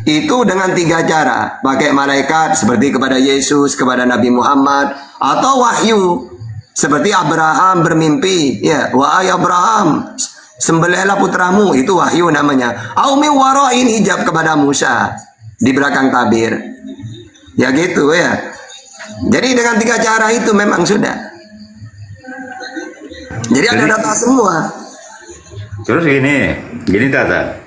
itu dengan 3 cara. Pakai malaikat seperti kepada Yesus, kepada Nabi Muhammad, atau wahyu seperti Abraham bermimpi, ya, wahai Abraham, sembelihlah putramu, itu wahyu namanya. Au min wara'in hijab kepada Musa di belakang tabir. Ya gitu ya. Jadi dengan 3 cara itu memang sudah. Jadi ada data semua. Terus gini Tata.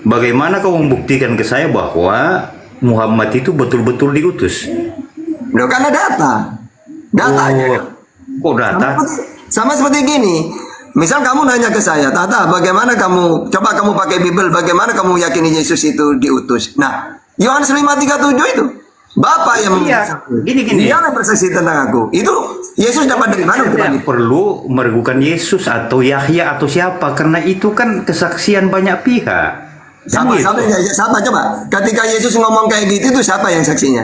Bagaimana kau membuktikan ke saya bahwa Muhammad itu betul-betul diutus? Loh, karena data. Datanya. Kok data? Sama seperti gini. Misal kamu nanya ke saya, Tata, bagaimana kamu, coba kamu pakai Bible, bagaimana kamu yakini Yesus itu diutus? Nah, Yohanes 5:37 itu. Bapak yang gini. Dia yang bersaksi tentang aku. Itu Yesus dapat dari mana? Tidak perlu meragukan Yesus atau Yahya atau siapa, karena itu kan kesaksian banyak pihak. Siapa coba? Ketika Yesus ngomong kayak gitu, itu siapa yang saksinya?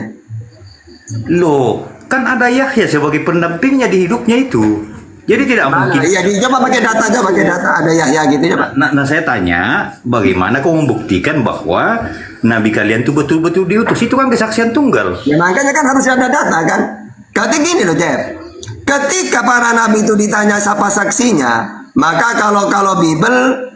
Loh, kan ada Yahya sebagai pendampingnya di hidupnya itu. Jadi tidak mungkin. Iya, coba pakai data aja, pakai data ada Yahya gitu coba. Nah, saya tanya, bagaimana kau membuktikan bahwa nabi kalian itu betul-betul diutus? Itu kan kesaksian tunggal. Ya makanya kan harus ada data kan. Ketika gini loh, Jeff. Ketika para nabi itu ditanya siapa saksinya, maka kalau Bible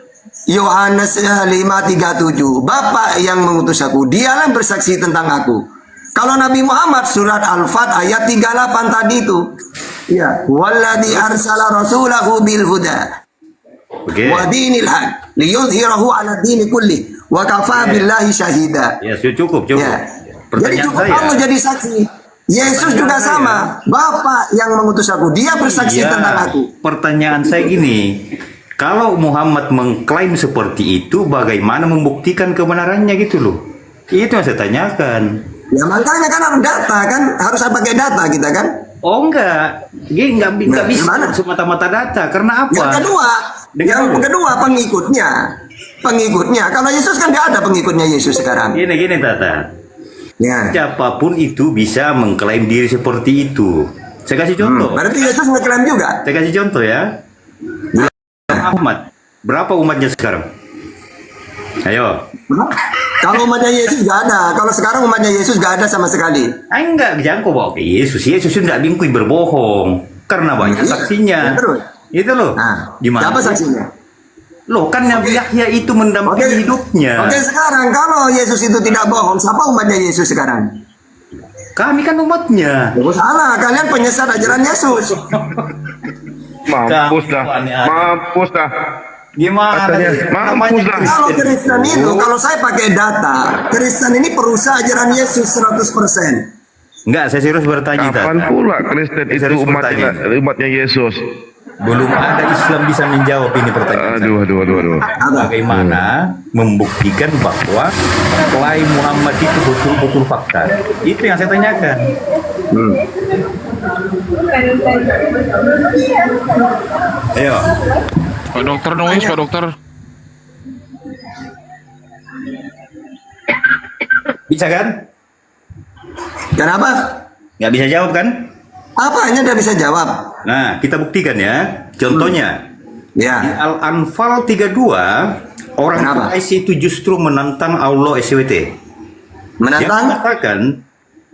Yohanes 5:37, Bapak yang mengutus aku, dialah yang bersaksi tentang aku. Kalau Nabi Muhammad surat Al-Fat ayat 38 tadi itu, ya, walladzi arsala rasulahu bil huda wa dinil haq liyudhhirahu 'ala dini kulli wa kafa billahi syahida. Ya, cukup. Ya. Jadi cukup kamu jadi saksi. Yesus juga sama, Bapak yang mengutus aku, dia bersaksi tentang aku. Pertanyaan saya gini, kalau Muhammad mengklaim seperti itu, bagaimana membuktikan kebenarannya gitu loh? Itu yang saya tanyakan. Ya makanya kan harus data kan, harus pakai data kita kan. Oh enggak, enggak bisa semata-mata data. Karena apa? Yang kedua pengikutnya. Kalau Yesus kan nggak ada pengikutnya Yesus sekarang. Gini Tata. Ya. Siapapun itu bisa mengklaim diri seperti itu. Saya kasih contoh. Berarti Yesus ngeklaim juga. Saya kasih contoh ya. Muhammad, berapa umatnya sekarang? Ayo. Kalau umatnya Yesus nggak ada. Kalau sekarang umatnya Yesus nggak ada sama sekali. Enggak, jangan kau bawa ke Yesus. Yesus tidak mungkin berbohong karena banyak saksinya. Itu loh. Nah, gimana? siapa saksinya? Loh, kan Nabi Yahya itu mendampingi hidupnya. Oke, sekarang kalau Yesus itu tidak bohong, siapa umatnya Yesus sekarang? Kami kan umatnya. Ya, salah, kalian penyesat ajaran Yesus. Mampus dah. Gimana? Mampus dah. Kalau Kristen itu, kalau saya pakai data, Kristen ini perusahaan ajaran Yesus 100%. Enggak, saya serius bertanya. Kapan pula Kristen itu umatnya Yesus? Belum ada Islam bisa menjawab ini pertanyaan. Aduh. Bagaimana membuktikan bahwa klaim Muhammad itu betul-betul fakta? Itu yang saya tanyakan. Ayo. Pak dokter dong, Pak dokter. Bisa kan? Kenapa? Nggak bisa jawab kan? Apanya udah bisa jawab? Nah, kita buktikan ya. Contohnya, di Ya. Al-Anfal 32, orang Quraisy itu justru menantang Allah SWT. Yang mengatakan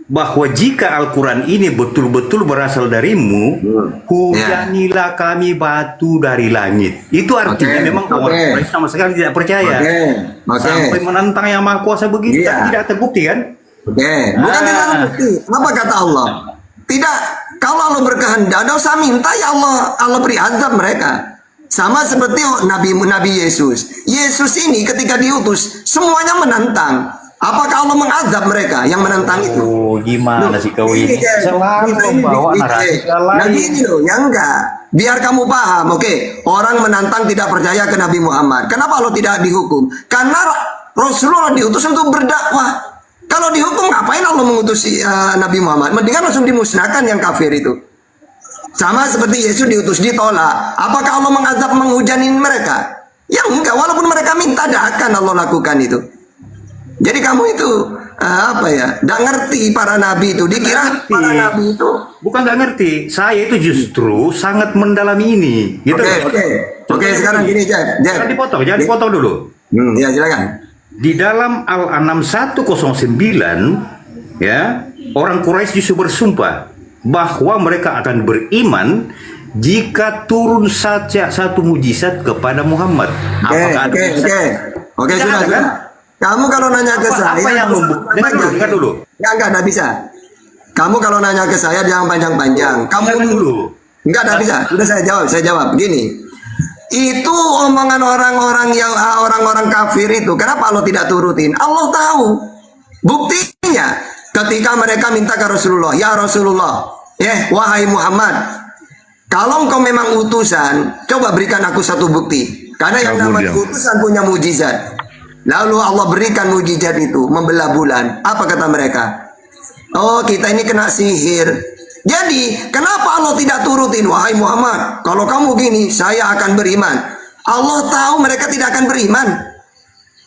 bahwa jika Al-Quran ini betul-betul berasal darimu, hujanilah kami batu dari langit. Itu artinya memang orang Quraisy sama sekali tidak percaya. Sampai menantang yang Maha Kuasa begitu, tidak terbukti kan? Bukan tidak terbukti. Apa kata Allah? Tidak. Kalau Allah berkehendak, tidak usah minta ya Allah beri azab mereka. Sama seperti Nabi Yesus. Yesus ini ketika diutus, semuanya menantang. Apakah Allah mengazab mereka yang menantang itu? Oh, gimana sih kau ini? Selalu bawa narasi Nah gini loh, ya enggak. Biar kamu paham, oke. Orang menantang tidak percaya ke Nabi Muhammad. Kenapa Allah tidak dihukum? Karena Rasulullah diutus untuk berdakwah. Kalau dihukum ngapain Allah mengutus Nabi Muhammad? Mendingan langsung dimusnahkan yang kafir itu. Sama seperti Yesus diutus ditolak. Apakah Allah mengazab menghujanin mereka? Ya enggak, walaupun mereka minta tidak akan Allah lakukan itu. Jadi kamu itu tidak ngerti para nabi itu. Dikira para nabi itu. Bukan nggak ngerti. Saya itu justru sangat mendalami ini. Gitu. Oke, sekarang gini Jeff. Jangan dipotong dulu. Ya silakan. di dalam Al-An'am 109 ya, orang Quraisy justru bersumpah bahwa mereka akan beriman jika turun saja satu mujizat kepada Muhammad. Oke, sudah. Kan? Kamu kalau nanya ke saya, apa yang membuktikan dulu? Enggak bisa. Kamu kalau nanya ke saya jangan panjang-panjang. Kamu dulu. Enggak bisa. Sudah saya jawab. Gini. Itu omongan orang-orang yang orang-orang kafir itu. Kenapa Allah tidak turutin? Allah tahu. Buktinya ketika mereka minta ke Rasulullah, ya Rasulullah, wahai Muhammad, kalau engkau memang utusan, coba berikan aku satu bukti. Karena yang namanya utusan punya mujizat. Lalu Allah berikan mujizat itu, membelah bulan. Apa kata mereka? Oh, kita ini kena sihir. Jadi, kenapa Allah tidak turutin? Wahai Muhammad, kalau kamu gini, saya akan beriman. Allah tahu mereka tidak akan beriman.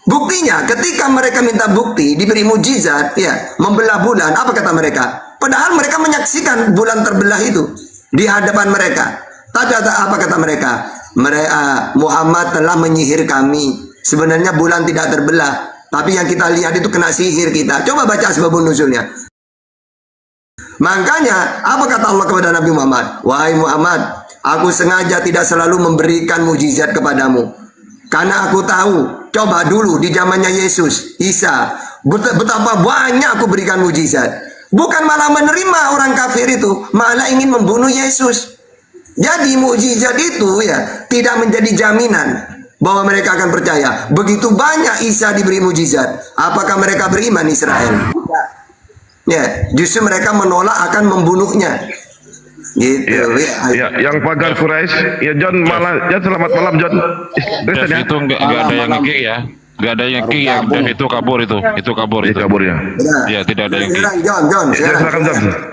Buktinya, ketika mereka minta bukti, diberi mujizat, ya, membelah bulan. Apa kata mereka? Padahal mereka menyaksikan bulan terbelah itu di hadapan mereka. Tapi apa kata mereka? Muhammad telah menyihir kami. Sebenarnya bulan tidak terbelah, tapi yang kita lihat itu kena sihir kita. Coba baca asbabun nuzulnya. Makanya apa kata Allah kepada Nabi Muhammad? Wahai Muhammad, aku sengaja tidak selalu memberikan mujizat kepadamu, karena aku tahu. Coba dulu di zamannya Yesus, Isa, betapa banyak aku berikan mujizat. Bukan malah menerima orang kafir itu, malah ingin membunuh Yesus. Jadi mujizat itu ya tidak menjadi jaminan bahwa mereka akan percaya. Begitu banyak Isa diberi mujizat, apakah mereka beriman Israel? Ya, justru mereka menolak akan membunuhnya. Gitu. Yang pagar Quraisy, ya John malah, John selamat malam John. Dev itu nggak ada yang nge-kick ya. Nggak ada yang kick yang Dev itu kabur itu kabur itu. Kabur ya. Ya tidak ada yang kick. John, Silakan John.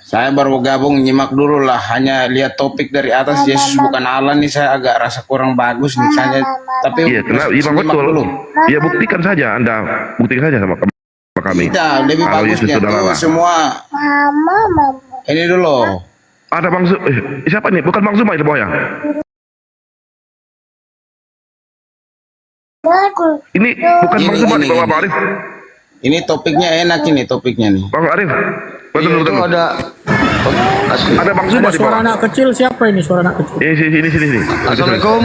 Saya baru gabung nyimak dulu lah, hanya lihat topik dari atas Yesus bukan Allah nih, saya agak rasa kurang bagus nih saya. Tapi Iya, kenapa? Iya betul. dulu. Ya buktikan saja, Anda buktikan saja sama kami. Tidak, lebih Kalau Yesus bagusnya sudah tuh lama. semua. Ini dulu. Ada Bang siapa nih? Bukan Bang Zuma itu bawah ya? Ini bukan Bang Zuma di bawah Bang Arif. Ini topiknya enak ini topiknya nih. Bang Arif. Betul. Ada Bang Zuma di Suara bawah. anak kecil siapa ini suara anak kecil? Sini. Assalamualaikum,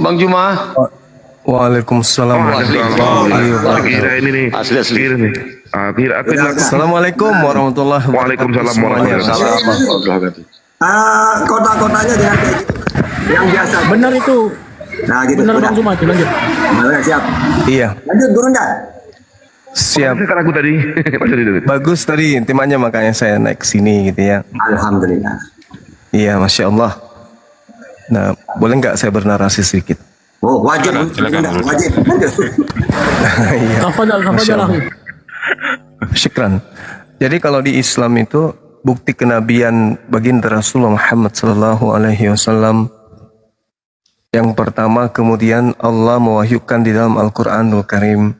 Bang Juma. Waalaikumsalam. Kira ini nih. Asli. Kira nih. Kira aku Assalamualaikum warahmatullahi Waalaikumsalam warahmatullahi wabarakatuh. Kota-kotanya jangan kayak gitu. Yang biasa. Benar itu. Nah, gitu. Benar Udah. Bang Zuma itu lanjut. Nah, siap. Iya, Lanjut Guru Nda. siap. Sekarang aku tadi. Bagus tadi temanya makanya saya naik sini gitu ya. Alhamdulillah. Iya, Masya Allah. Nah, boleh nggak saya bernarasi sedikit? Oh, wajib. Silakan. Wajib. Iya. Tafadhal Masya Allah. akhi. Syukran. Jadi kalau di Islam itu bukti kenabian baginda Rasulullah Muhammad sallallahu alaihi wasallam yang pertama, kemudian Allah mewahyukan di dalam Al-Qur'anul Karim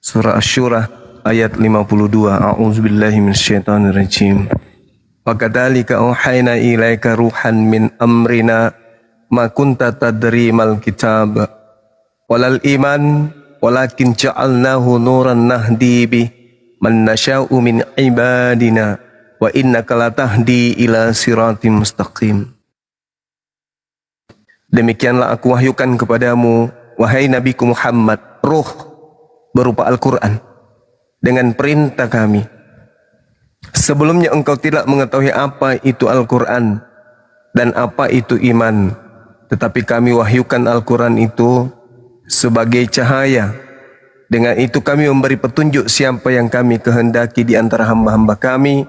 surah Asy-Syura ayat 52. A'udzubillahi minasyaitonirrajim. Wa kadzalika auhayna ilaika ruhan min amrina ma kunta tadri mal kitab walal iman walakin ja'alnahu nuran nahdi bi man nasya'u min ibadina wa innaka latahdi ila siratim mustaqim. Demikianlah aku wahyukan kepadamu wahai Nabiku Muhammad ruh berupa Al-Quran dengan perintah kami. Sebelumnya engkau tidak mengetahui apa itu Al-Quran dan apa itu iman, tetapi kami wahyukan Al-Quran itu sebagai cahaya. Dengan itu kami memberi petunjuk siapa yang kami kehendaki di antara hamba-hamba kami,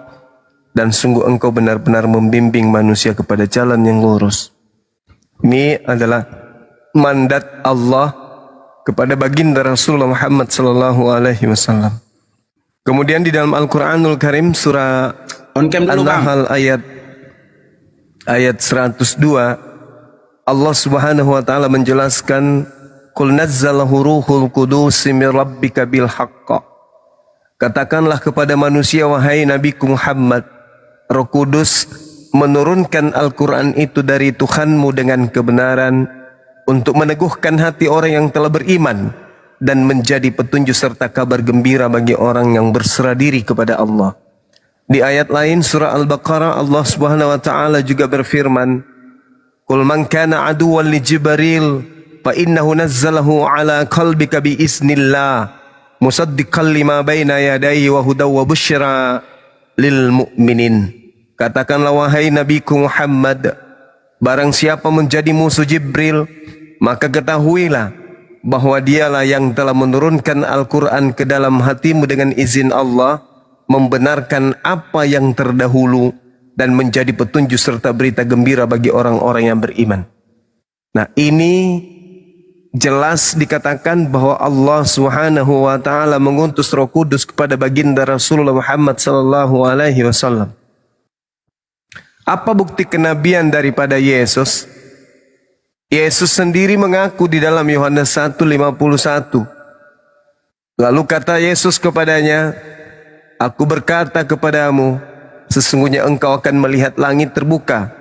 dan sungguh engkau benar-benar membimbing manusia kepada jalan yang lurus. Ini adalah mandat Allah kepada baginda Rasulullah Muhammad sallallahu alaihi wasallam. Kemudian di dalam Al-Qur'anul Karim surah An-Nahl ayat 102 Allah Subhanahu wa taala menjelaskan qul nazzalahu ruhul qudus min rabbika bil haqq. Katakanlah kepada manusia wahai Nabiku Muhammad, Roh Kudus menurunkan Al-Quran itu dari Tuhanmu dengan kebenaran untuk meneguhkan hati orang yang telah beriman dan menjadi petunjuk serta kabar gembira bagi orang yang berserah diri kepada Allah. Di ayat lain surah Al-Baqarah Allah Subhanahu wa taala juga berfirman, "Qul man kana aduwwan li Jibril fa innahu nazzalahu ala qalbika bi iznillah musaddiqan lima baina yadayhi wa hudaw wa busyra lil mu'minin." Katakanlah wahai Nabiku Muhammad, barang siapa menjadi musuh Jibril, maka ketahuilah bahwa dialah yang telah menurunkan Al-Quran ke dalam hatimu dengan izin Allah, membenarkan apa yang terdahulu dan menjadi petunjuk serta berita gembira bagi orang-orang yang beriman. Nah, ini jelas dikatakan bahwa Allah Subhanahu wa taala mengutus Roh Kudus kepada baginda Rasulullah Muhammad sallallahu alaihi wasallam. Apa bukti kenabian daripada Yesus? Yesus sendiri mengaku di dalam Yohanes 1:51. Lalu kata Yesus kepadanya, "Aku berkata kepadamu, sesungguhnya engkau akan melihat langit terbuka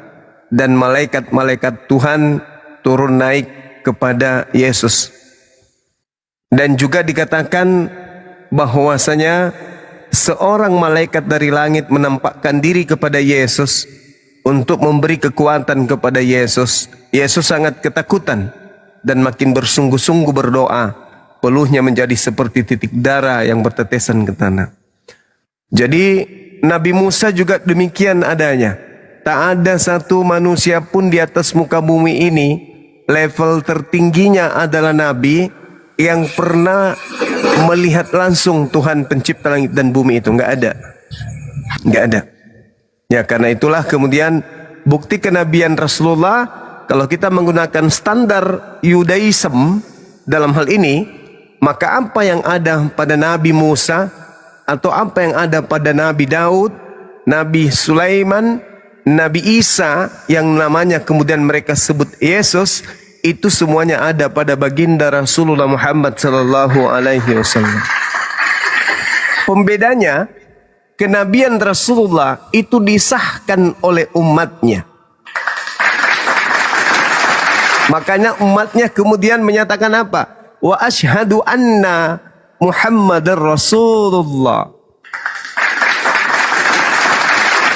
dan malaikat-malaikat Tuhan turun naik kepada Yesus." Dan juga dikatakan bahwasanya seorang malaikat dari langit menampakkan diri kepada Yesus untuk memberi kekuatan kepada Yesus. Yesus sangat ketakutan dan makin bersungguh-sungguh berdoa. Peluhnya menjadi seperti titik darah yang bertetesan ke tanah. Jadi Nabi Musa juga demikian adanya. Tak ada satu manusia pun di atas muka bumi ini, level tertingginya adalah Nabi yang pernah melihat langsung Tuhan pencipta langit dan bumi itu. Nggak ada. Nggak ada. Ya, karena itulah kemudian bukti kenabian Rasulullah, kalau kita menggunakan standar Yudaism dalam hal ini, maka apa yang ada pada Nabi Musa atau apa yang ada pada Nabi Daud, Nabi Sulaiman, Nabi Isa yang namanya kemudian mereka sebut Yesus, itu semuanya ada pada baginda Rasulullah Muhammad sallallahu alaihi wasallam. Pembedanya, kenabian Rasulullah itu disahkan oleh umatnya. Makanya umatnya kemudian menyatakan apa? Wa asyhadu anna Muhammadar Rasulullah.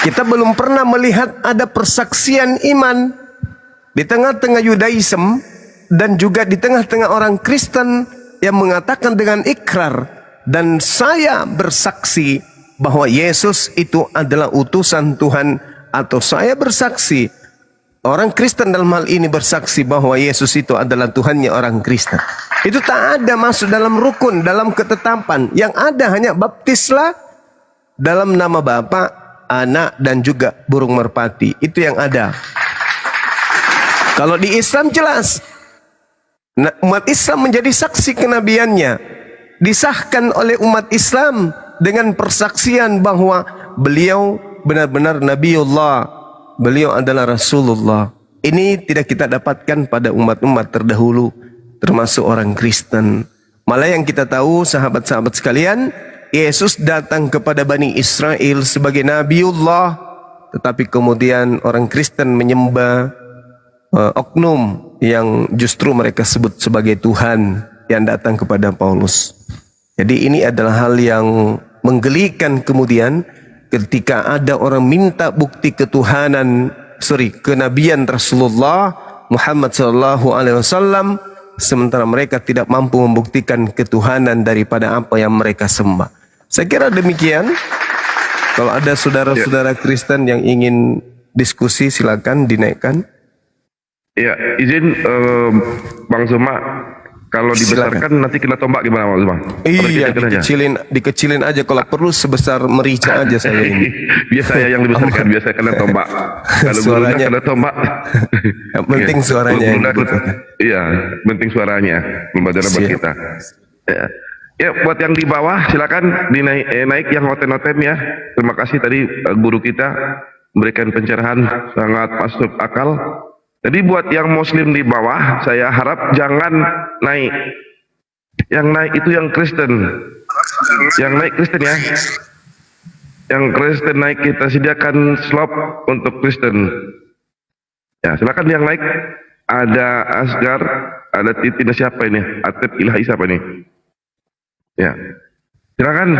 Kita belum pernah melihat ada persaksian iman di tengah-tengah Yudaism dan juga di tengah-tengah orang Kristen yang mengatakan dengan ikrar, dan saya bersaksi bahwa Yesus itu adalah utusan Tuhan, atau saya bersaksi, orang Kristen dalam hal ini bersaksi bahwa Yesus itu adalah Tuhannya orang Kristen. Itu tak ada masuk dalam rukun, dalam ketetapan. Yang ada hanya baptislah dalam nama Bapa, Anak, dan juga burung merpati. Itu yang ada. Kalau di Islam jelas, umat Islam menjadi saksi kenabiannya, disahkan oleh umat Islam dengan persaksian bahwa beliau benar-benar Nabiullah, beliau adalah Rasulullah. Ini tidak kita dapatkan pada umat-umat terdahulu, termasuk orang Kristen. Malah yang kita tahu, sahabat-sahabat sekalian, Yesus datang kepada Bani Israel sebagai Nabiullah, tetapi kemudian orang Kristen menyembah oknum yang justru mereka sebut sebagai Tuhan yang datang kepada Paulus. Jadi ini adalah hal yang menggelikan kemudian ketika ada orang minta bukti kenabian Rasulullah Muhammad SAW, sementara mereka tidak mampu membuktikan ketuhanan daripada apa yang mereka sembah. Saya kira demikian. Kalau ada saudara-saudara Kristen yang ingin diskusi, silakan dinaikkan. Ya, izin Bang Zuma, kalau dibesarkan nanti kena tombak gimana Bang Zuma? Iya, dikecilin aja, kalau perlu sebesar merica aja saya ini. Biar saya yang dibesarkan, biar saya kena tombak. Kalau suaranya kena tombak. Yang penting suaranya. Iya, penting suaranya. Pembelajaran buat kita. Ya, buat yang di bawah silakan naik yang noten-noten ya. Terima kasih tadi guru kita memberikan pencerahan sangat masuk akal. Jadi buat yang muslim di bawah, saya harap jangan naik. Yang naik itu yang Kristen. Yang naik Kristen ya. Yang Kristen naik, kita sediakan slot untuk Kristen. Ya, silakan yang naik. Ada Asgar, ada Titina, siapa ini? Atep Ilahi siapa ini? Ya, silakan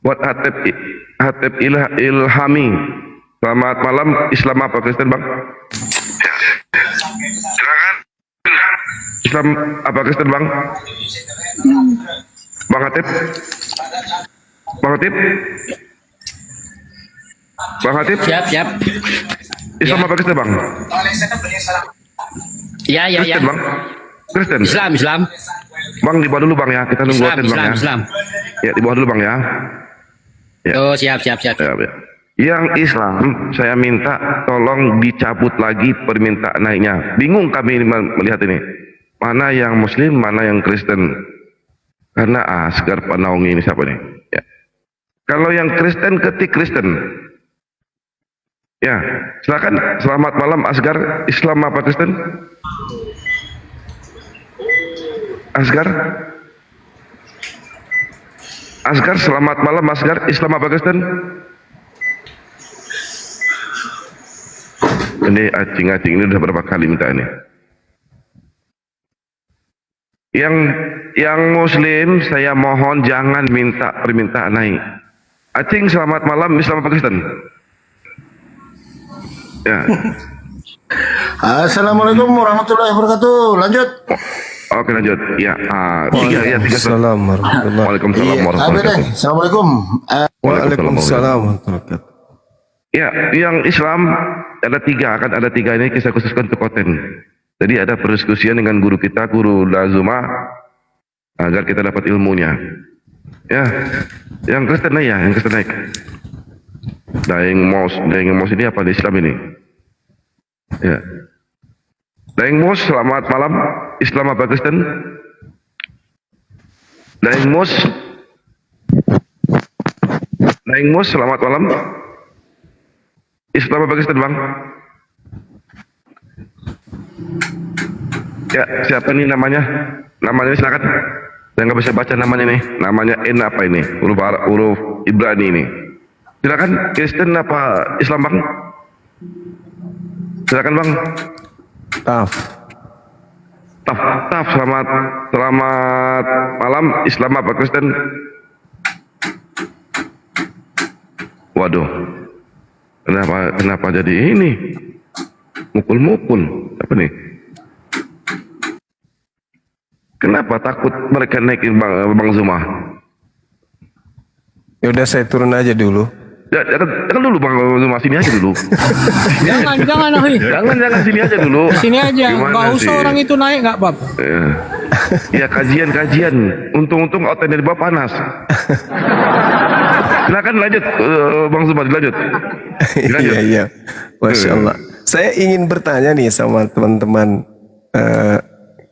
buat Hatib Ilhami. Selamat malam. Islam apa Kristen, Bang? Silakan. Islam apa Kristen, Bang? Bang Hatib? Bang Hatib? Bang Hatib? Siap. Islam apa Kristen, Bang? Ya. Kristen, Bang? Kristen? Islam. Bang, di bawah dulu, Bang, ya. Kita nunggu Hoten, Bang, ya. Islam. Ya, di bawah dulu, Bang, ya. Ya. Oh, siap. Ya. Yang Islam, saya minta tolong dicabut lagi permintaan naiknya. Bingung kami melihat ini. Mana yang Muslim, mana yang Kristen. Karena Asgar Panaungi ini siapa nih? Ya. Kalau yang Kristen, ketik Kristen. Ya, silakan. Selamat malam Asgar. Islam apa Kristen? Asgar? Asgar, selamat malam Asgar. Islam apa Kristen? Ini acing-acing ini udah berapa kali minta ini. Yang Muslim saya mohon jangan minta permintaan naik. Acing, selamat malam. Islam apa Kristen? Ya. Assalamualaikum warahmatullahi wabarakatuh. Lanjut. Oke, lanjut. Ya, tiga. Waalaikumsalam warahmatullahi Waalaikumsalam warahmatullahi wabarakatuh. Assalamualaikum. wabarakatuh. Ya, yang Islam ada tiga, akan ada tiga ini kita khususkan untuk konten. Jadi ada perdiskusian dengan guru kita, Guru Lazuma, agar kita dapat ilmunya. Ya, yang Kristen naik ya, yang Kristen naik. Daeng Mos ini apa di Islam ini? Ya. Daeng Mos, selamat malam. Islam apa Kristen? Daeng Mos, selamat malam. Islam apa Kristen, Bang? Ya, siapa nih namanya? Namanya silakan. Saya nggak bisa baca namanya nih. Namanya N apa ini? Huruf Ibrani ini. Silakan. Kristen apa Islam, Bang? Silakan, Bang. Taf. Selamat malam. Islam apa Kristen? Waduh. Kenapa jadi ini? Mukul-mukul. Apa nih? Kenapa takut mereka naikin Bang Zuma? Ya udah saya turun aja dulu. Jangan dulu Bang Zuma, sini aja dulu. Jangan Jangan sini aja dulu. sini aja, Gimana nggak usah sih? orang itu naik nggak apa-apa. Ya kajian. Untung otot dari bawah panas. Silakan lanjut, Bang Zuma, dilanjut. Iya. Masya Allah. Saya ingin bertanya nih sama teman-teman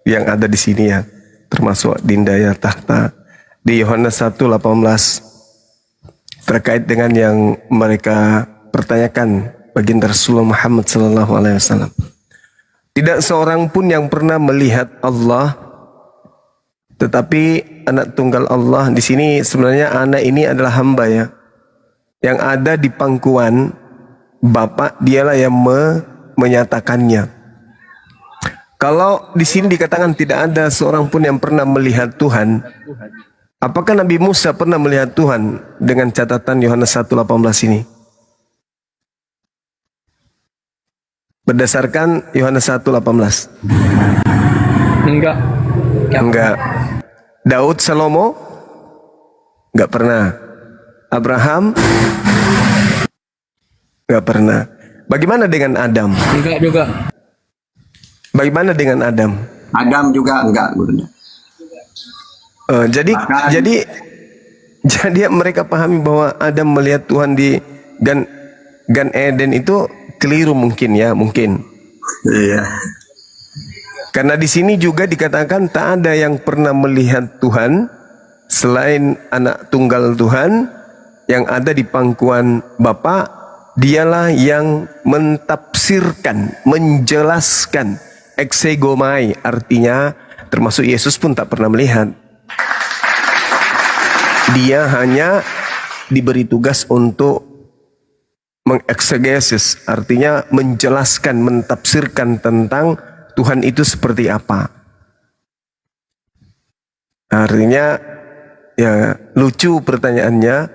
yang ada di sini ya, termasuk Dinda ya Tahta, di Yohanes 1:18 terkait dengan yang mereka pertanyakan baginda Rasulullah Muhammad SAW. Tidak seorang pun yang pernah melihat Allah, tetapi anak tunggal Allah di sini sebenarnya anak ini adalah hamba ya, yang ada di pangkuan Bapak, dialah yang menyatakannya. Kalau di sini dikatakan tidak ada seorang pun yang pernah melihat Tuhan, apakah Nabi Musa pernah melihat Tuhan dengan catatan Yohanes 1:18 ini? Berdasarkan Yohanes 1:18. Enggak. Daud, Salomo? Enggak pernah. Abraham? Enggak pernah. Bagaimana dengan Adam? Enggak juga. Bagaimana dengan Adam? Adam juga enggak, gurunya. Jadi mereka pahami bahwa Adam melihat Tuhan di Gan Eden itu keliru mungkin ya, mungkin. Iya. Karena di sini juga dikatakan tak ada yang pernah melihat Tuhan selain anak tunggal Tuhan yang ada di pangkuan Bapa, dialah yang mentafsirkan, menjelaskan, eksegomai, artinya termasuk Yesus pun tak pernah melihat. Dia hanya diberi tugas untuk mengeksegesis, artinya menjelaskan, mentafsirkan tentang Tuhan itu seperti apa. Artinya ya lucu pertanyaannya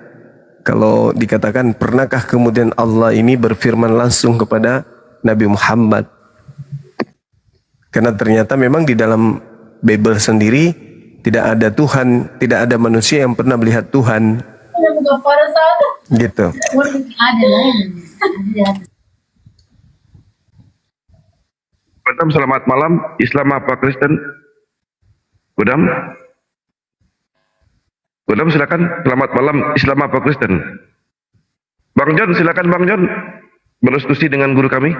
kalau dikatakan pernahkah kemudian Allah ini berfirman langsung kepada Nabi Muhammad? Karena ternyata memang di dalam Bible sendiri tidak ada Tuhan, tidak ada manusia yang pernah melihat Tuhan. Gitu. Gudam, selamat malam. Islam apa Kristen? Gudam? Gudam silakan. Selamat malam. Islam apa Kristen? Bang John, silakan Bang John berdiskusi dengan guru kami.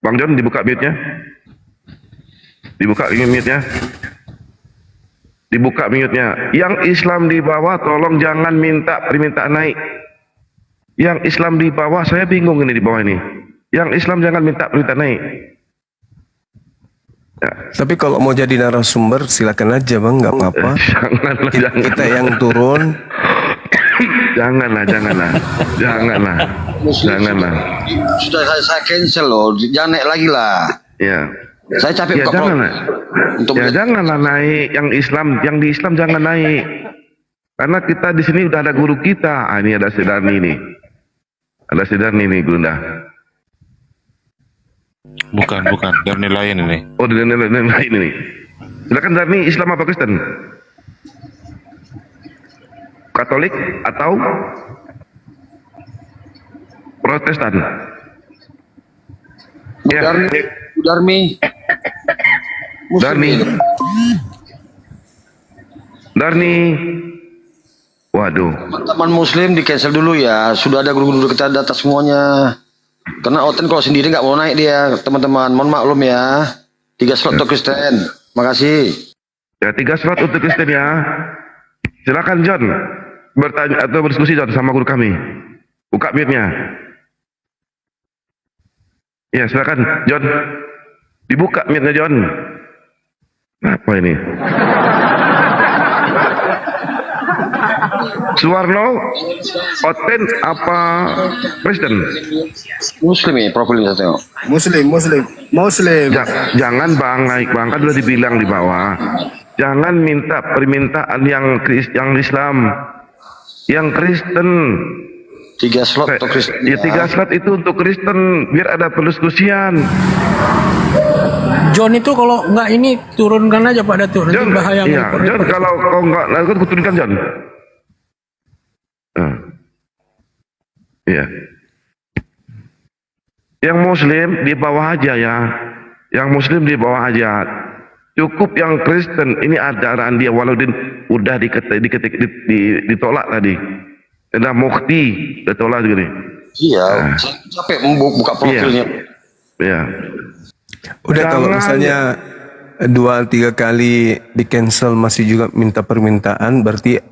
Bang John, dibuka mute-nya. Dibuka mute-nya. Dibuka mute-nya. Yang Islam di bawah tolong jangan minta permintaan naik. Yang Islam di bawah, saya bingung ini di bawah ini. Yang Islam jangan minta permintaan naik. Ya. Tapi kalau mau jadi narasumber silakan aja bang, nggak apa-apa. Janganlah, Kita yang turun. janganlah. Sudah saya cancel loh, jangan naik lagi lah. Ya. Saya capek Ya buka janganlah. untuk Ya janganlah naik yang Islam, yang di Islam jangan naik. Karena kita di sini udah ada guru kita. Ah, ini ada Sidarni nih. Ada Sidarni nih, Gunda. Bukan, dari lain ini. Oh, dan lain ini. Silakan Darni, Islam apa Kristen? Katolik atau Protestan? Ya. Darmi. Darni. Waduh. Teman-teman Muslim di cancel dulu ya. Sudah ada guru-guru kita data semuanya. Karena Oten kalau sendiri nggak mau naik dia, teman-teman. Mohon maklum ya. 3 slot untuk Kristen. Makasih. Ya, 3 slot untuk Kristen ya. Silakan John bertanya atau berdiskusi John sama guru kami. Buka mute-nya. Ya, silakan John. Dibuka mute-nya John. Apa ini? Suwarno, Oten apa Kristen? Muslim ya, profilnya saya tengok. Muslim. Jangan bang, naik bang, kan udah dibilang di bawah. Jangan minta permintaan yang Islam, yang Kristen. 3 slot untuk Kristen. Ya 3 slot itu untuk Kristen, biar ada pendiskusian. John itu kalau nggak ini turunkan aja Pak Datuk, nanti John, bahaya. iya, John kalau kau nggak lakukan, kuturunkan John. Iya. Yang Muslim di bawah aja ya. Yang Muslim di bawah aja. Cukup yang Kristen ini ada arahan dia walaupun udah ditolak tadi. Ada mukti ditolak juga nih. Iya, saya capek buka profilnya. Iya. Udah kalau misalnya 2-3 kali di cancel masih juga minta permintaan, berarti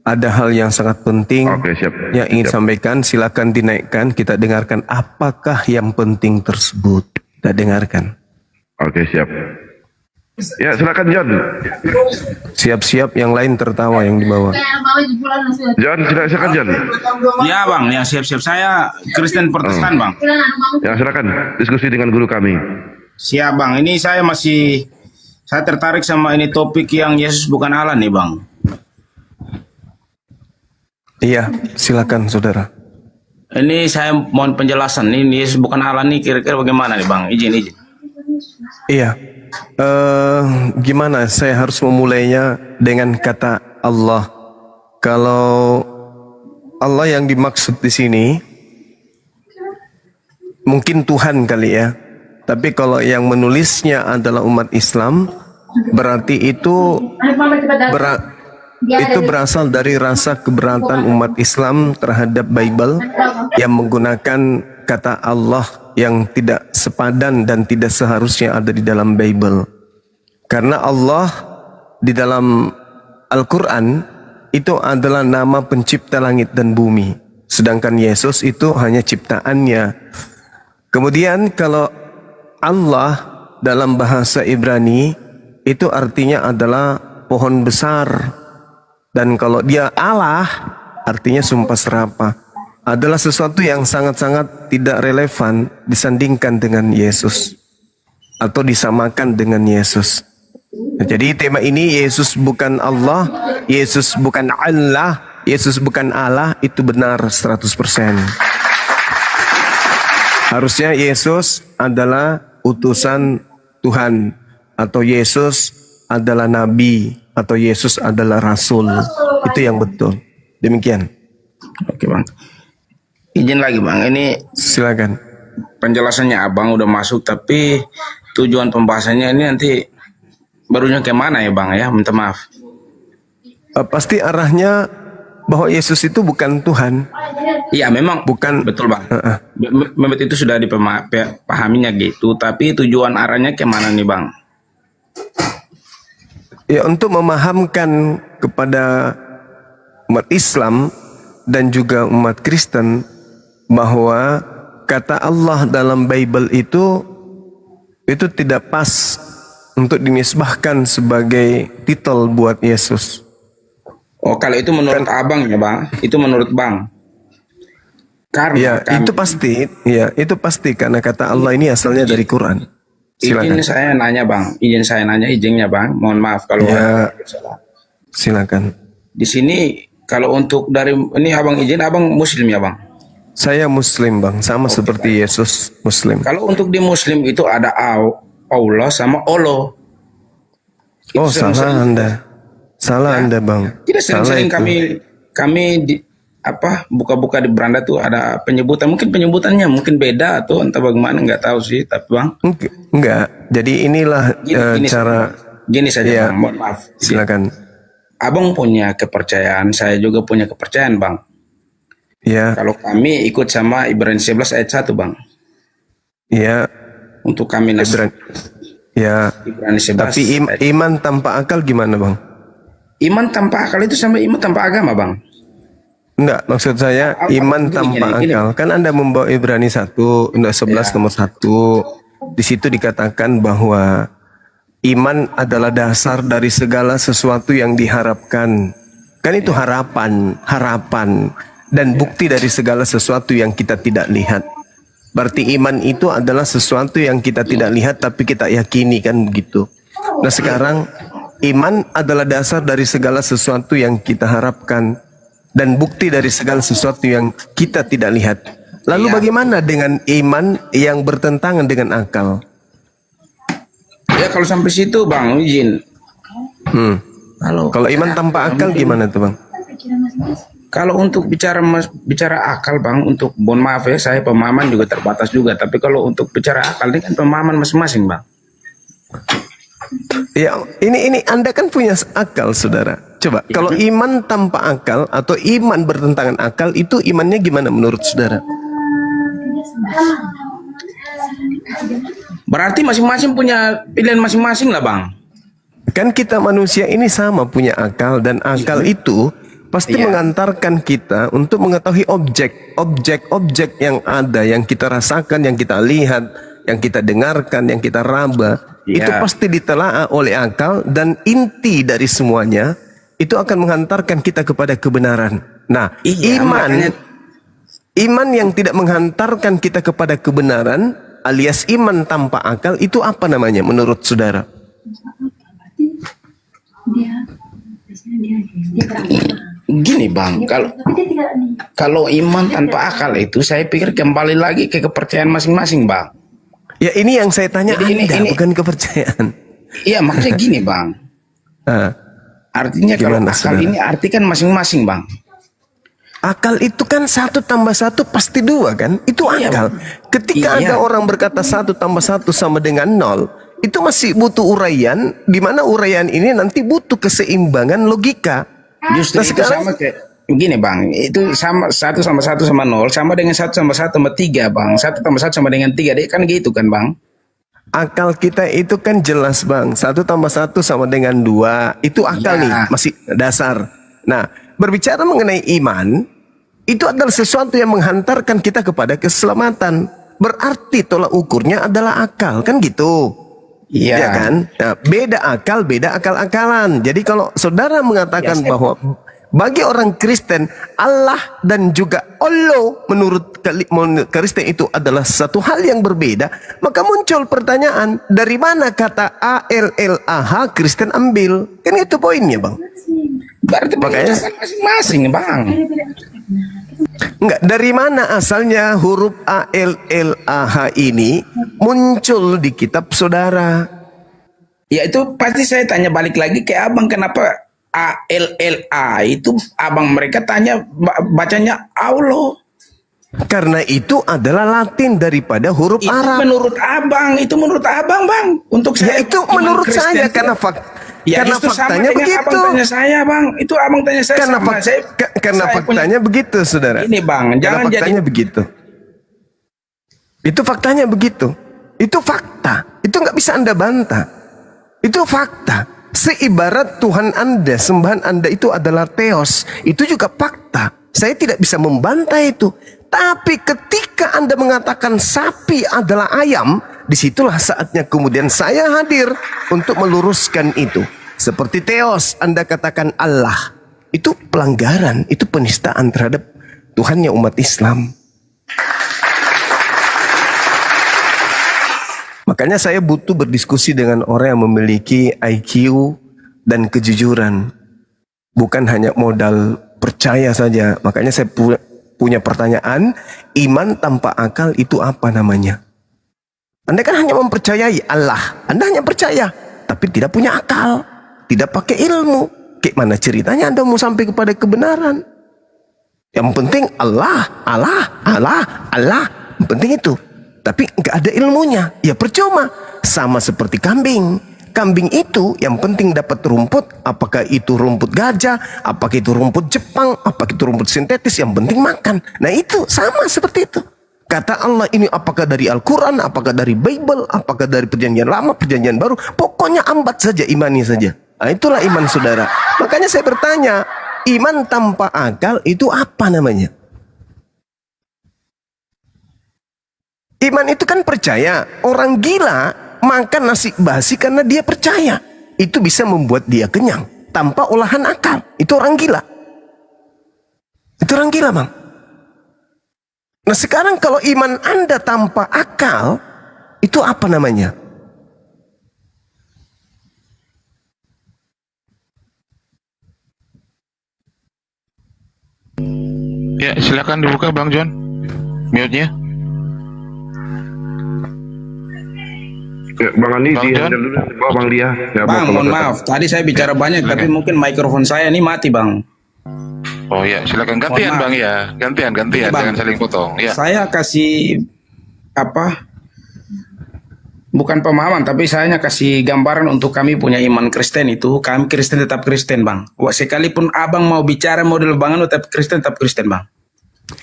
ada hal yang sangat penting. Oke, siap. Yang ingin Siap. sampaikan, silakan dinaikkan, kita dengarkan apakah yang penting tersebut. Kita dengarkan. Oke, siap. Ya, silakan John. Siap-siap yang lain tertawa yang di bawah. John, silakan John. Ya bang, yang siap-siap saya Kristen Protestan bang. Ya, silakan diskusi dengan guru kami. Siap bang, ini saya tertarik sama ini topik yang Yesus bukan Allah nih bang. Iya, silakan saudara. Ini saya mohon penjelasan, ini Yesus bukan Allah nih kira-kira bagaimana nih bang? Izin. Iya. Gimana saya harus memulainya dengan kata Allah. Kalau Allah yang dimaksud di sini mungkin Tuhan kali ya. Tapi kalau yang menulisnya adalah umat Islam, berarti itu berasal dari rasa keberatan umat Islam terhadap Bible yang menggunakan kata Allah yang tidak sepadan dan tidak seharusnya ada di dalam Bible. Karena Allah di dalam Al-Quran itu adalah nama pencipta langit dan bumi. Sedangkan Yesus itu hanya ciptaannya. Kemudian kalau Allah dalam bahasa Ibrani itu artinya adalah pohon besar. Dan kalau dia Allah artinya sumpah serapah. Adalah sesuatu yang sangat-sangat tidak relevan disandingkan dengan Yesus atau disamakan dengan Yesus. Jadi tema ini Yesus bukan Allah, Yesus bukan Allah, Yesus bukan Allah, itu benar 100%. Harusnya Yesus adalah utusan Tuhan, atau Yesus adalah nabi, atau Yesus adalah rasul. Itu yang betul. Demikian. Oke bang. Izin lagi bang, ini Silakan. penjelasannya abang udah masuk, tapi tujuan pembahasannya ini nanti barunya kemana ya bang ya? Minta maaf. Pasti arahnya bahwa Yesus itu bukan Tuhan. Iya memang Bukan. betul bang. Memang itu sudah dipahaminya gitu, tapi tujuan arahnya kemana nih bang? Ya, untuk memahamkan kepada umat Islam dan juga umat Kristen bahwa kata Allah dalam Bible itu tidak pas untuk dinisbahkan sebagai titel buat Yesus. Oh kalau itu menurut abang ya bang, itu menurut bang. Karena Ya, kan, itu pasti karena kata Allah ini asalnya dari Quran. Silakan. izin saya nanya bang, izinnya bang. Mohon maaf kalau Ya. ada salah. Silakan. Di sini kalau untuk dari ini abang izin, abang Muslim ya bang. Saya Muslim bang, sama seperti Yesus Muslim. Kalau untuk di Muslim itu ada Allah sama Allah. Oh, Itu salah Anda. Salah Anda bang. Tidak sering-sering Salah itu. kami di buka-buka di beranda tuh ada penyebutan, mungkin penyebutannya mungkin beda atau entah bagaimana, nggak tahu sih, tapi bang Enggak. Jadi inilah gini saja Ya. bang, mohon maaf. silakan. Abang punya kepercayaan, saya juga punya kepercayaan bang. Ya, Kalau kami ikut sama Ibrani 11 ayat 1 bang, ya, untuk kami Ibrani. Ya. Ibrani 11 Tapi iman tanpa akal gimana bang? iman tanpa akal itu sama iman tanpa agama bang. Enggak, maksud saya iman tanpa gini. akal. Kan Anda membawa Ibrani 1, 11 nomor 1. Di situ dikatakan bahwa iman adalah dasar dari segala sesuatu yang diharapkan. Kan itu harapan. Dan bukti dari segala sesuatu yang kita tidak lihat. Berarti iman itu adalah sesuatu yang kita tidak lihat tapi kita yakini, kan begitu. Nah sekarang iman adalah dasar dari segala sesuatu yang kita harapkan dan bukti dari segala sesuatu yang kita tidak lihat. Lalu bagaimana dengan iman yang bertentangan dengan akal? Ya kalau sampai situ bang izin. Kalau iman tanpa akal gimana tuh bang? Kalau untuk bicara akal bang, untuk mohon maaf ya, saya pemahaman juga terbatas juga. Tapi kalau untuk bicara akal ini kan pemahaman masing-masing bang. Ya, ini Anda kan punya akal, saudara. Coba, kalau iman tanpa akal atau iman bertentangan akal, itu imannya gimana menurut saudara? Berarti masing-masing punya pilihan masing-masing lah bang. Kan kita manusia ini sama punya akal, dan akal itu pasti mengantarkan kita untuk mengetahui objek yang ada, yang kita rasakan, yang kita lihat, yang kita dengarkan, yang kita raba. Itu pasti ditelaah oleh akal, dan inti dari semuanya itu akan menghantarkan kita kepada kebenaran. Nah, iman yang tidak menghantarkan kita kepada kebenaran alias iman tanpa akal itu apa namanya menurut saudara? Gini bang, kalau iman tanpa akal itu saya pikir kembali lagi ke kepercayaan masing-masing bang. Ya ini yang saya tanya. Jadi Anda, bukan kepercayaan. Iya maksudnya gini bang. Artinya kalau akal saudara? ini arti kan masing-masing bang. Akal itu kan 1 tambah 1 pasti 2 kan? Itu akal. Ketika ada orang berkata 1 tambah 1 sama dengan 0, itu masih butuh uraian, di mana uraian ini nanti butuh keseimbangan logika. Justru itu sama kayak gini bang, itu sama 1 sama 1 sama 0 sama dengan 1 sama 1 sama 3 bang. 1 tambah 1 sama dengan 3, kan gitu kan bang? Akal kita itu kan jelas bang, 1 tambah 1 sama dengan 2, itu akal nih, masih dasar. Nah, berbicara mengenai iman, itu adalah sesuatu yang menghantarkan kita kepada keselamatan. Berarti tolak ukurnya adalah akal, kan gitu. Iya Ya kan? Nah, beda akal, beda akal-akalan. Jadi kalau saudara mengatakan Bagi orang Kristen, Allah dan juga Allah menurut Kristen itu adalah satu hal yang berbeda. Maka muncul pertanyaan, dari mana kata ALLAH Kristen ambil? Kan itu poinnya, Bang. Berarti Makanya masing-masing, Bang. enggak, dari mana asalnya huruf ALLAH ini muncul di kitab saudara? Ya itu pasti saya tanya balik lagi ke abang, kenapa ALLA itu abang mereka tanya bacanya Allah. Karena itu adalah Latin daripada huruf Itu Arab. menurut abang, Bang. Untuk Ya saya itu iman menurut Kristen saya itu- karena Ya karena itu sama faktanya dengan begitu. abang tanya saya, Bang. Itu abang tanya saya Karena, sama. karena Saya faktanya begitu, saudara. Ini, Bang, Karena jangan faktanya jadi begitu. Itu faktanya begitu. Itu fakta. Itu nggak bisa Anda bantah. Itu fakta. Seibarat Tuhan Anda, sembahan Anda itu adalah theos. Itu juga fakta. Saya tidak bisa membantah itu. Tapi ketika Anda mengatakan sapi adalah ayam, disitulah saatnya kemudian saya hadir untuk meluruskan itu. Seperti theos, Anda katakan Allah. Itu pelanggaran, itu penistaan terhadap Tuhannya umat Islam. Makanya saya butuh berdiskusi dengan orang yang memiliki IQ dan kejujuran. Bukan hanya modal percaya saja. Makanya saya punya pertanyaan, iman tanpa akal itu apa namanya? Anda kan hanya mempercayai Allah. Anda hanya percaya, tapi tidak punya akal. Tidak pakai ilmu. Kayak mana ceritanya Anda mau sampai kepada kebenaran? Yang penting Allah. Yang penting itu. Tapi nggak ada ilmunya, ya percuma. Sama seperti kambing. Kambing itu yang penting dapat rumput, apakah itu rumput gajah, apakah itu rumput Jepang, apakah itu rumput sintetis, yang penting makan. Nah itu sama seperti itu. Kata Allah ini apakah dari Al-Quran, apakah dari Bible, apakah dari perjanjian lama, perjanjian baru, pokoknya ambat saja imannya saja. Nah itulah iman saudara. Makanya saya bertanya, iman tanpa akal itu apa namanya? Iman itu kan percaya. Orang gila makan nasi basi karena dia percaya. Itu bisa membuat dia kenyang tanpa olahan akal. Itu orang gila. Itu orang gila, Bang. Nah sekarang kalau iman Anda tanpa akal, itu apa namanya? Ya, silakan dibuka Bang John. Mute-nya. Ya, Bang Andi, Bang John? dulu bawa Bang Dia. Ya, Bang, mau mohon kalau- maaf. Tadi saya bicara banyak, tapi mungkin mikrofon saya ini mati, Bang. Oh ya, silakan gantian Mohon maaf. Bang ya. Gantian, Iya, Bang. jangan saling potong. Ya. Saya kasih bukan pemahaman, tapi saya hanya kasih gambaran untuk kami punya iman Kristen itu. Kami Kristen tetap Kristen, Bang. Wah, sekalipun abang mau bicara model bangan tetap Kristen, Bang.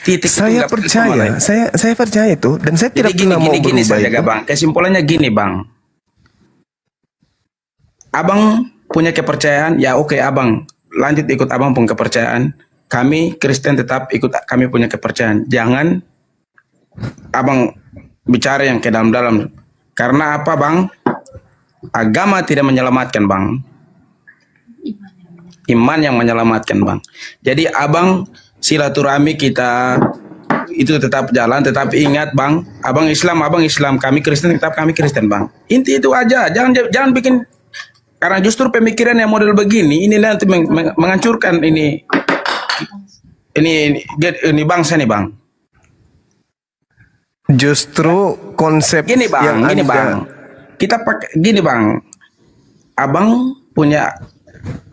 Titik itu Saya nggak perlu sama lain. percaya, saya percaya itu, dan saya tidak Jadi pernah mau gini berubah saja, itu. Bang. Kesimpulannya gini, Bang. Abang punya kepercayaan, ya oke, Abang lanjut ikut Abang pun kepercayaan. Kami Kristen tetap ikut kami punya kepercayaan. Jangan Abang bicara yang ke dalam-dalam. Karena apa, Bang? Agama tidak menyelamatkan, Bang. Iman yang menyelamatkan, Bang. Jadi Abang silaturahmi kita itu tetap jalan, tetapi ingat, Bang, Abang Islam, kami Kristen tetap kami Kristen, Bang. Inti itu aja. Jangan bikin, karena justru pemikiran yang model begini ini nanti menghancurkan ini bangsa nih, Bang. Justru konsep Gini, Bang, yang gini, Anda- Bang. Kita pakai gini, Bang. Abang punya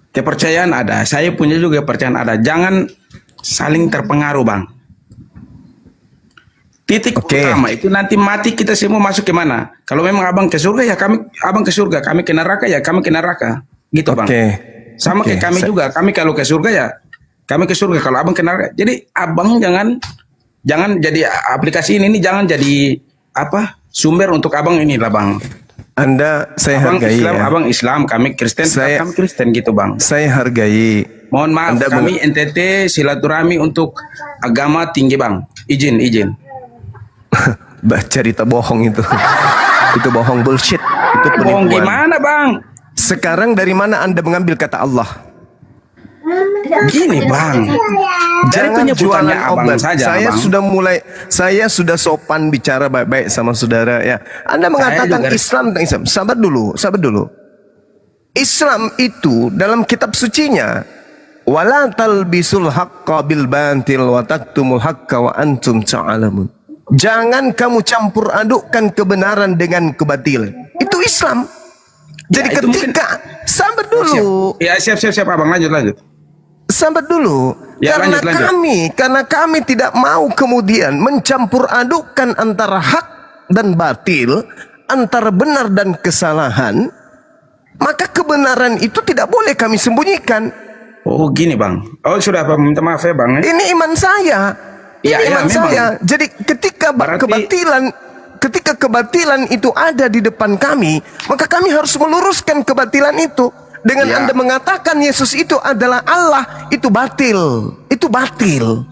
kepercayaan ada, saya punya juga kepercayaan ada. Jangan saling terpengaruh, Bang. Titik Oke. utama itu nanti mati kita semua masuk ke mana? Kalau memang Abang ke surga ya Abang ke surga, kami ke neraka ya kami ke neraka. Gitu, Bang. Oke. Sama Oke, kayak kami juga. Kami kalau ke surga ya kami ke surga, kalau Abang ke neraka. Jadi Abang jangan jadi aplikasi ini jangan jadi sumber untuk Abang inilah, Bang. Anda saya Abang hargai Islam, ya. Abang Islam, kami Kristen, Saya- kami Kristen gitu, Bang. Saya hargai. Mohon maaf, Anda kami NTT silaturahmi untuk agama tinggi, Bang. Izin. Cerita bohong itu. Itu bohong bullshit. Itu Bohong penipuan. gimana, Bang? Sekarang dari mana Anda mengambil kata Allah? Gini bang, dari Jangan penyebutannya jualan abang obat. saja Saya bang. saya sudah sopan bicara baik-baik sama saudara ya. Anda mengatakan juga- Islam. Sabar dulu. Islam itu dalam kitab sucinya, wala talbisul haqqa bil batil wa taktumul haqqa wa antum ta'lamun. Jangan kamu campur adukkan kebenaran dengan kebatilan. Itu Islam. Jadi Ya, itu ketika sabar dulu. Ya siap abang, lanjut. Sabar dulu. Ya, karena lanjut. kami tidak mau kemudian mencampur adukkan antara hak dan batil, antara benar dan kesalahan, maka kebenaran itu tidak boleh kami sembunyikan. Oh gini bang. Oh sudah bang, minta maaf ya bang. Ini iman saya. Ini Ya, ya, iman memang. saya. Jadi ketika ketika kebatilan itu ada di depan kami, maka kami harus meluruskan kebatilan itu. Dengan Ya. Anda mengatakan Yesus itu adalah Allah, itu batil. Itu batil.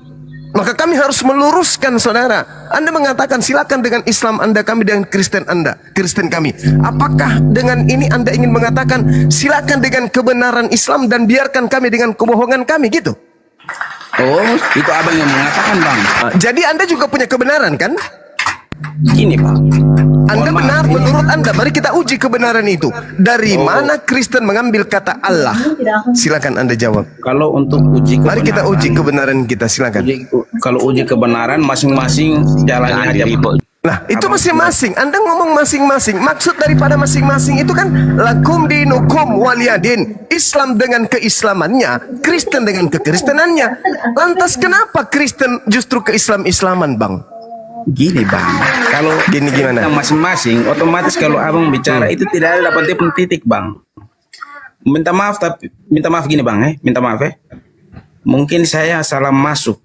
Maka kami harus meluruskan, saudara. Anda mengatakan silakan dengan Islam Anda, kami dengan Kristen Anda, Kristen kami. Apakah dengan ini Anda ingin mengatakan silakan dengan kebenaran Islam dan biarkan kami dengan kebohongan kami gitu? Oh itu abang yang mengatakan bang. Jadi Anda juga punya kebenaran kan? Gini bang. Anda Mohon maaf, benar ini- menurut Anda. Mari kita uji kebenaran itu. Dari mana Kristen mengambil kata Allah? Silakan Anda jawab. Kalau untuk uji kebenaran, Mari kita uji kebenaran kita. Silakan. kalau uji kebenaran masing-masing jalannya aja. Nah, itu masing-masing. Anda ngomong masing-masing. Maksud daripada masing-masing itu kan lakum dinukum waliyadin. Islam dengan keislamannya, Kristen dengan kekristenannya. Lantas kenapa Kristen justru keislaman, Bang? Gini bang, kalau Gini gimana? kita masing-masing, otomatis kalau abang bicara itu tidak ada dapat titik bang. Minta maaf gini bang, minta maaf ya. Mungkin saya salah masuk.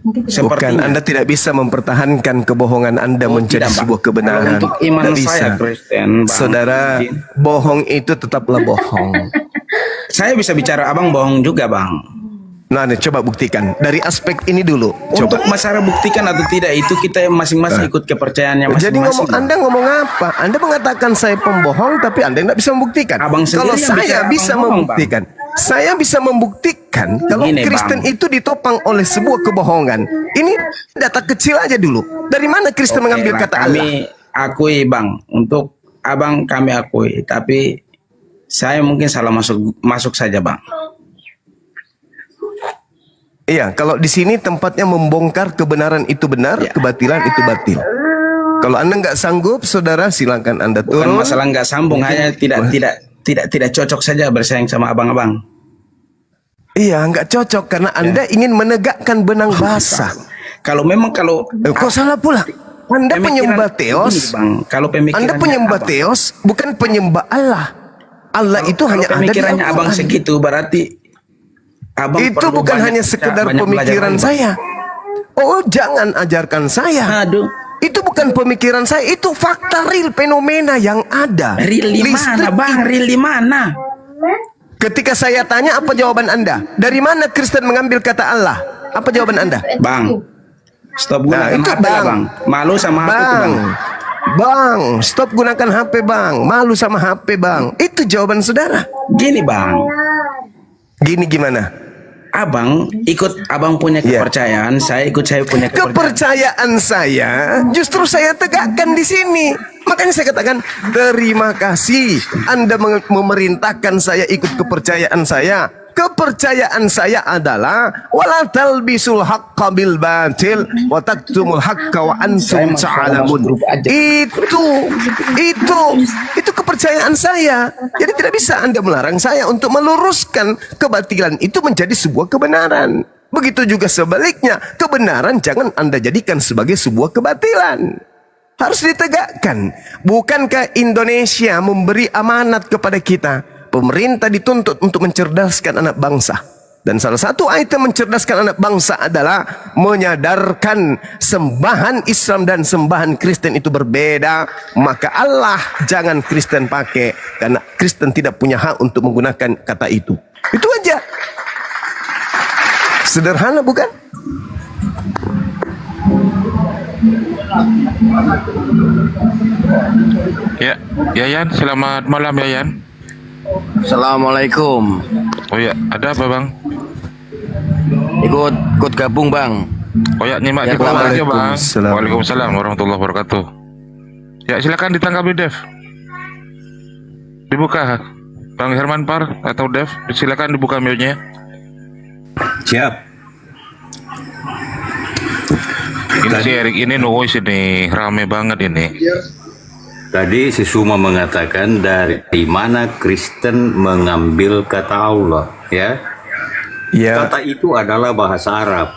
Bukan, Sepertinya. Anda tidak bisa mempertahankan kebohongan Anda Oh, menjadi tidak, Bang. sebuah kebenaran. Kalau untuk iman Tidak saya, bisa. Kristen, Bang. Saudara, Mungkin. bohong itu tetaplah bohong. Saya bisa bicara abang bohong juga bang. Nah, coba buktikan dari aspek ini dulu. Untuk Coba. masalah buktikan atau tidak itu kita masing-masing ikut kepercayaannya Jadi masing-masing. Anda ngomong apa? Anda mengatakan saya pembohong, tapi Anda tidak bisa membuktikan. Abang Kalau sendiri yang saya bicara bisa abang bohong, membuktikan, saya bisa membuktikan kalau Gini, Kristen Bang. itu ditopang oleh sebuah kebohongan. Ini data kecil aja dulu. Dari mana Kristen Oke mengambil lah, kata Allah? kami akui bang, untuk abang kami akui, tapi saya mungkin salah masuk saja bang. Iya, kalau di sini tempatnya membongkar kebenaran itu benar, Ya. kebatilan itu batil. Kalau Anda nggak sanggup, saudara, silakan Anda Bukan turun. masalah nggak sambung, hanya tidak cocok saja bersaing sama abang-abang. Iya, nggak cocok karena Anda ingin menegakkan benang basah. Kalau memang Kok salah pula? Anda penyembah Theos. Gini, bang, kalau pemikirannya Anda penyembah abang- Theos, bukan penyembah Allah. Allah itu kalau hanya ada di pemikirannya abang Al-Quran. segitu, berarti abang Itu perlu bukan banyak hanya baca, sekedar banyak belajar pemikiran lagi, Bang. saya. Oh, jangan ajarkan saya. Aduh, Itu bukan pemikiran saya, itu fakta real fenomena yang ada. real di mana Listrik bang? Real di mana? Ketika saya tanya, apa jawaban Anda? Dari mana Kristen mengambil kata Allah? Apa jawaban Anda? Bang, stop Nah, gunakan itu, HP lah, Bang. bang. Malu sama HP itu bang. Bang, stop gunakan HP, Bang. Malu sama HP, Bang. Itu jawaban saudara. Gini bang, Gini gimana? abang ikut abang punya Iya. kepercayaan, saya ikut saya punya kepercayaan. Kepercayaan saya justru saya tegakkan di sini. Makanya saya katakan terima kasih Anda memerintahkan saya ikut kepercayaan saya. Kepercayaan saya adalah wala talbisul haqqo bil batil wa taktumul haqqo wa antum ta'lamun. Itu kepercayaan saya. Jadi tidak bisa Anda melarang saya untuk meluruskan kebatilan itu menjadi sebuah kebenaran. Begitu juga sebaliknya, kebenaran jangan Anda jadikan sebagai sebuah kebatilan. Harus ditegakkan. Bukankah Indonesia memberi amanat kepada kita? Pemerintah dituntut untuk mencerdaskan anak bangsa. Dan salah satu item mencerdaskan anak bangsa adalah menyadarkan sembahan Islam dan sembahan Kristen itu berbeda. Maka Allah jangan Kristen pakai, karena Kristen tidak punya hak untuk menggunakan kata itu. Itu aja. Sederhana bukan? Ya, Yayan, selamat malam Yayan. Assalamualaikum. Oh ya, ada apa bang? Ikut gabung bang. Oh ya, nyimak Ya, di bawah aja bang. Waalaikumsalam. Waalaikumsalam warahmatullahi wabarakatuh. Ya silakan ditanggapi Dev. Dibuka Bang Herman Par atau Dev, silakan dibuka mute-nya. Siap. Ini si Erik ini noise ini rame banget ini. Tadi si Suma mengatakan dari mana Kristen mengambil kata Allah, ya? Ya, Kata itu adalah bahasa Arab.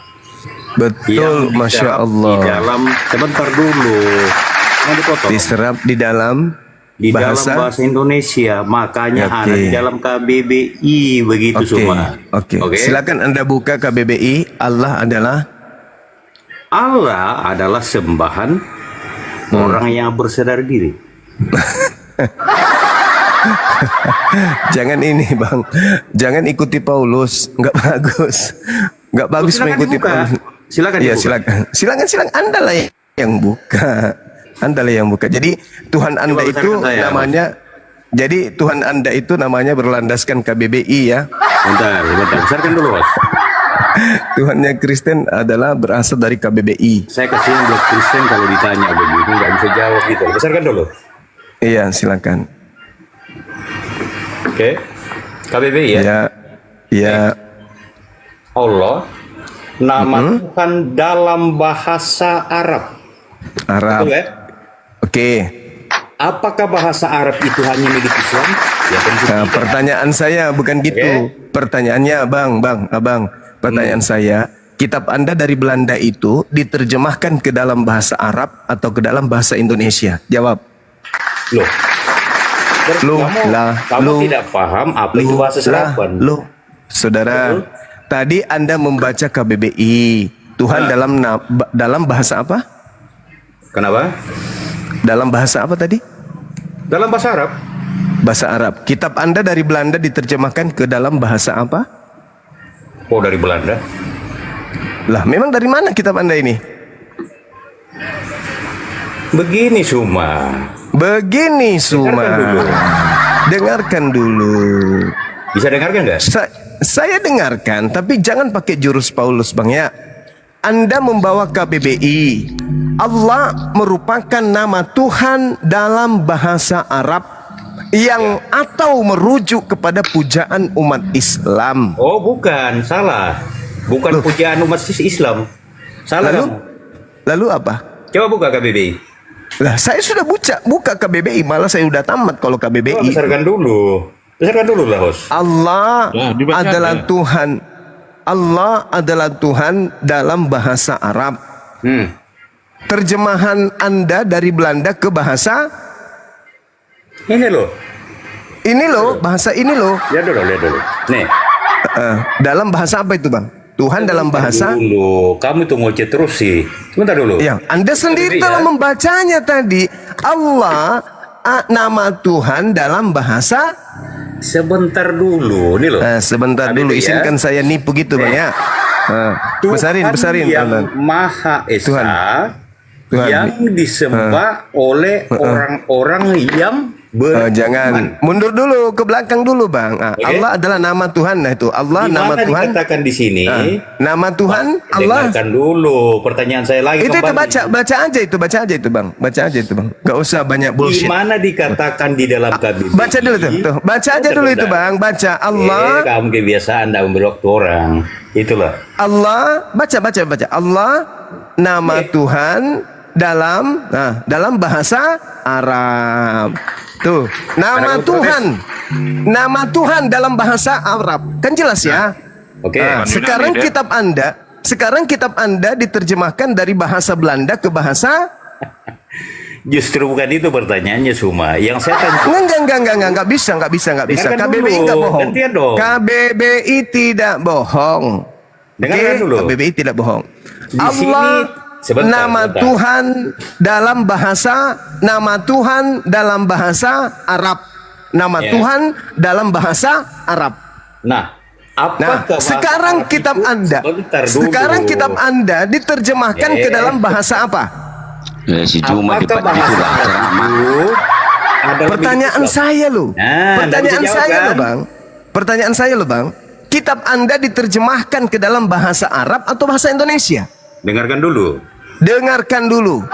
betul, Masya Di Allah. dalam sebentar dulu. Jangan dipotong. Diserap di dalam Di dalam bahasa. bahasa Indonesia, makanya Oke. ada di dalam KBBI begitu Oke, semua. oke. Silakan Anda buka KBBI. Allah adalah sembahan orang yang bersadar diri. Jangan ini bang, jangan ikuti Paulus, nggak bagus, nggak bagus Silakan mengikuti dibuka. Paulus. Silakan Iya dibuka. silakan, Anda lah yang buka, Anda lah yang buka. Jadi Tuhan Anda Coba itu besarkan saya, namanya, jadi Tuhan Anda itu namanya berlandaskan KBBI ya. Bentar, besarkan dulu, Bos. Tuhannya Kristen adalah berasal dari KBBI. Saya kasihan buat Kristen kalau ditanya begitu nggak bisa jawab gitu. Besarkan dulu. Iya silakan. Oke. KBBI ya. Ya, ya. Allah nama Tuhan dalam bahasa Arab. Arab. Betul ya? Oke. Apakah bahasa Arab itu hanya milik Islam? Ya tentu Nah, tidak. pertanyaan saya bukan gitu. Pertanyaannya, abang. Pertanyaan saya, kitab Anda dari Belanda itu diterjemahkan ke dalam bahasa Arab atau ke dalam bahasa Indonesia? Jawab. Loh. Loh, Kamu tidak paham apa itu bahasa serapan. Loh, saudara, tadi Anda membaca KBBI. Tuhan dalam bahasa apa? Kenapa? Dalam bahasa apa tadi? Dalam bahasa Arab. Bahasa Arab. Kitab Anda dari Belanda diterjemahkan ke dalam bahasa apa? Oh, dari Belanda. Lah, memang dari mana kitab Anda ini? Begini Suma. Begini Suma. Dengarkan dulu. Bisa dengarkan nggak? Saya dengarkan, tapi jangan pakai jurus Paulus, Bang ya. Anda membawa KBBI. Allah merupakan nama Tuhan dalam bahasa Arab yang atau merujuk kepada pujaan umat Islam. Oh, bukan, salah. Bukan pujaan umat Islam. Salah kamu. Lalu apa? Coba buka KBBI. Lah, saya sudah buka KBBI, malah saya udah tamat kalau KBBI. Coba besarkan dulu. Besarkan dulu lah, Host. Allah Ya, dibaca adalah aja. Tuhan. Allah adalah Tuhan dalam bahasa Arab. Terjemahan Anda dari Belanda ke bahasa Ini loh. bahasa ini loh. Lihat dulu. Nih. Dalam bahasa apa itu, Bang? Tuhan dalam bahasa. Dulu. Kamu tuh ngoceh terus sih. Sebentar dulu. Ya, Anda sendiri KBBI telah ya. membacanya tadi. Allah nama Tuhan dalam bahasa. Sebentar dulu. Nih loh. Sebentar KBBI dulu, ya. izinkan saya nipu gitu, Bang ya. Besarin. Yang Tuhan. Maha Esa. Tuhan. Yang disembah oleh orang-orang yang Jangan mundur dulu ke belakang dulu, Bang. Allah adalah nama Tuhan. Nah itu Allah Di nama mana Tuhan. dikatakan di sini? Nama Tuhan Allah. Dengarkan dulu pertanyaan saya lagi. Itu kembali. baca aja itu, Bang. Baca aja itu, Bang. Gak usah banyak Di bullshit. mana dikatakan di dalam KBBI? Baca dulu tuh. Baca aja dulu itu, Bang. Baca Allah. Kamu kebiasaan tidak memberi waktu orang. Itulah. Allah, baca. Allah nama Tuhan dalam bahasa Arab. Tuh, nama Tuhan dalam bahasa Arab. Kan jelas ya? Oke. Sekarang kitab Anda diterjemahkan dari bahasa Belanda ke bahasa. Justru bukan itu pertanyaannya, Suma. Yang saya tanya. Enggak bisa. Dengarkan KBBI dulu. enggak bohong. Gantian dong. KBBI tidak bohong. Dengarkan dulu. KBBI tidak bohong. Di Allah sini- sebentar, nama sebentar. Tuhan dalam bahasa Arab. Nama Ya. Tuhan dalam bahasa Arab. Nah, apakah bahasa sekarang Arab kitab itu- Anda, Sebentar dulu. sekarang kitab Anda diterjemahkan ke dalam bahasa apa? Si Juma Apakah dipakai itu bahasa lah Arab ceramah. itu adalah Pertanyaan milik Islam. saya loh. Nah, Pertanyaan nggak bisa saya jawab, loh, kan? Bang. Pertanyaan saya loh, Bang. Kitab Anda diterjemahkan ke dalam bahasa Arab atau bahasa Indonesia? Dengarkan dulu. Dengarkan dulu.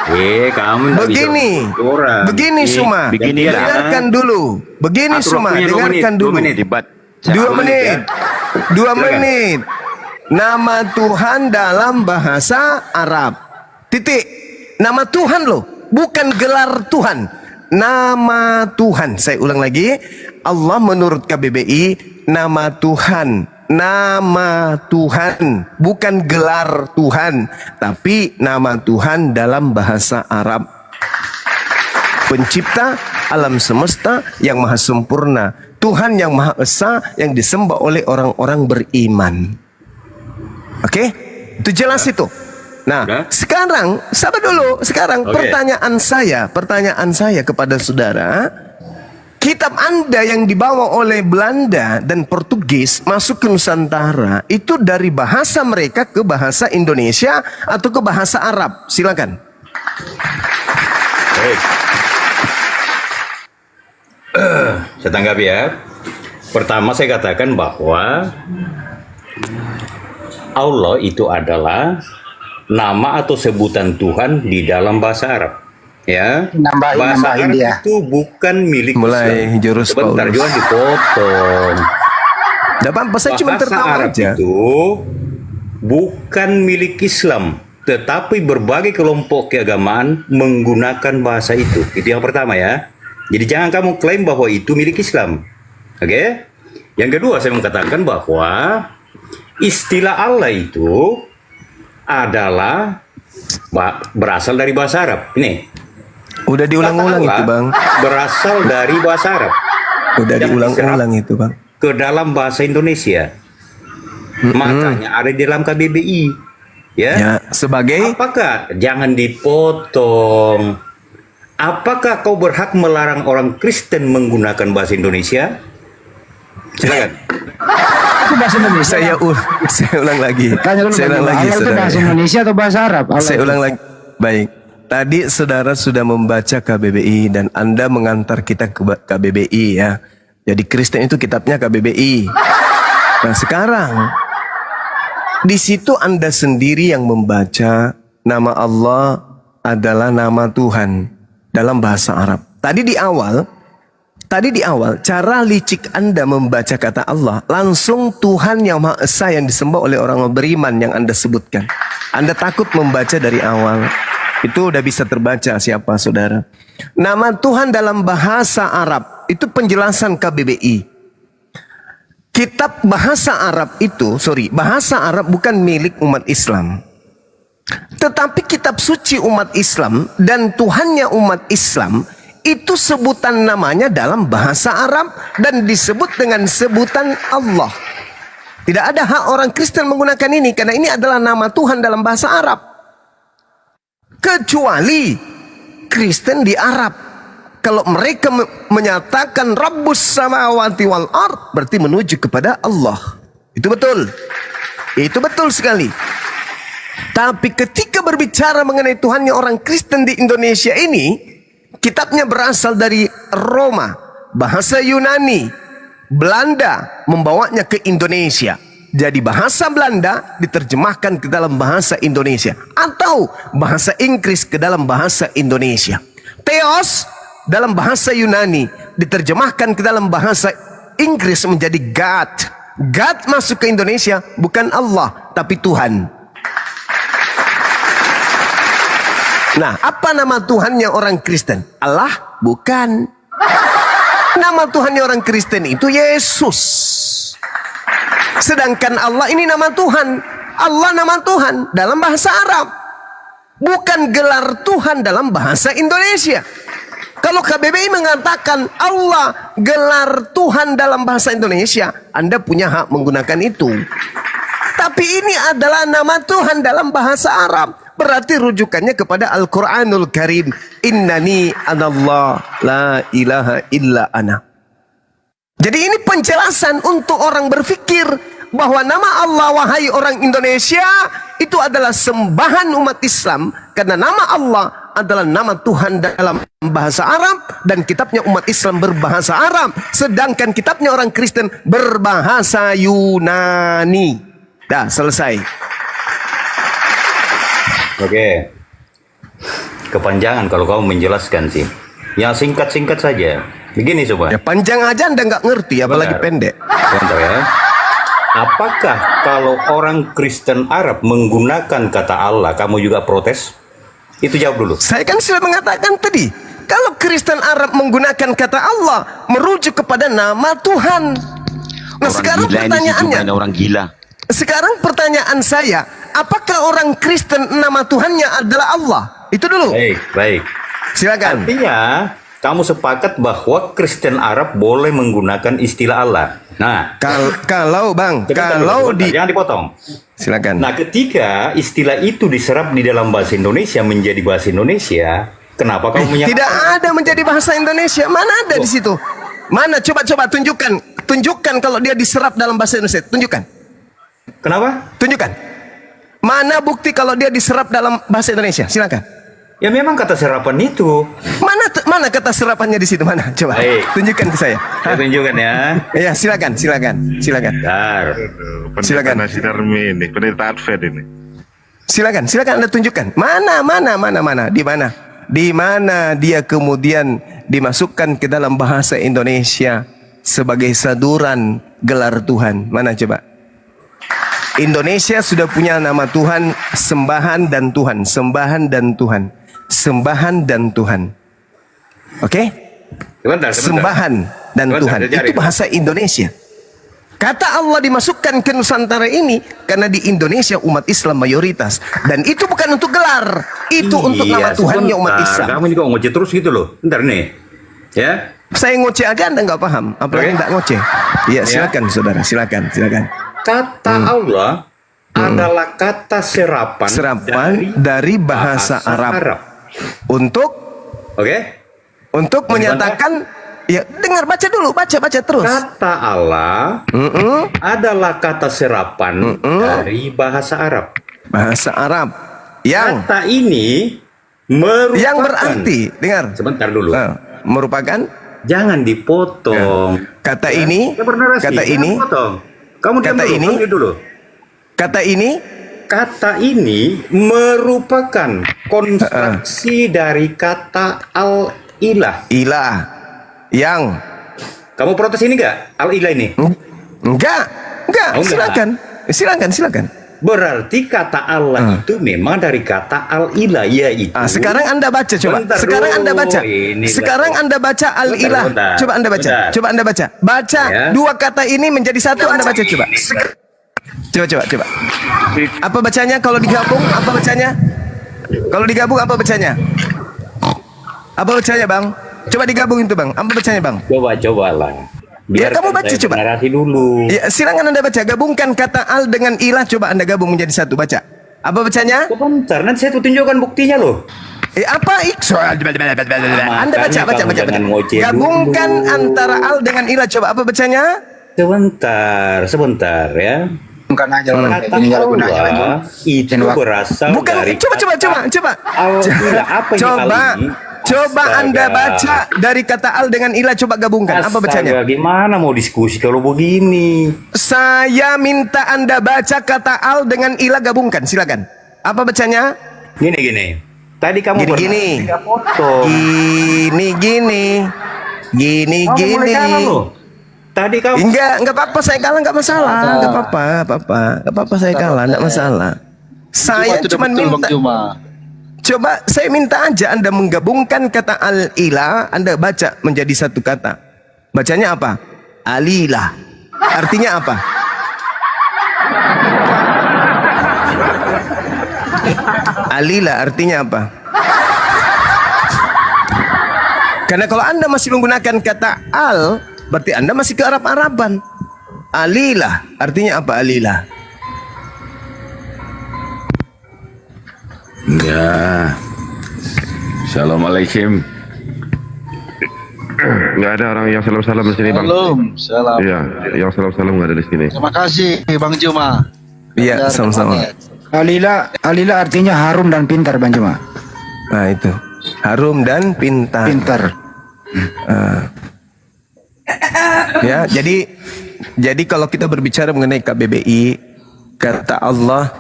Kamu nggak Begini, bisa orang. begini Suma. begini ya. Dengarkan dulu. Begini Atur Suma, waktunya 2 menit, dengarkan 2 dulu. menit. Debat. 2 menit. 2 Silakan. menit. Nama Tuhan dalam bahasa Arab. Titik. Nama Tuhan loh, bukan gelar Tuhan. Nama Tuhan. Saya ulang lagi. Allah menurut KBBI nama Tuhan. Nama Tuhan, bukan gelar Tuhan, tapi nama Tuhan dalam bahasa Arab. Pencipta alam semesta yang maha sempurna, Tuhan yang maha esa yang disembah oleh orang-orang beriman. Oke? Itu jelas itu. Nah, sekarang sabar dulu. Sekarang pertanyaan saya kepada saudara, kitab Anda yang dibawa oleh Belanda dan Portugis masuk ke Nusantara itu dari bahasa mereka ke bahasa Indonesia atau ke bahasa Arab? Silakan. Saya tanggapi ya. Pertama saya katakan bahwa Allah itu adalah nama atau sebutan Tuhan di dalam bahasa Arab. Ya, bahasa Arab itu bukan milik Mulai Islam. jurus Sebentar, Paulus. jangan dipotong. Tidak apa-apa, saya cuma Bahasa tertawa Arab aja. itu bukan milik Islam, tetapi berbagai kelompok keagamaan menggunakan bahasa itu. Itu yang pertama ya. Jadi jangan kamu klaim bahwa itu milik Islam. Oke? Yang kedua saya mengatakan bahwa istilah Allah itu adalah berasal dari bahasa Arab. Ini. Udah diulang-ulang Kata itu, Bang. Berasal dari bahasa Arab. Udah Dan diulang-ulang itu, Bang. ke dalam bahasa Indonesia. Makanya ada di dalam KBBI. Ya. Ya, sebagai Apakah jangan dipotong? Apakah kau berhak melarang orang Kristen menggunakan bahasa Indonesia? Silakan. Itu bahasa Indonesia. saya ulang lagi. Tanya dulu Saya ulang lagi, Allah itu saudara. bahasa Indonesia atau bahasa Arab? Allah Saya itu. ulang lagi. Baik. Tadi saudara sudah membaca KBBI dan Anda mengantar kita ke KBBI ya. Jadi Kristen itu kitabnya KBBI. Nah, sekarang di situ Anda sendiri yang membaca nama Allah adalah nama Tuhan dalam bahasa Arab. Tadi di awal cara licik Anda membaca kata Allah langsung Tuhan yang Maha Esa yang disembah oleh orang beriman yang Anda sebutkan. Anda takut membaca dari awal. Itu udah bisa terbaca siapa saudara. Nama Tuhan dalam bahasa Arab itu penjelasan KBBI. Kitab bahasa Arab itu, bahasa Arab bukan milik umat Islam. Tetapi kitab suci umat Islam dan Tuhannya umat Islam itu sebutan namanya dalam bahasa Arab dan disebut dengan sebutan Allah. Tidak ada hak orang Kristen menggunakan ini karena ini adalah nama Tuhan dalam bahasa Arab. Kecuali Kristen di Arab. Kalau mereka menyatakan Rabbus samawati wal ard berarti menuju kepada Allah. Itu betul. Itu betul sekali. Tapi ketika berbicara mengenai Tuhannya orang Kristen di Indonesia ini, kitabnya berasal dari Roma, bahasa Yunani, Belanda membawanya ke Indonesia. Jadi bahasa Belanda diterjemahkan ke dalam bahasa Indonesia atau bahasa Inggris ke dalam bahasa Indonesia. Theos dalam bahasa Yunani diterjemahkan ke dalam bahasa Inggris menjadi God. God masuk ke Indonesia bukan Allah tapi Tuhan. Nah, apa nama Tuhannya orang Kristen? Allah? Bukan. Nama Tuhannya orang Kristen itu Yesus. Sedangkan Allah ini nama Tuhan. Allah nama Tuhan dalam bahasa Arab. Bukan gelar Tuhan dalam bahasa Indonesia. Kalau KBBI mengatakan Allah gelar Tuhan dalam bahasa Indonesia, Anda punya hak menggunakan itu. Tapi ini adalah nama Tuhan dalam bahasa Arab. Berarti rujukannya kepada Al-Quranul Karim. Innani anallah la ilaha illa ana. Jadi ini penjelasan untuk orang berpikir bahwa nama Allah wahai orang Indonesia itu adalah sembahan umat Islam. Karena nama Allah adalah nama Tuhan dalam bahasa Arab dan kitabnya umat Islam berbahasa Arab, sedangkan kitabnya orang Kristen berbahasa Yunani. Dah, selesai. Oke. Kepanjangan kalau kamu menjelaskan sih. Yang singkat-singkat saja. Begini coba. Ya panjang aja Anda nggak ngerti, apalagi Benar. pendek. Bentar ya. Apakah kalau orang Kristen Arab menggunakan kata Allah, kamu juga protes? Itu jawab dulu. Saya kan sudah mengatakan tadi, kalau Kristen Arab menggunakan kata Allah merujuk kepada nama Tuhan. Nah, sekarang pertanyaannya, orang gila. sekarang pertanyaan saya, apakah orang Kristen nama Tuhannya adalah Allah? Itu dulu. Baik, baik. Silakan. Artinya, kamu sepakat bahwa Kristen Arab boleh menggunakan istilah Allah. Nah, Kalau Bang, sebentar, kalau sebentar, di jangan dipotong. silakan. Nah, ketika istilah itu diserap di dalam bahasa Indonesia menjadi bahasa Indonesia, kenapa kamu menyatakan? Tidak ada menjadi bahasa Indonesia. Mana ada di situ? Mana? Coba tunjukkan. Tunjukkan kalau dia diserap dalam bahasa Indonesia. Tunjukkan. Kenapa? Tunjukkan. Mana bukti kalau dia diserap dalam bahasa Indonesia? Silakan. Ya memang kata serapan itu. Mana kata serapannya di situ? Mana? Coba Baik. tunjukkan ke saya. Saya tunjukkan ya. Iya, silakan. Bentar. Silakan. ini, pendeta Advent ini. Silakan Anda tunjukkan. Mana? Di mana dia kemudian dimasukkan ke dalam bahasa Indonesia sebagai saduran gelar Tuhan? Mana coba? Indonesia sudah punya nama Tuhan, sembahan dan Tuhan. Oke? Sebentar. Sembahan dan Sebentar, Tuhan. saya cari. Itu bahasa Indonesia. Kata Allah dimasukkan ke Nusantara ini karena di Indonesia umat Islam mayoritas. Dan itu bukan untuk gelar. Itu untuk nama Tuhannya umat sebentar. Islam. Kamu ini kok ngoceh terus gitu loh. Bentar nih. Ya. Saya ngoceh aja Anda nggak paham. Apalagi Oke. nggak ngoceh. Iya, silakan saudara. Silakan. Kata Allah adalah kata serapan Dari bahasa Arab. Untuk Oke? Untuk menyatakan, ya dengar, baca dulu, baca terus. Kata Allah adalah kata serapan dari bahasa Arab. Bahasa Arab yang Kata ini merupakan, yang berarti, dengar. sebentar dulu. Merupakan Jangan dipotong. kata ini, Saya bernarasi, kata jangan ini, dipotong. Kamu diam kata dulu, ini, kamu diam dulu. kata ini, merupakan konstruksi dari kata al-ilah. ilah yang Kamu protes ini enggak? Al-ilah ini? enggak, Oh, enggak. silakan. Berarti kata Allah itu memang dari kata al-ilah, yaitu. Sekarang Anda baca coba. Bentar Sekarang dulu. Anda baca. Ini Sekarang lah. Anda baca al-ilah. Bentar. Coba Anda baca. Bentar. Coba Anda baca. Baca Ya. dua kata ini menjadi satu. Anda baca coba. Coba. Apa bacanya kalau digabung? Apa bacanya? Kalau digabung apa bacanya? Apa bacanya, Bang? Coba digabung itu, Bang. Apa bacanya, Bang? Cobalah. Ya, kamu baca coba. Narasi dulu. Ya, silakan Anda baca. Gabungkan kata al dengan ilah. Coba Anda gabung menjadi satu. Baca. Apa bacanya? Sebentar, nanti saya tunjukkan buktinya loh. Apa Anda baca. kamu jangan ngoceh Gabungkan dulu. antara al dengan ilah. Coba apa bacanya? Sebentar ya. Bukan aja Kata Allah itu berasal Bukan. dari Coba. al-ilah. Apa ini al-ini? Coba Anda baca dari kata al dengan ilah. Coba gabungkan. Apa bacanya? Astaga, gimana mau diskusi kalau begini? Saya minta Anda baca kata al dengan ilah, gabungkan. Silakan. Apa bacanya? Gini. Tadi kamu Gini. tidak foto. Gini. Kamu mulai kalah loh. Tadi kamu Enggak apa-apa, saya kalah, enggak masalah. Enggak apa-apa, saya kalah, enggak masalah. Saya cuma minta. Coba saya minta aja Anda menggabungkan kata al-ilah, Anda baca menjadi satu kata. Bacanya apa? Alilah. Artinya apa? Alilah artinya apa? Karena kalau Anda masih menggunakan kata al, berarti Anda masih ke Arab-Araban. Alilah artinya apa? Alilah. Ya. Assalamualaikum. Nggak ada orang yang salam-salam di sini, Bang. Salam. Iya, yang salam-salam nggak ada di sini. Terima kasih Bang Juma. Iya, sama-sama. Alila artinya harum dan pintar, Bang Juma. Nah itu harum dan pintar. Ya, jadi kalau kita berbicara mengenai KBBI, kata Allah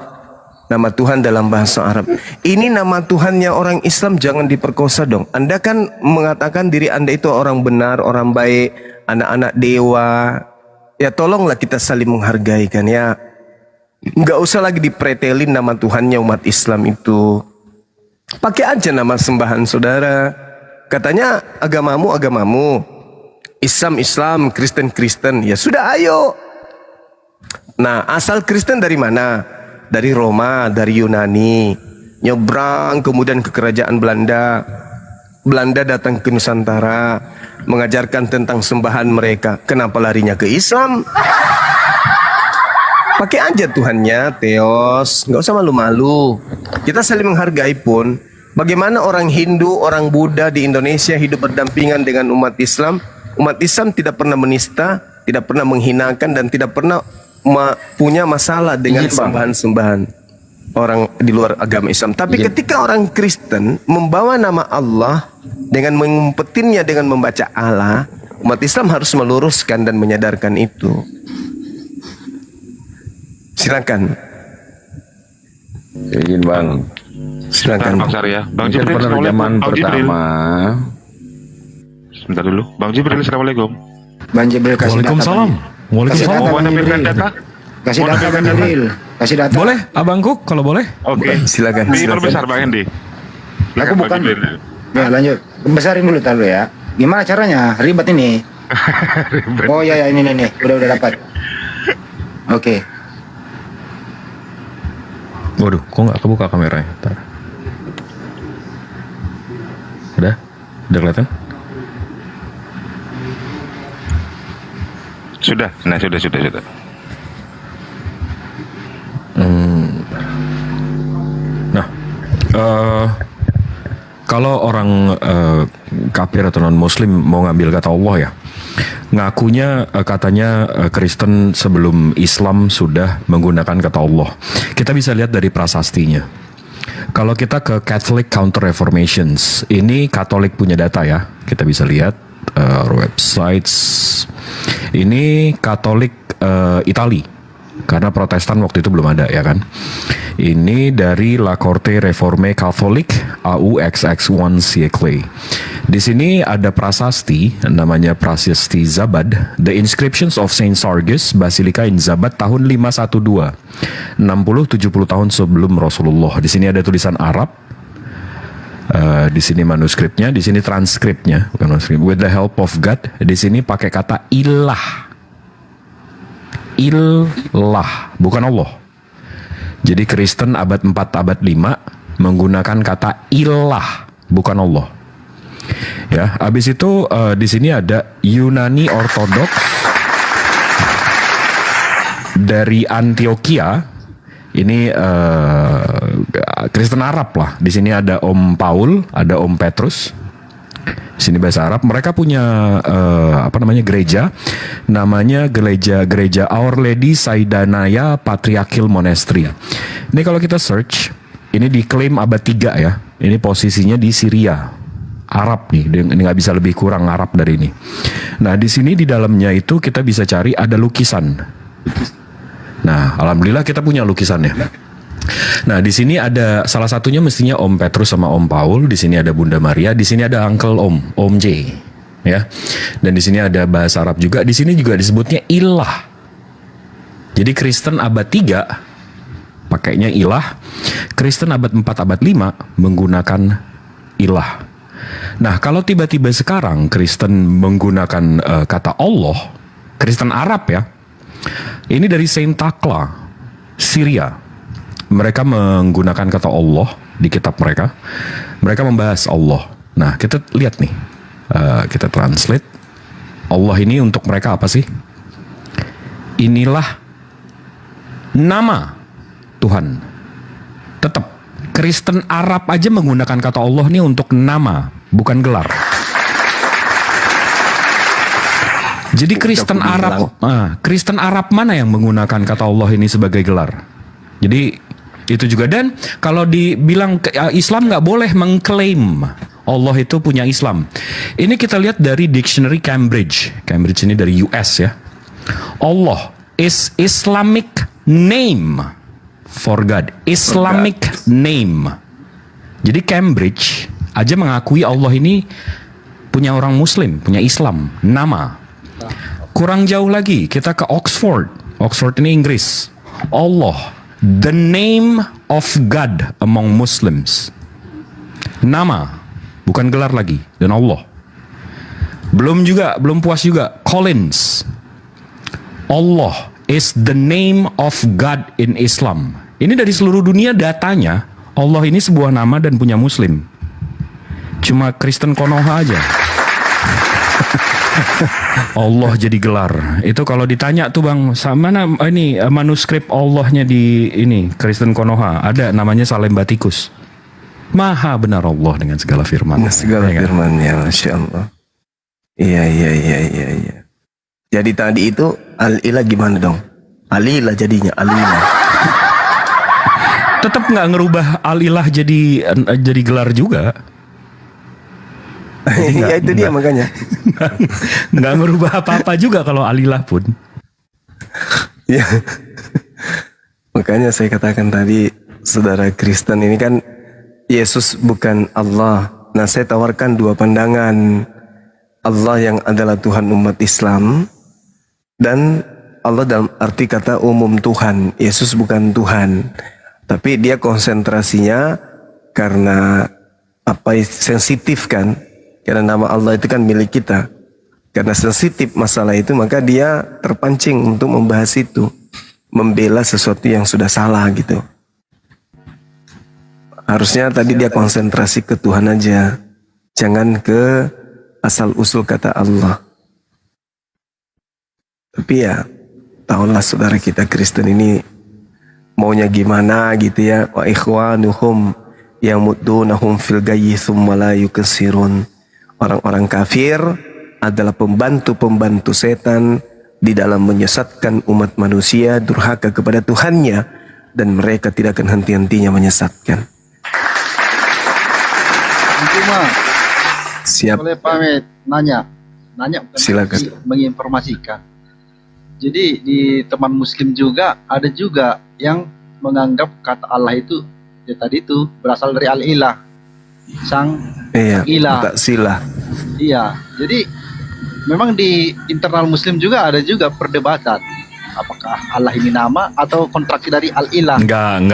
nama Tuhan dalam bahasa Arab. Ini nama Tuhannya orang Islam, jangan diperkosa dong. Anda kan mengatakan diri Anda itu orang benar, orang baik, anak-anak dewa. Ya tolonglah kita saling menghargai kan ya. Nggak usah lagi dipretelin nama Tuhannya umat Islam itu. Pakai aja nama sembahan saudara. Katanya agamamu, Islam, Kristen. Ya sudah ayo. Nah asal Kristen dari mana? Dari Roma, dari Yunani. Nyebrang kemudian ke kerajaan Belanda. Belanda datang ke Nusantara. Mengajarkan tentang sembahan mereka. Kenapa larinya ke Islam? Pakai aja Tuhannya, Theos. Nggak usah malu-malu. Kita saling menghargai pun. Bagaimana orang Hindu, orang Buddha di Indonesia hidup berdampingan dengan umat Islam. Umat Islam tidak pernah menista, tidak pernah menghinakan, dan tidak pernah punya masalah dengan sembahan-sembahan orang di luar agama Islam. Tapi ketika orang Kristen membawa nama Allah dengan mengumpetinnya dengan membaca Allah, umat Islam harus meluruskan dan menyadarkan itu. Silakan. Izin Bang. Silakan. Bang Sarya. Bang Kan Jibril, pada Assalamualaikum. zaman Bang Jibril. pertama, Sebentar dulu. Bang Jibril, Assalamualkum. Bang Jibril kasih Waalaikumsalam. data. Waalaikumsalam. Mau Bang menampilkan Jibril. data? Kasih Mau data nampilkan Bang data? Jibril. Kasih data. Boleh, abangku kalau boleh. Oke. Silakan. Di perbesar Bang Hendy. Aku Bang bukan. Jibril. Ya lanjut. Besarin dulu taruh ya. Gimana caranya? Ribet ini. Oh ya ini nih. Udah dapat. Oke. Waduh, kok nggak kebuka kameranya? Ntar. Udah kelihatan? Sudah. Nah, sudah. Nah, kalau orang kafir atau non Muslim mau ngambil kata Allah ya, ngakunya katanya Kristen sebelum Islam sudah menggunakan kata Allah. Kita bisa lihat dari prasastinya. Kalau kita ke Catholic Counter Reformations, ini Katolik punya data ya. Kita bisa lihat websites. Ini Katolik Itali, karena Protestan waktu itu belum ada ya kan. Ini dari La Corte Reforme Catholique AUXX1 siècle. Di sini ada prasasti namanya Prasasti Zabad, The Inscriptions of Saint Sargus Basilica in Zabad tahun 512. 60-70 tahun sebelum Rasulullah. Di sini ada tulisan Arab. Di sini manuskripnya, di sini transkripnya, bukan manuskrip. With the help of God, di sini pakai kata ilah. Ilah, bukan Allah. Jadi Kristen abad 4, abad 5 menggunakan kata ilah, bukan Allah. Ya, habis itu di sini ada Yunani Ortodoks dari Antioquia. Ini Kristen Arab lah. Di sini ada Om Paul, ada Om Petrus. Di sini bahasa Arab. Mereka punya gereja, namanya gereja Our Lady Saidanaya Patriarchal Monastery. Ini kalau kita search, ini diklaim abad 3 ya. Ini posisinya di Syria. Arab nih, ini nggak bisa lebih kurang Arab dari ini. Nah di sini di dalamnya itu kita bisa cari ada lukisan. Nah alhamdulillah kita punya lukisannya. Nah di sini ada salah satunya mestinya Om Petrus sama Om Paul. Di sini ada Bunda Maria. Di sini ada Uncle Om J. Ya. Dan di sini ada bahasa Arab juga. Di sini juga disebutnya ilah. Jadi Kristen abad 3 pakainya ilah. Kristen abad 4 abad 5 menggunakan ilah. Nah, kalau tiba-tiba sekarang Kristen menggunakan kata Allah, Kristen Arab ya, ini dari Saint Thakla, Syria. Mereka menggunakan kata Allah di kitab mereka. Mereka membahas Allah. Nah, kita lihat nih, kita translate. Allah ini untuk mereka apa sih? Inilah nama Tuhan. Tetap Kristen Arab aja menggunakan kata Allah ini untuk nama, bukan gelar. Jadi Kristen Arab mana yang menggunakan kata Allah ini sebagai gelar? Jadi Itu juga. Dan kalau dibilang Islam nggak boleh mengklaim Allah itu punya Islam. Ini kita lihat dari dictionary Cambridge. Cambridge ini dari US ya. Allah is Islamic name for God. Islamic name. Jadi Cambridge aja mengakui Allah ini punya orang Muslim, punya Islam, nama. Kurang jauh lagi kita ke Oxford. Oxford ini Inggris. Allah, the name of God among Muslims. Nama, bukan gelar lagi, dan Allah. Belum puas juga. Collins, Allah is the name of God in Islam. Ini dari seluruh dunia datanya, Allah ini sebuah nama dan punya Muslim. Cuma Kristen Konoha aja. Allah jadi gelar. Itu kalau ditanya tuh Bang, mana ini manuskrip Allahnya di ini Kristen Konoha, ada namanya Salembatikus. Maha benar Allah dengan segala firman. Segala firman-Nya, Masya Allah. Iya. Jadi tadi itu Al-Ilah gimana dong? Al-Ilah jadinya Al-Ilah. Tetap nggak ngerubah Al-Ilah jadi gelar juga. Ya itu dia makanya. Nggak ngerubah apa-apa juga kalau Al-Ilah pun. Ya. Makanya saya katakan tadi, saudara Kristen ini kan Yesus bukan Allah. Nah, saya tawarkan dua pandangan. Allah yang adalah Tuhan umat Islam, dan Allah dalam arti kata umum Tuhan. Yesus bukan Tuhan, tapi dia konsentrasinya karena sensitif kan, karena nama Allah itu kan milik kita. Karena sensitif masalah itu, maka dia terpancing untuk membahas itu, membela sesuatu yang sudah salah gitu. Harusnya tadi dia konsentrasi ke Tuhan aja, jangan ke asal usul kata Allah. Tapi ya, tahulah saudara kita Kristen ini maunya gimana gitu ya. Wa ikhwanuhum yamuddunahum fil gayyi tsumma la yuksirun. Orang-orang kafir adalah pembantu-pembantu setan di dalam menyesatkan umat manusia durhaka kepada Tuhannya, dan mereka tidak akan henti-hentinya menyesatkan. Cuma Siap. boleh pamit nanya bukan Silakan. menginformasikan. Jadi di teman Muslim juga ada juga yang menganggap kata Allah itu ya tadi itu berasal dari Al-Ilah, sang ilah. Tak silah. Iya, jadi memang di internal Muslim juga ada juga perdebatan. Apakah Allah ini nama atau kontraksi dari Al-Ilah? Enggak.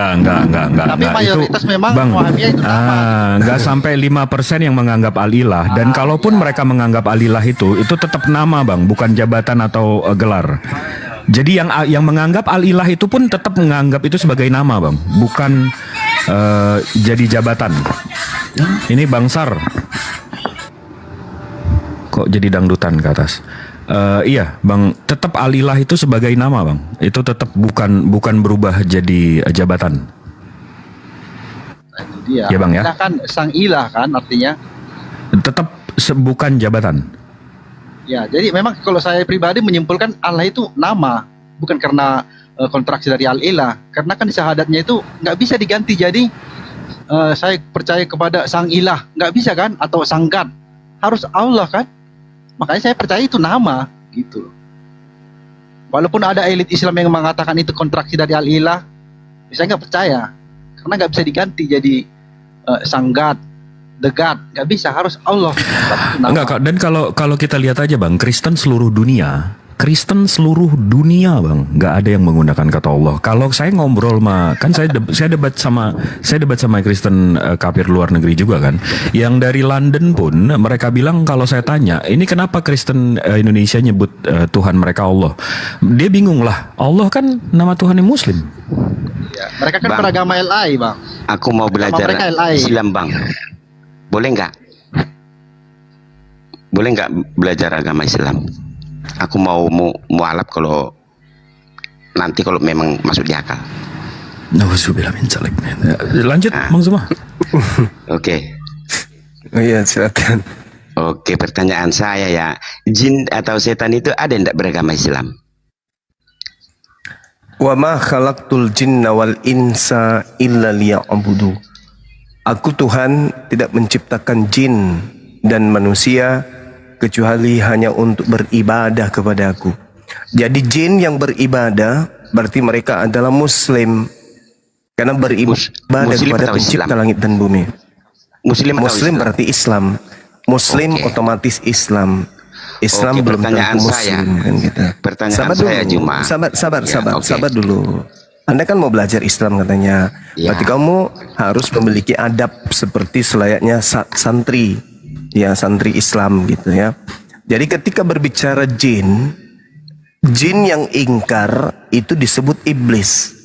Tapi mayoritas itu, memang Bang, memahaminya itu nama. Enggak sampai 5% yang menganggap Al-Ilah. Dan kalaupun mereka menganggap Al-Ilah itu tetap nama Bang, bukan jabatan atau gelar. Jadi yang menganggap Al-Ilah itu pun tetap menganggap itu sebagai nama Bang, bukan jadi jabatan. Ini Bang Sar. Kok jadi dangdutan ke atas? Iya Bang, tetap Al-Ilah itu sebagai nama Bang. Itu tetap bukan berubah jadi jabatan. Nah, itu dia. Ya, Bang, ya. Ilah kan sang ilah kan artinya. Tetap bukan jabatan. Ya, jadi memang kalau saya pribadi menyimpulkan Allah itu nama, bukan karena kontraksi dari Al-Ilah. Karena kan di syahadatnya itu nggak bisa diganti jadi saya percaya kepada sang ilah, nggak bisa kan? Atau sang God, harus Allah kan? Makanya saya percaya itu nama gitu. Walaupun ada elit Islam yang mengatakan itu kontraksi dari Al-Ilah, saya nggak percaya karena nggak bisa diganti jadi sang God, the God, nggak bisa, harus Allah. Enggak, dan kalau kita lihat aja Bang, Kristen seluruh dunia Bang, nggak ada yang menggunakan kata Allah. Kalau saya ngobrol kan saya debat sama Kristen kafir luar negeri juga kan, yang dari London pun mereka bilang kalau saya tanya ini kenapa Kristen Indonesia nyebut Tuhan mereka Allah, dia bingung lah, Allah kan nama Tuhan yang Muslim. Ya, mereka kan Bang, beragama LI Bang. Aku mau belajar Islam Bang, boleh nggak belajar agama Islam? Aku mau mualaf kalau memang masuk di akal. Nauzubillah min dzalik. Lanjut Bang Zuma. Oke. Oh iya, silakan. Oke, pertanyaan saya ya, jin atau setan itu ada enggak beragama Islam? Wa ma khalaqtul jinna wal insa illa liya'budu. Aku Tuhan tidak menciptakan jin dan manusia kecuali hanya untuk beribadah kepada aku. Jadi jin yang beribadah berarti mereka adalah muslim. Karena beribadah Muslim kepada atau pencipta Islam? langit dan bumi. Muslim atau Muslim Islam? berarti Islam. Muslim Oke. otomatis Islam. Islam Oke, belum pertanyaan tentu saya. Muslim kan kita. Pertanyaan Sabar saya, dulu. Juma. Sabar, Ya, oke. sabar dulu. Anda kan mau belajar Islam katanya. Ya. Berarti kamu harus memiliki adab seperti selayaknya santri. Ya, santri Islam gitu ya. Jadi ketika berbicara jin yang ingkar itu disebut iblis.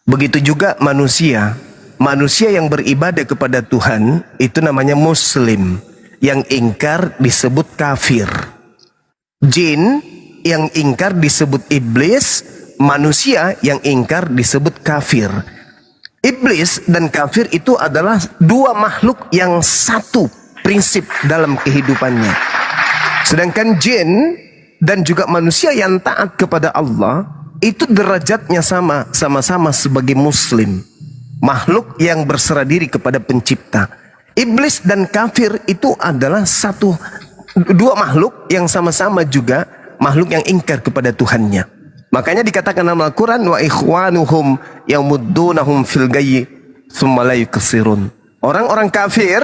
Begitu juga manusia. Manusia yang beribadah kepada Tuhan itu namanya muslim. Yang ingkar disebut kafir. Jin yang ingkar disebut iblis. Manusia yang ingkar disebut kafir. Iblis dan kafir itu adalah dua makhluk yang satu prinsip dalam kehidupannya. Sedangkan jin dan juga manusia yang taat kepada Allah itu derajatnya sama-sama sebagai muslim. Makhluk yang berserah diri kepada pencipta. Iblis dan kafir itu adalah dua makhluk yang sama-sama juga makhluk yang ingkar kepada Tuhannya. Makanya dikatakan dalam Al-Quran wa ikhwanuhum yamuddunahum fil gayyi tsumma la yuksirun. Orang-orang kafir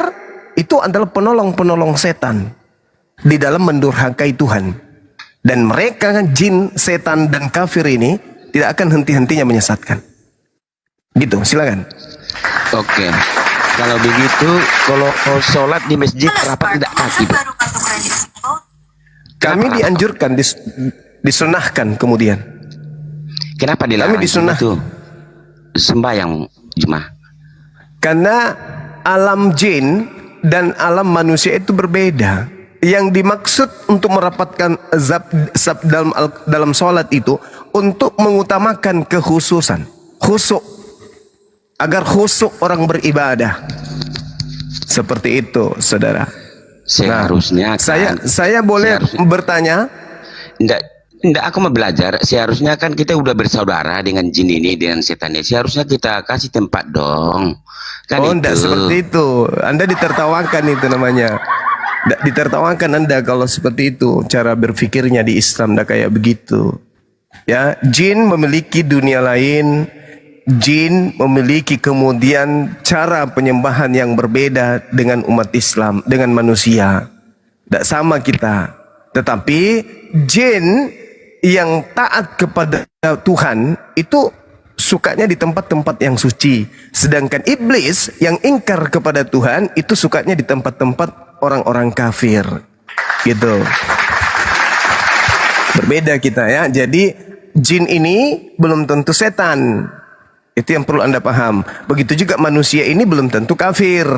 itu adalah penolong-penolong setan di dalam mendurhakai Tuhan. Dan mereka jin, setan dan kafir ini tidak akan henti-hentinya menyesatkan. Gitu, silakan. Oke. Kalau begitu, kalau sholat di masjid rapat tidak kaki, Bu? Kami dianjurkan, disunahkan kemudian. Kenapa dilarang? Kami disunah. Itu sembahyang Jumat. Karena alam jin dan alam manusia itu berbeda. Yang dimaksud untuk merapatkan zab dalam sholat itu untuk mengutamakan khusyuk, agar khusyuk orang beribadah. Seperti itu, saudara. Seharusnya kan, saya boleh bertanya? Enggak, aku mau belajar. Seharusnya kan kita udah bersaudara dengan jin ini, dengan setan ini. Seharusnya kita kasih tempat dong. Kan Oh, itu. enggak seperti itu. Anda ditertawakan itu namanya. Ditertawakan Anda kalau seperti itu. Cara berpikirnya di Islam enggak kayak begitu. Ya, jin memiliki dunia lain. Jin memiliki kemudian cara penyembahan yang berbeda dengan umat Islam, dengan manusia. Tidak sama kita. Tetapi jin yang taat kepada Tuhan itu sukanya di tempat-tempat yang suci. Sedangkan iblis yang ingkar kepada Tuhan itu sukanya di tempat-tempat orang-orang kafir. Gitu. Berbeda kita ya. Jadi jin ini belum tentu setan. Itu yang perlu Anda paham. Begitu juga manusia ini belum tentu kafir.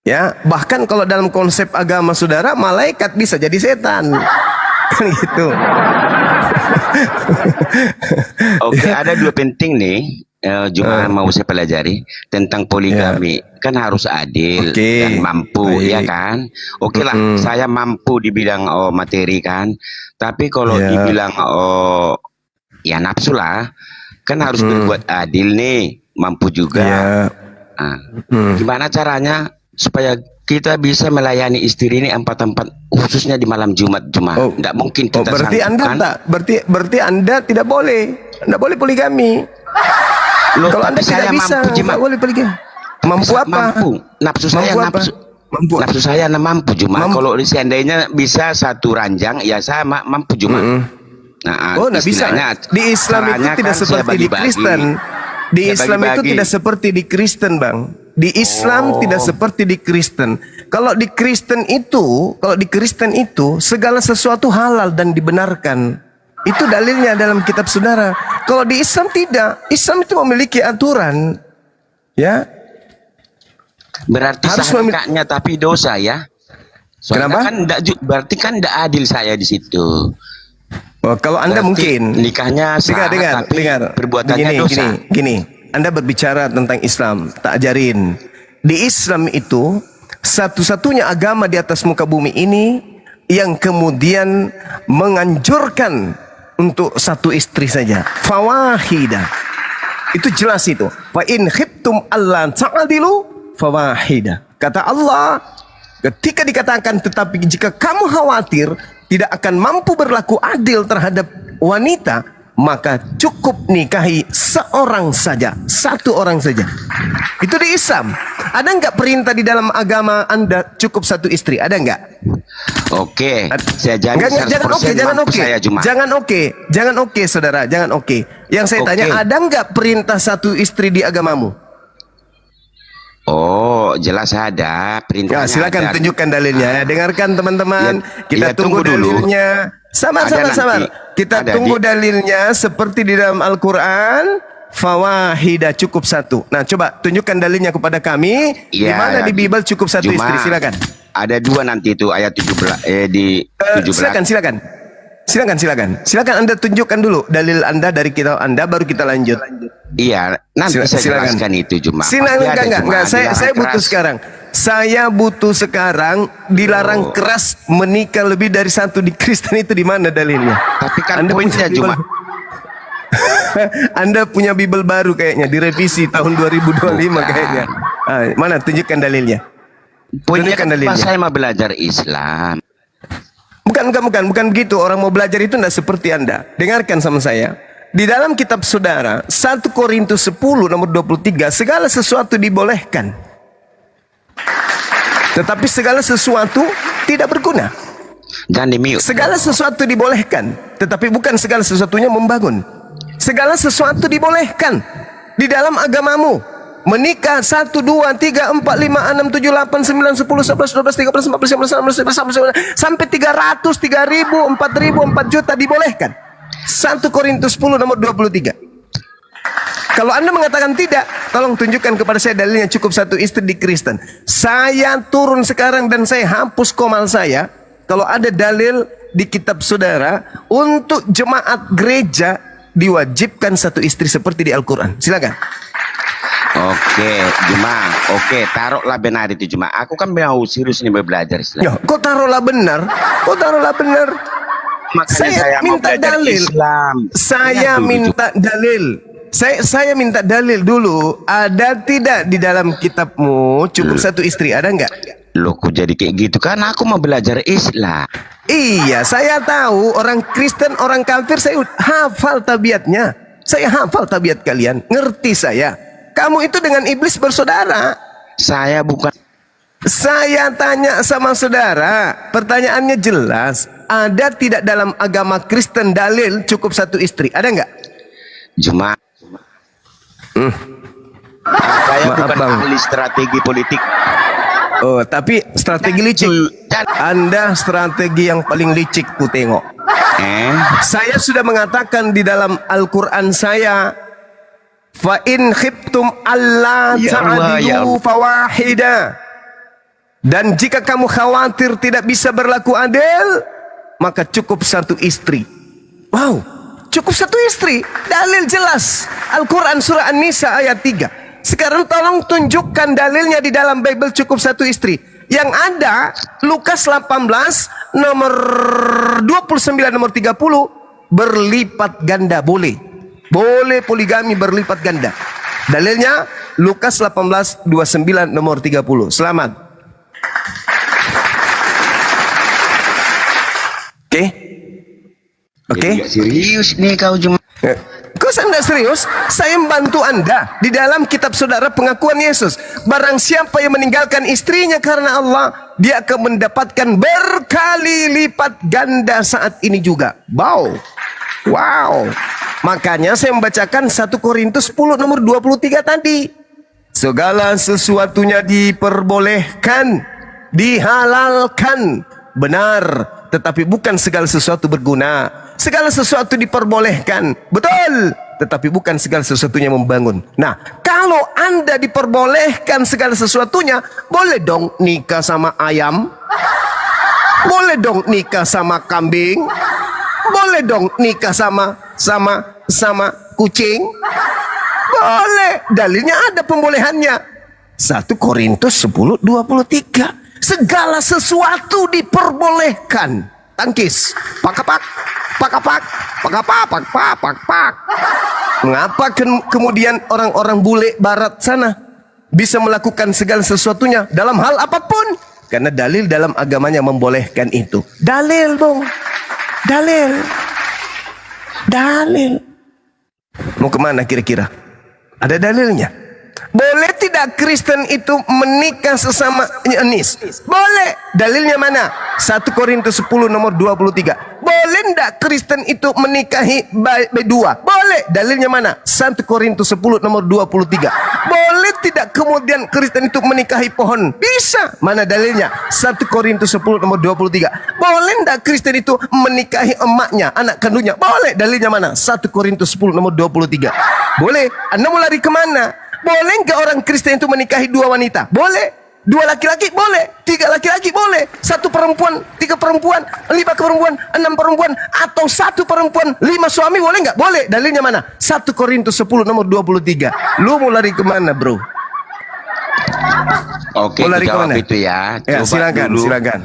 Ya, bahkan kalau dalam konsep agama saudara, malaikat bisa jadi setan. Kan gitu. Oke, ada dua penting nih. Cuma mau saya pelajari tentang poligami. Kan harus adil dan mampu, ya kan? Oke lah, saya mampu di bidang materi kan. Tapi kalau dibilang ya nafsu lah, kan harus berbuat adil nih, mampu juga. Nah, gimana caranya supaya kita bisa melayani istri ini empat-empat, khususnya di malam Jumat. Nggak mungkin kita berarti Anda sanggup, kan? berarti Anda tidak boleh poligami. Loh, Kalau Anda saya tidak bisa, mampu, tidak boleh poligami. Mampu apa? Mampu. Nafsu saya nafsu saya mampu Juma. Kalau seandainya bisa satu ranjang, ya saya mampu Juma. Nah, nggak bisa. Di Islam itu tidak seperti di Kristen. Di Islam itu tidak seperti di Kristen, Bang. Di Islam tidak seperti di Kristen. Kalau di Kristen itu segala sesuatu halal dan dibenarkan. Itu dalilnya dalam kitab saudara. Kalau di Islam tidak. Islam itu memiliki aturan. Ya. Berarti sahaknya tapi dosa ya. Soalnya kenapa? Kan berarti kan tidak adil saya di situ. Oh, kalau Anda berarti mungkin nikahnya sah, tapi perbuatannya dosa. Gini, Anda berbicara tentang Islam, tak ajarin. Di Islam itu satu-satunya agama di atas muka bumi ini yang kemudian menganjurkan untuk satu istri saja. Fawahida. Itu jelas itu. Fa in khiftum alla ta'dilu fawahida. Kata Allah, ketika dikatakan tetapi jika kamu khawatir tidak akan mampu berlaku adil terhadap wanita, maka cukup nikahi seorang saja, satu orang saja. Itu di Islam. Ada nggak perintah di dalam agama Anda cukup satu istri? Ada nggak? Oke, saya jadi Jangan oke, saudara, jangan oke. Yang saya tanya, ada nggak perintah satu istri di agamamu? Oh, jelas ada perintahnya. Ya, silakan ada. tunjukkan dalilnya. Dengarkan teman-teman. Kita tunggu dulu. dalilnya. Sabar. Kita tunggu dalilnya seperti di dalam Al-Quran. Fawahida cukup satu. Nah, coba tunjukkan dalilnya kepada kami. Di mana di Bible cukup satu istri? Silakan. Ada dua nanti itu ayat 17 di 17. Silakan Anda tunjukkan dulu dalil Anda dari kitab Anda, baru kita lanjut. Iya, nanti saya jelaskan itu Juma. Enggak. Saya butuh sekarang. Saya butuh sekarang dilarang keras menikah lebih dari satu di Kristen, itu di mana dalilnya? Tapi kan poinnya Juma. Anda punya Bible baru kayaknya, direvisi tahun 2025 kayaknya. Mana tunjukkan dalilnya? Poinnya kan saya mau belajar Islam. Bukan begitu. Orang mau belajar itu tidak seperti Anda. Dengarkan sama saya. Di dalam kitab saudara 1 Korintus 10 nomor 23, segala sesuatu dibolehkan, tetapi segala sesuatu tidak berguna. Jangan di-mute. Segala sesuatu dibolehkan, tetapi bukan segala sesuatunya membangun. Segala sesuatu dibolehkan di dalam agamamu. Menikah 1, 2, 3, 4, 5, 6, 7, 8, 9, 10, 11, 12, 13, 14, 15, 16, 17, sampai 300, 3.000, 4.000, 4 juta dibolehkan. 1 Korintus 10 nomor 23. Kalau Anda mengatakan tidak, tolong tunjukkan kepada saya dalilnya cukup satu istri di Kristen. Saya turun sekarang dan saya hapus komal saya. Kalau ada dalil di kitab saudara untuk jemaat gereja diwajibkan satu istri seperti di Al-Quran. Silakan. Oke, Juma. Oke, taruhlah benar itu Juma. Aku kan mau serius nih belajar Islam. Ya, kok taruhlah benar? Makanya Saya minta dalil. Islam. Saya minta dalil. Saya minta dalil dulu. Ada tidak di dalam kitabmu cukup satu istri? Ada nggak? Loh, kok jadi kayak gitu? Kan aku mau belajar Islam. Iya, saya tahu orang Kristen, orang kafir, saya hafal tabiatnya. Saya hafal tabiat kalian. Ngerti saya. Kamu itu dengan iblis bersaudara. Saya bukan. Saya tanya sama saudara, pertanyaannya jelas. Ada tidak dalam agama Kristen dalil cukup satu istri? Ada nggak? Juma. Saya bukan ahli strategi politik. Oh, tapi strategi licik. Anda strategi yang paling licik ku tengok. Saya sudah mengatakan di dalam Al-Quran saya, fa in khiftum alla ta'dilu fawahida. Dan jika kamu khawatir tidak bisa berlaku adil, maka cukup satu istri. Wow, cukup satu istri. Dalil jelas. Al-Quran surah An-Nisa ayat 3. Sekarang tolong tunjukkan dalilnya di dalam Bible cukup satu istri. Yang ada Lukas 18 nomor 29 nomor 30, berlipat ganda boleh. Boleh poligami berlipat ganda. Dalilnya Lukas 18 29 nomor 30. Selamat. Oke. Serius nih kau Juma. Kok Anda serius? Saya membantu Anda di dalam kitab saudara pengakuan Yesus. Barang siapa yang meninggalkan istrinya karena Allah, dia akan mendapatkan berkali lipat ganda saat ini juga. Wow. Makanya saya membacakan 1 Korintus 10 nomor 23 tadi. Segala sesuatunya diperbolehkan, dihalalkan, benar, tetapi bukan segala sesuatu berguna. Segala sesuatu diperbolehkan, betul, tetapi bukan segala sesuatunya membangun. Nah, kalau Anda diperbolehkan segala sesuatunya, boleh dong nikah sama ayam, boleh dong nikah sama kambing, boleh dong nikah sama kucing, boleh. Dalilnya ada pembolehannya. 1 Korintus 10:23. Segala sesuatu diperbolehkan. tangkis, pakapak, pakapak, pakapak, pakapak, pakapak. Mengapa kemudian orang-orang bule barat sana bisa melakukan segala sesuatunya dalam hal apapun? Karena dalil dalam agamanya membolehkan itu. Dalil, Bung. Dalil. Dalil. Mau kemana kira-kira? Ada dalilnya. Boleh tidak Kristen itu menikah sesama jenis? Boleh. Dalilnya mana? 1 Korintus 10 nomor 23. Boleh tidak Kristen itu menikahi berdua? Boleh. Dalilnya mana? 1 Korintus 10 nomor 23. Boleh tidak kemudian Kristen itu menikahi pohon? Bisa. Mana dalilnya? 1 Korintus 10 nomor 23. Boleh tidak Kristen itu menikahi emaknya, anak kandungnya? Boleh. Dalilnya mana? 1 Korintus 10 nomor 23. Boleh. Anda mau lari kemana? Boleh nggak orang Kristen itu menikahi 2 wanita? Boleh. 2 laki-laki? Boleh. 3 laki-laki? Boleh. 1 perempuan, 3 perempuan, 5 perempuan, 6 perempuan, atau 1 perempuan, 5 suami? Boleh nggak? Boleh. Dalilnya mana? 1 Korintus 10 nomor 23. Lu mau lari kemana, bro? Oke, mau lari jawab kemana? itu ya. Ya, Coba silakan, dulu silakan.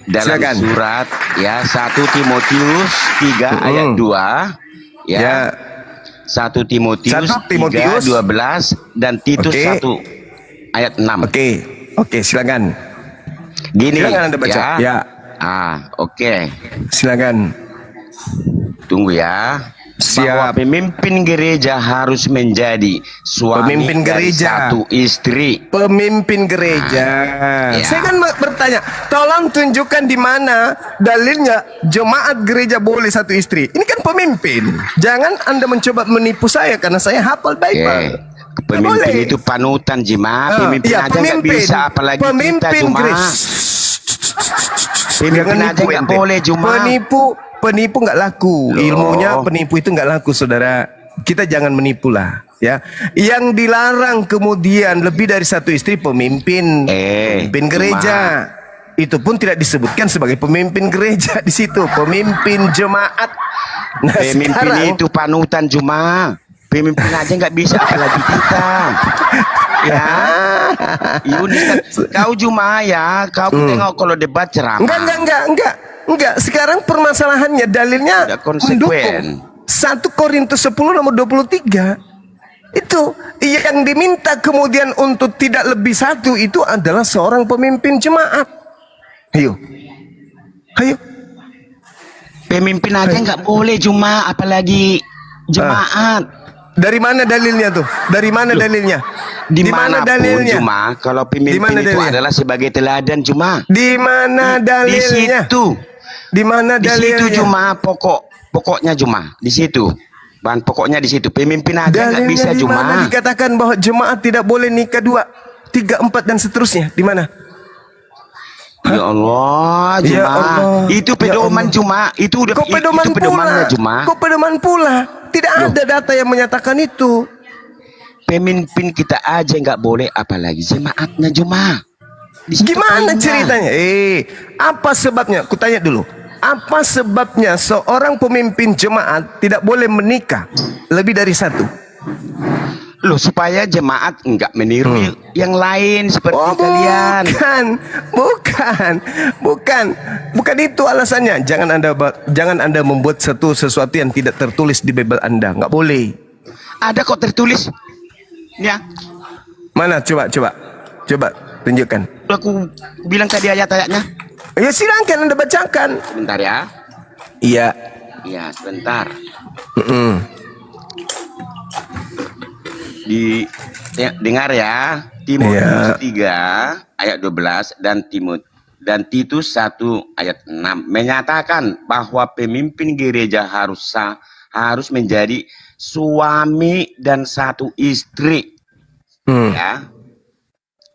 dalam Silakan. surat ya 1 Timotius 3 ayat 2 ya. 1 Timotius 1 Timotius 3 12 dan Titus Oke. 1 ayat 6. Oke, silakan. Gini Silakan Anda baca. Ya. Oke. Silakan. Tunggu ya. Bahwa Siap. pemimpin gereja harus menjadi suami Pemimpin dari gereja. 1 istri. Pemimpin gereja. Ya. Saya kan bertanya, tolong tunjukkan di mana dalilnya jemaat gereja boleh 1 istri. Ini kan pemimpin. Jangan Anda mencoba menipu saya karena saya hafal Bible. Pemimpin itu panutan jemaat. Pemimpin iya, aja nggak bisa, apalagi kita jemaat. Pemimpin aja nggak boleh jemaat. Penipu nggak laku. Ilmunya penipu itu nggak laku, saudara. Kita jangan menipu lah, ya. Yang dilarang kemudian lebih dari 1 istri pemimpin gereja. Itu pun tidak disebutkan sebagai pemimpin gereja di situ, pemimpin jemaat. Nah, pemimpin sekarang, itu panutan jemaat. Pemimpin aja nggak bisa, apalagi kita. Ya, Yunis, kau jemaat ya. Kau tengok kalau debat ceramah. Enggak. Sekarang permasalahannya dalilnya mendukung. 1 Korintus 10 nomor 23. Itu yang diminta kemudian untuk tidak lebih 1 itu adalah seorang pemimpin jemaat. Ayo. Pemimpin aja nggak boleh jemaat, apalagi jemaat. Dari mana dalilnya tuh? Dari mana dalilnya? Di mana dalilnya? Jemaat, kalau pemimpin itu adalah sebagai teladan jemaat. Di mana dalilnya? Di situ. Di mana dalilnya? Di situ jemaat pokoknya jemaat. Di situ. Bahan pokoknya di situ. Pemimpin aja nggak bisa di mana jemaat. dikatakan bahwa jemaat tidak boleh nikah 2, 3, 4 dan seterusnya? Di mana? Ya Allah, jemaat. Itu pedoman jemaat. Itu udah Kok pedoman itu pedomannya jemaat. Kok pedoman pula? Tidak ada data yang menyatakan itu. Pemimpin kita aja nggak boleh, apalagi jemaatnya jemaat. Gimana ceritanya? Apa sebabnya? Kutanya dulu. Apa sebabnya seorang pemimpin jemaat tidak boleh menikah lebih dari 1? Loh, supaya jemaat nggak meniru yang lain seperti kalian. Bukan itu alasannya. Jangan Anda membuat sesuatu yang tidak tertulis di Bible Anda. Nggak boleh. Ada kok tertulis. Ya. Mana? Coba tunjukkan. Aku bilang tadi ayat-ayatnya. Ya silakan Anda bacakan. Sebentar ya. Iya. Iya, sebentar. Dengar ya. Timotius 3 ayat 12 dan Titus 1 ayat 6 menyatakan bahwa pemimpin gereja harus menjadi suami dan 1 istri.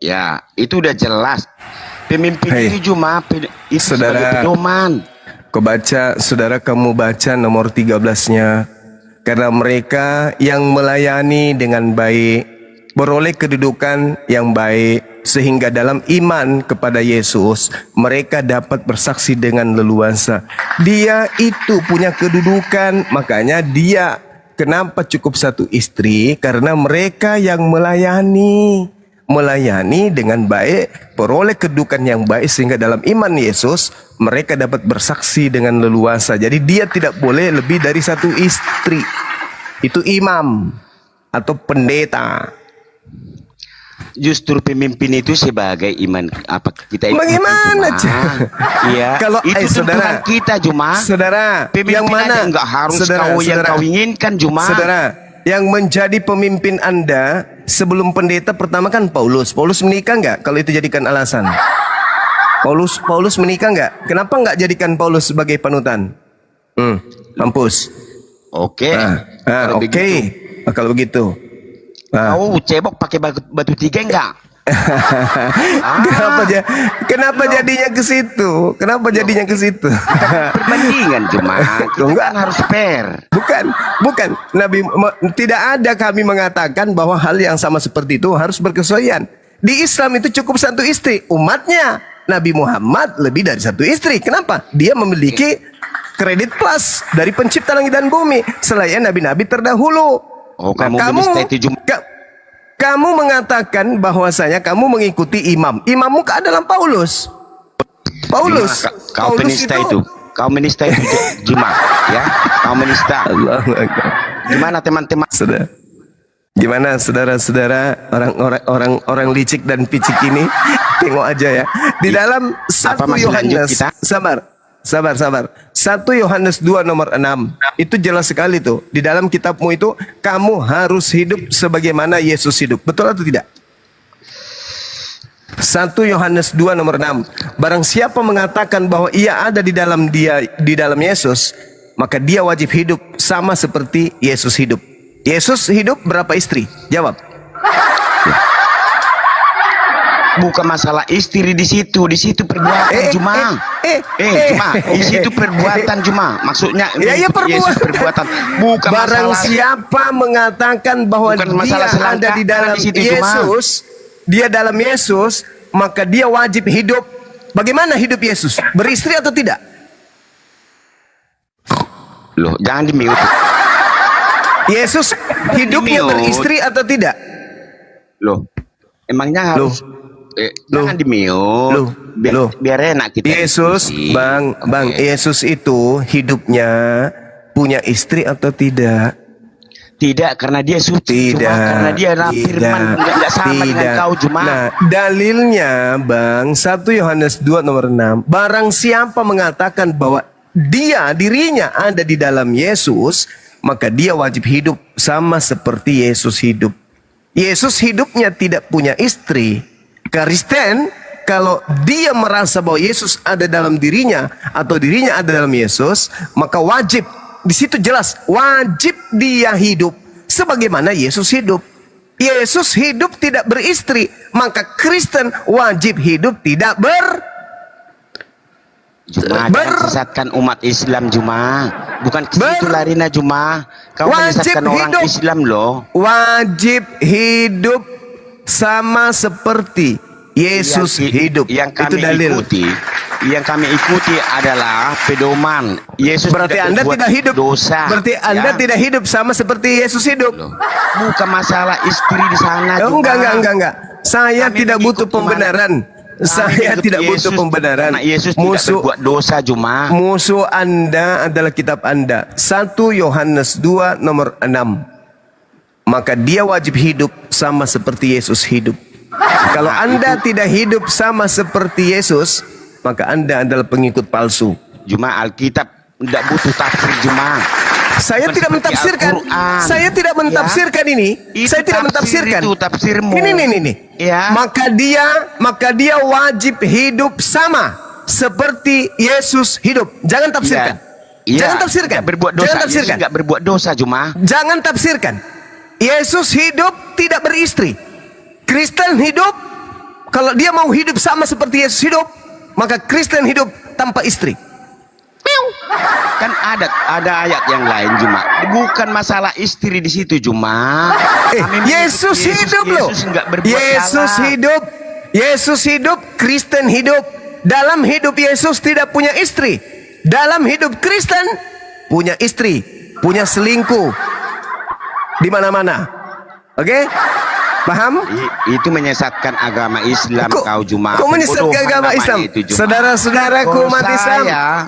Ya, itu udah jelas. Pemimpin itu cuma itu sebagai pedoman. Kamu baca nomor 13-nya. Karena mereka yang melayani dengan baik beroleh kedudukan yang baik, sehingga dalam iman kepada Yesus mereka dapat bersaksi dengan leluasa. Dia itu punya kedudukan, makanya dia kenapa cukup 1 istri? Karena mereka yang melayani. melayani dengan baik, peroleh kedudukan yang baik, sehingga dalam iman Yesus mereka dapat bersaksi dengan leluasa. Jadi dia tidak boleh lebih dari satu istri. Itu imam atau pendeta. Justru pemimpin itu sebagai iman apa kita ikuti, Bagaimana Juma? Iya. Kalau itu saudara, kita Juma. Saudara, pemimpin yang mana? enggak harus Saudara, yang saudara, kau inginkan Juma. Saudara, yang menjadi pemimpin Anda sebelum pendeta pertama kan Paulus. Paulus menikah nggak? Kalau itu jadikan alasan. Paulus menikah nggak? Kenapa nggak jadikan Paulus sebagai panutan? Mampus. Oke. Oke. Kalau begitu. Kau cebok pakai batu tiga enggak? Kenapa jadinya ke situ? Kenapa jadinya ke situ? Perbandingan Juma. Kita kan harus fair. Bukan. Nabi tidak ada kami mengatakan bahwa hal yang sama seperti itu harus berkesesuaian. Di Islam itu cukup satu istri. Umatnya Nabi Muhammad lebih dari satu istri. Kenapa? Dia memiliki kredit plus dari pencipta langit dan bumi selain nabi-nabi terdahulu. Kamu mengatakan bahwasanya kamu mengikuti imam. Imammu adalah Paulus. Kau penista itu. Kau menista itu Juma, ya? Kau menista. Gimana teman-teman? Gimana saudara-saudara orang licik dan picik ini? Tengok aja ya. Di dalam 1 Yohanes, sabar. 1 Yohanes 2 nomor 6 itu jelas sekali tuh. Di dalam kitabmu itu kamu harus hidup sebagaimana Yesus hidup. Betul atau tidak? 1 Yohanes 2 nomor 6. Barang siapa mengatakan bahwa ia ada di dalam Yesus, maka dia wajib hidup sama seperti Yesus hidup. Yesus hidup berapa istri? Jawab. Bukan masalah istri di situ perbuatan Juma. Juma, di situ perbuatan Juma. Maksudnya Yesus perbuatan. Bukan barang masalah. Siapa mengatakan bahwa dia ada di dalam Yesus, dia dalam Yesus, maka dia wajib hidup. Bagaimana hidup Yesus? Beristri atau tidak? Loh, jangan di-mute. Yesus hidupnya beristri atau tidak? Loh, emangnya harus jangan di-mute. Biar enak kita. Yesus, Bang, Yesus itu hidupnya punya istri atau tidak? Tidak, karena dia suci. Cuma karena dia firman enggak sama dengan kau Juma. Nah, dalilnya Bang, 1 Yohanes 2 nomor 6. Barang siapa mengatakan bahwa dirinya ada di dalam Yesus, maka dia wajib hidup sama seperti Yesus hidup. Yesus hidupnya tidak punya istri. Kristen, kalau dia merasa bahwa Yesus ada dalam dirinya atau dirinya ada dalam Yesus, maka wajib, di situ jelas, wajib dia hidup sebagaimana Yesus hidup. Yesus hidup tidak beristri, maka Kristen wajib hidup tidak Juma, sesatkan umat Islam Juma. Bukan ke situ larinya Juma. Kau menyesatkan orang Islam loh. Wajib hidup sama seperti Yesus hidup. Itu dalil. Yang kami ikuti adalah pedoman Yesus. Berarti Anda tidak hidup dosa. Berarti Anda tidak hidup sama seperti Yesus hidup. Bukan masalah istri di sana. Enggak. Saya tidak butuh pembenaran. Saya tidak butuh pembenaran. Yesus tidak berbuat dosa Juma. Musuh Anda adalah kitab Anda. 1 Yohanes 2 nomor 6. Maka dia wajib hidup sama seperti Yesus hidup. Kalau Anda tidak hidup sama seperti Yesus, maka Anda adalah pengikut palsu. Juma, Alkitab tidak butuh tafsir Juma. Saya tidak mentafsirkan. Saya tidak mentafsirkan ini. Saya tidak mentafsirkan. Itu tafsirmu. Ini. Ya. Maka dia wajib hidup sama seperti Yesus hidup. Jangan tafsirkan. Jangan tafsirkan. Jangan tafsirkan. Enggak berbuat dosa Juma. Jangan tafsirkan. Yesus hidup tidak beristri. Kristen hidup, kalau dia mau hidup sama seperti Yesus hidup, maka Kristen hidup tanpa istri. Kan ada ayat yang lain Juma. Bukan masalah istri di situ Juma. Yesus hidup loh. Yesus hidup, Kristen hidup. Dalam hidup Yesus tidak punya istri. Dalam hidup Kristen punya istri, punya selingkuh di mana-mana. Oke? Paham? Itu menyesatkan agama Islam kau Juma. Kok menyesatkan agama Islam? Saudara-saudaraku umat Islam,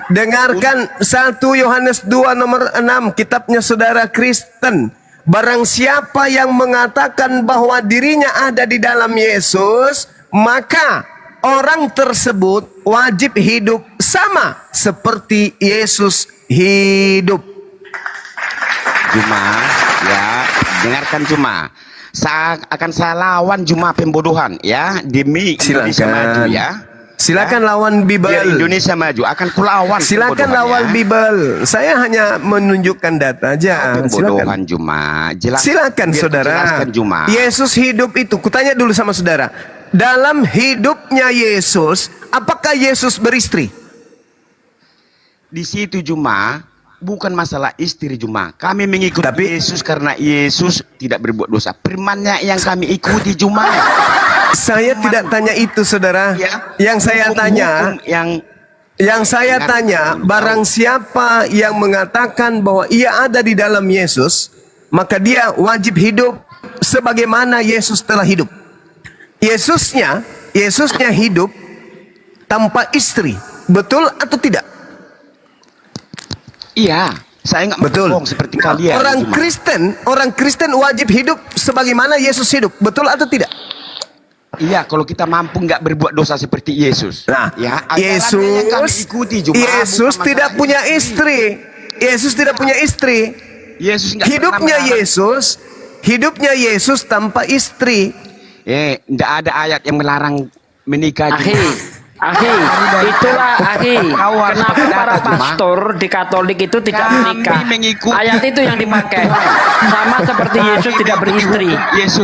dengarkan 1 Yohanes 2 nomor 6, kitabnya saudara Kristen. Barang siapa yang mengatakan bahwa dirinya ada di dalam Yesus, maka orang tersebut wajib hidup sama seperti Yesus hidup. Juma, ya, dengarkan Juma. Akan saya lawan Juma pembodohan, ya, demi Indonesia maju, ya. Silakan lawan Bible. Biar Indonesia maju, akan kulawan. Silakan lawan Bible. Saya hanya menunjukkan data aja. Pembodohan Juma. Silakan saudara. Juma. Yesus hidup itu. Kutanya dulu sama saudara. Dalam hidupnya Yesus, apakah Yesus beristri? Di situ Juma, bukan masalah istri Juma. Kami mengikuti Yesus karena Yesus tidak berbuat dosa. Firman-Nya yang kami ikuti Juma. Saya tidak tanya itu saudara. Yang saya tanya, yang saya tanya, barang siapa yang mengatakan bahwa ia ada di dalam Yesus, maka dia wajib hidup sebagaimana Yesus telah hidup. Yesusnya hidup tanpa istri. Betul atau tidak? Iya, saya nggak bohong seperti kalian. Orang Kristen wajib hidup sebagaimana Yesus hidup. Betul atau tidak? Iya, kalau kita mampu nggak berbuat dosa seperti Yesus. Nah, ya, Yesus tidak punya istri. Yesus tidak punya istri. Hidupnya Yesus tanpa istri. Nggak ada ayat yang melarang menikah. Itulah kenapa para pastor di Katolik itu tidak menikah. Ayat itu yang dipakai. Sama seperti Yesus tidak beristri.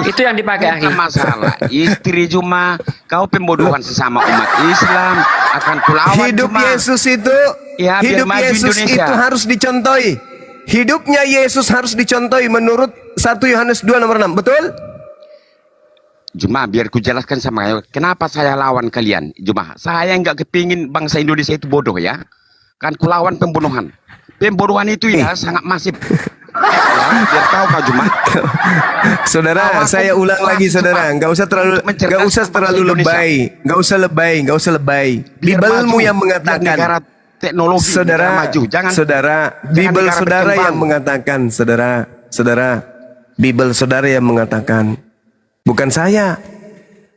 Itu yang dipakai. Masalah istri Juma, kau pembodohan sesama umat Islam akan kulawan. Hidup Yesus itu, itu harus dicontohi. Hidupnya Yesus harus dicontohi menurut 1 Yohanes 2 nomor 6. Betul? Juma, biar ku jelaskan sama kalian kenapa saya lawan kalian. Juma, saya nggak kepingin bangsa Indonesia itu bodoh, ya. Kan ku lawan pembunuhan. Pembunuhan itu ya sangat masif. Ya, biar tahu Kak Juma. Saudara, saya ulang lagi saudara, nggak usah terlalu lebay. Bibelmu yang mengatakan. Teknologi saudara, Bible saudara yang mengatakan, Bible saudara yang mengatakan. Bukan saya.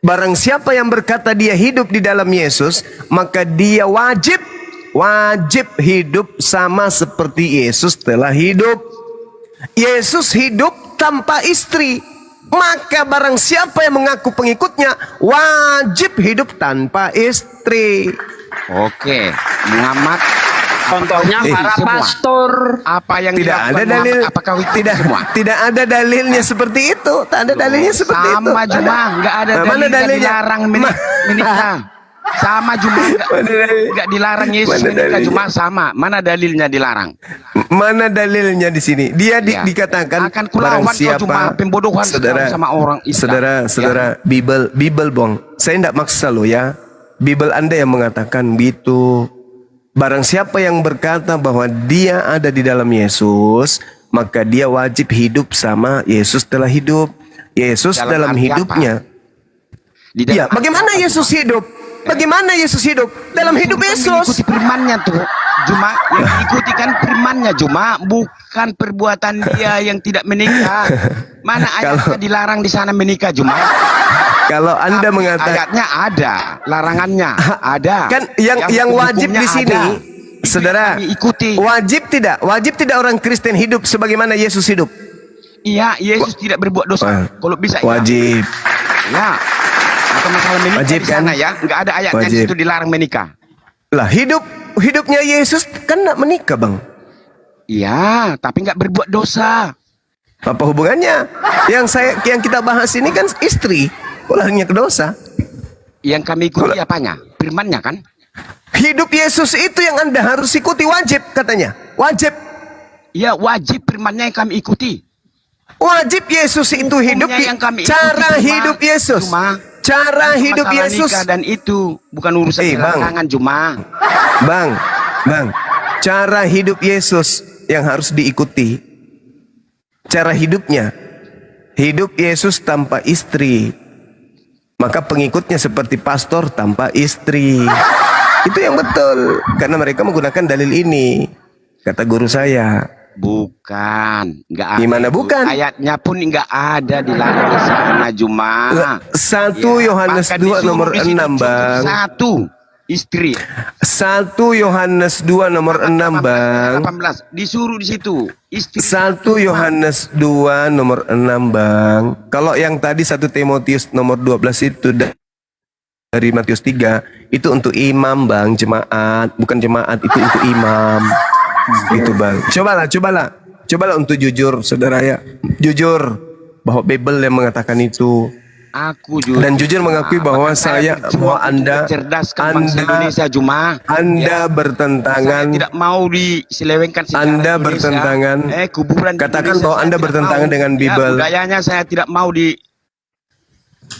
Barang siapa yang berkata dia hidup di dalam Yesus, maka dia wajib hidup sama seperti Yesus telah hidup. Yesus hidup tanpa istri. Maka barang siapa yang mengaku pengikutnya wajib hidup tanpa istri. Oke, Muhammad. Contohnya para pastor. Apa yang tidak ada dalil, tidak ada dalilnya seperti itu. Tak ada dalilnya seperti itu. Sama Juma, nggak ada dalilnya dilarang menikah. Sama Juma, nggak dilarang Yesus menikah Juma sama. Mana dalilnya dilarang? Mana dalilnya di sini? Dia dikatakan akan kulawan siapa pembodohan sama orang Islam. Saudara, Bible bong. Saya tidak maksa lo ya. Bible Anda yang mengatakan begitu. Barang siapa yang berkata bahwa dia ada di dalam Yesus, maka dia wajib hidup sama Yesus telah hidup. Yesus dalam hidupnya. Ya, bagaimana Yesus hidup? Bagaimana Yesus hidup? Dalam hidup Yesus. Ikuti firman-Nya tuh. Juma, yang diikuti kan firman-Nya Juma, bukan perbuatan dia yang tidak menikah. Mana ayatnya dilarang di sana menikah Juma? Kalau Anda mengatakan ayatnya ada, larangannya ada. Kan yang wajib di sini, saudara, ikuti. Wajib tidak orang Kristen hidup sebagaimana Yesus hidup? Iya, Yesus tidak berbuat dosa. Kalau bisa wajib. Ya. Bukan masalah menikah wajib di sana, ya. Enggak ada ayatnya di situ dilarang menikah. Lah, hidupnya Yesus kan enggak menikah, Bang. Iya, tapi enggak berbuat dosa. Apa hubungannya? Yang kita bahas ini kan istri. Ulangnya ke dosa. Yang kami ikuti apanya? Firman-Nya kan? Hidup Yesus itu yang Anda harus ikuti, wajib katanya. Wajib. Ya, wajib firman-Nya yang kami ikuti. Wajib Yesus itu hidup cara hidup Yesus. Cara hidup Yesus dan itu bukan urusan belakangan Juma. Bang. Cara hidup Yesus yang harus diikuti. Cara hidupnya. Hidup Yesus tanpa istri, maka pengikutnya seperti pastor tanpa istri. Itu yang betul, karena mereka menggunakan dalil ini. Kata guru saya. Bukan, nggak ada. Gimana itu. bukan? Ayatnya pun nggak ada di sana Juma. 1 Yohanes 2 nomor 6 Bang. Satu istri. 1 Yohanes 2 nomor 6 Bang. 18 disuruh di situ. Istri. 1 Yohanes 2 nomor 6 Bang. Kalau yang tadi 1 Timotius nomor 12 itu dari Matius 3 itu untuk imam Bang, jemaat, bukan jemaat, itu untuk imam. Itu Bang. Cobalah untuk jujur saudara ya. Jujur bahwa Bible yang mengatakan itu. Aku jujur. Dan jujur mengakui bahwa bahwa Anda Indonesia Juma. Anda bertentangan. Saya tidak mau diselewengkan sejarah Anda Indonesia. bertentangan. Kuburan Katakan bahwa Anda bertentangan dengan Bible. Budayanya saya tidak mau di.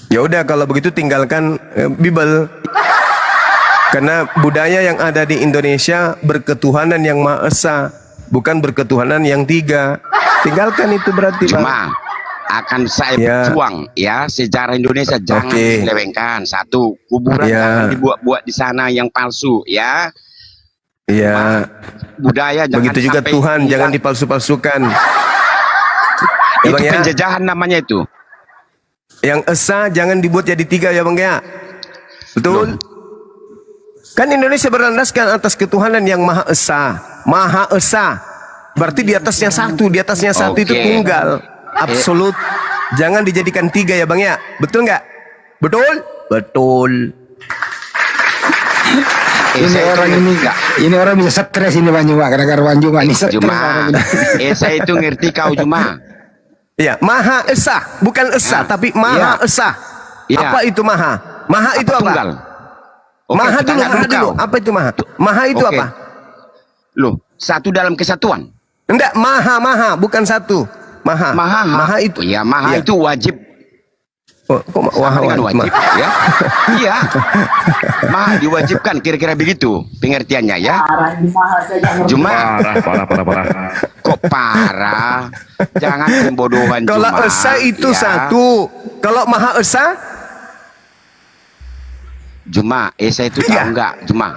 Ya udah kalau begitu tinggalkan Bible. Karena budaya yang ada di Indonesia berketuhanan yang Maha Esa, bukan berketuhanan yang 3. Tinggalkan itu berarti Cuma akan saya berjuang ya sejarah Indonesia jangan diselewengkan. Satu, kuburan jangan dibuat-buat di sana yang palsu ya. Iya. Budaya jangan begitu juga Tuhan jangan dipalsu-palsukan. Itu penjajahan namanya itu. Yang esa jangan dibuat jadi 3 ya Bang ya. Betul? Kan Indonesia berlandaskan atas ketuhanan yang Maha Esa. Maha Esa. Berarti di atasnya satu itu tunggal. Absolut. Jangan dijadikan 3 ya Bang ya. Betul nggak? Betul? Betul. Ini orang bisa stres ini Bang Juma, gara-gara Bang Juma ini stres. Juma. Esa itu ngerti kau Juma. Ya, Maha Esa, bukan Esa tapi Maha Esa. Apa itu Maha? Maha itu apa? Tunggal. Maha dulu. Apa itu Maha? Maha itu apa? Loh, satu dalam kesatuan. Enggak, Maha, bukan satu. Maha itu. Iya, Maha itu wajib. Oh, kok dengan wajib ya? Iya. Maha diwajibkan kira-kira begitu pengertiannya ya. Cuma Parah. Kok parah? Jangan pembodohan Kalau Juma, Esa itu ya. satu. Kalau Maha Esa? Juma, Esa itu tahu enggak? Juma.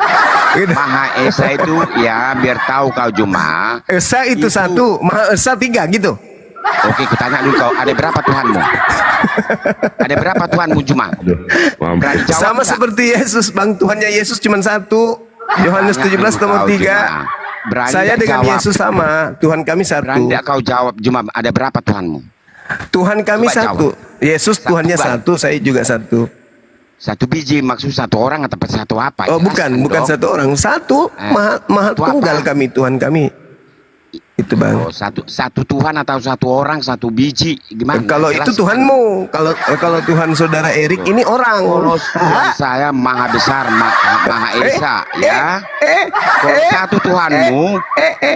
Maha Esa itu ya biar tahu kau Juma. Esa itu satu, Maha Esa 3 gitu. Oke, kutanya dulu kau, ada berapa Tuhanmu? Ada berapa Tuhanmu Juma? Berani jawab Sama enggak? seperti Yesus, Bang. Tuhannya Yesus cuma 1. Yohanes 17 nomor 3. Saya dengan jawab. Yesus sama, Tuhan kami 1. Berani enggak kau jawab Juma, ada berapa Tuhanmu? Tuhan kami Coba 1. Yesus Tuhannya 1, saya juga 1. Satu biji maksud satu orang atau satu apa? Oh, bukan satu orang, satu. Maha tunggal kami, Tuhan kami. Itu Bang. Oh, satu Tuhan atau satu orang, satu biji, gimana? Kalau itu Tuhanmu, kalau Tuhan saudara Erik ini orang. Kalau Tuhan saya Maha Besar, Maha Esa, ya. Kalau satu Tuhanmu,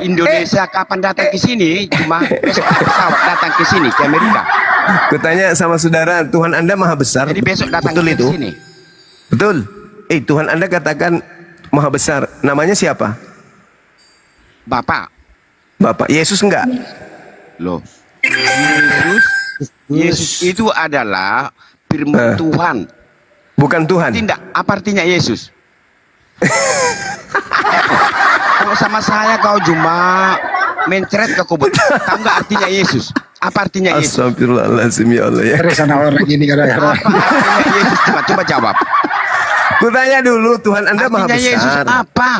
Indonesia kapan datang ke sini? Cuma pesawat datang ke sini, ke Amerika. Kutanya sama saudara, Tuhan Anda Maha Besar. Jadi besok datang betul ke itu? sini. Betul. Tuhan Anda katakan Maha Besar. Namanya siapa? Bapak. Yesus enggak? Loh. Yesus itu adalah firman Tuhan. Bukan Tuhan. Tidak. Apa artinya Yesus? Kalau sama saya kau cuma mencret ke kubur. Tahu nggak artinya Yesus? Apa artinya Yesus? Astagfirullahaladzim ya Allah ya. Sana orang ini gara-gara. Apa artinya Yesus? Coba jawab. Kutanya dulu, Tuhan Anda Maha Artinya Besar. Yesus apa?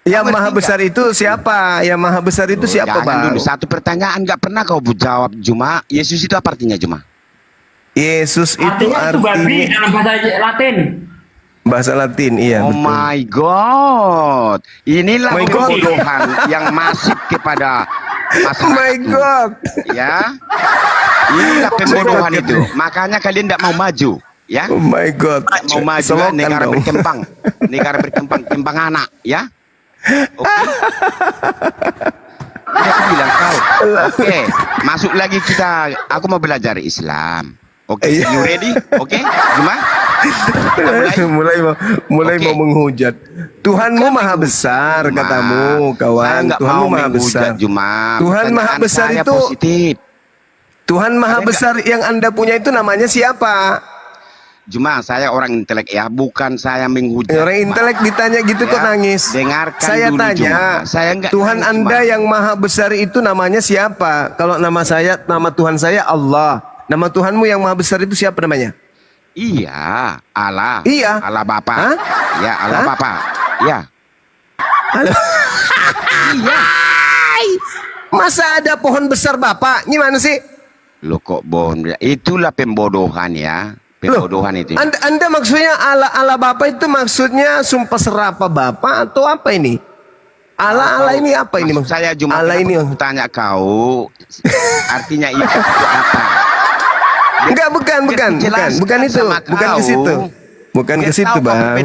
Yang Maha Besar itu siapa? Yang Maha Besar itu siapa, Bang? Dulu satu pertanyaan nggak pernah kau jawab Juma. Yesus itu apa artinya Juma? Yesus itu babi dalam bahasa Latin. Bahasa Latin, iya. Oh betul. my God, inilah kebodohan yang masif kepada masyarakat. Oh my God, ya, inilah pembodohan itu. Makanya kalian tidak mau maju, ya? Oh my God, mau maju ya, negara berkembang, kembang anak, ya? Oke. Aku bilang kau, oke, masuk lagi kita. Aku mau belajar Islam. Oke, you ready? Oke, Juma? mulai mau menghujat. Tuhanmu Maha Besar, katamu, kawan. Tuhanmu Maha Besar. Juma. Tuhan Maha Besar itu positif. Tuhan Maha Besar yang Anda punya itu namanya siapa? Cuma saya orang intelek ya, bukan saya menghujat. Orang intelek ditanya gitu kok nangis. Dengarkan Saya dulu, tanya, Juma. Saya enggak Tuhan nangis, Anda Juma. yang Maha Besar itu namanya siapa? Kalau nama Tuhan saya Allah. Nama Tuhanmu yang Maha Besar itu siapa namanya? Iya, Allah. Iya. Allah Bapa. Hah? Ya, Allah Hah? Bapa. Ya. Halo. Iya. Masa ada pohon besar Bapak? Gimana sih? Lo kok bohong? Itulah pembodohan ya. Pembodohan itu. Anda maksudnya Allah Bapak itu maksudnya sumpah serapa Bapak atau apa ini? Allah ini apa ini? Maksud saya cuma Allah ini tanya kau artinya itu apa? Enggak, bukan itu, bukan ke situ. Bukan ke situ, Bang.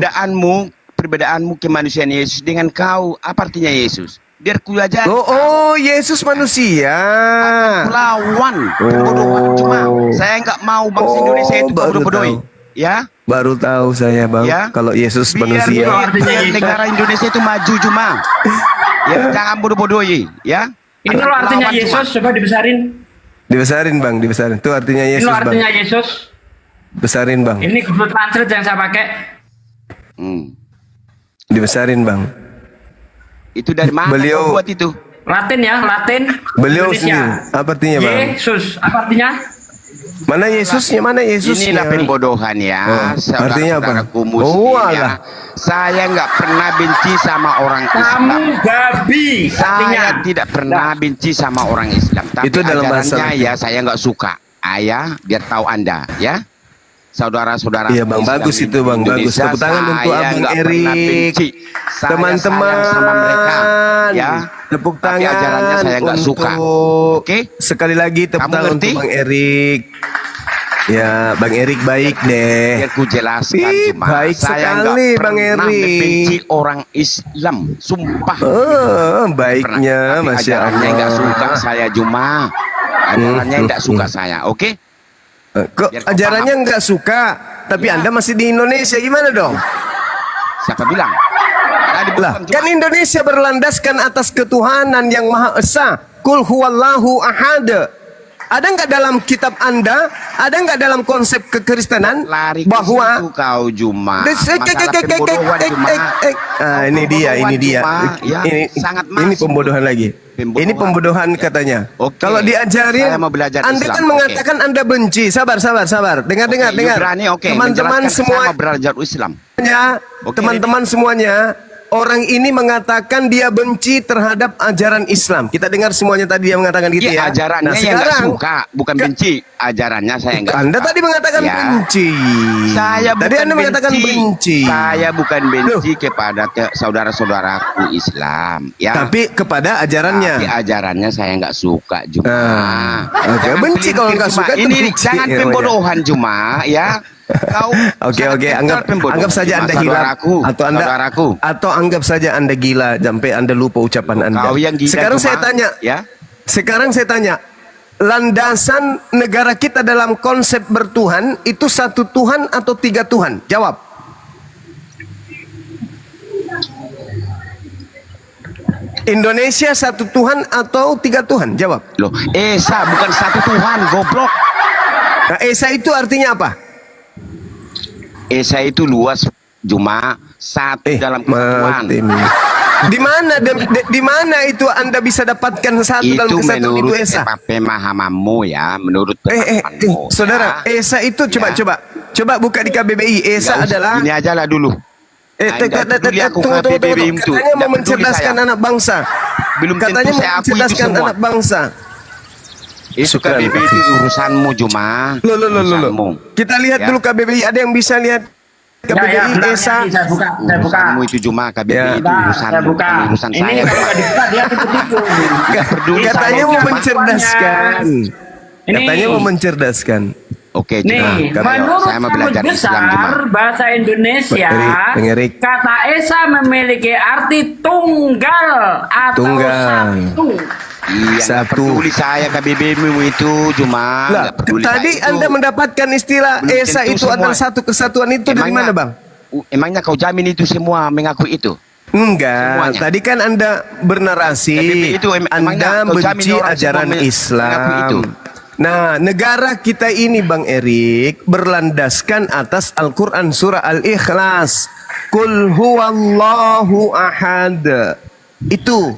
Perbedaanmu kemanusiaan Yesus dengan kau, apa artinya Yesus? Biar ku aja. Oh, Yesus manusia. Lawan. Cuma saya nggak mau bangsa Indonesia itu bodoh-bodoh. Ya? Baru tahu saya, Bang. Ya? Kalau Yesus manusia. Biar negara Indonesia itu maju cuma. Ya, jangan bodoh-bodohi, ya. Ini lo artinya Yesus, coba dibesarin. Dibesarin, Bang, dibesarin. Itu artinya Yesus, Ini lo Bang. artinya Yesus. Besarin, Bang. Ini Google Translate yang saya pakai. Dibesarin, Bang. Itu dari mana Beliau kau buat itu? Latin ya, Latin. Beliau Indonesia. sendiri. Apa artinya, Bang? Yesus, apa artinya? Mana Yesusnya? Mana Yesusnya? Inilah pembodohan ya. Artinya apa? Saudara-saudaraku muslim ya. Saya nggak pernah benci sama orang Islam. Kamu babi. Saya tidak pernah benci sama orang Islam. Tapi Itu dalam bahasa ajarannya ya saya nggak suka. Ayah, biar tahu Anda ya. Saudara-saudara. Iya, Bang, bagus itu, Bang, bagus. Tepuk tangan untuk Abang Erik. Teman-teman sama mereka ya. Tepuk Tapi tangan ajarannya saya nggak suka. Oke. Sekali lagi tepuk Kamu tangan ngerti? untuk Bang Erik. Ya, Bang Erik baik deh. Biar ku jelaskan cuma baik saya sekali, nggak Bang pernah Erik. membenci orang Islam, sumpah. Baiknya, Tapi Masya ajarannya nggak Allah. suka saya cuma. Ajarannya nggak suka saya, oke? Kok Biar kau ajarannya paham. nggak suka, tapi Anda masih di Indonesia, gimana dong? Siapa bilang? Tadi Lah, bukan kan Indonesia berlandaskan atas ketuhanan yang Maha Esa. Kul huwallahu ahad. Ada nggak dalam kitab Anda, ada nggak dalam konsep kekristenan lari ke bahwa situ kau Juma. Masalah pembodohan Juma. ini dia, Ya, sangat ini masuk. pembodohan lagi. Ini pembodohan katanya. Oke. Kalau diajarin, Saya mau belajar Anda Islam. kan Oke. mengatakan Anda benci. Sabar. Dengar. You berani, oke. Teman-teman Menjelaskan semua. saya mau belajar Islam. Oke, Teman-teman semuanya, orang ini mengatakan dia benci terhadap ajaran Islam. Kita dengar semuanya tadi dia mengatakan gitu Iya, ya. ajarannya Nah, yang nggak sekarang suka, bukan benci. Ajarannya saya nggak Anda suka. tadi mengatakan Ya. benci. Saya tadi bukan Anda mengatakan benci. Saya bukan benci kepada saudara-saudaraku Islam, ya. Tapi kepada ajarannya. Tapi ajarannya saya nggak suka cuma. Oke, Jangan benci kalau pelintir, nggak Juma. suka itu Ini benci jangan namanya. pembodohan cuma, ya. Kau Oke, anggap saja Anda gila atau anggap saja Anda gila sampai Anda lupa ucapan Anda. Kau yang gila Sekarang cuma, saya tanya, ya. Sekarang saya tanya, landasan negara kita dalam konsep bertuhan itu satu Tuhan atau tiga Tuhan? Jawab. Indonesia satu Tuhan atau tiga Tuhan? Jawab. Loh, Esa bukan satu Tuhan, goblok. Nah, Esa itu artinya apa? Esa itu luas, cuma satu dalam kesatuan. Di mana itu Anda bisa dapatkan satu dalam Itu kesatuan itu menurut Esa? pemahamanmu ya, menurut pemahamanmu. Saudara, ya. Esa itu coba buka di KBBI. Esa Nggak usah, adalah ini aja lah dulu. tunggu. Katanya mau mencerdaskan anak bangsa. Belum Katanya tentu mau saya akui itu mencerdaskan semua. anak bangsa. Itu KBBI itu urusanmu cuma. Loh. Kita lihat Ya. dulu KBBI. Ada yang bisa lihat KBBI Esa? Saya buka. Urusanmu itu cuma KBBI itu urusan Saya buka. bukan urusan Ini saya. kalau nggak dibuka dia tipu-tipu. Nggak peduli Katanya saya mau cuma. mencerdaskan. Ini. Katanya mau mencerdaskan. Oke, Nih, Juma. menurut Saya mau belajar Kamus Islam Besar Juma. bahasa Indonesia, Bang Erik. kata Esa memiliki arti tunggal atau satu. Iya, nggak Satu. peduli saya KBBI itu cuma. Lah, nggak peduli tadi saya itu. Anda mendapatkan istilah Belum Esa tentu itu semua. adalah satu kesatuan itu dari mana, Bang? Emangnya kau jamin itu semua mengakui itu? Enggak, Semuanya. tadi kan Anda bernarasi KBBI itu emangnya Anda kau jamin benci orang semua ajaran mengakui Islam. itu? Nah, negara kita ini Bang Erik berlandaskan atas Al-Quran surah Al-Ikhlas. Qul huwallahu ahad. Itu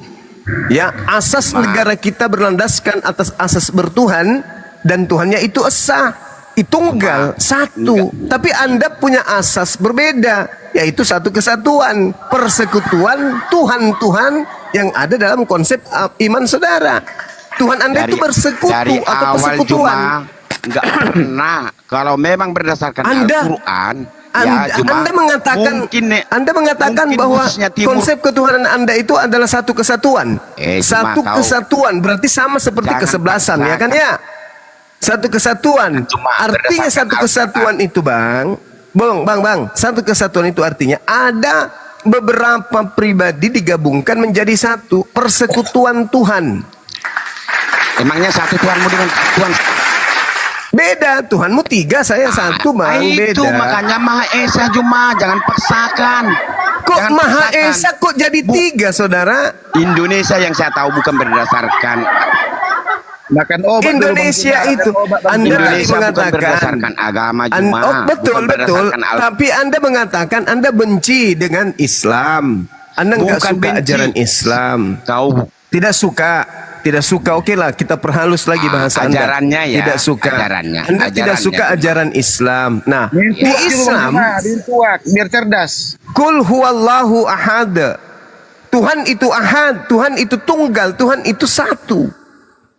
ya, asas negara kita berlandaskan atas asas bertuhan, dan Tuhannya itu esa, tunggal, satu. Tapi Anda punya asas berbeda, yaitu satu kesatuan, persekutuan Tuhan-Tuhan yang ada dalam konsep iman saudara. Tuhan Anda itu bersekutu dari atau awal persekutuan. Enggak pernah. Kalau memang berdasarkan Al-Quran, Anda mengatakan bahwa konsep ketuhanan Anda itu adalah satu kesatuan. Satu kesatuan berarti sama seperti kesebelasan, ya kan ya? Satu kesatuan. Artinya satu kesatuan itu, Bang. Satu kesatuan itu artinya ada beberapa pribadi digabungkan menjadi satu, persekutuan Tuhan. Emangnya satu Tuhanmu dengan Tuhan? Beda, Tuhanmu 3, saya 1, Bang. Itu beda. makanya Maha Esa, Juma, jangan paksakan. Kok Jangan Maha paksakan. Esa kok jadi 3, saudara? Indonesia yang saya tahu bukan berdasarkan Makan obat Indonesia itu Anda Indonesia bukan mengatakan berdasarkan agama, Juma. betul. Tapi Anda mengatakan Anda benci dengan Islam. Anda nggak Bukan suka benci. ajaran Islam. Kau Tidak suka. Oke lah, kita perhalus lagi bahasa Anda. ajarannya ya. Tidak suka. Ajarannya. Anda tidak suka ajaran Islam. Nah, di Islam biar cerdas. Qul huwallahu ahad. Tuhan itu ahad, Tuhan itu tunggal, Tuhan itu satu.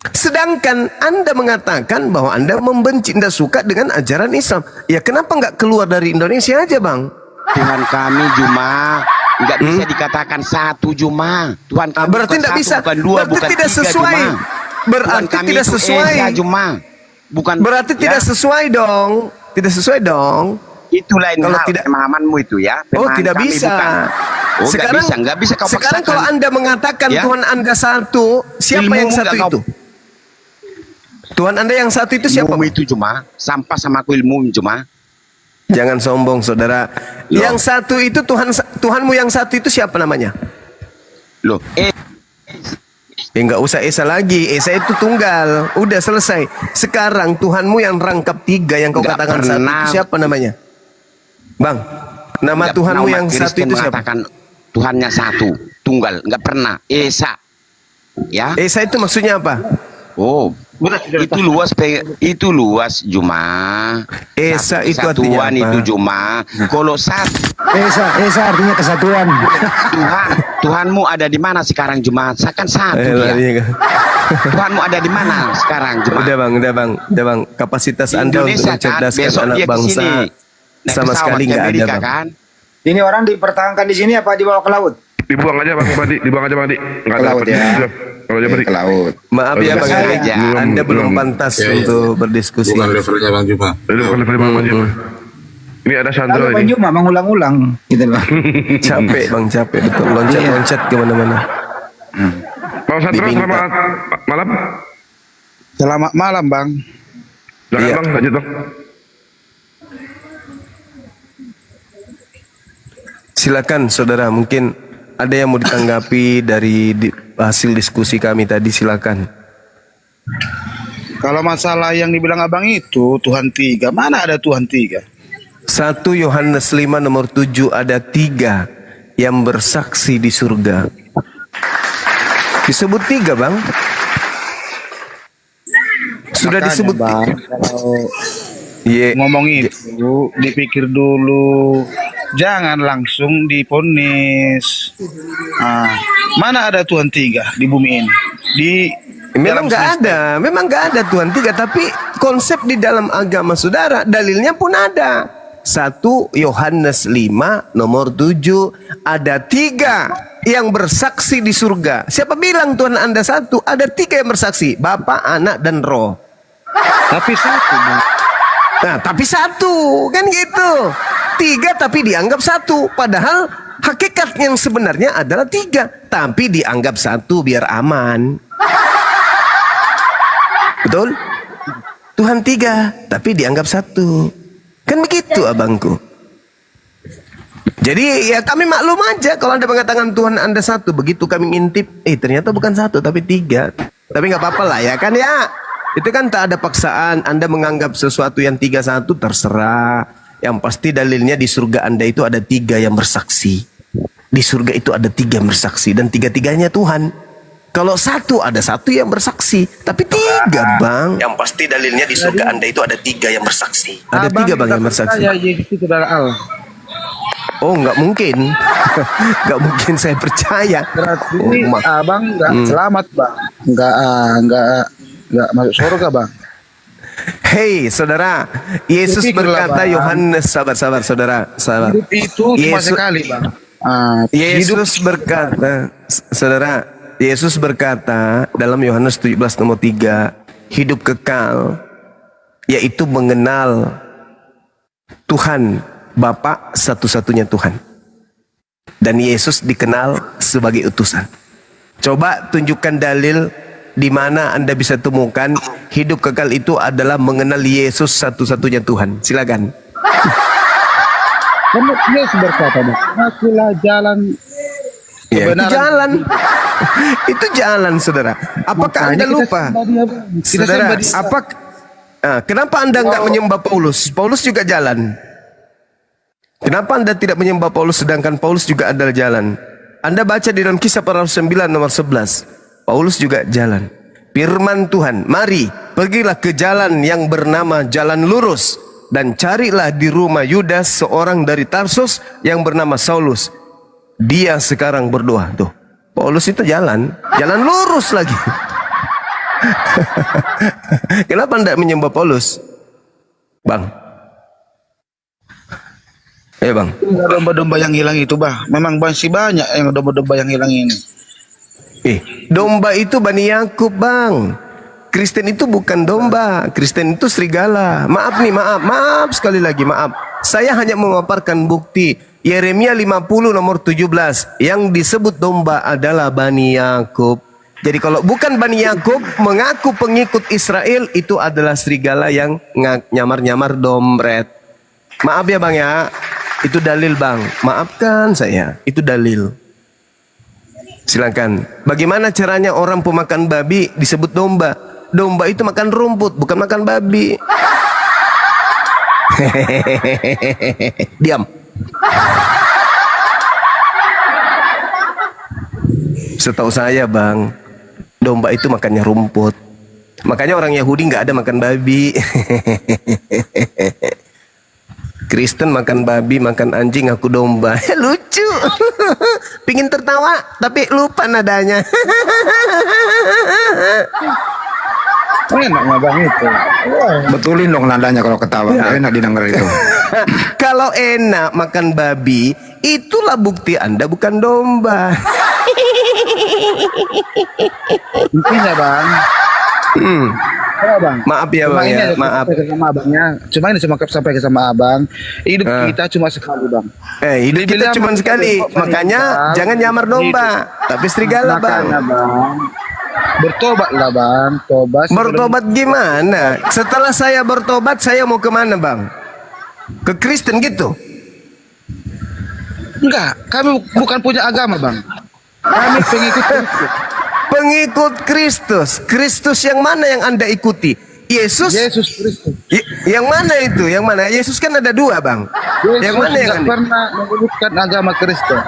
Sedangkan Anda mengatakan bahwa Anda membenci, Anda suka dengan ajaran Islam. Ya kenapa nggak keluar dari Indonesia aja, Bang? Tuhan kami, Juma, nggak bisa dikatakan satu, Juma. Tuhan kami berarti bukan tidak satu, bisa. bukan dua, Berarti bukan tidak 3, sesuai. Juma. Berarti Tuhan kami tidak itu sesuai. Esa, Juma. Bukan. Berarti tidak sesuai dong. Tidak sesuai dong. Itu lain Kalau hal, tidak- pemahamanmu itu ya. Oh, Pemahaman tidak kami bisa. bukan. Oh, Sekarang nggak bisa kau sekarang paksakan. kalau Anda mengatakan Ya. Tuhan Anda satu, siapa Ilmumu yang satu nggak kau- itu? Tuhan Anda yang satu itu siapa? Ilmumu itu cuma sampah sama aku ilmu cuma. Jangan sombong, saudara. Yang satu itu Tuhanmu yang satu itu siapa namanya? Loh, nggak usah Esa lagi. Esa itu tunggal. Udah selesai. Sekarang Tuhanmu yang rangkap 3 yang kau Nggak katakan satu pernah. itu siapa namanya? Bang, nama nggak Tuhanmu pernah yang umat satu Kristen itu siapa? mengatakan Tuhannya satu, tunggal, nggak pernah. Esa, ya. Esa itu maksudnya apa? Oh, itu luas Juma. Esa itu artinya Kesatuan apa? itu Juma. Kalau satu Esa artinya kesatuan. Tuhanmu ada di mana sekarang Juma? Kan satu Iya. dia. Tuhanmu ada di mana sekarang Juma? Udah bang. Kapasitas Anda untuk Indonesia kan, mencerdaskan besok anak dia bangsa kesini. Naik sama pesawat sekali ke nggak ada, Amerika, bang. kan? Ini orang dipertahankan di sini apa dibawa ke laut? Dibuang aja Bang Badi, dibuang aja Bang Badi. Enggak Ke ada laut ya. Kalau aja Badi. Ke laut. Maaf ya Bang Biasa Erik, aja. Anda belum pantas untuk berdiskusi. Bukan levelnya Bang Juma. Bukan levelnya Bang Juma. Ini ada Sandro Kalau Bang ini. Juma mengulang-ulang gitu Bang. Capek Bang, capek betul. Loncat-loncat kemana-mana. Bang Sandro, Diminta. selamat malam. Selamat malam Bang. Jangan Iya. Bang, lanjut Bang. Silakan saudara, mungkin ada yang mau ditanggapi dari hasil diskusi kami tadi, silakan. Kalau masalah yang dibilang abang itu Tuhan 3, mana ada Tuhan 3? 1 Yohanes 5 nomor 7 ada 3 yang bersaksi di surga. Disebut 3 Bang. Sudah Makanya, disebut Bang, kalau Ye. ngomong itu dipikir dulu, jangan langsung diponis. Mana ada Tuhan 3 di bumi ini? Memang memang nggak ada Tuhan 3, tapi konsep di dalam agama saudara, dalilnya pun ada. 1 Yohanes 5 nomor 7 ada 3 yang bersaksi di surga. Siapa bilang Tuhan Anda satu? Ada 3 yang bersaksi, Bapa, Anak, dan Roh. Tapi satu, Bang. Nah, tapi satu kan gitu. 3 tapi dianggap satu, padahal hakikat yang sebenarnya adalah 3, tapi dianggap satu biar aman. Betul? Tuhan 3 tapi dianggap satu. Kan begitu abangku. Jadi ya kami maklum aja kalau Anda mengatakan Tuhan Anda satu, begitu kami ngintip, ternyata bukan satu tapi 3. Tapi nggak apa-apa lah ya kan ya. Itu kan tak ada paksaan. Anda menganggap sesuatu yang 31 terserah. Yang pasti dalilnya di surga Anda itu ada 3 yang bersaksi. Di surga itu ada 3 yang bersaksi dan 3-tiganya Tuhan. Kalau 1 ada 1 yang bersaksi, tapi 3 bang. Yang pasti dalilnya di surga Anda itu ada 3 yang bersaksi. Ada 3 bang yang bersaksi. Yesus itu adalah Allah. Oh nggak mungkin, nggak mungkin saya percaya. Berarti Oh, abang nggak selamat bang, nggak masuk surga bang. Hei saudara, Yesus Berpikirlah, berkata, Bang. Yohanes, sabar saudara, sabar. Hidup itu cuma sekali bang. Yesus berkata, saudara, Yesus berkata dalam Yohanes 17 nomor 3, hidup kekal yaitu mengenal Tuhan Bapa satu-satunya Tuhan. Dan Yesus dikenal sebagai utusan. Coba tunjukkan dalil di mana Anda bisa temukan hidup kekal itu adalah mengenal Yesus satu-satunya Tuhan. Silakan. Karena Yesus berkata, akulah jalan Ya, itu jalan. Itu jalan, saudara. Apakah Anda lupa? Saudara, kenapa Anda nggak menyembah Paulus? Paulus juga jalan. Kenapa Anda tidak menyembah Paulus sedangkan Paulus juga adalah jalan? Anda baca di dalam Kisah Para Rasul 9 nomor 11. Paulus juga jalan. Firman Tuhan, mari pergilah ke jalan yang bernama jalan lurus dan carilah di rumah Yudas seorang dari Tarsus yang bernama Saulus. Dia sekarang berdoa. Tuh, Paulus itu jalan lurus lagi. Kenapa Anda menyembah Paulus, Bang? Ayo bang. Domba-domba yang hilang itu bang, memang masih banyak yang domba-domba yang hilang ini. Domba itu Bani Yakub bang. Kristen itu bukan domba, Kristen itu serigala. Maaf nih, maaf sekali lagi, maaf. Saya hanya memaparkan bukti. Yeremia 50 nomor 17 yang disebut domba adalah Bani Yakub. Jadi kalau bukan Bani Yakub mengaku pengikut Israel, itu adalah serigala yang nyamar-nyamar dompet. Maaf ya bang ya. Itu dalil bang, maafkan saya, itu dalil. Silakan. Bagaimana caranya orang pemakan babi disebut domba? Domba itu makan rumput, bukan makan babi. Diam. Setahu saya bang, domba itu makannya rumput. Makanya orang Yahudi nggak ada makan babi. Kristen makan babi, makan anjing, aku domba. Lucu. Pingin tertawa, tapi lupa nadanya. Enak nggak bang itu? Betulin dong nadanya kalau ketawa. Ya. Enak didengar itu. Kalau enak makan babi, itulah bukti Anda bukan domba. Intinya bang. Ya, bang. Maaf ya bang ya, maaf. Sama abangnya. Cuma ini cuma sampai ke sama abang. Hidup kita cuma sekali bang. Hidup kita cuma sekali. Makanya jangan nyamar domba, tapi serigala bang. Bertobatlah bang, Bertobat gimana? Setelah saya bertobat, saya mau kemana bang? Ke Kristen gitu? Enggak, kami bukan punya agama bang. Kami pengikut Kristus. Pengikut Kristus. Kristus yang mana yang Anda ikuti? Yesus Kristus. Yang mana itu? Yang mana? Yesus kan ada 2 bang. Yesus Yang mana yang Anda pernah menyebutkan agama Kristen?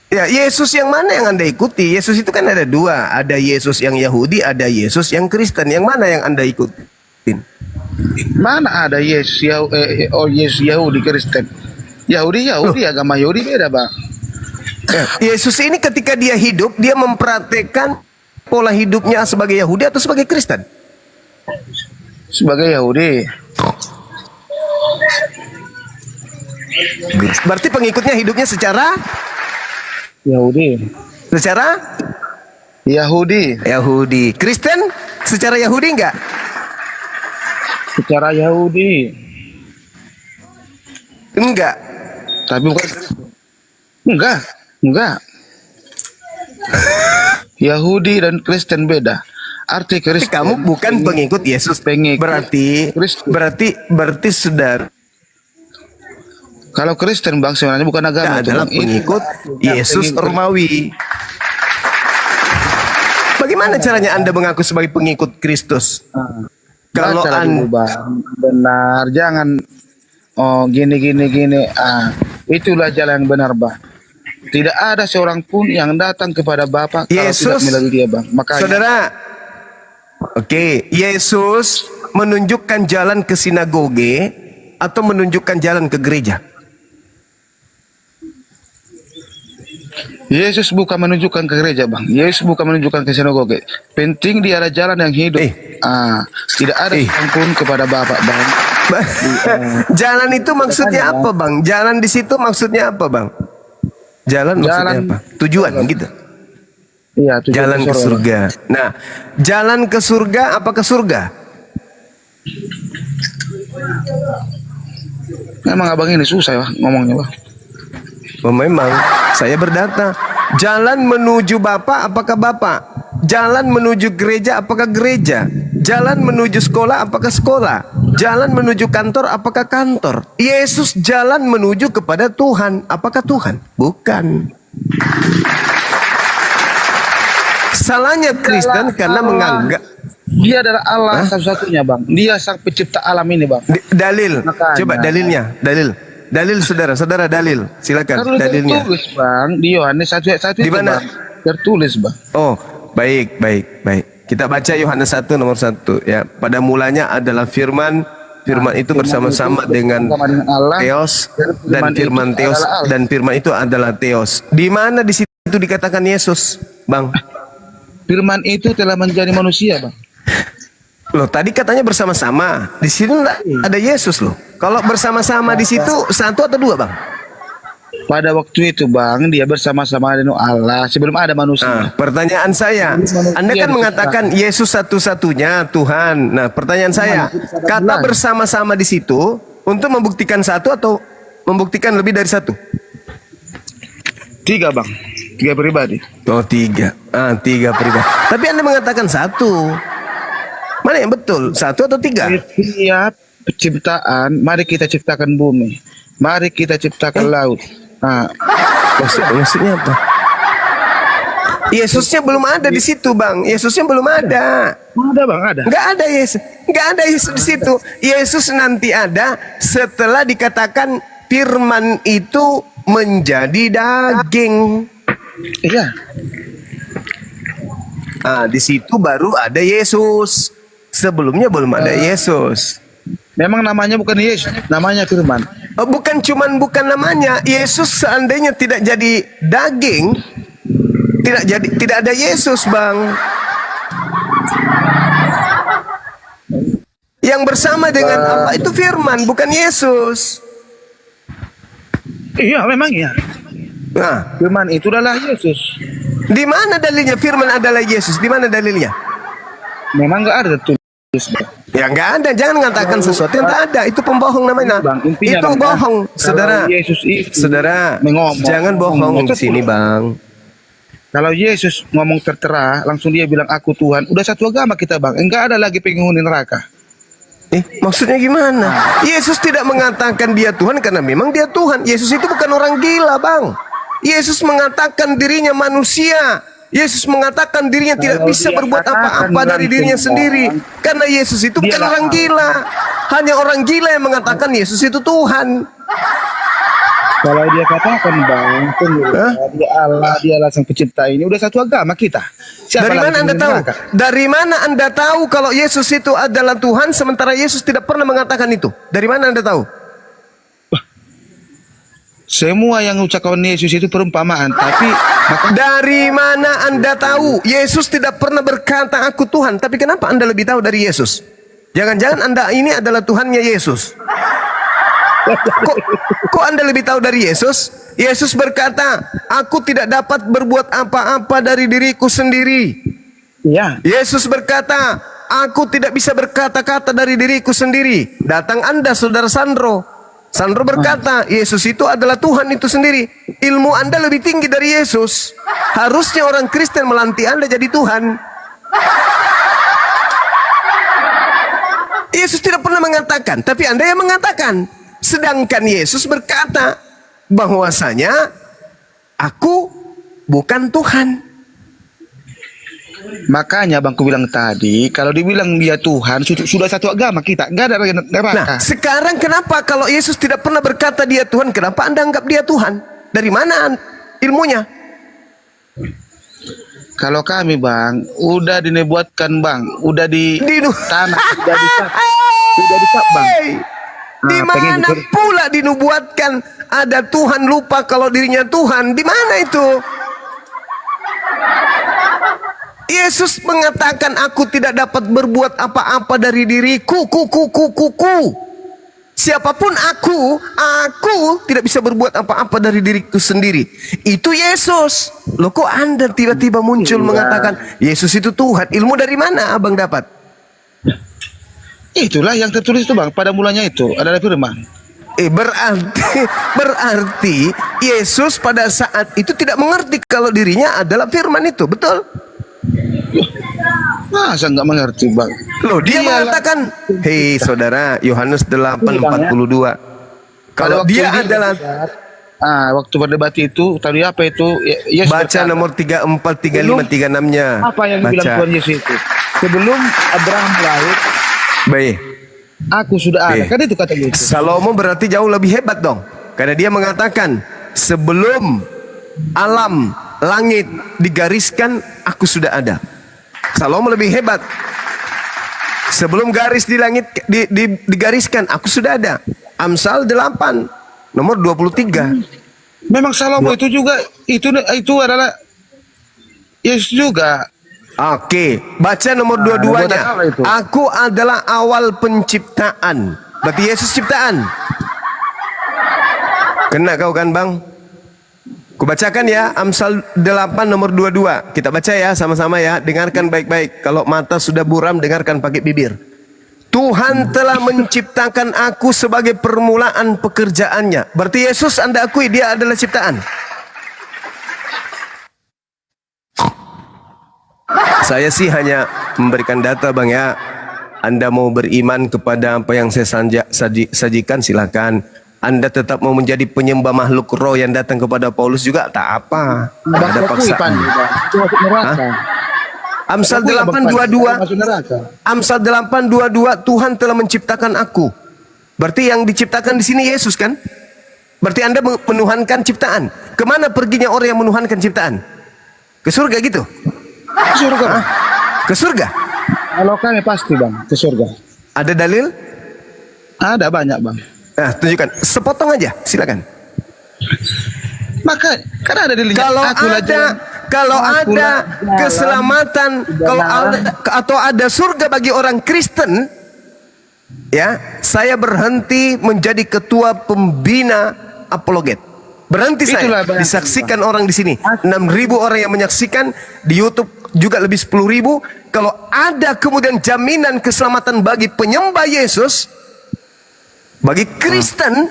Ya, Yesus yang mana yang Anda ikuti? Yesus itu kan ada 2. Ada Yesus yang Yahudi, ada Yesus yang Kristen. Yang mana yang Anda ikuti? Mana ada Yesus Yahudi Kristen? Yahudi agama Yahudi beda bang. Yesus ini ketika dia hidup, dia mempraktekkan pola hidupnya sebagai Yahudi atau sebagai Kristen? Sebagai Yahudi. Berarti pengikutnya hidupnya secara Yahudi. Secara Yahudi. Kristen secara Yahudi enggak? Secara Yahudi. Enggak. Tapi bukan. Enggak. Yahudi dan Kristen beda. Arti Kristen. Kamu bukan pengikut Yesus. Berarti saudara. Kalau Kristen bang sebenarnya bukan agama. Adalah pengikut Yesus Romawi. Bagaimana caranya Anda mengaku sebagai pengikut Kristus? Kalau Baca lagi, Bang. Benar, jangan gini. Itulah jalan yang benar, Bang. Tidak ada seorang pun yang datang kepada Bapa kalau tidak melalui dia, Bang. Makanya, saudara, Yesus menunjukkan jalan ke sinagoge atau menunjukkan jalan ke gereja? Yesus bukan menunjukkan ke gereja, Bang. Yesus bukan menunjukkan ke sinagoge. Penting dia ada jalan yang hidup. Tidak ada seorang pun kepada Bapa, Bang. Jalan itu maksudnya apa, Bang? Jalan di situ maksudnya apa, Bang? Jalan maksudnya apa? Tujuan gitu. Iya, tujuan jalan ke surga. Nah, jalan ke surga apa ke surga? Memang abang ini susah ya ngomongnya, Bang. Memang saya berdata. Jalan menuju Bapa apakah Bapa? Jalan menuju gereja apakah gereja? Jalan menuju sekolah apakah sekolah? Jalan menuju kantor apakah kantor? Yesus jalan menuju kepada Tuhan. Apakah Tuhan? Bukan. Salahnya Kristen karena menganggap dia adalah Allah satu-satunya, Bang. Dia sang pencipta alam ini, Bang. Dalil. Coba dalilnya. Dalil saudara dalil. Silakan dalilnya. Tertulis, Bang, di Yohanes 1:1 di mana? Tertulis, Bang. Oh, baik. Kita baca Yohanes 1 nomor 1 ya. Pada mulanya adalah firman. Firman itu bersama-sama dengan Theos dan firman Theos dan firman itu adalah Theos. Di mana di situ dikatakan Yesus, Bang? Firman itu telah menjadi manusia, Bang. Loh, tadi katanya bersama-sama. Di sini ada Yesus loh. Kalau bersama-sama di situ satu atau dua, Bang? Pada waktu itu, Bang, dia bersama-sama dengan Allah sebelum ada manusia. Pertanyaan saya, Anda kan mengatakan Yesus satu-satunya Tuhan. Nah, pertanyaan saya, kata bersama-sama di situ untuk membuktikan satu atau membuktikan lebih dari satu? 3, Bang. 3 pribadi. Oh, 3. 3 pribadi. Tapi Anda mengatakan satu. Mana yang betul? 1 atau 3? Setiap penciptaan, mari kita ciptakan bumi. Mari kita ciptakan laut. Maksudnya apa? Yesusnya belum ada di situ, Bang. Yesusnya belum ada. Ada, Bang, ada. Enggak ada Yesus. Enggak ada Yesus di situ. Yesus nanti ada setelah dikatakan firman itu menjadi daging. Iya. Di situ baru ada Yesus. Sebelumnya belum ada Yesus. Memang namanya bukan Yesus, namanya firman. Bukan namanya. Yesus seandainya tidak jadi daging, tidak ada Yesus, Bang. Yang bersama dengan apa itu firman, bukan Yesus. Iya, memang iya. Nah, firman itu adalah Yesus. Di mana dalilnya firman adalah Yesus? Di mana dalilnya? Memang nggak ada tulis. Ya nggak ada. Jangan mengatakan sesuatu yang tak ada. Itu pembohong namanya. Bang, intinya, itu Bang, bohong, saudara. Yesus itu saudara, jangan bohong di sini, Bang. Kalau Yesus ngomong tertera, langsung dia bilang aku Tuhan. Udah satu agama kita, Bang. Enggak ada lagi penghuni neraka. Maksudnya gimana? Yesus tidak mengatakan dia Tuhan karena memang dia Tuhan. Yesus itu bukan orang gila, Bang. Yesus mengatakan dirinya manusia. Yesus mengatakan dirinya tidak bisa berbuat apa-apa dari dirinya sendiri. Karena Yesus itu bukan orang gila. Hanya orang gila yang mengatakan Yesus itu Tuhan. Kalau dia katakan, Bang, dia Allah, dialah sang pencipta ini. Udah satu agama kita. Dari mana Anda tahu? Dari mana Anda tahu kalau Yesus itu adalah Tuhan sementara Yesus tidak pernah mengatakan itu? Dari mana Anda tahu? Semua yang ucapkan Yesus itu perumpamaan, tapi dari mana Anda tahu? Yesus tidak pernah berkata aku Tuhan, tapi kenapa Anda lebih tahu dari Yesus? Jangan-jangan Anda ini adalah Tuhannya Yesus. Kok Anda lebih tahu dari Yesus? Yesus berkata, aku tidak dapat berbuat apa-apa dari diriku sendiri. Ya. Yesus berkata, aku tidak bisa berkata-kata dari diriku sendiri. Datang Anda, saudara Sandro. Sandro berkata, Yesus itu adalah Tuhan itu sendiri. Ilmu Anda lebih tinggi dari Yesus. Harusnya orang Kristen melantik Anda jadi Tuhan. Yesus tidak pernah mengatakan, tapi Anda yang mengatakan. Sedangkan Yesus berkata bahwasanya aku bukan Tuhan. Makanya bang, ku bilang tadi, kalau dibilang dia Tuhan, sudah satu agama kita, nggak ada neraka. Nah, sekarang kenapa kalau Yesus tidak pernah berkata dia Tuhan, kenapa Anda anggap dia Tuhan? Dari mana ilmunya? Kalau kami bang, udah dinubuatkan bang, udah di tanah, sudah di bang. Di mana pula dinubuatkan ada Tuhan lupa kalau dirinya Tuhan? Di mana itu? Yesus mengatakan, aku tidak dapat berbuat apa-apa dari diriku. Siapapun aku tidak bisa berbuat apa-apa dari diriku sendiri. Itu Yesus. Loh, kok Anda tiba-tiba muncul mengatakan Yesus itu Tuhan? Ilmu dari mana abang dapat? Itulah yang tertulis itu bang, pada mulanya itu adalah firman. Berarti Yesus pada saat itu tidak mengerti kalau dirinya adalah firman itu, betul? Masa nggak mengerti bang? Loh, dia mengatakan, hei saudara, Yohanes 8:42. Kalau dia adalah waktu berdebat itu tadi apa itu? Yesus baca nomor 34, 35, 36-nya. Apa yang dibilang Tuhan Yesus itu? Sebelum Abraham lahir, baik, aku sudah ada. Kan itu kata Yesus. Salomo berarti jauh lebih hebat dong, karena dia mengatakan sebelum alam langit digariskan, aku sudah ada. Salomo lebih hebat. Sebelum garis di langit digariskan, aku sudah ada. Amsal 8 nomor 23. Memang Salomo itu juga itu adalah Yesus juga. Oke, baca nomor 22-nya. Aku adalah awal penciptaan. Berarti Yesus ciptaan. Kena kau kan bang? Kubacakan ya, Amsal 8 nomor 22. Kita baca ya sama-sama ya. Dengarkan baik-baik. Kalau mata sudah buram, dengarkan pakai bibir. Tuhan telah menciptakan aku sebagai permulaan pekerjaannya. Berarti Yesus Anda akui dia adalah ciptaan. Saya sih hanya memberikan data bang ya. Anda mau beriman kepada apa yang saya sajikan silakan. Anda tetap mau menjadi penyembah makhluk roh yang datang kepada Paulus juga tak apa. Ada paksaan. Amsal 8:22. Amsal 8:22, Tuhan telah menciptakan aku. Berarti yang diciptakan di sini Yesus kan? Berarti Anda menuhankan ciptaan. Kemana perginya orang yang menuhankan ciptaan? Ke surga gitu? Ke surga. Ke surga? Kalau kami pasti bang, ke surga. Ada dalil? Ada banyak bang. Nah, tunjukkan. Sepotong aja, silakan. Maka kan ada di kalau ada keselamatan, atau ada surga bagi orang Kristen, ya, saya berhenti menjadi ketua pembina apologet. Berhenti saya. Disaksikan orang di sini. 6.000 orang yang menyaksikan, di YouTube juga lebih 10.000. Kalau ada kemudian jaminan keselamatan bagi penyembah Yesus, bagi Kristen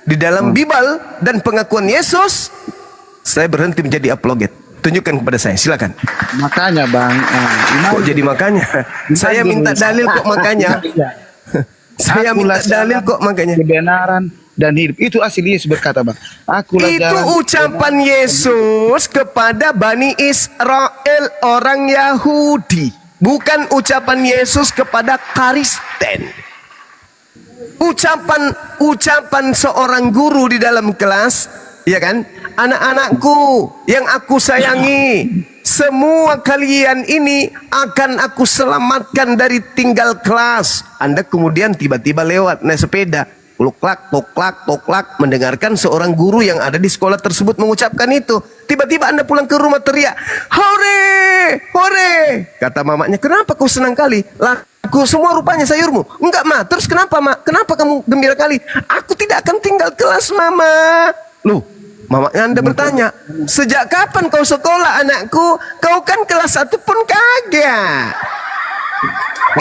di dalam Bible dan pengakuan Yesus, saya berhenti menjadi apologet. Tunjukkan kepada saya, silakan. Makanya bang, kok jadi makanya? Saya minta dalil kok makanya. Saya minta dalil kok makanya. Kebenaran dan hidup itu asli Yesus berkata bang. Itu ucapan Yesus kepada Bani Israel, orang Yahudi, bukan ucapan Yesus kepada Kristen. Ucapan seorang guru di dalam kelas, ya kan? Anak-anakku yang aku sayangi, semua kalian ini akan aku selamatkan dari tinggal kelas. Anda kemudian tiba-tiba lewat naik sepeda, toklak, mendengarkan seorang guru yang ada di sekolah tersebut mengucapkan itu. Tiba-tiba Anda pulang ke rumah teriak, hore, hore. Kata mamanya, kenapa kau senang kali? Lah, aku semua rupanya sayurmu. Enggak ma, terus kenapa ma? Kenapa kamu gembira kali? Aku tidak akan tinggal kelas mama. Loh, mamanya Anda bertanya, sejak kapan kau sekolah anakku? Kau kan kelas 1 pun kagak.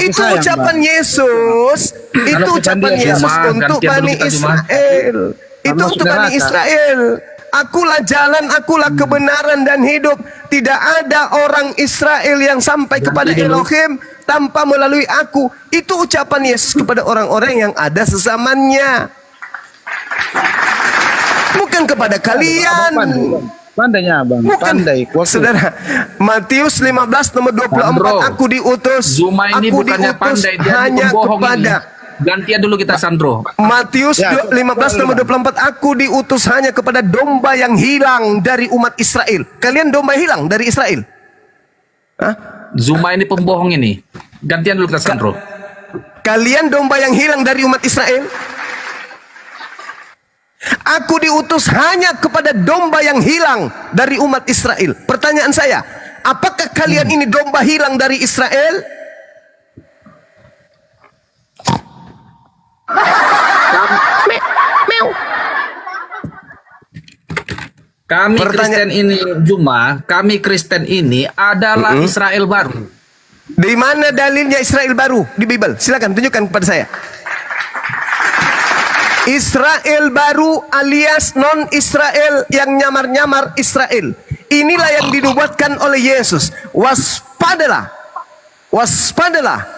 Itu ucapan Yesus. Itu ucapan Yesus untuk Bani Israel. Itu untuk Bani Israel. Akulah jalan, akulah kebenaran dan hidup. Tidak ada orang Israel yang sampai kepada Elohim tanpa melalui aku. Itu ucapan Yesus kepada orang-orang yang ada sezamannya. Bukan kepada kalian. Pandainya abang, pandai. Saudara, Matius 15 nomor 24, aku diutus. Zuma ini aku bukannya diutus pandai, dia hanya pembohong kepada ini. Gantian dulu kita Sandro. Matius 15 nomor 24, aku diutus hanya kepada domba yang hilang dari umat Israel. Kalian domba hilang dari Israel? Hah? Zuma ini pembohong ini. Gantian dulu kita Sandro. Kalian domba yang hilang dari umat Israel? Aku diutus hanya kepada domba yang hilang dari umat Israel. Pertanyaan saya, apakah kalian ini domba hilang dari Israel? Kami Kristen ini Juma, kami Kristen ini adalah Israel baru. Di mana dalilnya Israel baru di Bible? Silakan tunjukkan kepada saya. Israel baru alias non-Israel yang nyamar-nyamar Israel. Inilah yang dinubuatkan oleh Yesus. Waspadalah. Waspadalah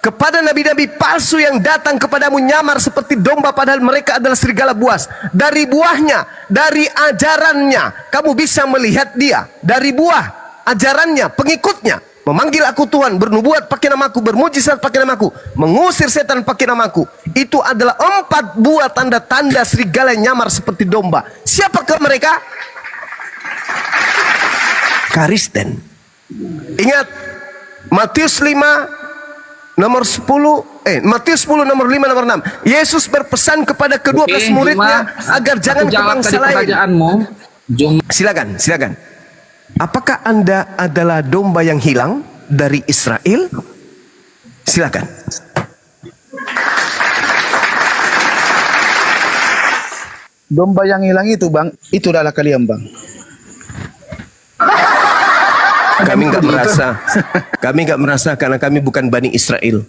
kepada nabi-nabi palsu yang datang kepadamu nyamar seperti domba padahal mereka adalah serigala buas. Dari buahnya, dari ajarannya kamu bisa melihat dia. Dari buah ajarannya, pengikutnya. Memanggil aku Tuhan, bernubuat pakai namaku, bermujizat pakai namaku, mengusir setan pakai namaku. Itu adalah 4 buah tanda-tanda serigala yang nyamar seperti domba. Siapakah mereka? Kristen. Ingat Matius 5 nomor 10, Matius 10 nomor 5 nomor 6. Yesus berpesan kepada ke-12 muridnya agar jangan ke bangsa lain. Silakan, silakan. Apakah Anda adalah domba yang hilang dari Israel? Silakan. Domba yang hilang itu bang, itu adalah kalian bang. Kami nggak merasa, kami nggak merasa karena kami bukan Bani Israel.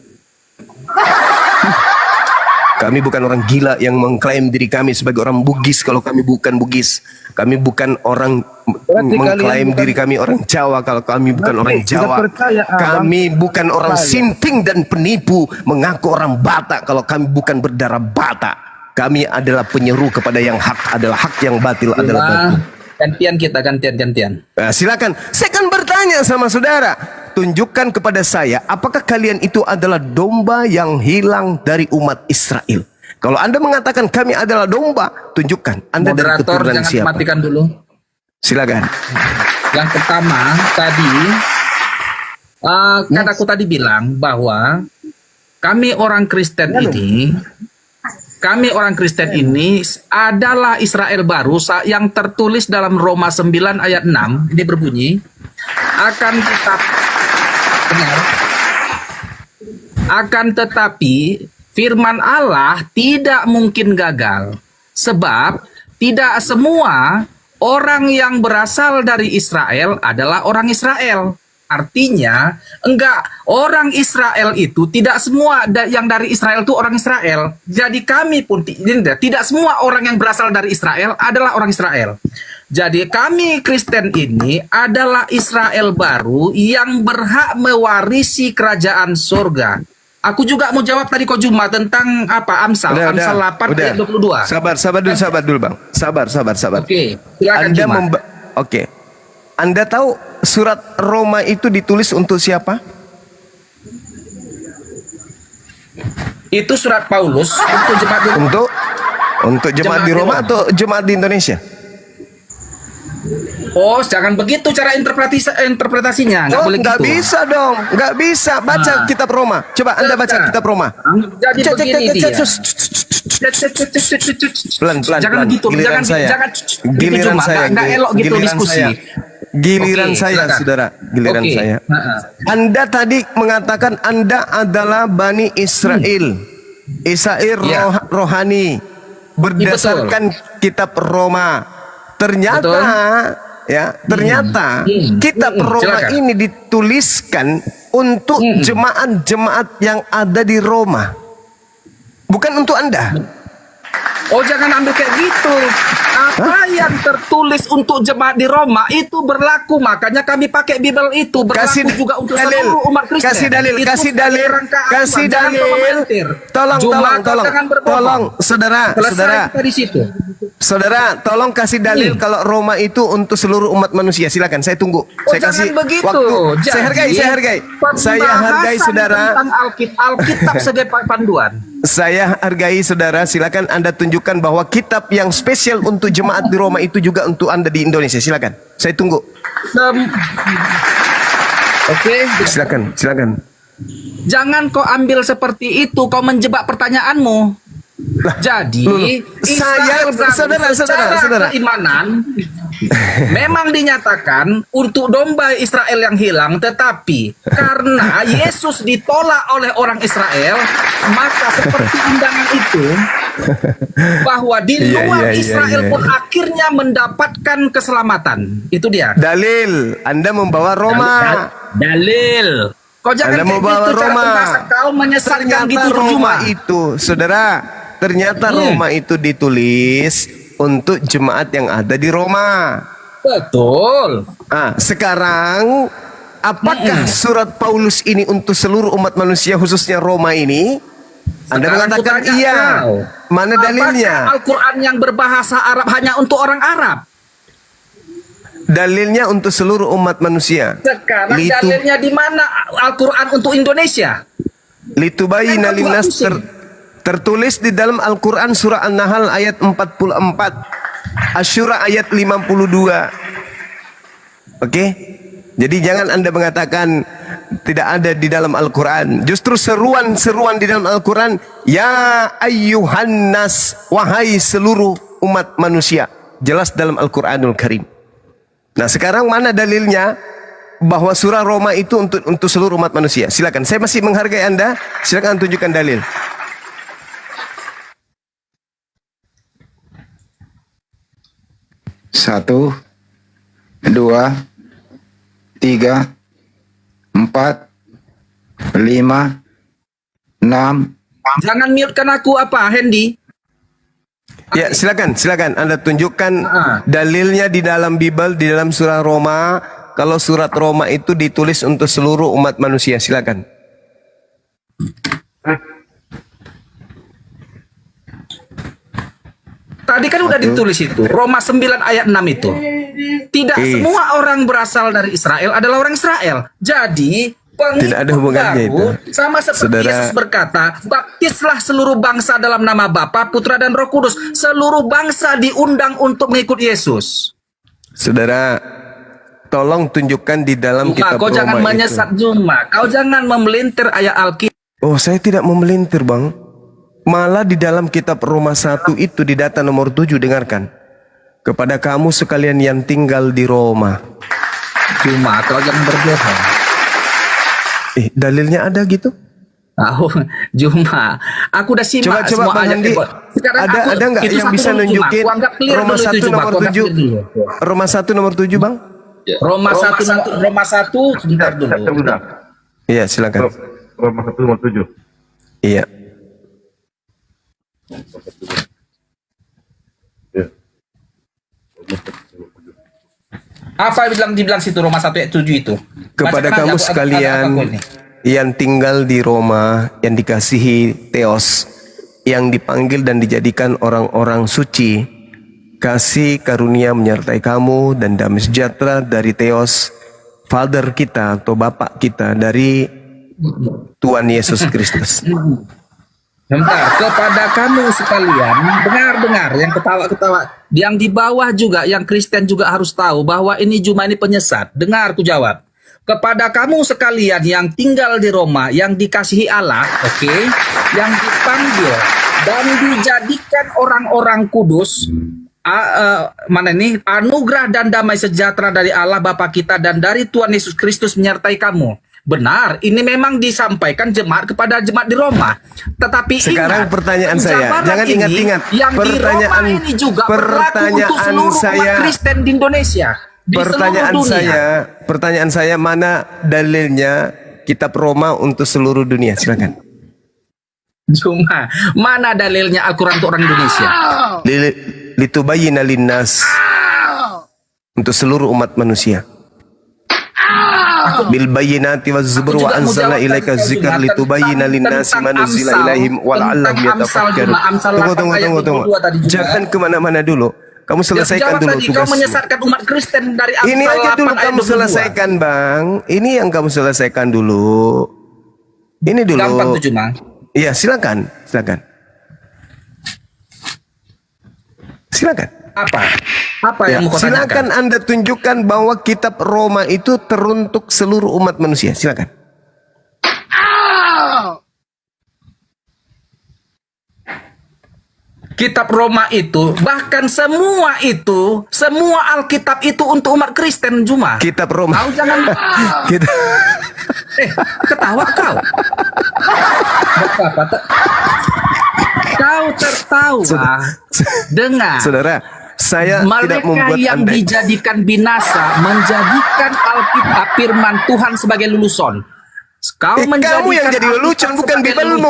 Kami bukan orang gila yang mengklaim diri kami sebagai orang Bugis kalau kami bukan Bugis. Kami bukan orang mengklaim diri kami orang Jawa kalau kami bukan orang Jawa. Kami bukan orang simping dan penipu mengaku orang Batak kalau kami bukan berdarah Batak. Kami adalah penyeru kepada yang hak adalah hak, yang batil adalah batil. Gantian kita, gantian. Nah, silakan. Saya akan bertanya sama saudara. Tunjukkan kepada saya, apakah kalian itu adalah domba yang hilang dari umat Israel? Kalau Anda mengatakan kami adalah domba, tunjukkan Anda dari keturunan siapa? Jangan matikan dulu. Silakan. Yang pertama tadi, kan aku tadi bilang bahwa kami orang Kristen ini, adalah Israel baru yang tertulis dalam Roma 9 ayat 6. Ini berbunyi, akan tetapi firman Allah tidak mungkin gagal, sebab tidak semua orang yang berasal dari Israel adalah orang Israel. Artinya, orang Israel itu tidak semua yang dari Israel itu orang Israel. Jadi kami pun tidak semua orang yang berasal dari Israel adalah orang Israel. Jadi kami Kristen ini adalah Israel baru yang berhak mewarisi kerajaan surga. Aku juga mau jawab tadi kok Juma tentang apa Amsal 8 ayat 22. Sabar dulu Bang. Sabar. Oke, silakan Oke. Anda tahu surat Roma itu ditulis untuk siapa? Itu surat Paulus untuk jemaat di Roma. Untuk jemaat di Roma atau jemaat di Indonesia? Oh, jangan begitu cara interpretasinya. Nggak boleh gitu. Nggak bisa dong, nggak bisa. Baca kitab Roma. Coba Anda baca kitab Roma. Jadi begini dia. Pelan. Jangan gitu. Giliran saya. Nggak elok gitu diskusi. Giliran saya, saudara. Giliran saya. Anda tadi mengatakan Anda adalah Bani Israel. Israel rohani. Berdasarkan kitab Roma. Ternyata kitab Roma ini dituliskan untuk jemaat-jemaat yang ada di Roma. Bukan untuk Anda. Oh, jangan ambil kayak gitu. Apa yang tertulis untuk jemaat di Roma itu berlaku, makanya kami pakai Bible itu berlaku juga untuk seluruh umat Kristen. Kasih dalil. Tolong, saudara. Di situ. Saudara, tolong kasih dalil kalau Roma itu untuk seluruh umat manusia. Silakan, saya tunggu. Saya kasih begitu. waktu. Jadi, Saya hargai saudara. Tentang Alkitab sebagai panduan. Saya hargai saudara. Silakan Anda tunjukkan bahwa kitab yang spesial untuk jemaat di Roma itu juga untuk Anda di Indonesia. Silakan. Saya tunggu. Oke. Silakan. Jangan kau ambil seperti itu, kau menjebak pertanyaanmu. Jadi saudara keimanan memang dinyatakan untuk domba Israel yang hilang, tetapi karena Yesus ditolak oleh orang Israel, maka seperti undangan itu bahwa di luar Israel pun akhirnya mendapatkan keselamatan. Itu dia. Dalil. Anda membawa Roma. Dalil. Kau jangan Anda membawa gitu, Roma. kau menyesatkan Ternyata gitu Roma itu, saudara. Ternyata Roma itu ditulis untuk jemaat yang ada di Roma. Betul. Nah, sekarang apakah surat Paulus ini untuk seluruh umat manusia khususnya Roma ini? Anda mengatakan iya. Mana dalilnya? Apakah Al-Quran yang berbahasa Arab hanya untuk orang Arab? Dalilnya untuk seluruh umat manusia. Sekarang dalilnya di mana Al-Quran untuk Indonesia? Litubayyina linnas tertulis di dalam Al-Quran surah An-Nahl ayat 44, Asy-Syura ayat 52. Oke? Jadi jangan Anda mengatakan tidak ada di dalam Al-Quran. Justru seruan-seruan di dalam Al-Quran, ya ayyuhan nas, wahai seluruh umat manusia. Jelas dalam Al-Quranul Karim. Nah, sekarang mana dalilnya bahwa surah Roma itu untuk seluruh umat manusia? Silakan. Saya masih menghargai Anda. Silakan tunjukkan dalil. Satu, 2, 3, 4, 5, 6. Jangan mute-kan aku apa, Hendy? Ya, silakan Anda tunjukkan dalilnya di dalam Bible, di dalam surah Roma. Kalau surat Roma itu ditulis untuk seluruh umat manusia, silakan. Tadi kan udah ditulis itu, Roma 9 ayat 6 itu. Tidak semua orang berasal dari Israel adalah orang Israel. Jadi, tidak ada hubungannya itu. Sama seperti Yesus berkata, baptislah seluruh bangsa dalam nama Bapa, Putra dan Roh Kudus. Seluruh bangsa diundang untuk mengikut Yesus. Saudara, tolong tunjukkan di dalam kitab kau Roma jangan menyesat Juma. Kau jangan memelintir ayat Alkitab. Oh, saya tidak memelintir, Bang. Malah di dalam kitab Roma 1 itu di data nomor 7, dengarkan. Kepada kamu sekalian yang tinggal di Roma. Juma, kau jangan berbohong. Dalilnya ada gitu? Juma, aku udah simak semua Bang ayat. Sekarang ada nggak yang bisa nunjukin Roma 1 nomor 7? Roma 1 nomor 7, Bang? Roma 1 sebentar dulu. Iya, silakan. Roma 1 nomor 7. Iya. Apa dibilang situ Roma 1 ayat 7 itu? Kepada kamu sekalian yang tinggal di Roma, yang dikasihi Theos, yang dipanggil dan dijadikan orang-orang suci, kasih karunia menyertai kamu dan damai sejahtera dari Theos, Father kita atau Bapak kita, dari Tuhan Yesus Kristus. Bentar, kepada kamu sekalian, dengar yang ketawa-ketawa, yang di bawah juga, yang Kristen juga harus tahu bahwa ini Juma ini penyesat. Dengar, aku jawab. Kepada kamu sekalian yang tinggal di Roma, yang dikasihi Allah, yang dipanggil dan dijadikan orang-orang kudus, anugerah dan damai sejahtera dari Allah Bapa kita dan dari Tuhan Yesus Kristus menyertai kamu. Benar, ini memang disampaikan kepada jemaat di Roma. Tetapi sekarang ingat, pertanyaan saya, jangan ingat-ingat. Yang di Roma ini juga berlaku untuk seluruh umat Kristen di Indonesia. Pertanyaan saya, mana dalilnya kitab Roma untuk seluruh dunia? Silakan. Cuma, mana dalilnya Al-Quran untuk orang Indonesia? Litubayyina linnas, untuk seluruh umat manusia. bil bayyinati waz zubur wa anzalna ilaika dzikra litubayyana lin-nasi ma nuzila ilaihim wa la'allahum yatafakkarun. Tunggu. Jangan kemana-mana dulu. Kamu selesaikan dulu tadi, tugas. Kau menyesatkan umat Kristen dari Amsal Ini aja dulu 8 ayat kamu 22. selesaikan, Bang. Ini yang kamu selesaikan dulu. Ini dulu. Gampang tuh cuma. Iya, silakan. Apa yang mau kau silakan tanyakan? Anda tunjukkan bahwa kitab Roma itu teruntuk seluruh umat manusia. Silakan. Kitab Roma itu, bahkan semua Alkitab itu untuk umat Kristen cuma. Kitab Roma. Kau jangan ketawa kau. Kau tertawa dengan Saudara, saya tidak mereka membuat yang Anda dijadikan binasa menjadikan Alkitab firman Tuhan sebagai lulusan. Kau kamu yang jadi lelucon, bukan Bibelmu.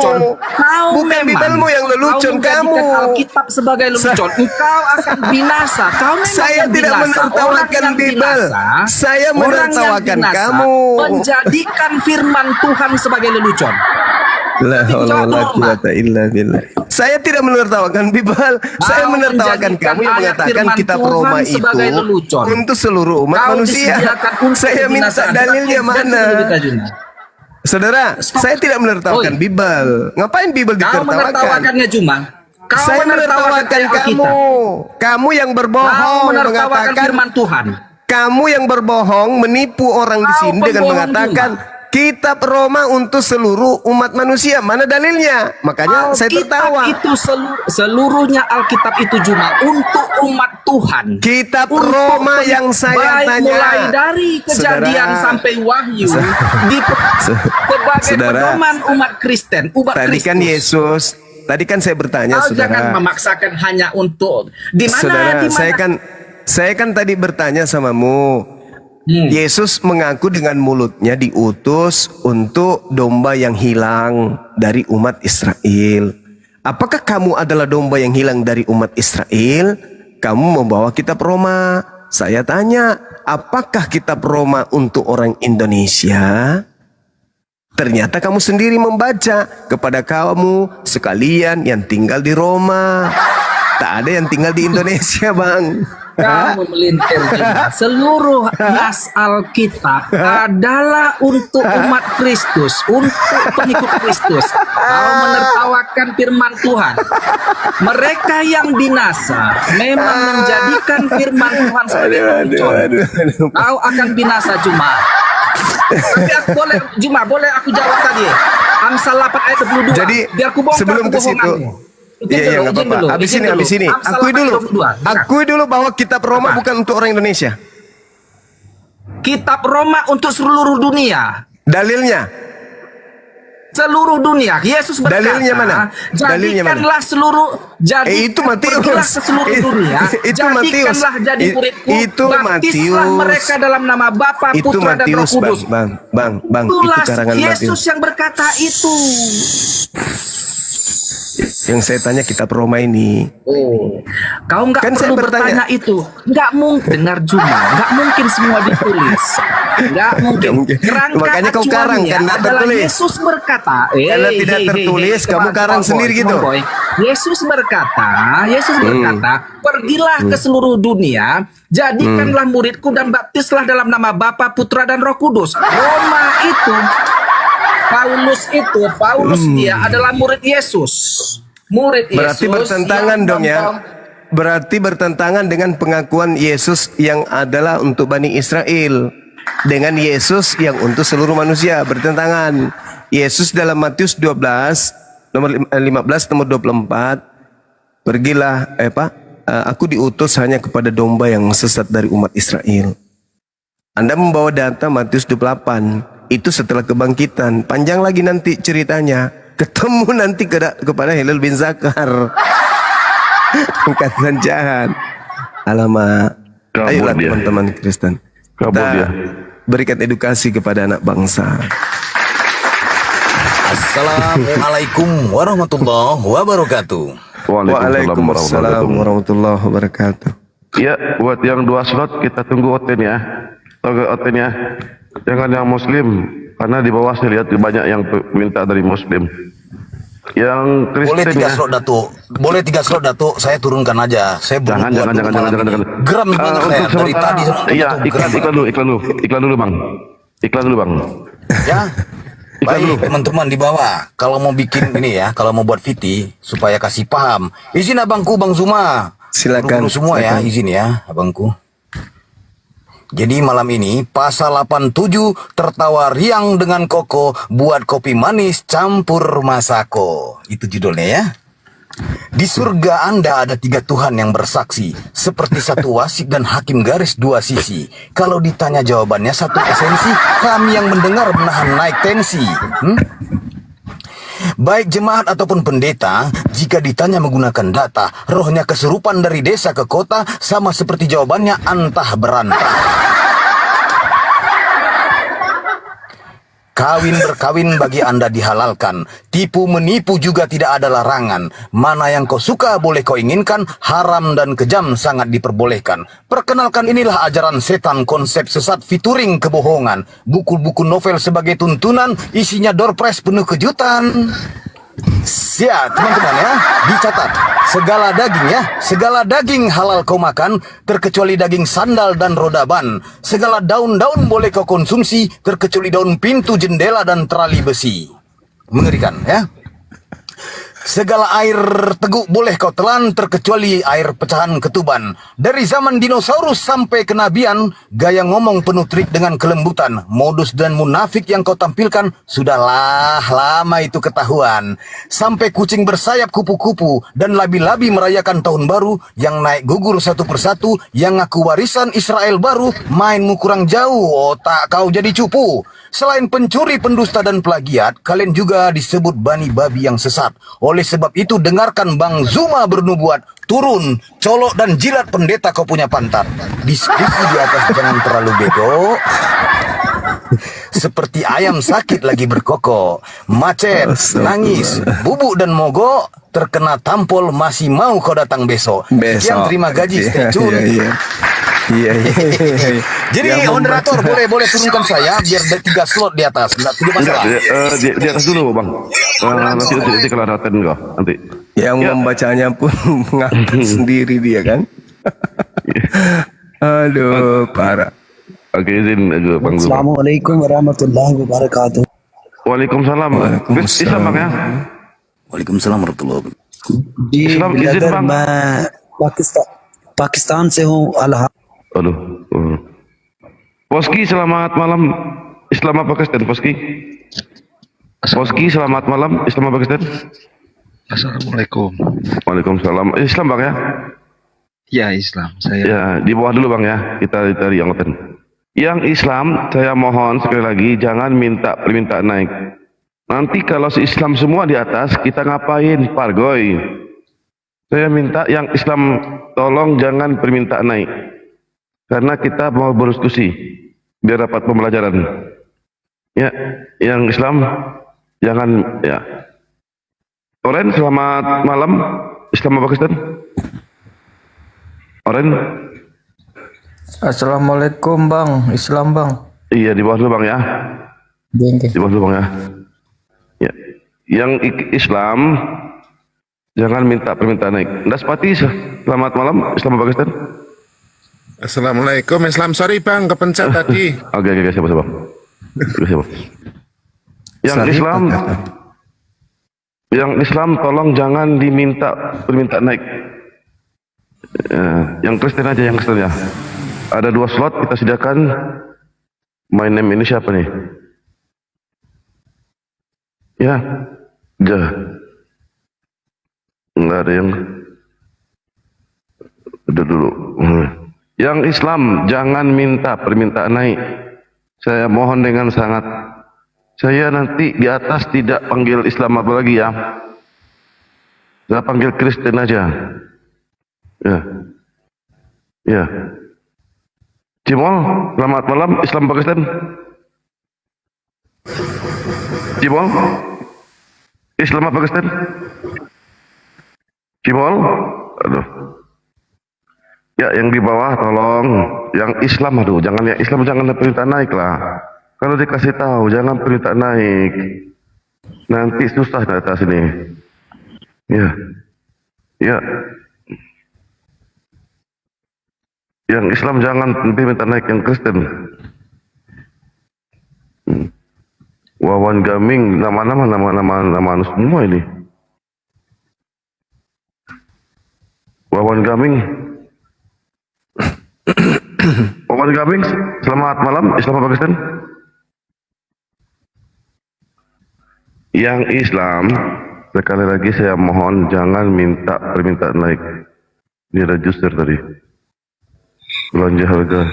Bukan Bibelmu yang lelucon, kamu. Alkitab sebagai lelucon. Engkau akan binasa. Kau memang Saya yang tidak binasa. menertawakan Orang yang Bibel. binasa, Saya orang yang menertawakan binasa kamu. menjadikan firman Tuhan sebagai lelucon. La haula wala quwata illa billah. Saya tidak menertawakan Bibel. Saya menertawakan kamu yang mengatakan kitab Roma itu untuk seluruh umat manusia. Saya minta dalilnya mana? Saudara, saya tidak menertawakan Bibel. Ngapain Bibel Kau ditertawakan? menertawakannya cuma. Kau Saya menertawakan kamu. Kamu yang berbohong mengatakan firman Tuhan. Kamu yang berbohong menipu orang di sini dengan mengatakan kitab Roma untuk seluruh umat manusia. Mana dalilnya? Makanya saya tertawa. Itu seluruhnya Alkitab itu cuma untuk umat Tuhan. Kitab Roma yang saya tanya. Mulai dari Kejadian sampai Wahyu sebagai pedoman umat Kristen, umat Tadi Kristus. kan Yesus. Tadi kan saya bertanya, Kau saudara. jangan memaksakan hanya untuk di mana? Saudara, Di mana? saya kan tadi bertanya samamu. Yesus mengaku dengan mulutnya diutus untuk domba yang hilang dari umat Israel. Apakah kamu adalah domba yang hilang dari umat Israel? Kamu membawa kitab Roma. Saya tanya, apakah kitab Roma untuk orang Indonesia? Ternyata kamu sendiri membaca kepada kamu sekalian yang tinggal di Roma. Tak ada yang tinggal di Indonesia, Bang. Kamu melintir juga. Seluruh nas Alkitab adalah untuk umat Kristus, untuk pengikut Kristus. Kau menertawakan firman Tuhan. Mereka yang binasa memang menjadikan firman Tuhan sebagai lelucon. Kau akan binasa cuma. Tapi aku boleh aku jawab tadi. Amsal 8 ayat 22. Jadi biar aku bongkar sebelum ke situ. Iya, nggak apa-apa. Habis ini. Akui dulu bahwa kitab Roma bukan untuk orang Indonesia. Kitab Roma untuk seluruh dunia. Dalilnya? Seluruh dunia. Yesus berkata, dalilnya mana? Jadikanlah seluruh itu Matius. Pergilah ke seluruh dunia. Itu Matius. Jadikanlah jadi muridku. Itu Baptislah Matius. mereka dalam nama Bapa, Itu Putra dan Roh Matius, Kudus. Bang. Itulah Itu karangan Yesus Matius. yang berkata itu. Yang saya tanya kitab Roma ini. Kau nggak Kan perlu saya bertanya. bertanya itu. Nggak mungkin dengar Juma. Nggak mungkin semua ditulis. Nggak mungkin. Kerangka Makanya kau karang kan nggak adalah tertulis. Yesus berkata. Karena tidak tertulis, kamu karang sendiri gitu. Yesus berkata, pergilah ke seluruh dunia, jadikanlah muridku dan baptislah dalam nama Bapa, Putra dan Roh Kudus. Roma itu, Paulus dia adalah murid Yesus. Berarti bertentangan dong ya. Berarti bertentangan dengan pengakuan Yesus yang adalah untuk Bani Israel dengan Yesus yang untuk seluruh manusia. Bertentangan. Yesus dalam Matius 12 nomor 15 nomor 24, pergilah aku diutus hanya kepada domba yang sesat dari umat Israel. Anda membawa data Matius 28, itu setelah kebangkitan. Panjang lagi nanti ceritanya. Ketemu nanti kepada Hilal bin Zakar. Angkatan jahat. Alamak. Ayolah teman-teman Kristen. Kita berikan edukasi kepada anak bangsa. Assalamualaikum warahmatullahi wabarakatuh. Waalaikumsalam warahmatullahi wabarakatuh. Ya, buat yang 2 slot kita tunggu Oten ya. Tunggu Oten ya. Jangan yang Muslim, karena di bawah saya lihat banyak yang minta dari Muslim. Yang Kristen Boleh 3 ya. slot Datuk. Boleh 3 slot Datuk. Saya turunkan aja. Saya belum Jangan. Geram banget saya dari tadi. Iya, iklan dulu bang. Ya. Baik teman-teman di bawah, kalau mau bikin ini ya, kalau mau buat VT supaya kasih paham, izin abangku Bang Zuma. Silakan. Guru-guru semua ya, izin ya abangku. Jadi malam ini pasal 87 tertawa riang dengan Koko buat kopi manis campur Masako. Itu judulnya ya. Di surga Anda ada 3 Tuhan yang bersaksi, seperti satu wasit dan hakim garis 2 sisi. Kalau ditanya jawabannya satu esensi, kami yang mendengar menahan naik tensi. Baik jemaat ataupun pendeta, jika ditanya menggunakan data, rohnya kesurupan dari desa ke kota, sama seperti jawabannya antah berantah. Kawin berkawin bagi Anda dihalalkan. Tipu menipu juga tidak ada larangan. Mana yang kau suka boleh kau inginkan. Haram dan kejam sangat diperbolehkan. Perkenalkan inilah ajaran setan, konsep sesat featuring kebohongan. Buku-buku novel sebagai tuntunan, isinya door prize penuh kejutan. Siap teman-teman ya, dicatat. Segala daging halal kau makan, terkecuali daging sandal dan roda ban. Segala daun-daun boleh kau konsumsi, terkecuali daun pintu, jendela dan terali besi. Mengerikan ya. Segala air teguk boleh kau telan, terkecuali air pecahan ketuban. Dari zaman dinosaurus sampai kenabian, gaya ngomong penuh trik dengan kelembutan. Modus dan munafik yang kau tampilkan, sudahlah lama itu ketahuan. Sampai kucing bersayap kupu-kupu dan labi-labi merayakan tahun baru, yang naik gugur satu persatu, yang ngaku warisan Israel baru, mainmu kurang jauh, otak kau jadi cupu. Selain pencuri, pendusta dan plagiat, kalian juga disebut bani babi yang sesat. Oleh sebab itu dengarkan Bang Zuma bernubuat, turun, colok dan jilat pendeta kau punya pantat. Diskusi di atas jangan terlalu bego. Seperti ayam sakit lagi berkokok. Macet, nangis, bubuk dan mogok, terkena tampol masih mau kau datang besok. Sekian terima gaji, stay tune. Iya. Jadi moderator boleh turunkan saya biar ada 3 slot di atas. Tidak masalah. Di atas dulu bang. Nanti kalau raten kok nanti. Yang membacanya pun mengaku sendiri dia kan. Aduh, parah. Oke, izin aja bang. Assalamualaikum warahmatullahi wabarakatuh. Waalaikumsalam. Islam bang ya. Waalaikumsalam warahmatullahi wabarakatuh. जी ब्रदर मैं पाकिस्तान से हूँ अल्लाह. Aduh. Poski selamat malam. Islam apa Kristen Poski? Poski selamat malam. Islam apa Kristen? Assalamualaikum. Waalaikumsalam. Islam bang ya? Ya Islam. Saya. Ya di bawah dulu bang ya. Kita dari yang Kristen. Yang Islam saya mohon sekali lagi jangan minta permintaan naik. Nanti kalau se-Islam semua di atas kita ngapain pargoy? Saya minta yang Islam tolong jangan permintaan naik. Karena kita mau berdiskusi biar dapat pembelajaran. Ya, yang Islam jangan ya. Oren selamat malam. Islam apa Kristen? Oren. Assalamualaikum bang, Islam bang. Iya di bawah dulu bang ya. Di bawah dulu bang ya. Ya. Yang Islam jangan minta permintaan naik. Daspati selamat malam. Islam apa Kristen? Assalamualaikum. Islam, sorry bang, kepencet tadi. Oke, siapa? Siapa? Yang Islam tolong jangan diminta permintaan naik. Yang Kristen aja, yang Kristen ya. Ada 2 slot kita sediakan. My name ini siapa nih? Ya, nggak ada yang. Udah dulu. Yang Islam jangan minta permintaan naik. Saya mohon dengan sangat. Saya nanti di atas tidak panggil Islam apa lagi ya. Saya panggil Kristen aja. Ya. Cimol, selamat malam. Islam apa Kristen? Cimol, Islam apa Kristen? Cimol, aduh. Ya, yang di bawah tolong, yang Islam aduh, jangan yang Islam jangan perintah naik lah. Kalau dikasih tahu jangan permintaan naik, nanti susah di atas ini. Ya, ya. Yang Islam jangan lebih minta naik yang Kristen. Wawan Gaming, nama semua ini. Wawan Gaming. Wawan Gaming, selamat malam Islam apa Kristen? Yang Islam, sekali lagi saya mohon jangan minta permintaan naik. Ini ada juster tadi. Belanja harga.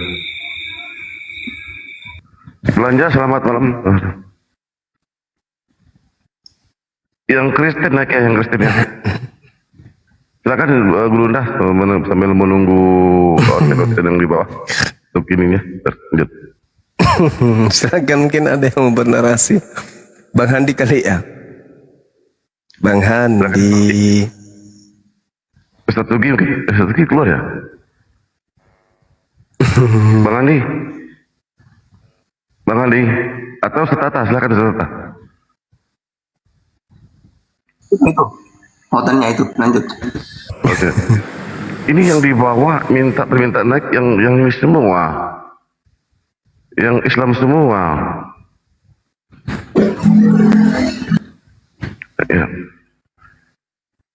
Belanja selamat malam. Yang Kristen naik ya, yang Kristen ya. Silakan Guru Nda sambil menunggu organ yang di bawah. Untuk ininya, lanjut. Silakan, mungkin ada yang mau bernarasi. Bang Handi kali ya. Bang Handi. Ustaz Tugi keluar ya. Bang Andi, atau Ustaz Tata, silakan Ustaz Tata. Itu, hotelnya itu, lanjut. Oke. Ini yang dibawa minta permintaan naik yang ini semua, yang Islam semua. Ya.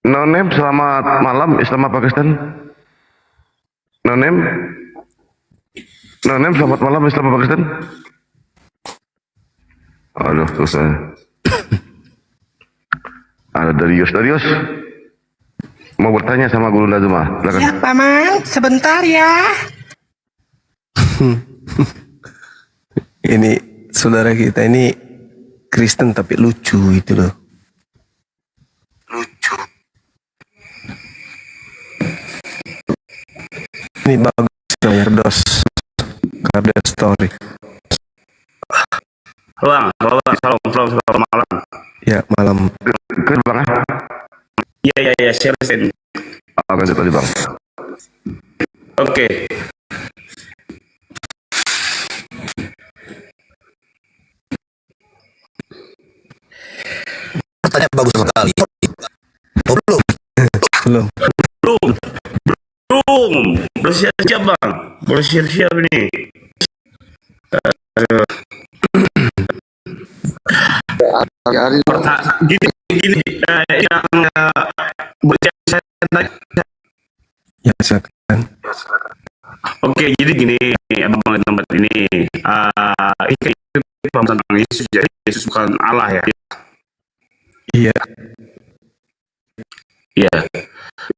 Nonem, selamat malam Islam apa Kristen? Nonem, selamat malam Islam apa Kristen? Aduh, susah. Ada Darius. Mau bertanya sama Guru Nazma. Ya, Paman, sebentar ya. Ini saudara kita ini Kristen tapi lucu itu loh. Lucu. Ini bagus Yardos. Karda story. Bang, selamat malam. Ya, malam. Ke Bang. Iya, share-share. Lanjut tadi Bang. Oke. Pertanyaan bagus sekali. Oh, belum. Bersiap-siap Bang. Bersiap-siap nih. Gini, yang ya silakan. Oke, jadi gini, abang tempat ini, paham tentang Yesus, jadi Yesus bukan Allah ya? Iya. Iya.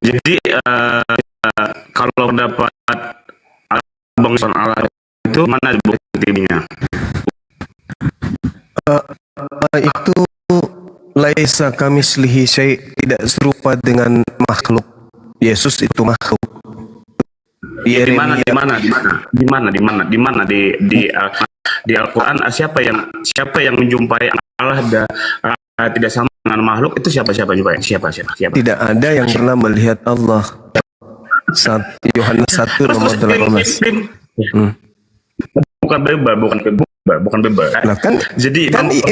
Jadi kalau mendapat abang bukan Allah itu mana buktinya? Itu laisa kamislihi syai', tidak serupa dengan makhluk. Yesus itu makhluk. Di mana di Al-Qur'an siapa yang menjumpai Allah tidak sama dengan makhluk itu siapa jumpai? Siapa? Tidak ada yang pernah melihat Allah. Yohanes 1 nomor 18. Bukan bebas. Nah, kan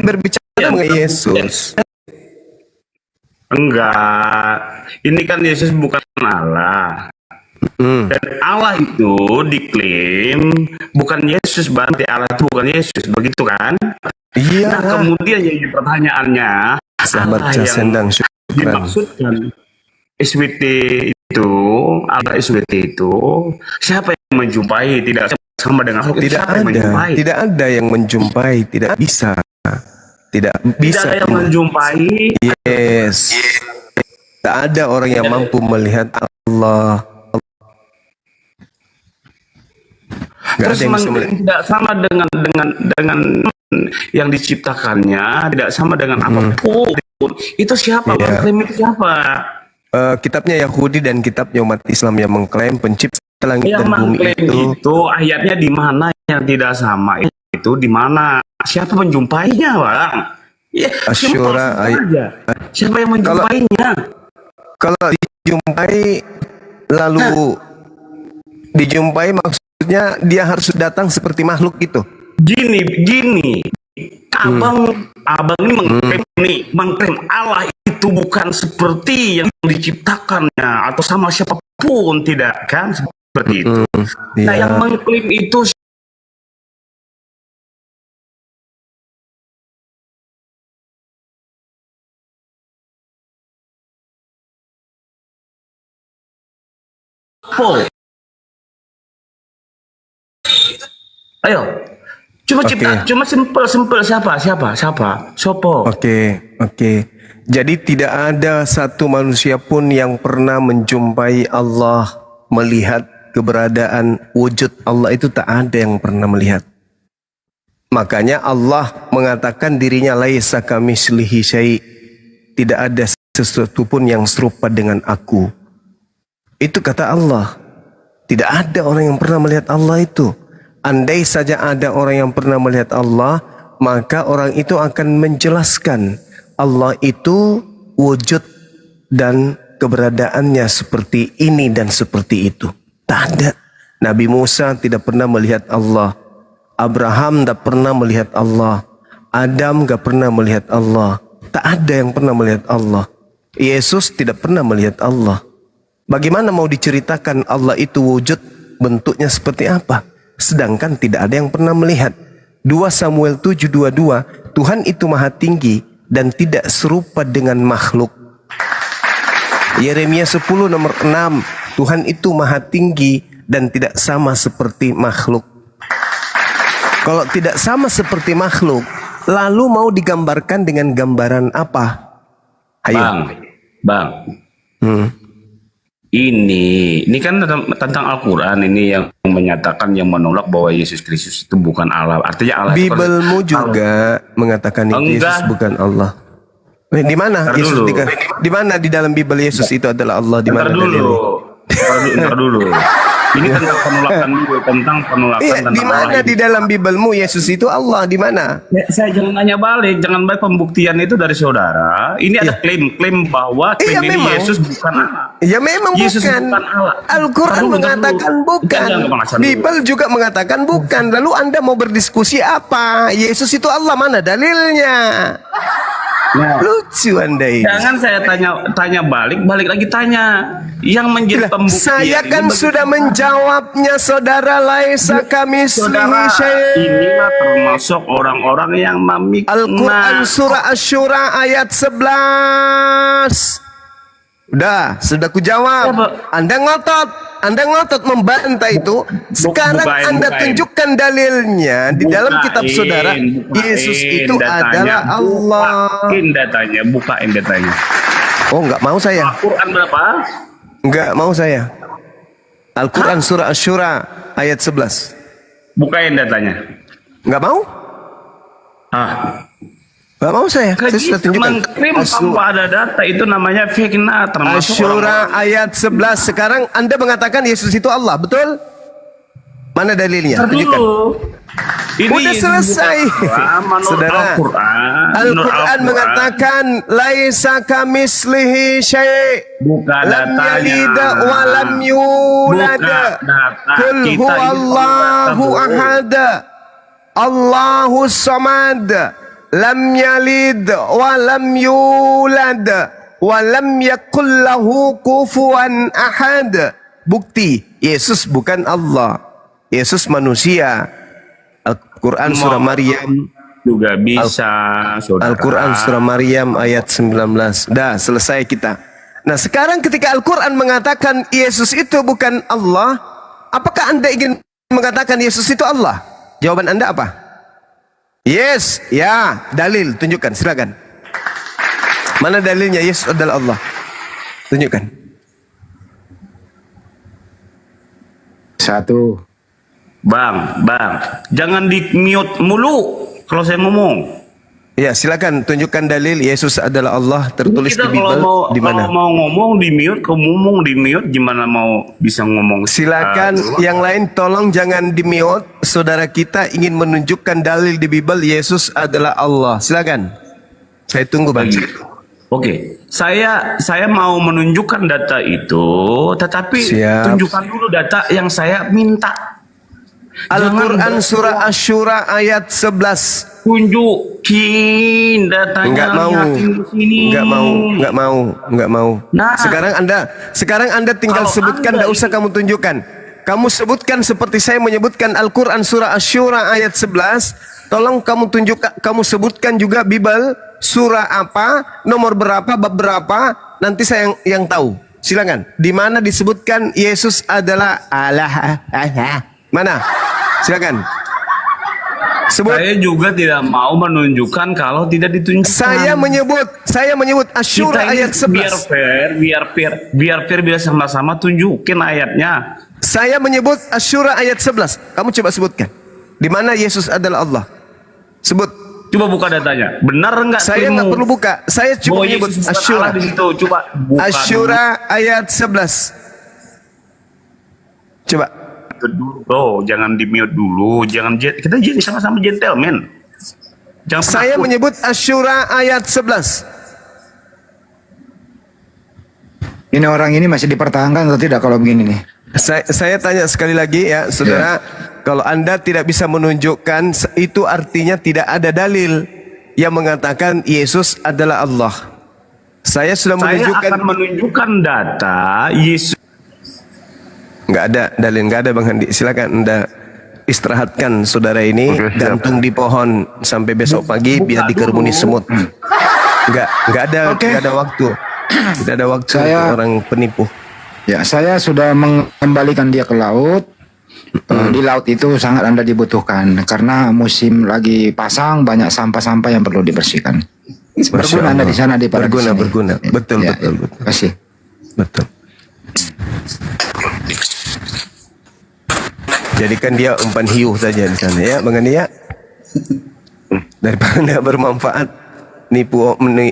berbicara mengenai Yesus. Enggak. Ini kan Yesus bukan Allah. Dan Allah itu diklaim bukan Yesus, berarti Allah itu bukan Yesus, begitu kan? Iya. Nah, kemudian jadi pertanyaannya, sahabat Jasendang dimaksudkan SWT itu, Allah SWT itu, siapa yang menjumpai? Tidak sama dengan Allah. Tidak ada yang menjumpai, tidak bisa. Tidak ada yang menjumpai. Yes. Tidak ada orang yang mampu melihat Allah. Terus tidak sama dengan yang diciptakannya, tidak sama dengan apapun. Itu siapa? Mengklaim itu siapa? Kitabnya Yahudi dan kitabnya umat Islam yang mengklaim pencipta langit dan bumi itu ayatnya di mana yang tidak sama itu di mana? Siapa menjumpainya, Bang? Ya, Asyura siapa yang menjumpainya? Kalau dijumpai lalu dijumpai maksudnya dia harus datang seperti makhluk itu. Gini, abang ini mengklaim Allah itu bukan seperti yang diciptakannya atau sama siapapun, tidak kan seperti itu. Nah, yang mengklaim itu ayo, cuma simpel siapa? Sopo. Oke. Jadi tidak ada satu manusia pun yang pernah menjumpai Allah, melihat keberadaan wujud Allah itu, tak ada yang pernah melihat. Makanya Allah mengatakan dirinya laisa kamitslihi syai'. Tidak ada sesuatu pun yang serupa dengan aku. Itu kata Allah. Tidak ada orang yang pernah melihat Allah itu. Andai saja ada orang yang pernah melihat Allah, maka orang itu akan menjelaskan Allah itu wujud dan keberadaannya seperti ini dan seperti itu. Tak ada. Nabi Musa tidak pernah melihat Allah. Abraham tak pernah melihat Allah. Adam tak pernah melihat Allah. Tak ada yang pernah melihat Allah. Yesus tidak pernah melihat Allah. Bagaimana mau diceritakan Allah itu wujud, bentuknya seperti apa? Sedangkan tidak ada yang pernah melihat. 2 Samuel 7:22, Tuhan itu maha tinggi dan tidak serupa dengan makhluk. Yeremia 10 nomor 6, Tuhan itu maha tinggi dan tidak sama seperti makhluk. Kalau tidak sama seperti makhluk, lalu mau digambarkan dengan gambaran apa? Ayo. Bang. Ini kan tentang Al-Quran ini yang menyatakan, yang menolak bahwa Yesus Kristus itu bukan Allah. Artinya Allah. Bibelmu juga mengatakan Yesus bukan Allah. Di mana Yesus? Di mana di dalam Bibel Yesus itu adalah Allah? Di mana Ntar dulu. Ini tentang penolakan dulu, tentang di mana di dalam Bibelmu Yesus itu Allah? Di mana? Saya jangan nanya balik, jangan balik pembuktian itu dari saudara. Ini ada klaim bahwa klaim ini memang. Yesus bukan Allah. Ya memang Yesus bukan. Allah. Al-Quran mengatakan bukan. Bibel juga mengatakan bukan. Lalu Anda mau berdiskusi apa? Yesus itu Allah, mana dalilnya? Nah, lucu Anda ini. Jangan saya tanya balik lagi tanya. Yang menjadi pembuktian. Saya kan sudah menjawabnya, saudara. Laisa kamitslihi syai'. Inilah termasuk orang-orang yang memikirkan Al-Quran surah Asy-Syura ayat 11. Sudah ku jawab. Anda ngotot membantah itu. Sekarang Anda tunjukkan dalilnya di dalam kitab saudara. Yesus itu adalah Allah. Bukain datanya. Oh, enggak mau saya. Al-Quran berapa? Enggak mau saya. Al-Quran surah Asy-Syura ayat 11. Bukain datanya. Enggak mau? Enggak mau saya. Saya sudah tunjukkan. Mengklaim tanpa ada data itu namanya fitnah, termasuk Asy-Syura ayat 11. Sekarang Anda mengatakan Yesus itu Allah, betul? Mana dalilnya? Tunjukkan. Udah selesai. Saudara, Al-Quran mengatakan laisa kamitslihi syai'. Lam yalid wa lam yulad. Qul huwallahu ahad. Allahus samad. Lam yalid wa lam yulad wa lam yakul lahu kufuwan ahad. Bukti, Yesus bukan Allah. Yesus manusia. Al-Quran surah Maryam juga bisa, Al-Quran surah Maryam ayat 19. Selesai kita. Nah, sekarang ketika Al-Quran mengatakan Yesus itu bukan Allah, apakah Anda ingin mengatakan Yesus itu Allah? Jawaban Anda apa? Yes, ya, dalil, tunjukkan, silakan. Mana dalilnya Yesus adalah Allah? Tunjukkan. 1. Bang, jangan di-mute mulu kalau saya ngomong. Ya, silakan tunjukkan dalil Yesus adalah Allah tertulis di Bible di mana? Kalau mau ngomong di-mute, gimana mau bisa ngomong? Silakan yang lain tolong jangan di-mute. Saudara kita ingin menunjukkan dalil di Bible Yesus adalah Allah. Silakan. Saya tunggu, Bang. Oke, saya mau menunjukkan data itu, tetapi tunjukkan dulu data yang saya minta. Al-Quran surah Asy-Syura ayat 11. Tunjukin datanya. Enggak mau. Nah, Sekarang Anda tinggal sebutkan, enggak usah kamu tunjukkan. Kamu sebutkan seperti saya menyebutkan Al-Quran surah Asy-Syura ayat 11. Tolong kamu tunjukkan, kamu sebutkan juga Bible surah apa, nomor berapa, bab berapa, nanti saya yang tahu. Silakan. Di mana disebutkan Yesus adalah Allah? Mana? Silakan. Sebut. Saya juga tidak mau menunjukkan kalau tidak ditunjukkan. Saya menyebut Asy-Syura ayat 11. Biar fair bila sama-sama tunjukin ayatnya. Saya menyebut Asy-Syura ayat 11. Kamu coba sebutkan. Di mana Yesus adalah Allah? Sebut. Coba buka datanya. Benar enggak? Saya enggak perlu buka. Saya cuma menyebut Asy-Syura. Coba buka. Asy-Syura ayat 11. Coba. Dulu, jangan di mute dulu, kita jadi sama-sama gentleman. Saya menyebut Asy-Syura ayat 11. Ini orang ini masih dipertahankan atau tidak kalau begini nih? Saya tanya sekali lagi ya, saudara, kalau Anda tidak bisa menunjukkan, itu artinya tidak ada dalil yang mengatakan Yesus adalah Allah. Saya sudah menunjukkan. Saya akan menunjukkan data Yesus. Nggak ada dalil, nggak ada Bang Handi. Silakan Anda istirahatkan saudara ini, gantung di pohon sampai besok pagi biar dikerumuni semut. Nggak ada waktu. Tidak ada waktu untuk orang penipu. Ya, saya sudah mengembalikan dia ke laut. Di laut itu sangat Anda dibutuhkan karena musim lagi pasang, banyak sampah-sampah yang perlu dibersihkan. Berguna Anda di sana di berguna. Betul. Terima kasih. Betul. Jadikan dia umpan hiu saja di sana ya, Bang Andi ya. Daripada tidak bermanfaat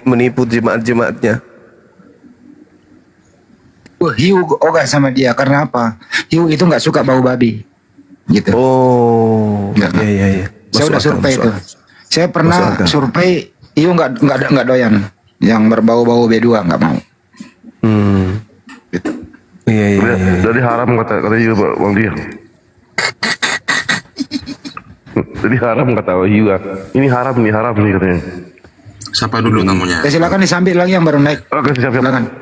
menipu jemaat-jemaatnya. Hiu ogah sama dia karena apa? Hiu itu nggak suka bau babi, gitu. Oh, iya. Saya udah survei itu. Saya pernah survei hiu nggak doyan, yang berbau-bau B2 nggak mau. Gitu. Iya. Jadi haram kata hiu Bang Dia. Jadi haram kata hiu. Ini haram nih katanya. Siapa dulu namanya? Ya, silakan disambit lagi yang baru naik. Oke, siap.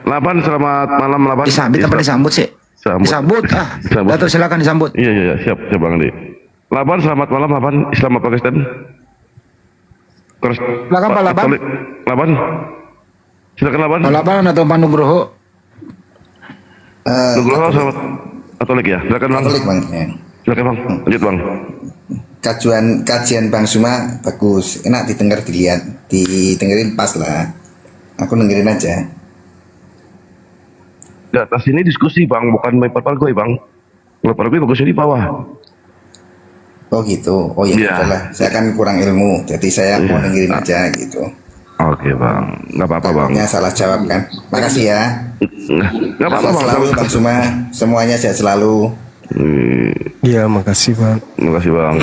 Laban, selamat malam Laban. Disambit apa disambut sih? Disambut. Datuk silakan disambut. Iya, siap Bang Andi. Laban, selamat malam Laban, Islam Pakistan. Silakan Pak Laban. Laban. Silakan Laban. Pak Laban atau Pak Nugroho? Nugroho selamat Katolik ya. Silakan Bang. Katolik Bang. Silakan Bang. Lanjut Bang. Kajian Bang Suma bagus, enak didengerin pas lah. Aku dengerin aja. Di atas ini diskusi Bang, bukan main pargoy Bang. Kalau pargoy bagusnya di bawah. Oh gitu. Oh iya. Itulah. Saya kan kurang ilmu, jadi saya mau dengerin aja gitu. Oke Bang, nggak apa-apa Bang. Takutnya salah jawab kan. Makasih ya. Nggak apa-apa Bang. Selalu Bang Suma, semuanya sehat selalu. Iya, makasih Bang. Makasih Bang.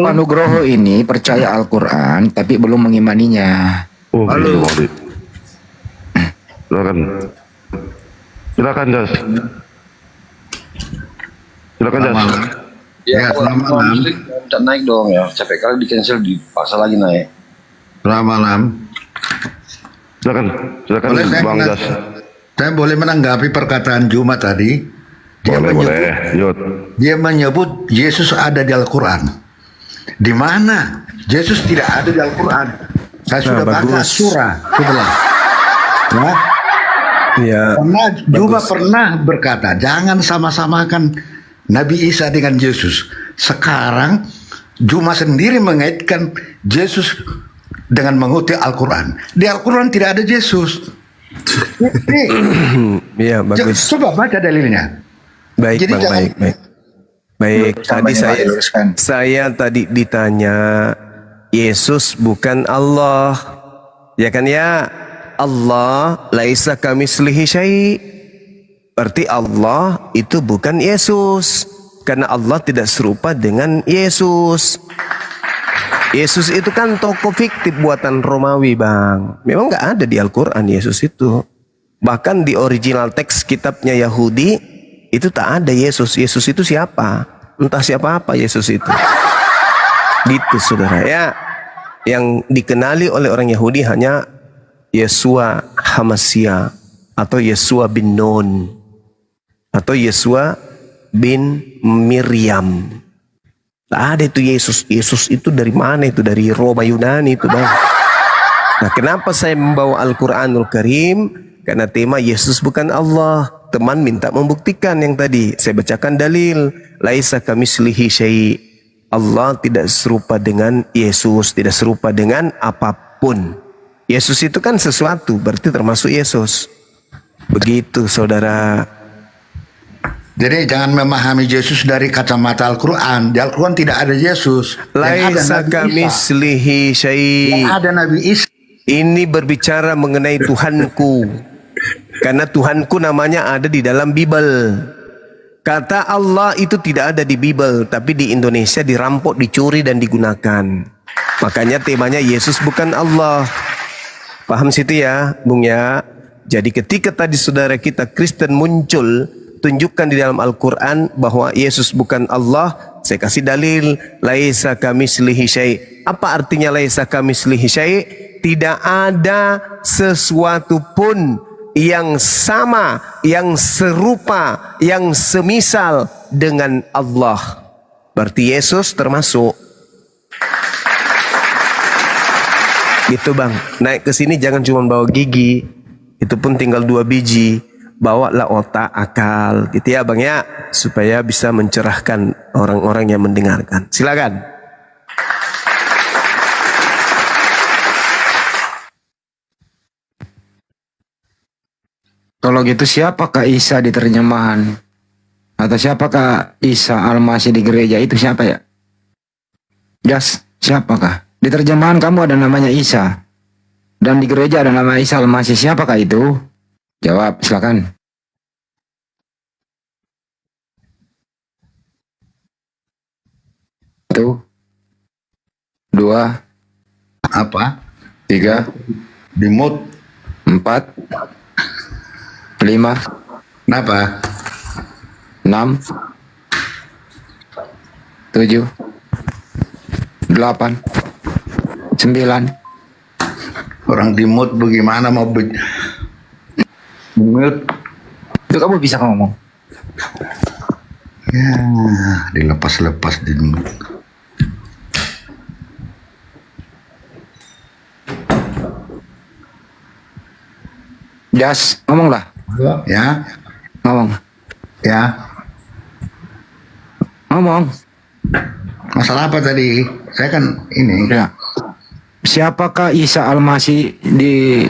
Pak Nugroho ini percaya Al-Quran tapi belum mengimaninya. Oh, halo. Silakan Jas. Ya, selamat malam. Tidak naik dong ya. Capek kali di cancel, dipaksa lagi naik. Selamat malam. Silakan Bang Jas. Saya boleh menanggapi perkataan Juma tadi. Dia menyebut Yesus ada di Al-Quran. Di mana Yesus tidak ada di Al-Quran? Saya sudah baca surah sebelah. Ya. Juma pernah berkata, jangan sama-samakan Nabi Isa dengan Yesus. Sekarang Juma sendiri mengaitkan Yesus dengan mengutip Al-Quran. Di Al-Quran tidak ada Yesus. Iya, bagus. Coba baca dalilnya. Baik, Jadi Bang, baik. Tadi saya tadi ditanya, Yesus bukan Allah. Ya kan ya? Allah laisa kamitslihi syai'. Berarti Allah itu bukan Yesus. Karena Allah tidak serupa dengan Yesus. Yesus itu kan tokoh fiktif buatan Romawi, Bang. Memang nggak ada di Al-Quran Yesus itu. Bahkan di original teks kitabnya Yahudi, itu tak ada Yesus. Yesus itu siapa? Entah siapa apa Yesus itu. Gitu saudara ya. Yang dikenali oleh orang Yahudi hanya Yesua Hamasya atau Yesua bin Nun atau Yesua bin Miriam. Tak ada itu Yesus. Yesus itu dari mana itu? Dari Roma Yunani itu bang. Nah kenapa saya membawa Al-Quranul Karim? Karena tema Yesus bukan Allah. Teman minta membuktikan yang tadi. Saya bacakan dalil. Laisa kamitslihi syai'. Allah tidak serupa dengan Yesus. Tidak serupa dengan apapun. Yesus itu kan sesuatu. Berarti termasuk Yesus. Begitu saudara. Jadi jangan memahami Yesus dari kacamata Al-Quran. Di Al-Quran tidak ada Yesus. Laisa kamitslihi syai'. Yang ada Nabi Isa. Ini berbicara mengenai Tuhanku. Karena Tuhanku namanya ada di dalam Bible. Kata Allah itu tidak ada di Bible, tapi di Indonesia dirampok, dicuri dan digunakan. Makanya temanya Yesus bukan Allah. Paham situ ya, Bung ya? Jadi ketika tadi saudara kita Kristen muncul, tunjukkan di dalam Al-Quran bahwa Yesus bukan Allah, saya kasih dalil. Laisa kamitslihi syai'. Apa artinya laisa kamitslihi syai'? Tidak ada sesuatu pun yang sama, yang serupa, yang semisal dengan Allah. Berarti Yesus termasuk. Gitu bang. Naik ke sini jangan cuma bawa gigi. Itu pun tinggal 2 biji. Bawalah otak, akal. Gitu ya bang ya. Supaya bisa mencerahkan orang-orang yang mendengarkan. Silakan. Kalau gitu siapakah Isa di terjemahan? Atau siapakah Isa Al-Masih di gereja itu siapa ya? Jas, siapakah? Di terjemahan kamu ada namanya Isa. Dan di gereja ada nama Isa Al-Masih. Siapakah itu? Jawab, silakan. Satu, 2, apa? 3, Dimut. 4, 5. Kenapa? 6, 7, 8, 9. Orang di mood bagaimana mau mood? Itu kamu bisa ngomong. Ya, dilepas-lepas di mood. Jas, ngomonglah. Ya. Ngomong. Ya. Ngomong. Masalah apa tadi? Saya kan ini. Ya. Siapakah Isa Al-Masih di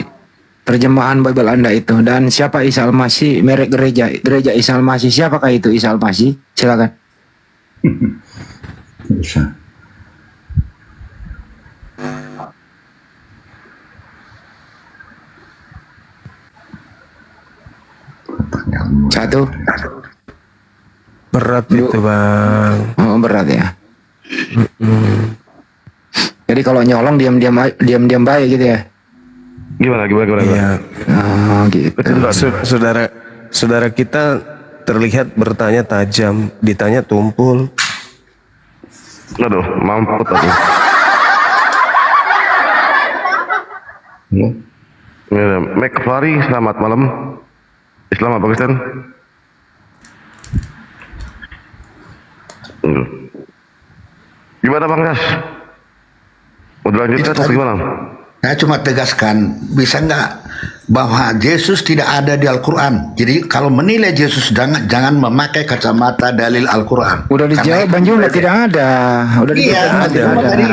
terjemahan Bible Anda itu? Dan siapa Isa Al-Masih merek gereja? Gereja Isa Al-Masih. Siapakah itu Isa Al-Masih? Silakan. Bisa. Satu. Berat itu bang. Oh berat ya. Jadi kalau nyolong diam-diam baik gitu ya. Gimana? Iya. Oh gitu. Saudara kita terlihat bertanya tajam, ditanya tumpul. Aduh, mampus tadi. McFlurry, selamat malam. Islam apa Kristen? Gimana Bang Gas? Mau dilanjutkan atau gimana? Saya cuma tegaskan, bisa nggak bahwa Yesus tidak ada di Al-Quran. Jadi kalau menilai Yesus jangan memakai kacamata dalil Al-Quran. Udah dijawab Bang Jumlah tidak ada. Udah dijawab tidak ada. Tadi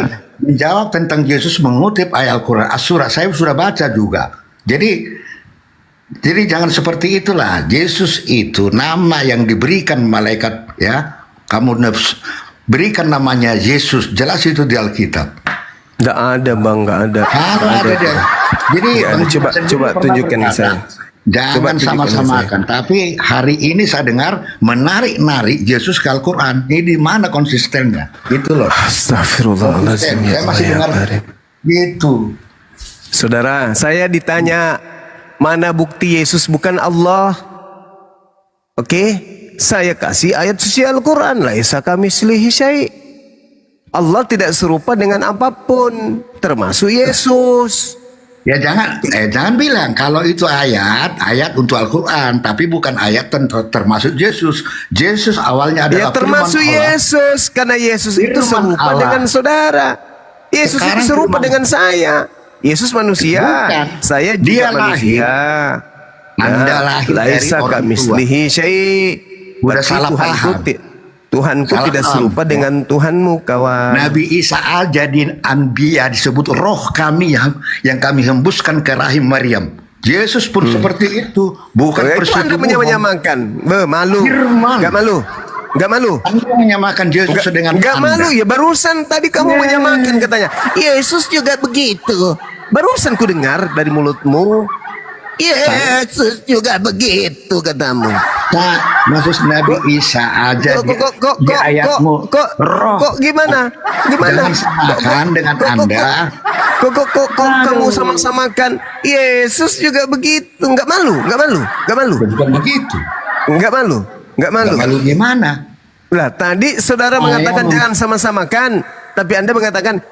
menjawab tentang Yesus mengutip ayat Al-Quran. As-Surah saya sudah baca juga. Jadi jangan seperti itulah. Yesus itu nama yang diberikan malaikat ya. Kamu berikan namanya Yesus. Jelas itu di Alkitab. Nggak ada bang, nggak ada. Ada dia. Jadi coba tunjukkan saya. Jangan sama-samakan. Tapi hari ini saya dengar menarik-narik Yesus ke Al-Quran. Ini di mana konsistennya? Gitu loh. Astagfirullahaladzim. Saya masih dengar gitu. Saudara, saya ditanya mana bukti Yesus bukan Allah? Oke? saya kasih ayat suci Al-Quran. Laisa kamitslihi syai'. Allah tidak serupa dengan apapun, termasuk Yesus. Ya jangan bilang kalau itu ayat untuk Al-Quran, tapi bukan ayat termasuk Yesus. Yesus awalnya adalah termasuk firman Allah. Yesus, karena Yesus itu Firman serupa Allah. dengan saudara. Yesus Sekarang itu serupa firman- dengan saya. Yesus manusia, Bukan. saya juga Dia manusia. Anda lahir dari Laisa orang tua. kamitslihi syai'. Udah Berarti salah Tuhanku paham. Tuhanku Salah tidak paham. serupa dengan Tuhanmu, kawan. Nabi Isa jadi anbiya, disebut roh kami yang kami hembuskan ke rahim Maryam. Yesus pun seperti itu, bukan Itu Anda persetubuhan. menyamakan. Malu. Firman. Gak malu. Gak malu. Anda menyamakan Yesus dengan Gak Anda. malu ya, barusan tadi kamu menyamakan katanya. Yesus juga begitu. Barusan ku dengar dari mulutmu. Yesus juga begitu katamu. Nah, maksud Nabi Isa aja di ayatmu roh. Kok gimana? Jangan samakan dengan Anda. Kok kamu sama-samakan Yesus juga begitu? Nggak malu? Bukan begitu. Nggak malu? Nggak malu gimana? Lah tadi saudara mengatakan jangan sama-samakan, tapi Anda mengatakan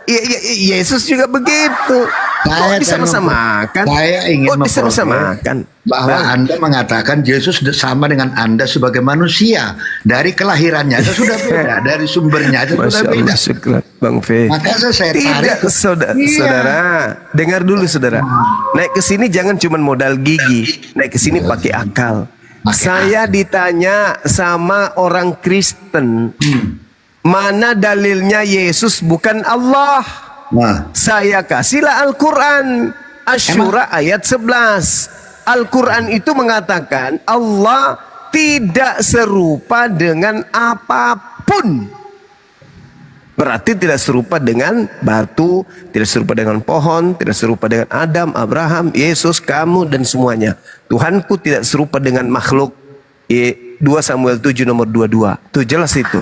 Yesus juga begitu. Kok bisa sama-samakan? Saya ingin Kok bisa sama-samakan? bahwa Anda mengatakan Yesus sama dengan Anda sebagai manusia. Dari kelahirannya aja sudah beda, dari sumbernya aja sudah Masya beda. Allah, syukran Bang Fe. Maka saya tarik. Tidak, saudara. Dengar dulu saudara. Naik ke sini jangan cuma modal gigi. Naik ke sini pakai akal. Saya ditanya sama orang Kristen, mana dalilnya Yesus bukan Allah? Saya kasihlah Al-Quran, Asy-Syura ayat 11. Al-Quran itu mengatakan Allah tidak serupa dengan apapun. Berarti tidak serupa dengan batu, tidak serupa dengan pohon, tidak serupa dengan Adam, Abraham, Yesus, kamu dan semuanya. Tuhanku tidak serupa dengan makhluk. 2 Samuel 7 nomor 22. Itu jelas itu.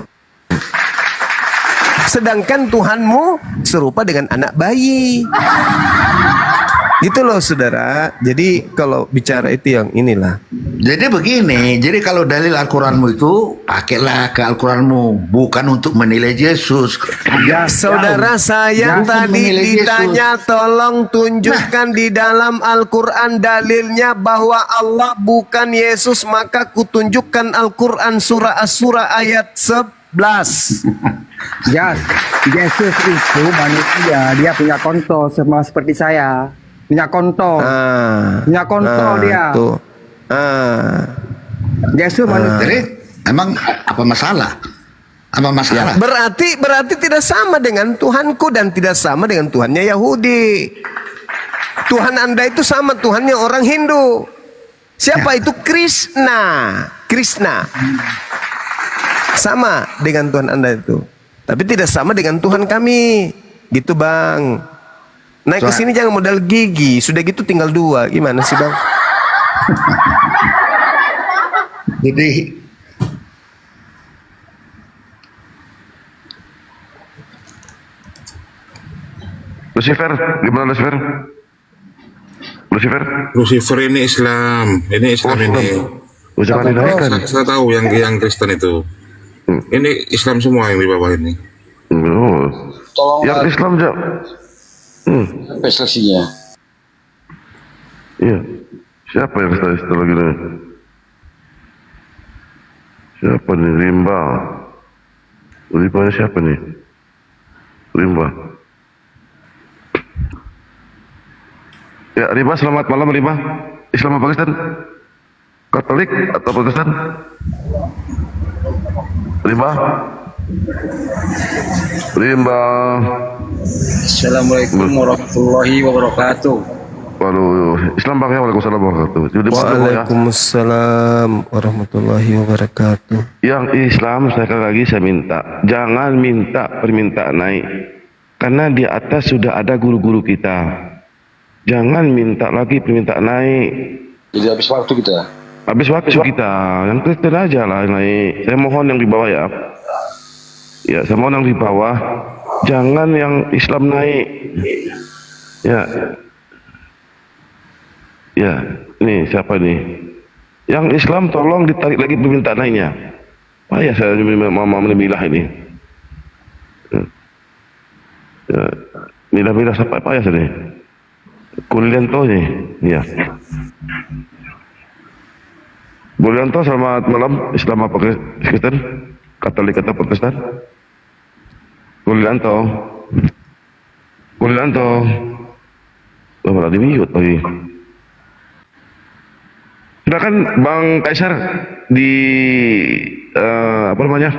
Sedangkan Tuhanmu serupa dengan anak bayi. Gitu loh saudara. Jadi kalau bicara itu yang inilah. Jadi begini, jadi kalau dalil Al-Quranmu itu pakailah ke Al-Quranmu, bukan untuk menilai Yesus. Ya saudara, saya tadi ditanya tolong tunjukkan di dalam Al-Quran dalilnya bahwa Allah bukan Yesus, maka kutunjukkan Al-Quran surah Asy-Syura ayat 11. Yesus itu manusia, dia punya konto sama seperti saya. Punya konto. Dia. Tuh. Yesus manusia. Jadi emang apa masalah? Apa masalah? Berarti tidak sama dengan Tuhanku dan tidak sama dengan Tuhannya Yahudi. Tuhan Anda itu sama Tuhannya orang Hindu. Siapa itu? Krishna. Sama dengan Tuhan Anda itu. Tapi tidak sama dengan Tuhan kami. Gitu Bang. Naik ke sini jangan modal gigi. Sudah gitu tinggal 2. Gimana sih Bang? Jadi Lucifer, gimana Lucifer? Lucifer ini Islam. Ini Islam ini. Jangan dinaikkan. Saya tahu yang Kristen itu. Ini Islam semua yang di bawah ini. Yang Islam aja. Sampai seleksinya. Iya. Siapa yang setelah gini? Siapa nih? Rimba. Rimbanya siapa nih? Rimba. Ya, Rimba, selamat malam Rimba. Islam apa Kristen? Katolik atau Protestan? Rimba. Assalamualaikum warahmatullahi wabarakatuh. Waduh, Islam Bang ya, waalaikumsalam warahmatullahi wabarakatuh. Waalaikumsalam warahmatullahi wabarakatuh. Yang Islam sekali lagi saya minta, jangan minta permintaan naik, karena di atas sudah ada guru-guru kita. Jangan minta lagi permintaan naik. Jadi habis waktu kita. Habis waktu kita, yang Kristen aja lah naik. Saya mohon yang di bawah ya. Ya, saya mohon yang di bawah, jangan yang Islam naik. Ya. Ya, nih siapa nih? Yang Islam tolong ditarik lagi permintaan naiknya. Payah saya milah ini. Ya, milah-milah sampai payah saya nih. Kulianto nih, ya. Kulianto, selamat malam. Islam apa Kristen? Katolik atau Protestan? Kulianto. Malah di mute lagi. Silakan Bang Kaisar di apa namanya?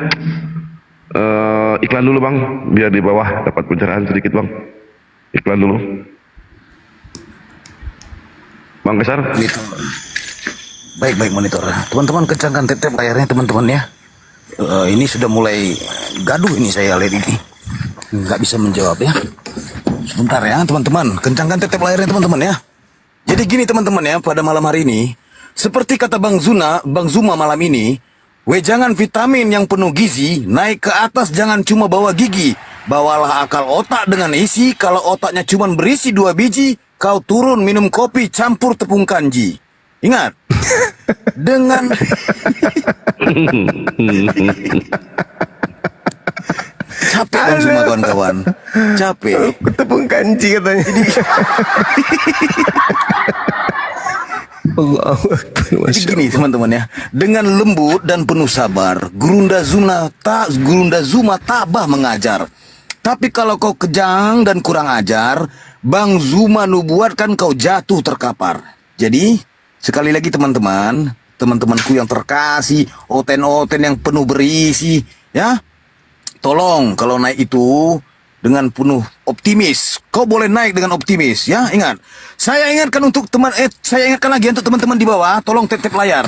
Iklan dulu Bang, biar di bawah dapat pencerahan sedikit Bang. Iklan dulu. Bang Kaisar. Baik monitor. Teman-teman kencangkan tetep layarnya teman-teman ya. Ini sudah mulai gaduh ini saya lihat ini. Nggak bisa menjawab ya. Sebentar ya teman-teman, kencangkan tetep layarnya teman-teman ya. Jadi gini teman-teman ya, pada malam hari ini, seperti kata Bang Zuma malam ini, wejangan vitamin yang penuh gizi, naik ke atas jangan cuma bawa gigi. Bawalah akal otak dengan isi, kalau otaknya cuma berisi 2 biji, kau turun minum kopi campur tepung kanji. Ingat, dengan capek Bang Zuma kawan-kawan, capek. Tepung kanji katanya. Jadi gini teman-teman ya, dengan lembut dan penuh sabar, Gurunda Zuma tabah mengajar. Tapi kalau kau kejang dan kurang ajar, Bang Zuma nubuatkan kau jatuh terkapar. Jadi sekali lagi teman-temanku yang terkasih, oten-oten yang penuh berisi, ya, tolong kalau naik itu dengan penuh optimis. Kau boleh naik dengan optimis, ya. Ingat, saya ingatkan lagi untuk teman-teman di bawah, tolong tetep layar.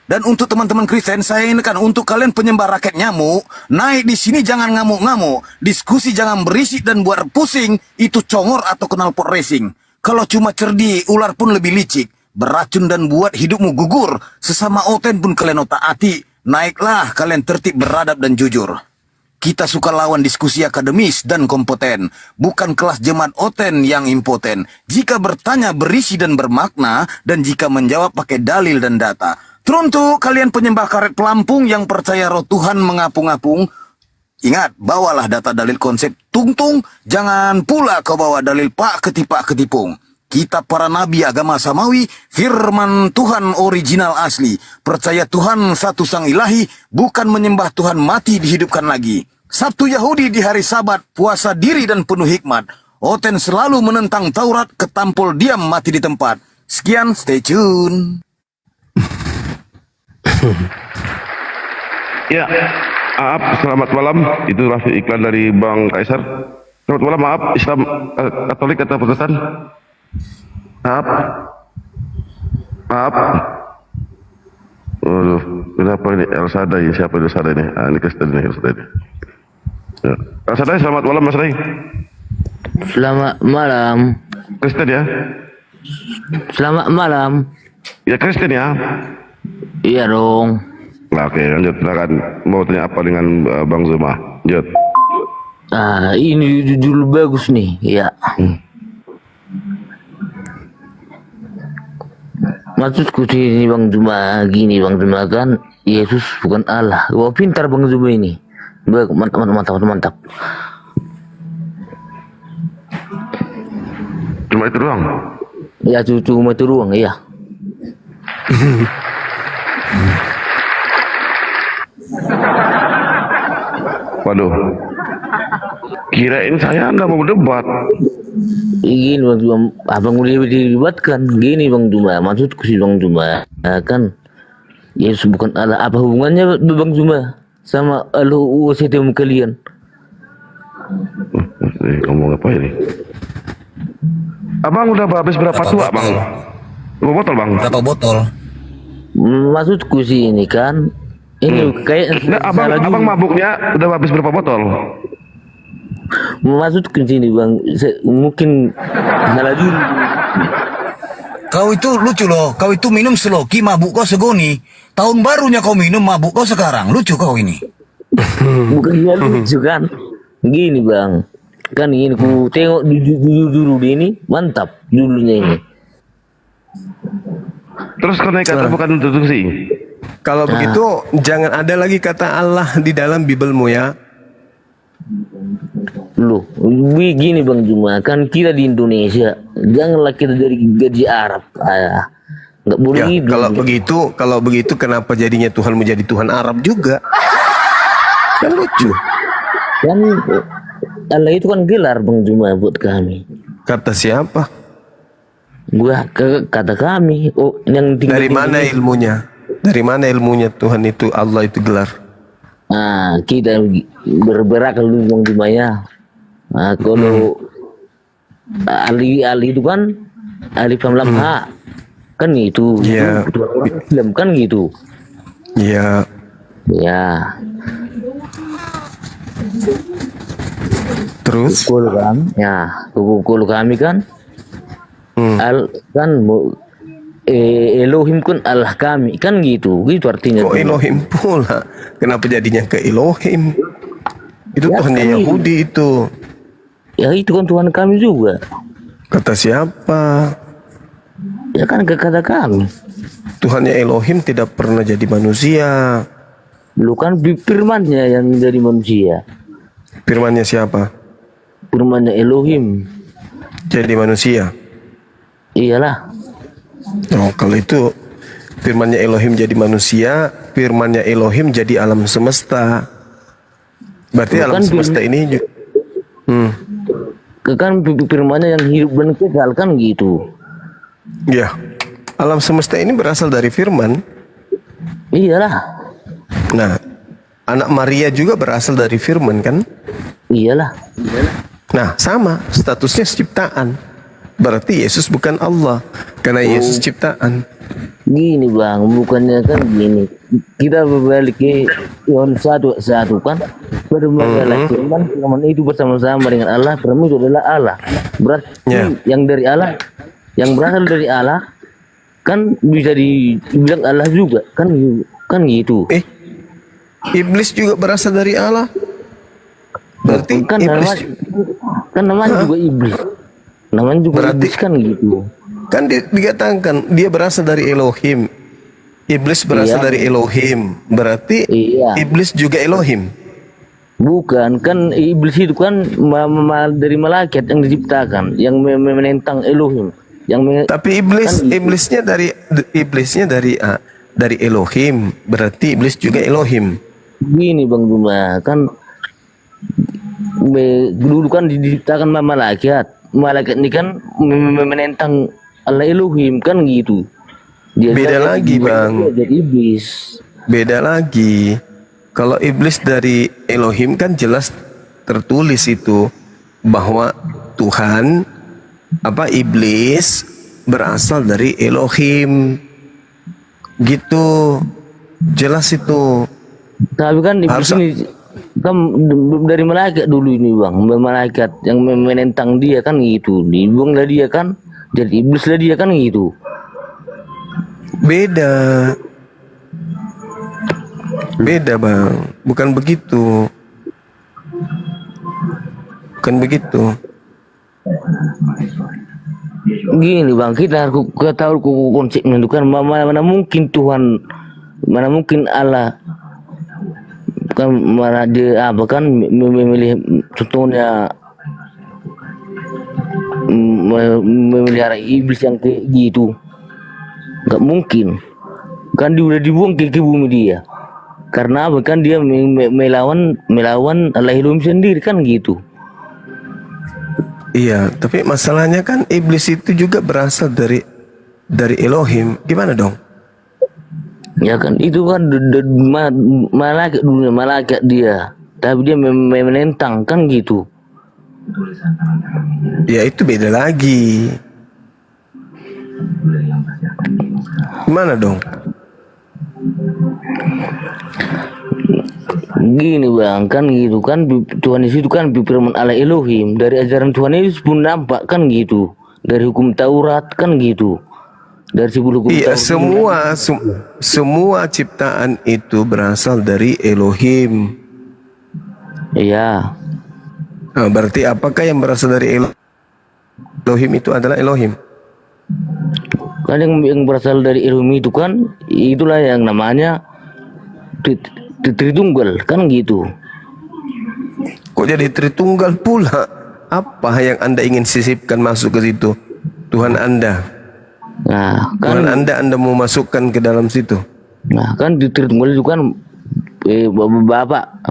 Dan untuk teman-teman Kristen, saya ingatkan untuk kalian penyembah raket nyamuk, naik di sini jangan ngamuk-ngamuk, diskusi jangan berisik dan buat pusing, itu congor atau knalpot racing. Kalau cuma cerdik, ular pun lebih licik, beracun dan buat hidupmu gugur, sesama oten pun kalian otak-atik, naiklah kalian tertib, beradab dan jujur. Kita suka lawan diskusi akademis dan kompeten, bukan kelas jemaat oten yang impoten. Jika bertanya berisi dan bermakna, dan jika menjawab pakai dalil dan data. Teruntuk kalian penyembah karet pelampung yang percaya roh Tuhan mengapung-apung, ingat, bawalah data dalil konsep tungtung, jangan pula kau bawa dalil pak ketipung. Kitab para nabi agama samawi, firman Tuhan original asli. Percaya Tuhan satu sang ilahi, bukan menyembah Tuhan mati dihidupkan lagi. Sabtu Yahudi di hari Sabat, puasa diri dan penuh hikmat. Oten selalu menentang Taurat, ketampol diam mati di tempat. Sekian, stay tune. Ya, maaf, selamat malam. Itulah iklan dari Bang Kaisar. Selamat malam, maaf, Islam Katolik atau Protestan? Maaf. Waduh, kenapa ini Elsada ya? Siapa Elsada ini? Ini Kristen ini, Elsada ini. Ya. Elsada, selamat malam Mas Ray. Selamat malam. Kristen ya? Selamat malam. Ya Kristen ya? Iya dong. Nah, oke, lanjut. Silakan. Mau tanya apa dengan Bang Zuma? Lanjut. Ini judul bagus nih, ya. Maksudku sih Bang Zuma gini, Bang Zuma kan Yesus bukan Allah. Wah, pintar Bang Zuma ini. Mantap. Cuma itu doang? Ya, cuma itu doang, iya. Waduh, kirain saya nggak mau debat. Gini Bang Zuma, abang udah didebatkan. Gini Bang Zuma, maksudku sih Bang Zuma, kan Yesus bukan Allah. Apa hubungannya Bang Zuma sama Allah USTM kalian? Ngomong apa ini? Abang udah habis berapa tua Bang? Berapa botol Bang? Berapa botol? Maksudku sih ini kan, ini kayak abang mabuknya udah habis berapa botol? Maksudku sini Bang, mungkin salah dulu. Kau itu lucu loh, kau itu minum seloki mabuk kau segoni. Tahun barunya kau minum mabuk kau sekarang, lucu kau ini. Bukannya lucu kan? Gini Bang, kan ini ku tengok dulu ini, mantap dulunya ini. Terus kau naik kata bukan untuk sih? Kalau begitu jangan ada lagi kata Allah di dalam Bibelmu ya. Loh, begini Bang Juma, kan kita di Indonesia, janganlah kita dari gaji Arab. Nggak boleh Ya, gitu. kalau begitu kenapa jadinya Tuhan menjadi Tuhan Arab juga? Kan lucu. Kan Allah itu kan gelar Bang Juma buat kami. Kata siapa? Kata kami. Oh, yang tinggal Dari mana ilmunya? Dari mana ilmunya Tuhan itu, Allah itu gelar? Nah, kita berakal dulu Bang Juma ya. Nah, kalau Ali itu kan alif lam ha. Kan itu. Iya. Itu orang Islam kan gitu. Iya. Ya. Terus? Kalau kami kan Elohim kan Allah kami kan gitu artinya. Kok Elohim pula? Kenapa jadinya ke Elohim? Itu Ya, Tuhannya kan Yahudi itu. Ya itu kan Tuhan kami juga. Kata siapa? Ya kan kata kami. Tuhannya Elohim tidak pernah jadi manusia. Lu kan firmannya yang jadi manusia. Firmannya siapa? Firmannya Elohim. Jadi manusia. Iyalah. Oh, kalau itu firmannya Elohim jadi manusia, firmannya Elohim jadi alam semesta. Berarti Bukan alam semesta ini kan firmannya yang hidup dan kekal kan gitu. ya, alam semesta ini berasal dari firman. Iyalah. Nah, anak Maria juga berasal dari firman kan? Iyalah. Nah, sama statusnya ciptaan. Berarti Yesus bukan Allah, karena Yesus ciptaan. Gini Bang, bukannya kan gini. Kita berbalik ke Yohanes 1:1 kan. Berbahagialah firman itu bersama-sama dengan Allah, firman itu adalah Allah. Berarti yang dari Allah, yang berasal dari Allah kan bisa dibilang Allah juga kan gitu. Iblis juga berasal dari Allah. Berarti kan namanya juga iblis. Namanya juga berarti, iblis kan gitu. Kan dikatakan dia berasal dari Elohim. Iblis berasal dari Elohim. Berarti iblis juga Elohim. Bukan, kan iblis itu kan dari malaikat yang diciptakan, yang menentang Elohim. Tapi iblisnya dari Elohim. Berarti iblis juga Elohim. Gini Bang Juma, kan dulu kan diciptakan malaikat. Malaikat ini kan menentang Allah Elohim kan gitu. Beda lagi Bang. Jadi iblis. Beda lagi. Kalau iblis dari Elohim kan jelas tertulis itu bahwa Tuhan iblis berasal dari Elohim. Gitu. Jelas itu. Tapi kan iblis ini kan dari malaikat dulu ini Bang, malaikat yang menentang dia kan gitu, dibuang lah dia kan, jadi iblis lah dia kan gitu. Beda Bang, bukan begitu. Gini Bang, kita harus tahu konsepnya itu kan, mana mungkin Tuhan, mana mungkin Allah kan, mana dia memilih contohnya memelihara iblis yang kayak gitu. Nggak mungkin kan, dia udah dibuang ke bumi dia karena apa kan, dia melawan Allah Elohim sendiri kan gitu. Iya, tapi masalahnya kan iblis itu juga berasal dari Elohim. Gimana dong? Ya kan itu kan malaikat dia, tapi dia menentang kan gitu. Ya itu beda lagi. Gimana dong? Gini Bang, kan gitu kan, Tuhan Yesus itu kan firman Allah Elohim, dari ajaran Tuhan Yesus pun nampak kan gitu, dari hukum Taurat kan gitu. Dari 10 hukum Taurat. Semua ciptaan itu berasal dari Elohim. Iya. Nah, berarti apakah yang berasal dari Elohim itu adalah Elohim? Kan yang berasal dari ilmu itu kan, itulah yang namanya Tritunggal kan gitu. Kok jadi Tritunggal pula? Apa yang Anda ingin sisipkan masuk ke situ? Tuhan Anda. Nah, kan Tuhan Anda mau masukkan ke dalam situ. Nah, kan di Tritunggal itu kan Bapak,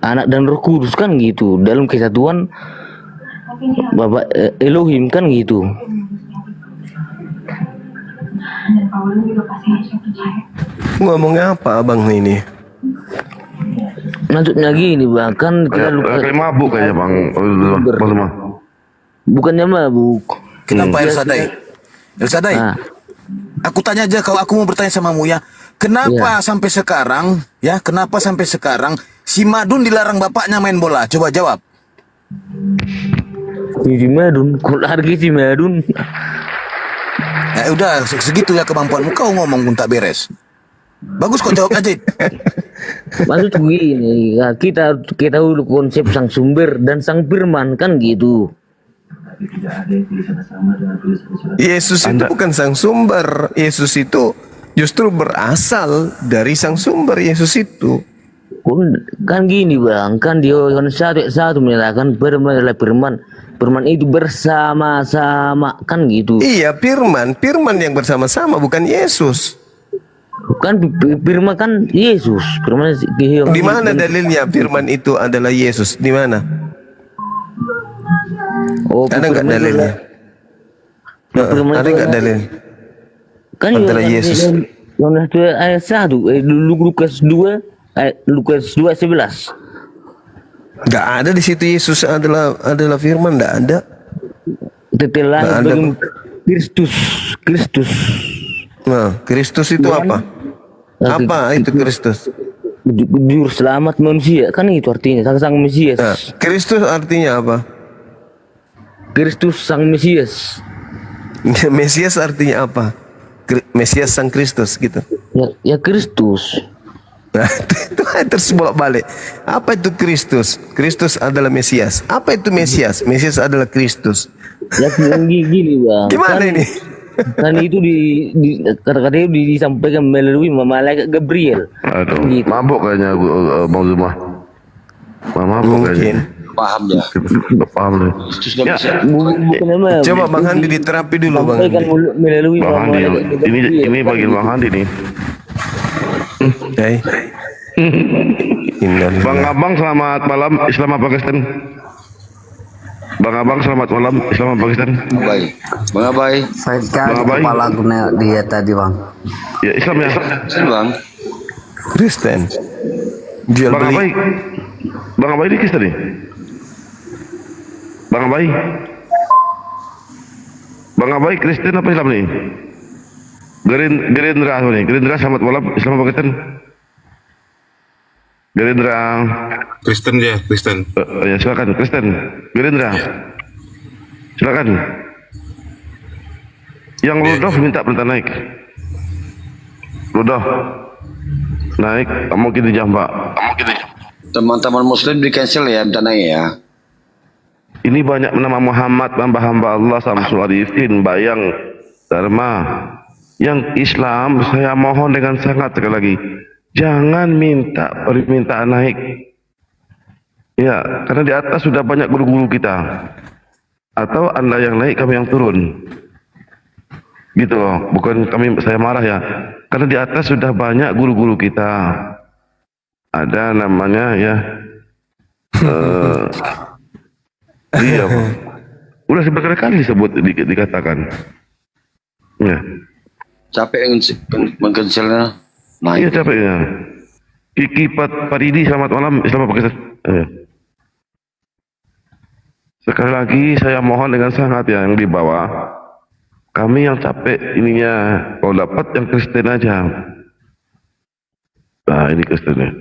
Anak dan Roh Kudus kan gitu. Dalam kesatuan Bapak Elohim kan gitu. Ngomong apa abang ini? Maksudnya gini bang, kan kita kayak mabuk kayaknya bang. Bukannya mabuk. Kenapa El Sadai? Aku tanya aja, kalau aku mau bertanya samamu ya, kenapa sampai sekarang si Madun dilarang bapaknya main bola? Coba jawab. Si Madun, kok harga si Madun? Ya udah, segitu ya kemampuanmu, kau ngomong pun tak beres. Bagus kok jawab aja. Maksud begini, kita dulu konsep sang sumber dan sang firman kan gitu. Yesus itu bukan sang sumber. Yesus itu justru berasal dari sang sumber. Yesus itu kan gini bang, kan di Yohanes 1:1 menyatakan firman adalah firman. Firman itu bersama-sama kan gitu. Iya, firman yang bersama-sama, bukan Yesus. Kan firman kan Yesus. Firman di mana dalilnya firman itu adalah Yesus? Di mana? Ada nggak dalilnya? Ada nggak dalil? Kan adalah Yesus. Yohanes 2:1, Lukas 2:11. Nggak ada di situ Yesus adalah firman, nggak ada. Tetelah bagi Kristus. Nah, Kristus itu apa? Apa itu Kristus? Juru selamat manusia, kan itu artinya sang Mesias. Nah, Kristus artinya apa? Kristus sang Mesias. Mesias artinya apa? Mesias sang Kristus gitu. Ya Kristus. Nah, itu terus bolak-balik. Apa itu Kristus? Kristus adalah Mesias. Apa itu Mesias? Mesias adalah Kristus. Ya gini bang. Gimana ini? Kan itu kata-katanya disampaikan melalui malaikat Gabriel. Aduh, mabuk kayaknya Bang Zuma. Mabuk kayaknya. Paham ya. Paham deh. Ya, coba Bang Handi diterapi dulu Bang. Melalui Bang Handi, ini bagian Bang Handi nih. Bang Abang selamat malam, Islam apa Kristen? Bang Abang selamat malam, Islam apa Kristen? Bang Abai. Saya kan kepala guna dia tadi bang. Ya Islam ya. Kristen bang. Kristen. Jual Bang beli. Bang Abai ini Kristen nih. Bang Abai Kristen apa Islam nih? Gerindra apa nih? Gerindra selamat malam, Islam apa Kristen? Gerindra Kristen ya, Kristen. Ya silakan Kristen. Gerindra. Silakan. Yang Rudolf minta perintah naik. Rudolf naik, mungkin di jam Pak. Teman-teman Muslim di cancel ya, minta naik ya. Ini banyak nama Muhammad, hamba Allah, Samsul Arifin, Bayang, Dharma. Yang Islam, saya mohon dengan sangat sekali lagi, jangan minta permintaan naik. Ya, karena di atas sudah banyak guru-guru kita. Atau Anda yang naik, kami yang turun. Gitu loh, bukan saya marah ya. Karena di atas sudah banyak guru-guru kita. Ada namanya ya. Iya, udah berkali-kali disebut dikatakan. Ya. Capek mengcancelnya. Nah, iya capeknya. Kiki Paridi selamat malam, Islam apa Kristen? Sekali lagi saya mohon dengan sangat ya, yang di bawah. Kami yang capek ininya, kalau dapat yang Kristen aja. Nah ini Kristennya.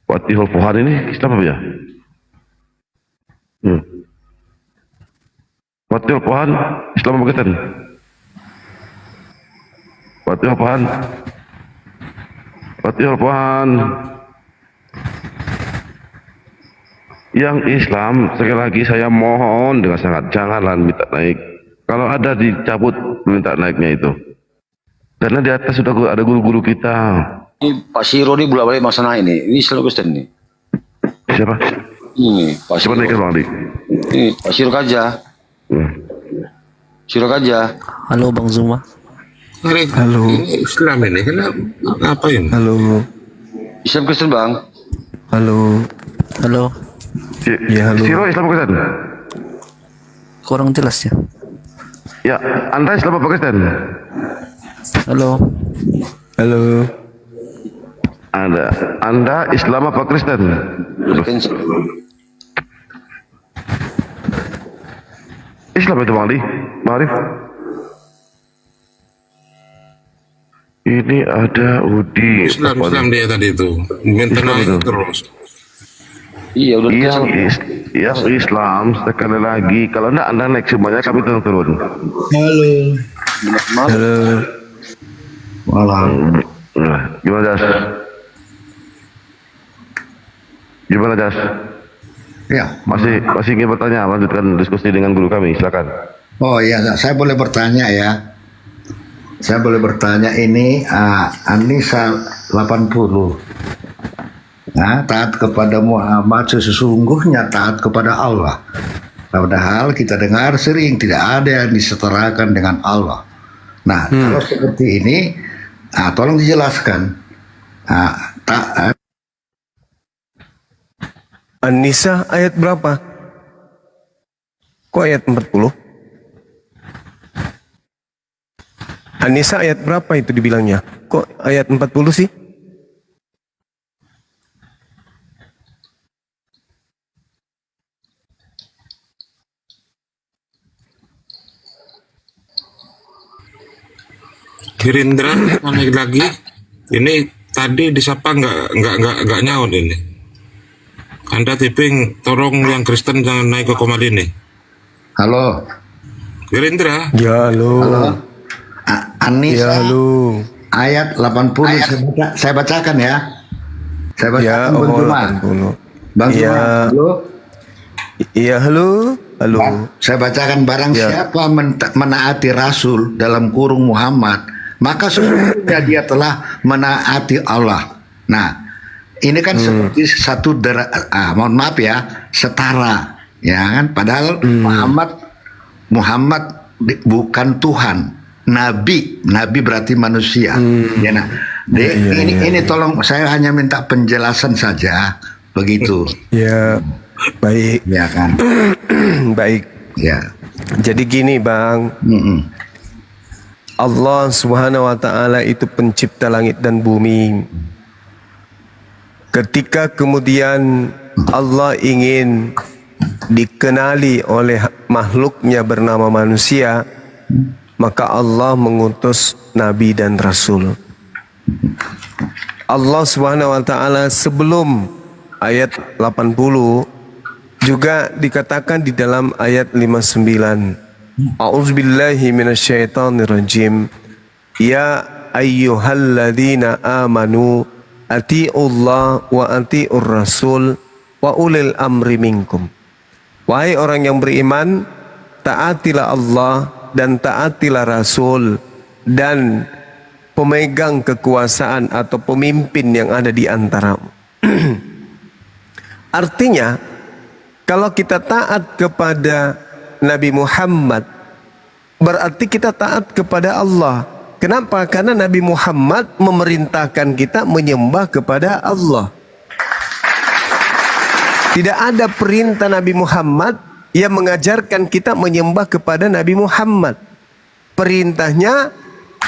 Fatihul Fuhan ini Islam apa ya? Fatihul Fuhan Islam apa Kristen? Fatihul Fuhan. Fatihul Fuhan. Yang Islam sekali lagi saya mohon dengan sangat, janganlah minta naik. Kalau ada dicabut minta naiknya itu. Karena di atas sudah ada guru-guru kita. Ini Pak Siro ini bolak-balik masalah ini Islam Kristen nih. Siapa? Ini Pak Siro. Siapa naikkan Bang Adi? Ini Pak Siro Kaja. Siro Kaja. Halo Bang Zuma. Halo. Ini Islam ini kenapa ngapain? Halo. Islam Kristen Bang. Halo. Halo. Ya, halo. Siro Islam Kristen? Kurang jelas ya. Ya, Anda Islam apa Kristen? Halo. Halo. Anda Islam apa Kristen? Islam itu Bang Adi, Bang Arif. Ini ada Udi. Islam dia tadi itu. Minta naik terus. Iya udah yang Islam sekali lagi. Kalau enggak Anda naik semuanya kami turun. Halo. Halo. Malam. Gimana Jas? Gimana Jas? Ya. Masih ingin bertanya, lanjutkan diskusi dengan guru kami, silakan. Oh iya, saya boleh bertanya ya. Saya boleh bertanya ini An-Nisa 80. Nah, taat kepada Muhammad sesungguhnya taat kepada Allah. Padahal kita dengar sering tidak ada yang disetarakan dengan Allah. Nah, kalau seperti ini, tolong dijelaskan. Taat. An-Nisa ayat berapa? Kok ayat 40? An-Nisa ayat berapa itu dibilangnya? Kok ayat 40 sih? Gerindra naik lagi. Ini tadi disapa nggak nyaut ini. Anda tipping tolong yang Kristen jangan naik ke Komalini. Halo. Ya Gerindra. halo. Halo. An-Nisa. Ya halo. Ayat 80 saya bacakan ya. Saya bacakan Ya, Bang Zuma. 80. Bang Ya. Zuma, halo. Iya halo. Halo. Saya bacakan barang siapa menaati Rasul dalam kurung Muhammad, maka sesungguhnya dia telah menaati Allah. Nah, ini kan seperti satu mohon maaf ya, setara, ya kan? Padahal Muhammad bukan Tuhan, Nabi berarti manusia. Ya, nah, ini tolong saya hanya minta penjelasan saja, begitu. Ya, baik. Ya kan. Baik. Ya. Jadi gini Bang. Allah Subhanahu wa taala itu pencipta langit dan bumi. Ketika kemudian Allah ingin dikenali oleh makhluknya bernama manusia, maka Allah mengutus nabi dan rasul. Allah Subhanahu wa taala sebelum ayat 80 juga dikatakan di dalam ayat 59. A'udzubillahi minasyaitonirrajim. Ya ayyuhalladzina amanu ati'ullah wa ati'ur rasul wa ulil amri minkum. Wahai orang yang beriman, taatilah Allah dan taatilah Rasul dan pemegang kekuasaan atau pemimpin yang ada di antaramu. Artinya, kalau kita taat kepada Nabi Muhammad, berarti kita taat kepada Allah. Kenapa? Karena Nabi Muhammad memerintahkan kita menyembah kepada Allah. Tidak ada perintah Nabi Muhammad yang mengajarkan kita menyembah kepada Nabi Muhammad. Perintahnya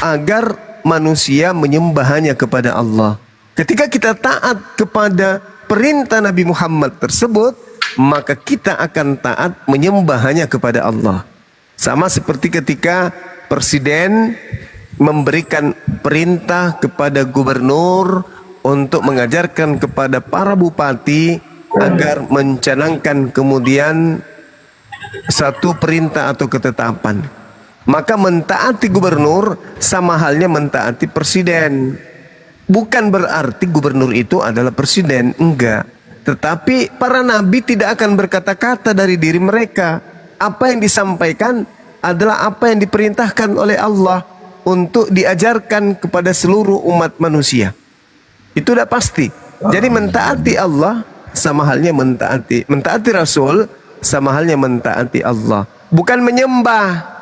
agar manusia menyembah hanya kepada Allah. Ketika kita taat kepada perintah Nabi Muhammad tersebut, maka kita akan taat menyembah hanya kepada Allah. Sama seperti ketika presiden memberikan perintah kepada gubernur untuk mengajarkan kepada para bupati agar mencanangkan kemudian satu perintah atau ketetapan. Maka mentaati gubernur sama halnya mentaati presiden. Bukan berarti gubernur itu adalah presiden, enggak. Tetapi para nabi tidak akan berkata-kata dari diri mereka. Apa yang disampaikan adalah apa yang diperintahkan oleh Allah untuk diajarkan kepada seluruh umat manusia. Itu udah pasti. Jadi mentaati Allah sama halnya mentaati Rasul sama halnya mentaati Allah. Bukan menyembah.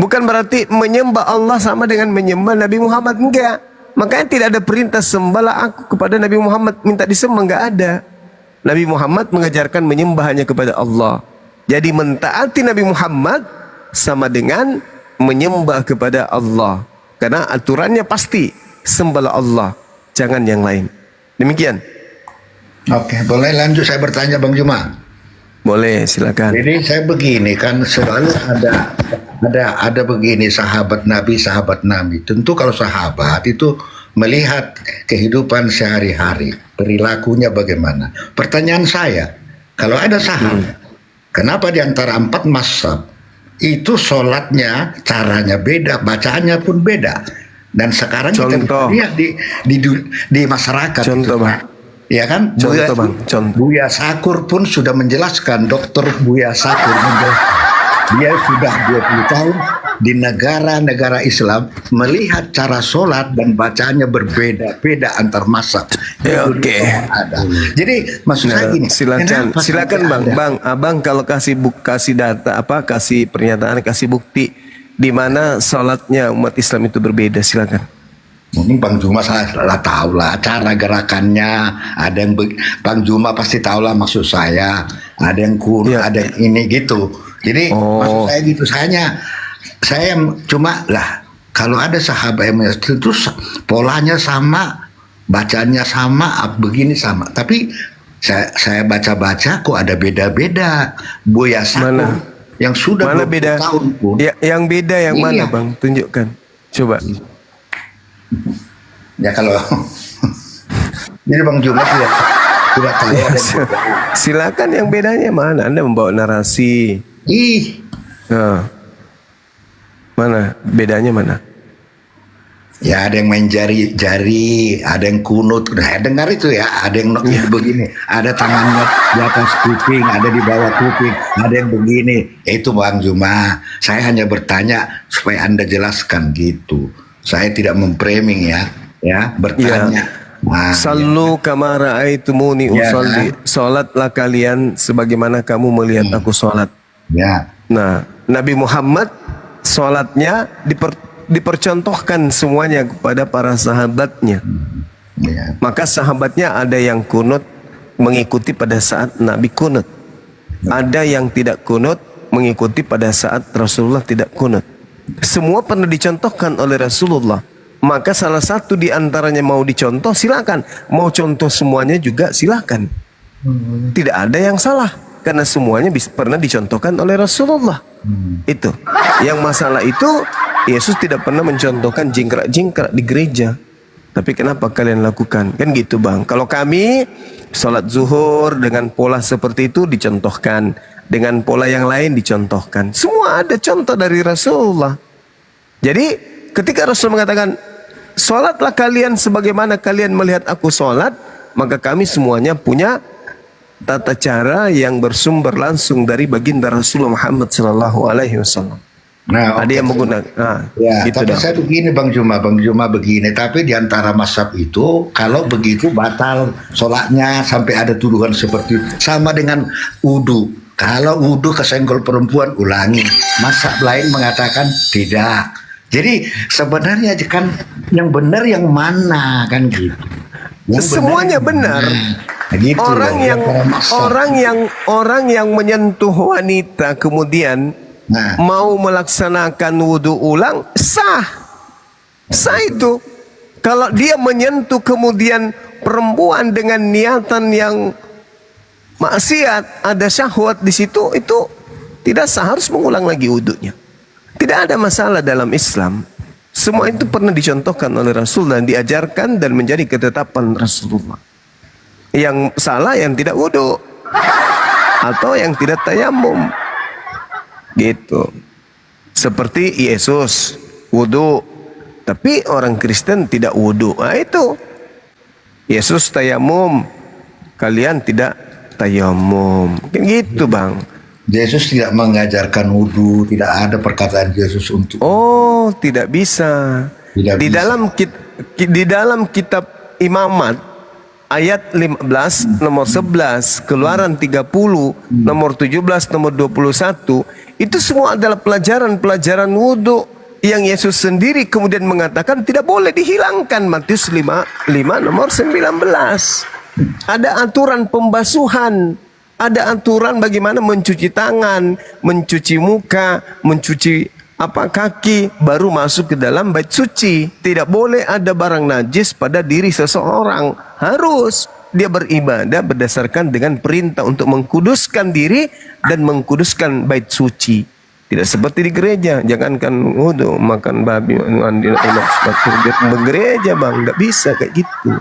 Bukan berarti menyembah Allah sama dengan menyembah Nabi Muhammad, enggak. Makanya tidak ada perintah sembahlah aku kepada Nabi Muhammad, minta disembah, enggak ada. Nabi Muhammad mengajarkan menyembah hanya kepada Allah. Jadi mentaati Nabi Muhammad sama dengan menyembah kepada Allah. Karena aturannya pasti sembahlah Allah, jangan yang lain. Demikian. Oke, boleh lanjut saya bertanya Bang Juma? Boleh, silakan. Jadi saya begini kan selalu ada begini sahabat Nabi. Tentu kalau sahabat itu melihat kehidupan sehari-hari, perilakunya bagaimana. Pertanyaan saya, kalau ada sahabat, kenapa di antara 4 mazhab itu sholatnya caranya beda, bacaannya pun beda, dan sekarang kita lihat di masyarakat. Contoh, itu, Bang. Ya kan? Contoh, Bang. Contoh. Buya Sakur pun sudah menjelaskan, Dokter Buya Sakur menjelaskan, dia sudah 20 tahun di negara-negara Islam melihat cara sholat dan bacaannya berbeda-beda antar mazhab. Oke. Jadi maksud saya gini. Silakan Bang. Abang kalau kasih data kasih pernyataan, kasih bukti di mana sholatnya umat Islam itu berbeda, silakan. Mungkin Bang Juma salah tahu lah cara gerakannya. Ada yang Bang Juma pasti tahu lah maksud saya. Ada yang kurang, ada yang ini gitu. Jadi maksud saya gitu. Saya cuma lah kalau ada sahabat yang itu polanya sama, bacanya sama, begini sama. Tapi saya baca-baca kok ada beda-beda. Buya Sakur yang sudah 20 beda tahun pun. Yang beda yang mana Bang? Tunjukkan. Coba. Ya kalau jadi Bang Juma tidak tahu. Silakan yang bedanya mana? Anda membawa narasi. Mana bedanya mana? Ya ada yang main jari-jari, ada yang kunut, udah dengar itu ya, ada yang begini, ada tangannya di atas kuping, ada di bawah kuping, ada yang begini. Itu Bang Juma, saya hanya bertanya supaya Anda jelaskan gitu. Saya tidak memframing ya bertanya. Sallu kama ra'aitumuni usolli. Salatlah kalian sebagaimana kamu melihat aku salat. Ya. Nah, Nabi Muhammad salatnya dipercontohkan semuanya kepada para sahabatnya. Maka sahabatnya ada yang kunut mengikuti pada saat Nabi kunut. Ada yang tidak kunut mengikuti pada saat Rasulullah tidak kunut. Semua pernah dicontohkan oleh Rasulullah. Maka salah satu di antaranya mau dicontoh, silakan. Mau contoh semuanya juga silakan. Tidak ada yang salah karena semuanya pernah dicontohkan oleh Rasulullah. Itu. Yang masalah itu Yesus tidak pernah mencontohkan jingkrak-jingkrak di gereja. Tapi kenapa kalian lakukan? Kan gitu Bang. Kalau kami sholat zuhur dengan pola seperti itu dicontohkan, dengan pola yang lain dicontohkan. Semua ada contoh dari Rasulullah. Jadi ketika Rasul mengatakan sholatlah kalian sebagaimana kalian melihat aku sholat, maka kami semuanya punya tata cara yang bersumber langsung dari baginda Rasulullah Muhammad SAW. Nah, ada yang menggunakan. Gitu tapi saya begini Bang Juma begini. Tapi di antara mazhab itu kalau begitu batal sholatnya sampai ada tuduhan seperti itu. Sama dengan wudu. Kalau wudu kesenggol perempuan ulangi. Mazhab lain mengatakan tidak. Jadi sebenarnya kan yang benar yang mana kan gitu. Semuanya benar. Gitu orang yang menyentuh wanita kemudian mau melaksanakan wudhu ulang sah itu. Kalau dia menyentuh kemudian perempuan dengan niatan yang maksiat, ada syahwat di situ, itu tidak sah, harus mengulang lagi wudhunya. Tidak ada masalah dalam Islam. Semua itu pernah dicontohkan oleh Rasul dan diajarkan dan menjadi ketetapan Rasulullah. Yang salah yang tidak wudhu atau yang tidak tayamum. Gitu. Seperti Yesus wudhu, tapi orang Kristen tidak wudhu. Nah itu. Yesus tayamum, kalian tidak tayamum. Kan gitu Bang. Yesus tidak mengajarkan wudhu, tidak ada perkataan Yesus untuk. Oh, tidak bisa. Tidak di bisa. di dalam kitab Imamat ayat 15 nomor 11, Keluaran 30 nomor 17 nomor 21, itu semua adalah pelajaran-pelajaran wudhu yang Yesus sendiri kemudian mengatakan tidak boleh dihilangkan. Matius 5 nomor 19. Ada aturan pembasuhan, ada aturan bagaimana mencuci tangan, mencuci muka, mencuci kaki, baru masuk ke dalam bait suci. Tidak boleh ada barang najis pada diri seseorang. Harus dia beribadah berdasarkan dengan perintah untuk mengkuduskan diri dan mengkuduskan bait suci. Tidak seperti di gereja, jangankan wudu, makan babi, mandi gereja bang, nggak bisa kayak gitu.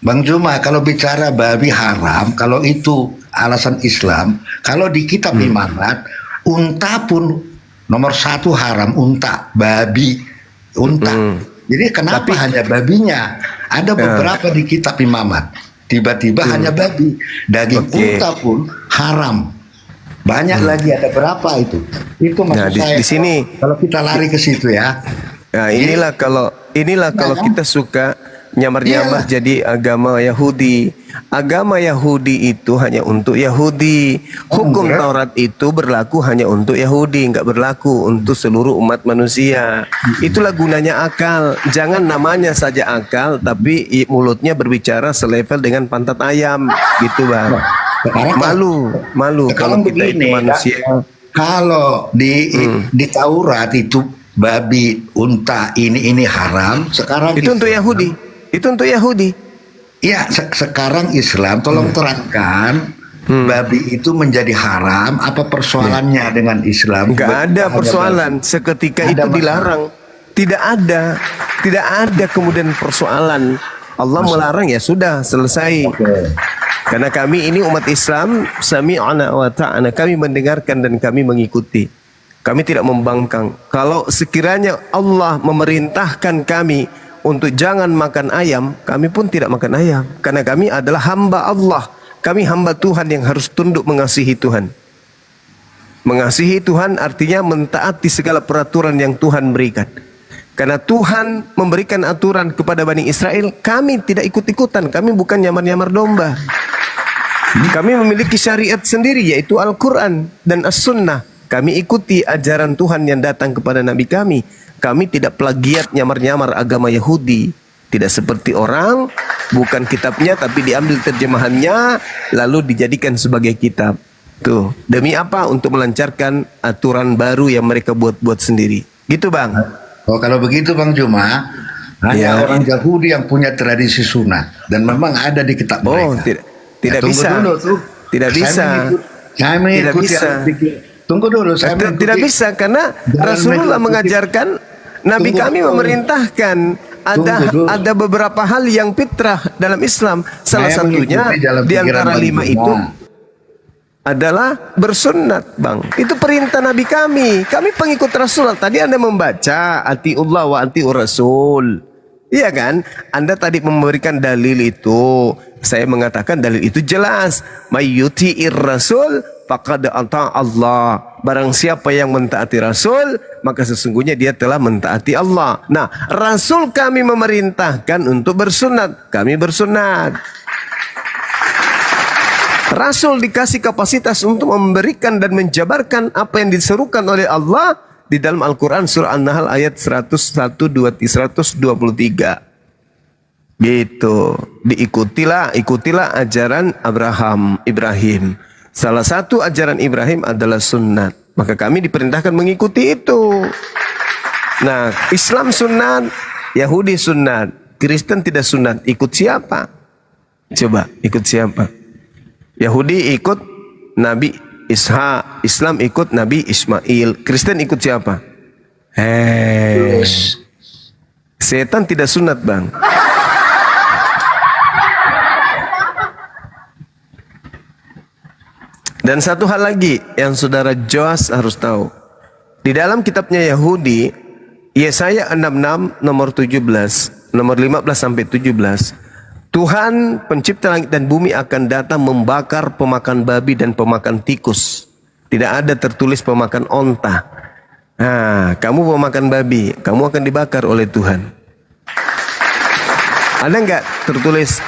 Bang Juma, kalau bicara babi haram, kalau itu alasan Islam, kalau di kitab Imamat, unta pun nomor 1 haram, unta, babi, unta. Jadi kenapa hanya babinya? Ada beberapa di kitab Imamat, tiba-tiba hanya babi, daging unta pun haram. Banyak lagi, ada berapa itu? Itu maksud saya. Di sini kalau kita lari ke situ ya. Nah, inilah kalau kita suka nyamar-nyamar jadi agama Yahudi. Agama Yahudi itu hanya untuk Yahudi. Hukum Taurat itu berlaku hanya untuk Yahudi, enggak berlaku untuk seluruh umat manusia. Itulah gunanya akal. Jangan namanya saja akal, tapi mulutnya berbicara selevel dengan pantat ayam, gitu bang. Malu kalau kita itu manusia. Kalau di Taurat itu babi, unta, ini haram. Sekarang itu untuk Yahudi. Itu untuk Yahudi. Iya, sekarang Islam tolong terangkan babi itu menjadi haram. Apa persoalannya dengan Islam? Enggak ada persoalan. Seketika itu dilarang. Tidak ada kemudian persoalan. Allah melarang, ya sudah, selesai. Karena kami ini umat Islam, sami'ana wa ta'ana, kami mendengarkan dan kami mengikuti. Kami tidak membangkang. Kalau sekiranya Allah memerintahkan kami untuk jangan makan ayam, kami pun tidak makan ayam. Karena kami adalah hamba Allah. Kami hamba Tuhan yang harus tunduk mengasihi Tuhan. Mengasihi Tuhan artinya mentaati segala peraturan yang Tuhan berikan. Karena Tuhan memberikan aturan kepada Bani Israel, kami tidak ikut-ikutan. Kami bukan nyamar-nyamar domba. Kami memiliki syariat sendiri, yaitu Al-Quran dan As-Sunnah. Kami ikuti ajaran Tuhan yang datang kepada Nabi kami. Kami tidak plagiat nyamar-nyamar agama Yahudi. Tidak seperti orang, bukan kitabnya tapi diambil terjemahannya, lalu dijadikan sebagai kitab. Tuh, demi apa? Untuk melancarkan aturan baru yang mereka buat-buat sendiri. Gitu bang. Oh, kalau begitu Bang Juma, hanya orang Yahudi yang punya tradisi sunnah. Dan memang ada di kitab mereka. Oh, tidak bisa. Dulu, tuh. Tidak bisa. Saya mengikuti tunggu dulu. Tidak bisa karena Rasulullah mengajarkan, Nabi kami memerintahkan ada beberapa hal yang fitrah dalam Islam. Salah satunya di antara 5 itu adalah bersunnat, bang. Itu perintah Nabi kami. Kami pengikut Rasul. Tadi Anda membaca atiullah wa atiur Rasul. Iya kan? Anda tadi memberikan dalil itu. Saya mengatakan dalil itu jelas. Mayyuti'ir Rasul faqad ata Allah. Barang siapa yang mentaati Rasul, maka sesungguhnya dia telah mentaati Allah. Nah, Rasul kami memerintahkan untuk bersunat. Kami bersunat. Rasul dikasih kapasitas untuk memberikan dan menjabarkan apa yang diserukan oleh Allah di dalam Al-Quran surah An-Nahl ayat 123. Gitu. Ikutilah ajaran Ibrahim. Salah satu ajaran Ibrahim adalah sunnat. Maka kami diperintahkan mengikuti itu. Nah, Islam sunnat, Yahudi sunnat, Kristen tidak sunnat. Ikut siapa? Coba, ikut siapa? Yahudi ikut Nabi Ishak, Islam ikut Nabi Ismail, Kristen ikut siapa? Setan tidak sunat, bang. Dan satu hal lagi yang saudara Joas harus tahu. Di dalam kitabnya Yahudi, Yesaya 66 nomor 17, nomor 15 sampai 17. Tuhan pencipta langit dan bumi akan datang membakar pemakan babi dan pemakan tikus. Tidak ada tertulis pemakan onta. Nah, kamu pemakan babi, kamu akan dibakar oleh Tuhan. Ada nggak tertulis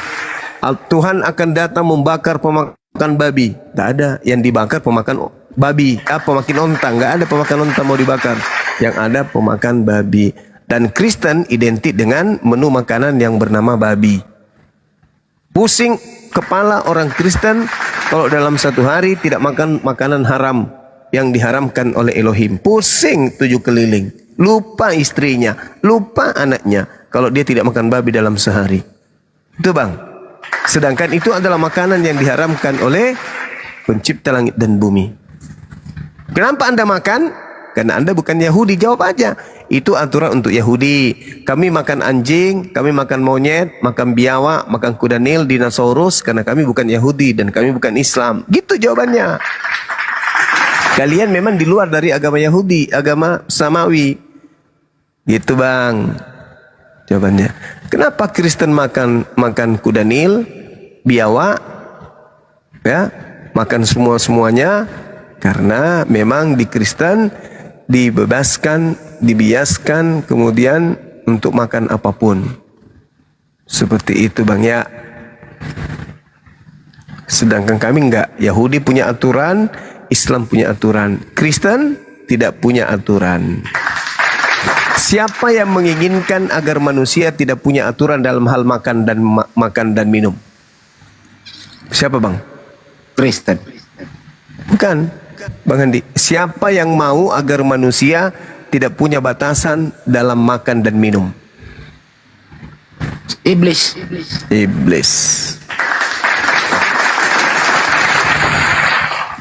Tuhan akan datang membakar pemakan babi? Tidak ada. Yang dibakar pemakan babi, pemakan onta. Nggak ada pemakan onta mau dibakar. Yang ada pemakan babi. Dan Kristen identik dengan menu makanan yang bernama babi. Pusing kepala orang Kristen kalau dalam satu hari tidak makan makanan haram yang diharamkan oleh Elohim. Pusing 7 keliling. Lupa istrinya, lupa anaknya kalau dia tidak makan babi dalam sehari. Itu bang. Sedangkan itu adalah makanan yang diharamkan oleh pencipta langit dan bumi. Kenapa Anda makan? Karena Anda bukan Yahudi. Jawab aja. Itu aturan untuk Yahudi. Kami makan anjing, kami makan monyet, makan biawak, makan kuda nil, dinosaurus, karena kami bukan Yahudi dan kami bukan Islam. Gitu jawabannya. Kalian memang di luar dari agama Yahudi, agama Samawi. Gitu bang. Jawabannya. Kenapa Kristen makan kuda nil, biawak, ya, makan semuanya? Karena memang di Kristen dibebaskan, dibiaskan, kemudian untuk makan apapun. Seperti itu bang ya. Sedangkan kami enggak. Yahudi punya aturan, Islam punya aturan. Kristen tidak punya aturan. Siapa yang menginginkan agar manusia tidak punya aturan dalam hal makan dan minum? Siapa bang? Kristen. Bukan. Bang Andi, siapa yang mau agar manusia tidak punya batasan dalam makan dan minum? Iblis. Iblis.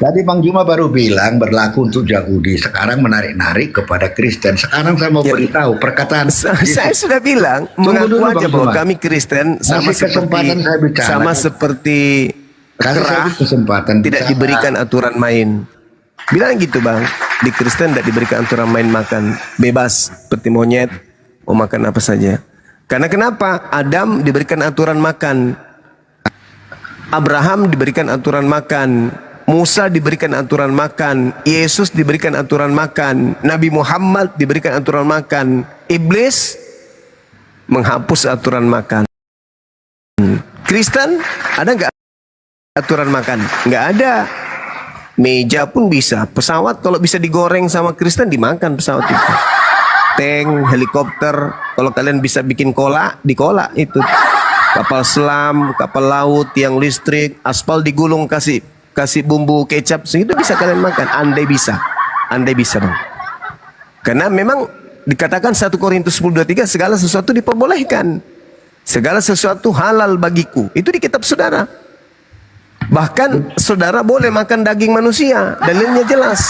Tadi Bang Juma baru bilang berlaku untuk Yahudi, sekarang menarik-narik kepada Kristen. Sekarang saya mau beritahu perkataan saya sudah bilang, mengaku aja bahwa kami Kristen sama seperti kera, tidak diberikan aturan main. Bilang gitu bang, di Kristen tidak diberikan aturan main makan, bebas seperti monyet, mau makan apa saja. Karena kenapa? Adam diberikan aturan makan, Abraham diberikan aturan makan, Musa diberikan aturan makan, Yesus diberikan aturan makan, Nabi Muhammad diberikan aturan makan, Iblis menghapus aturan makan. Kristen ada nggak aturan makan? Nggak ada. Meja pun bisa, pesawat kalau bisa digoreng sama Kristen dimakan pesawat itu. Tank, helikopter, kalau kalian bisa bikin kolak, dikolak itu. Kapal selam, kapal laut, tiang listrik, aspal digulung kasih bumbu kecap, segitu bisa kalian makan. Andai bisa bang. Karena memang dikatakan 1 Korintus 10:23 segala sesuatu diperbolehkan, segala sesuatu halal bagiku. Itu di kitab saudara. Bahkan saudara boleh makan daging manusia, dalilnya jelas.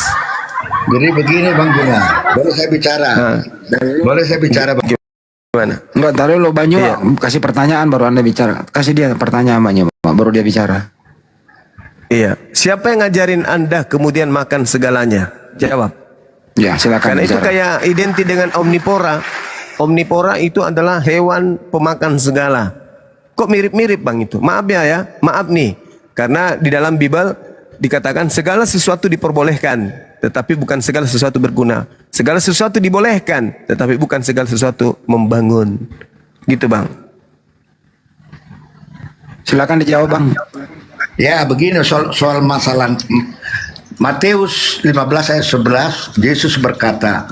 Jadi begini Bang Juma, boleh saya bicara? Boleh saya bicara Bang? Gimana? Enggak, taruh lo Banyu, kasih pertanyaan baru Anda bicara. Kasih dia pertanyaan Banyu, baru dia bicara. Iya. Siapa yang ngajarin Anda kemudian makan segalanya? Jawab. Ya, silakan. Karena itu kayak identik dengan omnivora. Omnivora itu adalah hewan pemakan segala. Kok mirip-mirip bang itu? Maaf ya, maaf nih. Karena di dalam Bible dikatakan segala sesuatu diperbolehkan, tetapi bukan segala sesuatu berguna. Segala sesuatu dibolehkan, tetapi bukan segala sesuatu membangun. Gitu bang. Silakan dijawab bang. Ya begini soal masalah Matius 15 ayat 11, Yesus berkata,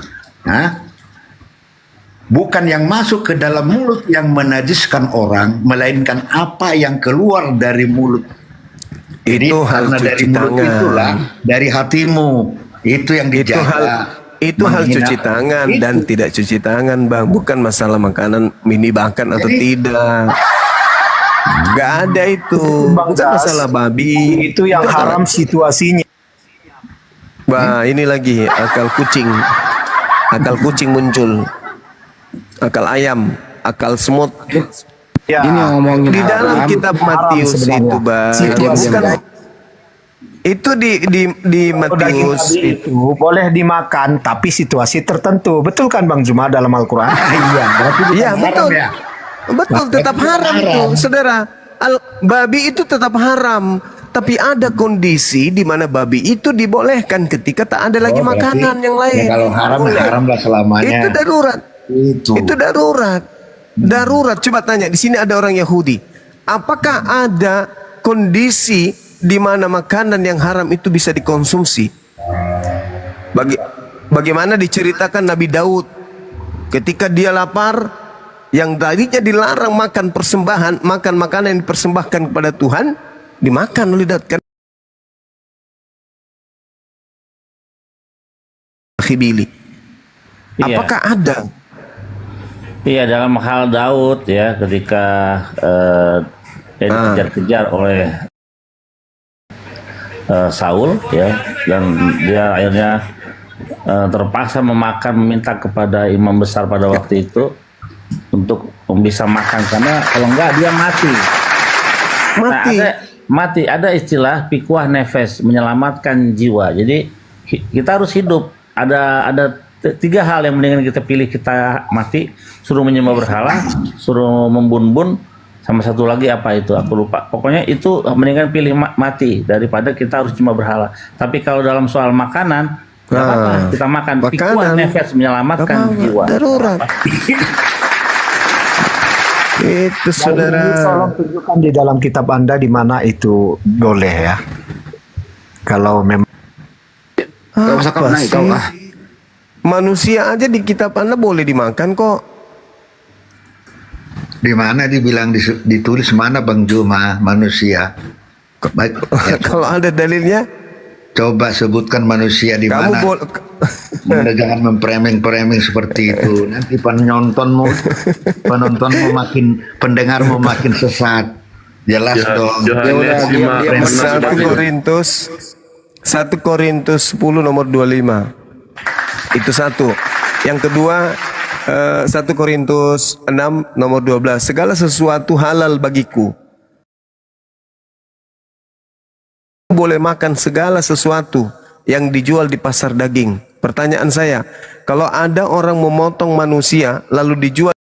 bukan yang masuk ke dalam mulut yang menajiskan orang, melainkan apa yang keluar dari mulut. Jadi karena dari mulut itulah, dari hatimu, itu yang dijaga. Itu hal cuci tangan dan tidak cuci tangan bang, bukan masalah makanan mini makan atau tidak. Gak ada itu, bukan masalah babi. Itu yang haram situasinya. Wah ini lagi akal kucing muncul, akal ayam, akal semut. Ya, ini ngomongin di dalam kitab Matius itu bang, itu di Matius itu boleh dimakan tapi situasi tertentu, betul kan Bang Juma dalam Al-Quran? Iya betul, betul tetap haram tuh saudara. Babi itu tetap haram. Tapi ada kondisi di mana babi itu dibolehkan ketika tak ada lagi makanan yang lain. Ya, kalau haram, Boleh. haram lah selamanya. Itu darurat. Itu darurat. Darurat. Coba tanya, di sini ada orang Yahudi. Apakah ada kondisi di mana makanan yang haram itu bisa dikonsumsi? Bagaimana diceritakan Nabi Daud ketika dia lapar, yang tadinya dilarang makan persembahan, makan makanan yang dipersembahkan kepada Tuhan, dimakan oleh Daud kan? Apakah ada? Iya, dalam hal Daud ya, ketika dia dikejar-kejar oleh Saul ya, dan dia akhirnya terpaksa meminta kepada imam besar pada waktu itu untuk bisa makan, karena kalau enggak dia mati. Mati. Ada istilah pikuah nefes, menyelamatkan jiwa. Jadi kita harus hidup. Ada 3 hal yang mendingan kita pilih, kita mati, suruh menyembah berhala, suruh membun-bun, sama satu lagi apa itu aku lupa. Pokoknya itu mendingan pilih mati daripada kita harus cuma berhala. Tapi kalau dalam soal makanan, nggak apa-apa, kita makan. Pikuah nefes, menyelamatkan jiwa. Darurat. Itu saudara. Tolong tunjukkan di dalam kitab Anda di mana itu boleh ya. Kalau memang manusia aja di kitab Anda boleh dimakan kok. di mana dibilang ditulis mana Bang Juma manusia? Baik, ya, kalau ada dalilnya, coba sebutkan manusia di mana. Anda jangan mempreming-preming seperti itu. Nanti penontonmu pendengarmu makin sesat. Jelas dong. Yohanes 1 Korintus 10 nomor 25. Itu satu. Yang kedua 1 Korintus 6 nomor 12. Segala sesuatu halal bagiku. Boleh makan segala sesuatu yang dijual di pasar daging. Pertanyaan saya, kalau ada orang memotong manusia lalu dijual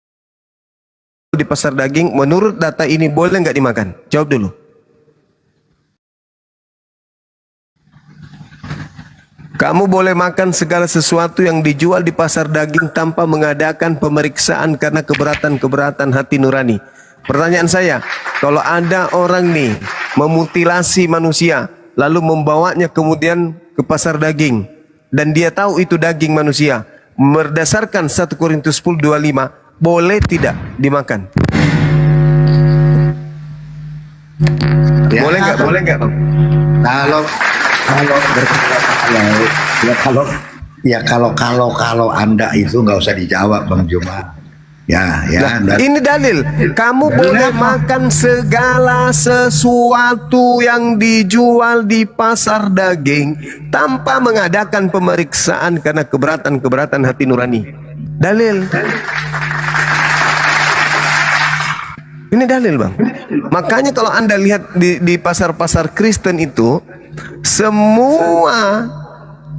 di pasar daging, menurut data ini boleh nggak dimakan? Jawab dulu. Kamu boleh makan segala sesuatu yang dijual di pasar daging tanpa mengadakan pemeriksaan karena keberatan-keberatan hati nurani. Pertanyaan saya, kalau ada orang nih memutilasi manusia lalu membawanya kemudian ke pasar daging dan dia tahu itu daging manusia, berdasarkan 1 Korintus 10:25, boleh tidak dimakan? Ya, boleh nggak? Boleh nggak? Kalau Anda itu nggak usah dijawab Bang Juma. Ini dalil. Kamu boleh makan segala sesuatu yang dijual di pasar daging tanpa mengadakan pemeriksaan karena keberatan-keberatan hati nurani. Dalil. Ini dalil, Bang. Makanya kalau Anda lihat di pasar-pasar Kristen itu, semua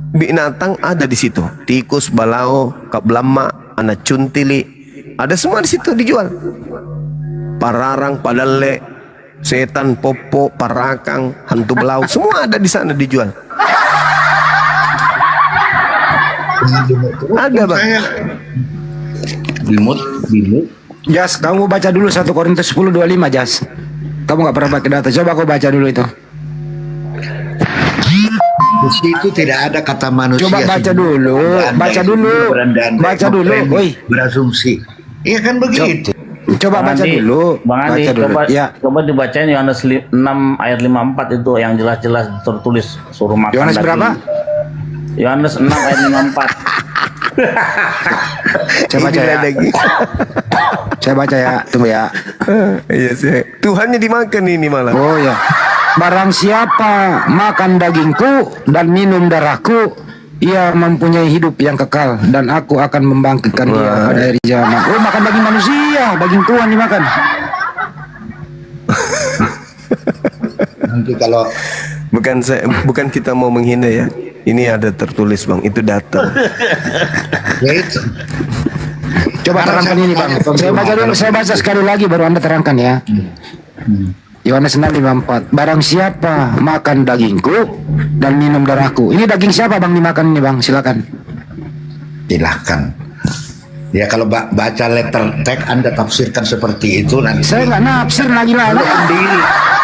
binatang ada di situ. Tikus, balao, kablama, anak cuntili, ada semua di situ dijual. Pararang, padale, setan, popo, parakang, hantu belau, semua ada di sana dijual. Ada, Bang. Bimut. Jas, kamu baca dulu 1 Korintus 10:25, Jas. Kamu nggak pernah pakai data. Coba kau baca dulu itu. Di situ tidak ada kata manusia. Coba baca dulu, baca dulu, woi. Berasumsi. Iya kan begitu. Coba baca dulu. Bang Andi, Baca dulu. coba dibacain Yohanes 6 ayat 54 itu yang jelas-jelas tertulis suruh makan. Yohanes berapa? Yohanes 6 ayat 54. Coba baca ya. Saya baca ya, tunggu ya. Iya sih. Tuhannya dimakan ini malah. Oh ya. Barang siapa makan dagingku dan minum darahku, ia mempunyai hidup yang kekal dan aku akan membangkitkan dia pada hari kiamat. Oh, makan daging manusia, daging Tuhan dimakan. Nanti kalau bukan kita mau menghina ya. Ini ada tertulis, Bang. Itu data. ya itu. Coba terangkan ini, Bang. Saya baca dulu, saya baca sekali lagi baru Anda terangkan ya. Yohanes 6:54. Barang siapa makan dagingku dan minum darahku. Ini daging siapa bang dimakan ini bang? Silakan. Silahkan. Ya kalau baca letter tag Anda tafsirkan seperti itu nanti. Saya nggak nafsir lagi nanya.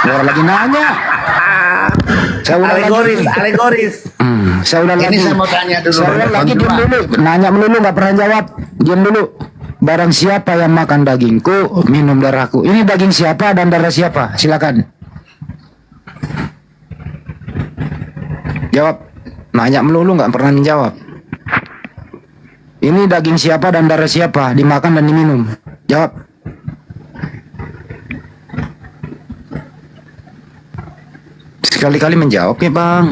Orang lagi nanya. Saya udah Alegoris. Saya udah Ini lagi. saya mau tanya dulu. Saya lagi diam dulu. Nanya melulu nggak pernah jawab. Diam dulu. Barang siapa yang makan dagingku, minum darahku. Ini daging siapa dan darah siapa? Silakan. Jawab. Nanya melulu nggak pernah menjawab. Ini daging siapa dan darah siapa? Dimakan dan diminum. Jawab. Sekali-kali menjawab ya bang.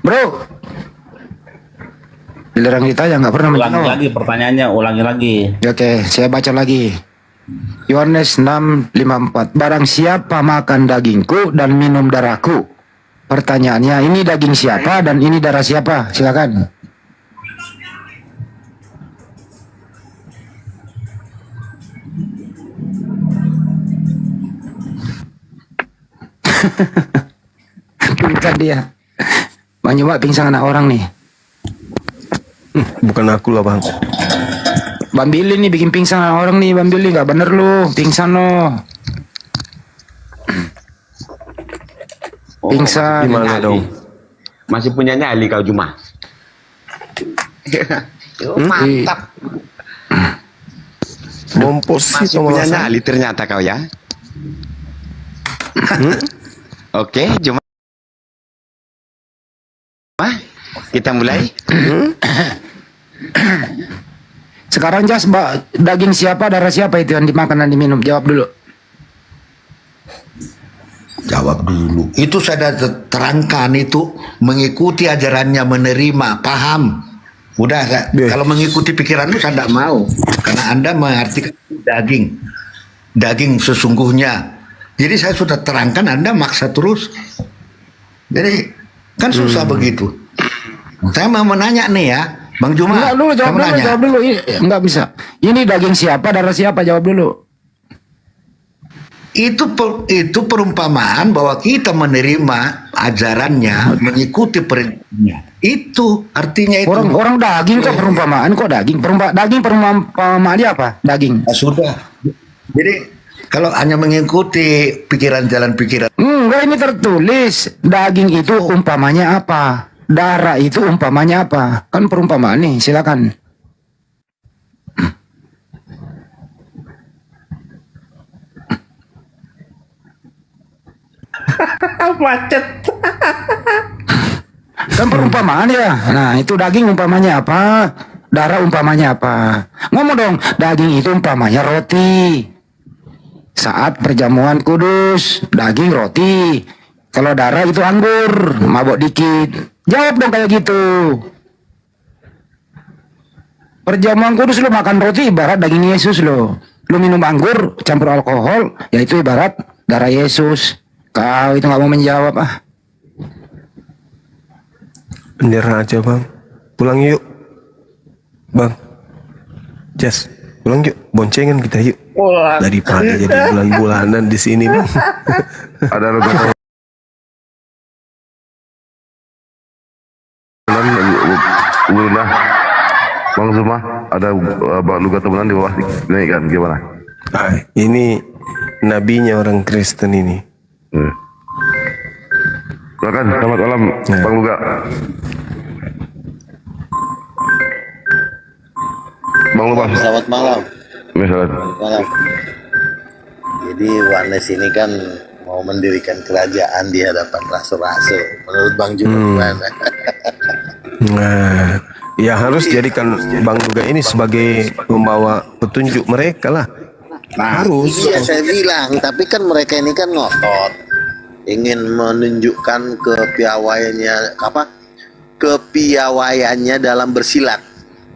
Bro. Dilarang ditanya nggak pernah menjawab. Ulangi lagi pertanyaannya, ulangi lagi. Oke, saya baca lagi. Yohanes 6:54. Barang siapa makan dagingku dan minum darahku. Pertanyaannya, ini daging siapa dan ini darah siapa? Silakan. Pingsan dia. Bang Juma pingsan anak orang nih. Bukan aku lah bang. Bang Billy nih bikin pingsan anak orang nih. Bang Billy gak bener lu. Pingsan lo. Pingsan. Gimana dong? Masih punya nyali kau Juma. Mantap. Bompos sih Masih punya nyali ternyata kau ya. Oke, Juma. Kita mulai. Sekarang Jas, daging siapa, darah siapa itu yang dimakan dan diminum? Jawab dulu. Jawab dulu. Itu saya terangkan itu mengikuti ajarannya, menerima, paham. Udah, kalau mengikuti pikiran lu saya tidak mau. Karena Anda mengartikan daging. Daging sesungguhnya. Jadi saya sudah terangkan, Anda maksa terus. Jadi kan susah begitu. Saya mau menanya nih ya, Bang Juma. Enggak dulu, jawab dulu. Enggak bisa. Ini daging siapa, darah siapa? Jawab dulu. Itu perumpamaan bahwa kita menerima ajarannya, mengikuti perintahnya. Itu artinya itu. Orang daging kok perumpamaan, kok daging? Daging perumpamaan dia apa? Daging. Sudah. Jadi kalau hanya mengikuti pikiran jalan pikiran. Enggak, ini tertulis. Daging itu umpamanya apa? Darah itu umpamanya apa? Kan perumpamaan nih, silakan. Macet. Kan perumpamaan ya. Nah, itu daging umpamanya apa? Darah umpamanya apa? Ngomong dong, daging itu umpamanya roti. Saat perjamuan kudus, daging roti. Kalau darah itu anggur, mabok dikit. Jawab dong kayak gitu. Perjamuan kudus lu makan roti ibarat daging Yesus lo. Lu minum anggur campur alkohol, yaitu ibarat darah Yesus. Kau itu nggak mau menjawab ah. Bener aja bang. Pulang yuk. Bang. Jas, pulang yuk. Boncengan kita yuk. Daripada jadi bulan-bulanan di sini bang. Ada rekan Nah, Bang Zuma, ada luka temenan di bawah ini kan gimana? Ini nabinya orang Kristen ini. Silakan, selamat malam Bang Luga. Bang Luga. Selamat malam. Misalnya. Malam. Jadi Wanes ini kan mau mendirikan kerajaan di hadapan rasul-rasul. Menurut Bang Juma gimana? Nah, ya harus jadikan Bang Luga ini sebagai pembawa petunjuk mereka lah. Harus. Iya saya bilang, tapi kan mereka ini kan ngotot, ingin menunjukkan kepiawaiannya dalam bersilat.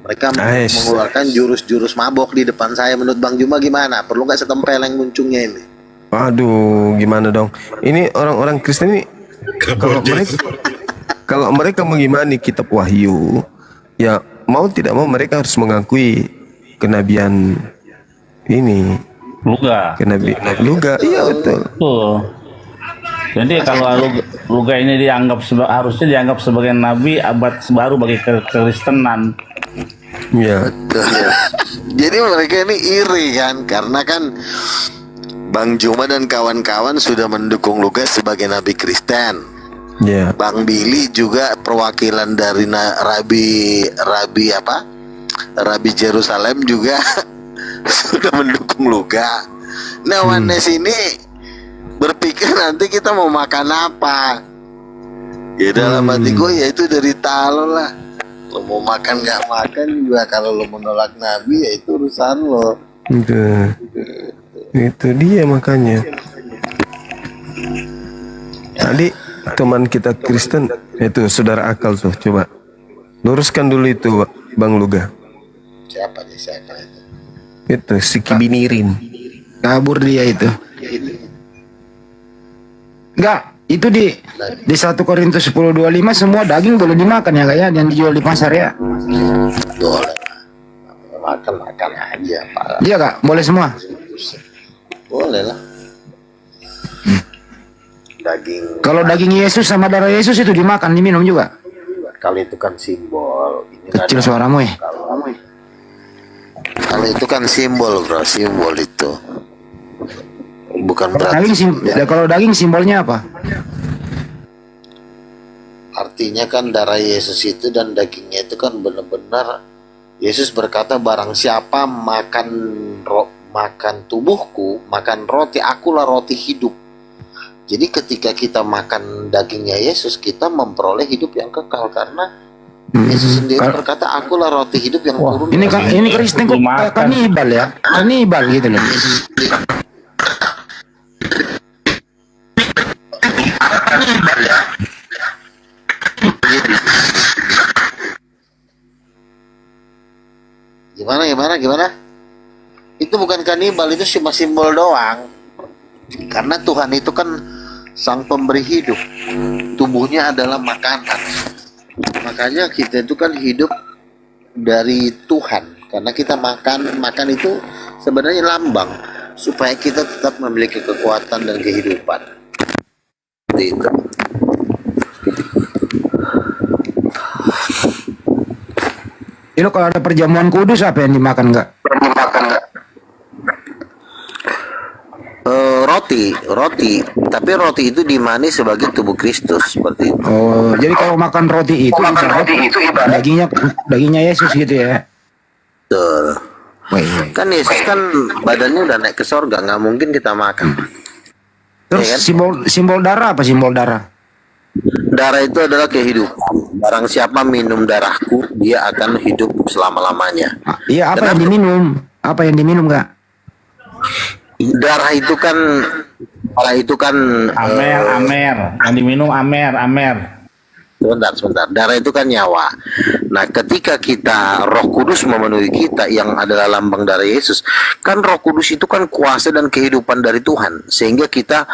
Mereka mengeluarkan jurus-jurus mabok di depan saya. Menurut Bang Juma gimana? Perlu nggak setempeleng muncungnya ini? Aduh, gimana dong? Ini orang-orang Kristen ini kalau mereka mengimani kitab Wahyu, ya mau tidak mau mereka harus mengakui kenabian ini Luga. ke Nabi Luga. Iya betul. Jadi kalau Luga ini harusnya dianggap sebagai nabi abad baru bagi kekristenan. Iya. Jadi mereka ini iri kan, karena kan Bang Juma dan kawan-kawan sudah mendukung Luga sebagai nabi Kristen. Iya. Bang Billy juga perwakilan dari Rabi Jerusalem juga sudah mendukung Luga. Nah, Wanes ini berpikir nanti kita mau makan apa. Ya dalam hati gue ya itu dari talo lah. Lo mau makan nggak makan juga, kalau lo menolak Nabi ya itu urusan lo. Itu dia makanya. Tadi teman kita Kristen itu saudara akal tuh, coba luruskan dulu itu Bang Luga. Siapa itu? Itu si Kibinirin. Kabur dia itu. Enggak, itu di 1 Korintus 10:25 semua daging boleh dimakan ya kayak yang dijual di pasar ya. Boleh. Makan aja Pak. Iya Kak, boleh semua. Boleh lah. Daging. Kalau daging Yesus sama darah Yesus itu dimakan, diminum juga. Kalau itu kan simbol. Ini Kecil suaramu ya. Kalau itu kan simbol, bro, simbol itu. Bukan berarti. Kalau daging simbolnya apa? Artinya kan darah Yesus itu dan dagingnya itu kan benar-benar Yesus berkata, barang siapa makan tubuhku, makan roti, akulah roti hidup. Jadi ketika kita makan dagingnya Yesus, kita memperoleh hidup yang kekal, karena Yesus sendiri berkata, akulah roti hidup yang turun. Ini Kristen kok kanibal ya, kanibal gitu loh. Gimana? Itu bukan kanibal, itu cuma simbol doang. Karena Tuhan itu kan sang pemberi hidup. Tubuhnya adalah makanan. Makanya kita itu kan hidup dari Tuhan. Karena kita makan itu sebenarnya lambang supaya kita tetap memiliki kekuatan dan kehidupan. Seperti itu. Itu kalau ada perjamuan kudus apa yang dimakan enggak? Roti, tapi roti itu dimani sebagai tubuh Kristus, seperti itu. Oh, jadi kalau makan roti itu ibarat dagingnya Yesus gitu ya? Betul. Kan Yesus kan badannya udah naik ke sorga, nggak mungkin kita makan. Terus ya kan? simbol darah apa simbol darah? Darah itu adalah kehidupan. Barang siapa minum darahku, dia akan hidup selama-lamanya. Iya, apa yang diminum? Apa yang diminum enggak? Darah itu kan Amer. Yang diminum amer. Sebentar. Darah itu kan nyawa. Nah, ketika kita Roh Kudus memenuhi kita yang adalah lambang darah Yesus, kan Roh Kudus itu kan kuasa dan kehidupan dari Tuhan, sehingga kita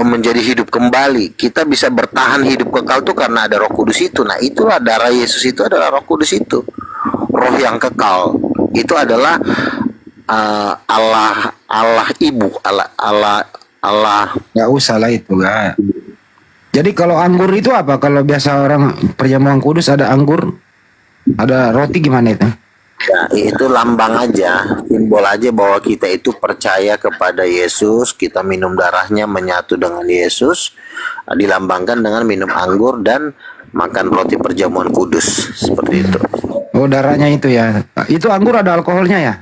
menjadi hidup kembali. Kita bisa bertahan hidup kekal itu karena ada Roh Kudus itu. Nah, itulah darah Yesus itu adalah Roh Kudus itu. Roh yang kekal. Itu adalah Allah Ibu, Allah. Nggak usah lah itu enggak. Jadi kalau anggur itu apa? Kalau biasa orang perjamuan kudus ada anggur, ada roti, gimana itu? Ya, itu lambang aja, simbol aja bahwa kita itu percaya kepada Yesus, kita minum darahnya menyatu dengan Yesus, dilambangkan dengan minum anggur dan makan roti perjamuan kudus, seperti itu. Oh, darahnya itu ya. Itu anggur ada alkoholnya ya?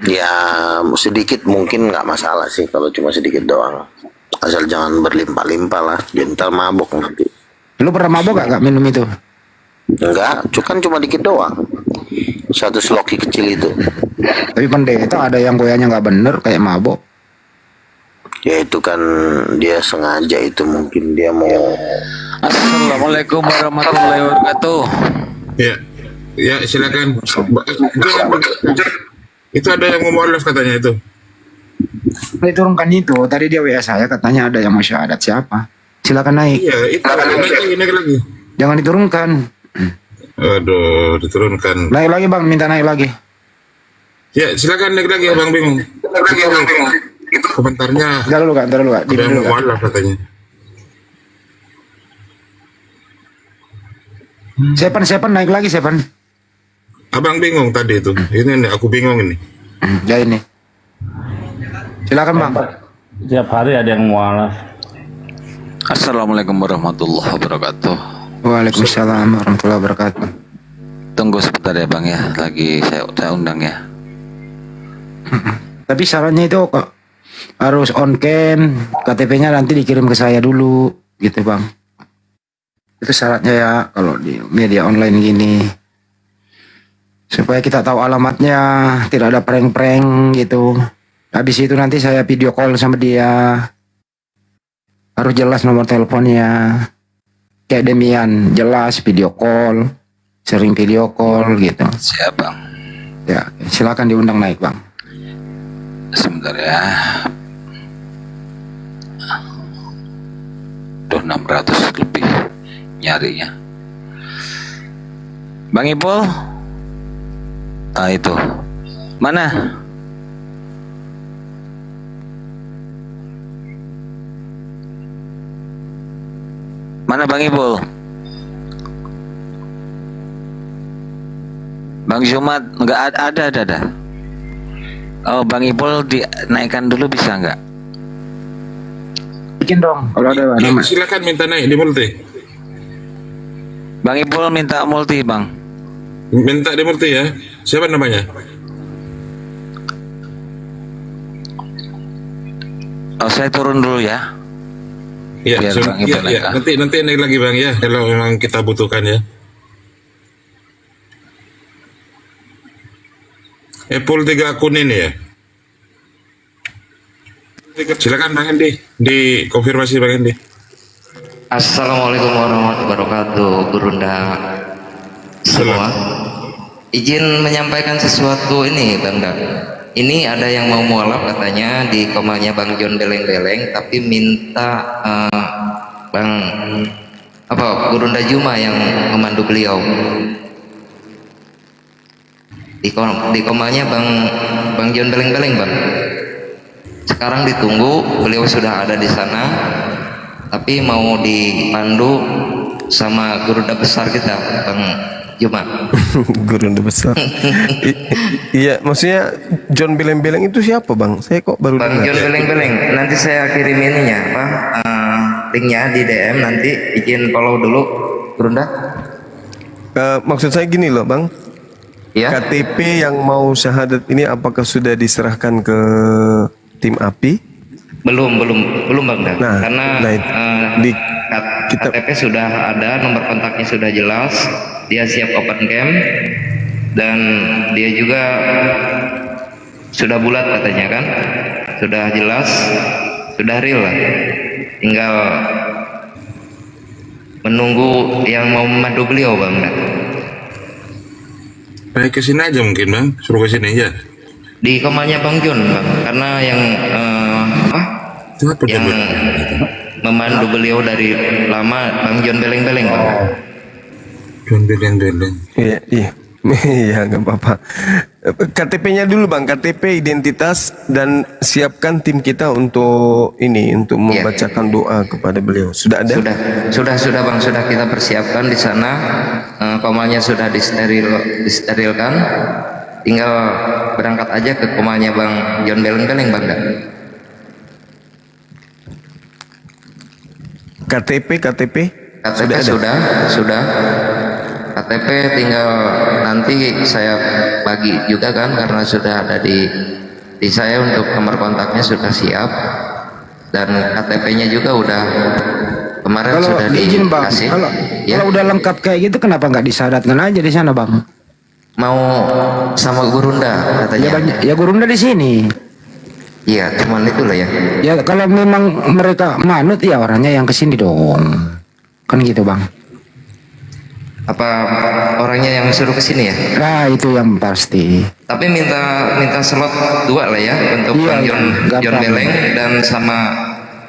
Ya, sedikit mungkin nggak masalah sih kalau cuma sedikit doang. Asal jangan berlimpah-limpah lah, ntar mabok nanti. Lu pernah mabok gak minum itu? Enggak, cuma dikit doang. Satu sloki kecil itu. Tapi pendeta ada yang goyahnya nggak bener kayak mabok. Ya itu kan dia sengaja, itu mungkin dia mau. Assalamualaikum warahmatullahi wabarakatuh. Ya silakan. Itu ada yang ngomong live katanya itu. Saya turunkan itu. Tadi dia WA saya katanya ada yang mau syahadat siapa. Silakan naik. Iya, itu naik lagi. Jangan diturunkan. Aduh, diturunkan. Naik lagi Bang, minta naik lagi. Ya, silakan naik lagi Abang Bingung. Itu komentarnya. Ntar dulu Kak. Ada Diam yang dulu Kak. mualaf katanya. Sepan naik lagi Sepan. Abang bingung tadi itu. Ini nih, aku bingung ini. Ya ini. Silakan Bang. Tiap hari ada yang mualaf. Assalamualaikum warahmatullahi wabarakatuh. Waalaikumsalam warahmatullahi wabarakatuh. Tunggu sebentar ya Bang ya, lagi saya undang ya. Tapi syaratnya itu kok harus on cam, KTP-nya nanti dikirim ke saya dulu, gitu Bang. Itu syaratnya ya kalau di media online gini. Supaya kita tahu alamatnya, tidak ada prank-prank gitu. Habis itu nanti saya video call sama dia. Harus jelas nomor teleponnya. Kayak demian, jelas video call, sering video call gitu. Siap Bang. Ya, silakan diundang naik Bang. Sebentar ya. Duh 600 lebih nyarinya. Bang Ipul. Ah itu. Mana? Mana Bang Ipul? Bang Jumat enggak ada. Oh, Bang Ipul dinaikkan dulu bisa enggak? Bikin dong. Kalau ada Ya, silakan minta naik di multi. Bang Ipul minta multi, Bang. Minta di multi ya. Siapa namanya? Oh, saya turun dulu ya. Ya, Biar Bang Ipul naikkan. nanti naik lagi Bang ya. Kalau memang kita butuhkan ya. Apple 3 akun ini ya. Silakan Bang Hendi, dikonfirmasi Bang Hendi. Assalamualaikum warahmatullahi wabarakatuh, Gurunda semua. Izin menyampaikan sesuatu ini, Bang Da. Ini ada yang mau mualaf katanya di komanya Bang John Beleng-Beleng, tapi minta Bang Gurunda Juma yang memandu beliau. Di komanya Bang John Beleng-Beleng, Bang. Sekarang ditunggu, beliau sudah ada di sana, tapi mau dipandu sama Gurunda besar kita, Bang Juma. Gurunda besar. Iya, maksudnya John Beleng-Beleng itu siapa Bang? Saya kok baru Bang dengar. John Beleng-Beleng. Nanti saya kirim ininya, linknya di DM, nanti izin follow dulu, Gurunda. Maksud saya gini loh Bang. Ya. KTP yang mau syahadat ini apakah sudah diserahkan ke tim API? Belum Bang Da. Nah, Karena KTP sudah ada, nomor kontaknya sudah jelas, dia siap open cam, dan dia juga sudah bulat katanya kan, sudah jelas, sudah real lah. Tinggal menunggu yang mau memandu beliau, Bang Da. Baik, ke sini aja mungkin Bang, suruh ke sini ya. Di komanya Bang John, Bang, karena yang yang memandu beliau dari lama Bang John Beleng-Beleng, Bang. John Beleng-Beleng. Iya. Iya, nggak apa-apa. KTP-nya dulu Bang, KTP identitas, dan siapkan tim kita untuk ini, untuk membacakan doa kepada beliau. Sudah ada? Sudah Bang, sudah kita persiapkan di sana. Komanya sudah disterilkan. Tinggal berangkat aja ke komanya Bang John Beleng-Beleng, Bang. KTP sudah. KTP tinggal nanti saya bagi juga kan, karena sudah ada di saya, untuk nomor kontaknya sudah siap, dan KTP-nya juga udah kemarin Kalau sudah diizin Bang, dikasih. kalau udah lengkap kayak gitu, kenapa nggak disyaratkan aja di sana Bang? Mau sama Gurunda katanya. Ya Gurunda di sini. Iya, cuman itulah ya. Ya kalau memang mereka manut, ya orangnya yang kesini dong. Kan gitu Bang. Apa orangnya yang suruh ke sini ya? Nah, itu yang pasti. Tapi minta slot 2 lah ya, untuk Bang John Beleng dan sama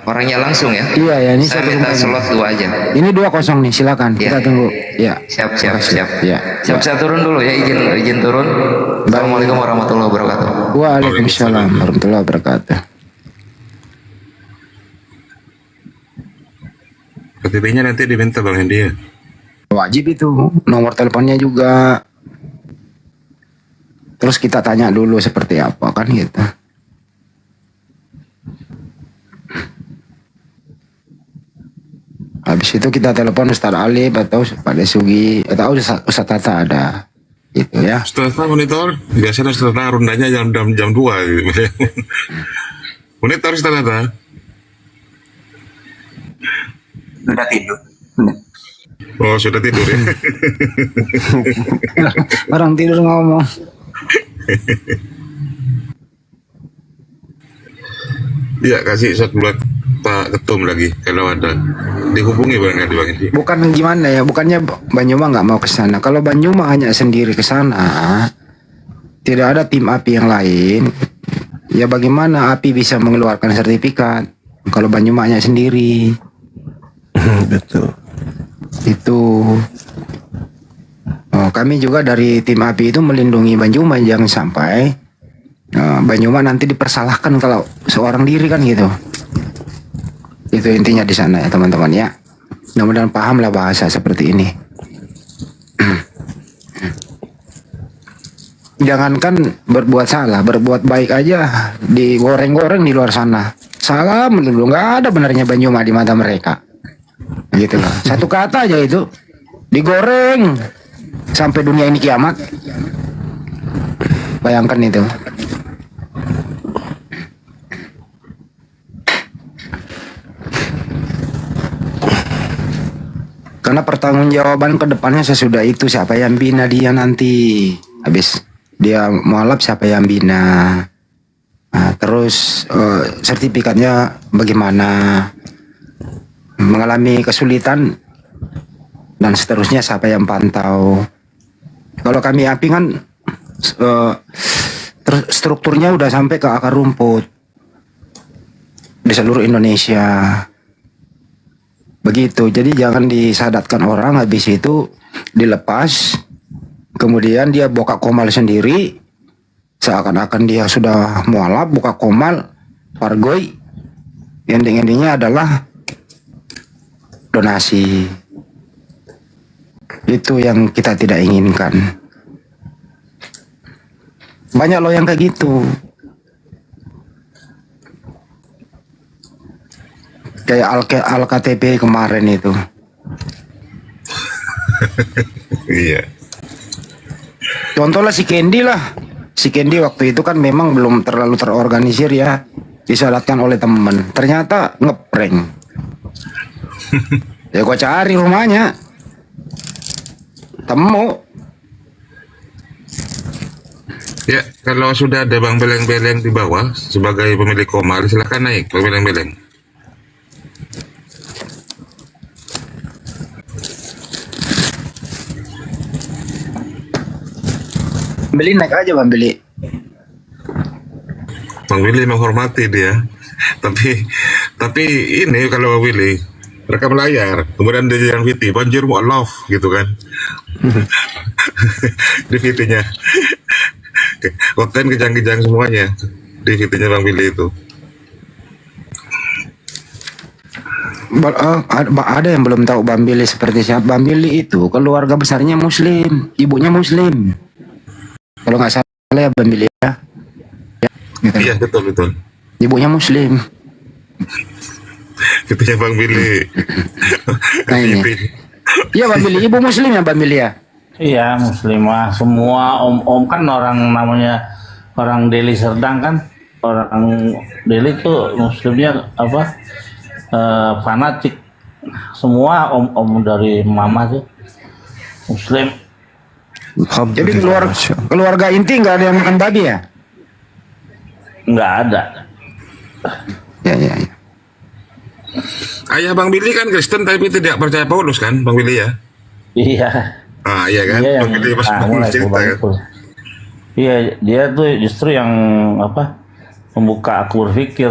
Orangnya langsung ya? Iya ya, ini Saya satu minta rumah. slot 2 aja. Ini 2-0 nih, silakan. Iya, Kita iya. tunggu. Ya. Siap. Ya. Siap, saya turun dulu ya, izin turun. Assalamualaikum warahmatullahi wabarakatuh. Waalaikumsalam warahmatullahi wabarakatuh. KTP-nya nanti diminta Bang Hendi ya. Wajib itu, nomor teleponnya juga. Terus kita tanya dulu seperti apa kan gitu. Habis itu kita telepon Ustaz Alif atau Pak Desugi atau Ustaz Tata ada. Gitu ya. Setelah monitor, biasanya setelah rundanya jam 2 gitu. Monitor setelah Udah tidur. Oh, sudah tidur ya. Orang tidur ngomong. Iya, kasih shot buat Pak Ketum lagi kalau ada. Dihubungi barangkali Bang Hendi. Bukan gimana ya, bukannya Banyuma nggak mau ke sana. Kalau Banyuma hanya sendiri ke sana, tidak ada tim API yang lain. Ya bagaimana API bisa mengeluarkan sertifikat kalau Banyuma hanya sendiri? Betul. Itu. Oh, kami juga dari tim API itu melindungi Banyuma jangan sampai Banyuma nanti dipersalahkan kalau seorang diri kan gitu. Itu intinya di sana ya teman-teman ya. Mudah-mudahan paham lah bahasa seperti ini. Jangankan berbuat salah, berbuat baik aja digoreng-goreng di luar sana. Salah melulu, nggak ada benarnya Banyuma di mata mereka. Gitu loh. Satu kata aja itu digoreng sampai dunia ini kiamat. Bayangkan itu. Karena pertanggungjawaban ke depannya sesudah itu siapa yang bina dia nanti. Habis dia mualaf siapa yang bina. Nah, terus sertifikatnya bagaimana. Mengalami kesulitan dan seterusnya siapa yang pantau. Kalau kami API kan strukturnya udah sampai ke akar rumput di seluruh Indonesia. Begitu, jadi jangan disadatkan orang habis itu dilepas, kemudian dia buka komal sendiri, seakan-akan dia sudah mualaf buka komal, pargoy, ending-endingnya adalah donasi. Itu yang kita tidak inginkan. Banyak loh yang kayak gitu. Kayak Al-KTP kemarin itu. Iya. Contohnya si Candy lah. Si Candy waktu itu kan memang belum terlalu terorganisir ya. Disalatkan oleh teman. Ternyata ngeprank. Ya gua cari rumahnya. Temu. Ya, kalau sudah ada Bang Beleng-Beleng di bawah sebagai pemilik komal, silakan naik Bang Beleng-Beleng. Beli naik aja Bang Beli. Bang Willy menghormati dia. Tapi ini kalau Bang Willy rekam layar, kemudian dia yang VT, banjir love gitu kan. Di VT-nya. Konten kejang-kejang semuanya di VT-nya Bang Willy itu. Ada yang belum tahu Bang Billy seperti siapa. Bang Billy itu keluarga besarnya Muslim, ibunya Muslim. Kalau nggak salah ya Bang Billy ya. Gitu. Iya betul. Ibunya Muslim. VT-nya Bang Willy. Nah ini. Iya Bang Billy, ibu Muslim ya Bang Billy ya. Iya muslimah semua om kan orang namanya orang Deli Serdang kan, orang Deli tuh muslimnya apa fanatik, semua om dari mama tuh muslim. Jadi keluarga inti nggak ada yang makan babi ya? Nggak ada. Ya. Ayah Bang Willy kan Kristen tapi tidak percaya Paulus kan Bang Willy ya? Iya. Iya kan? Iya, Bang Willy pas mulai cerita kan? Iya, dia tuh justru yang apa membuka aku berpikir,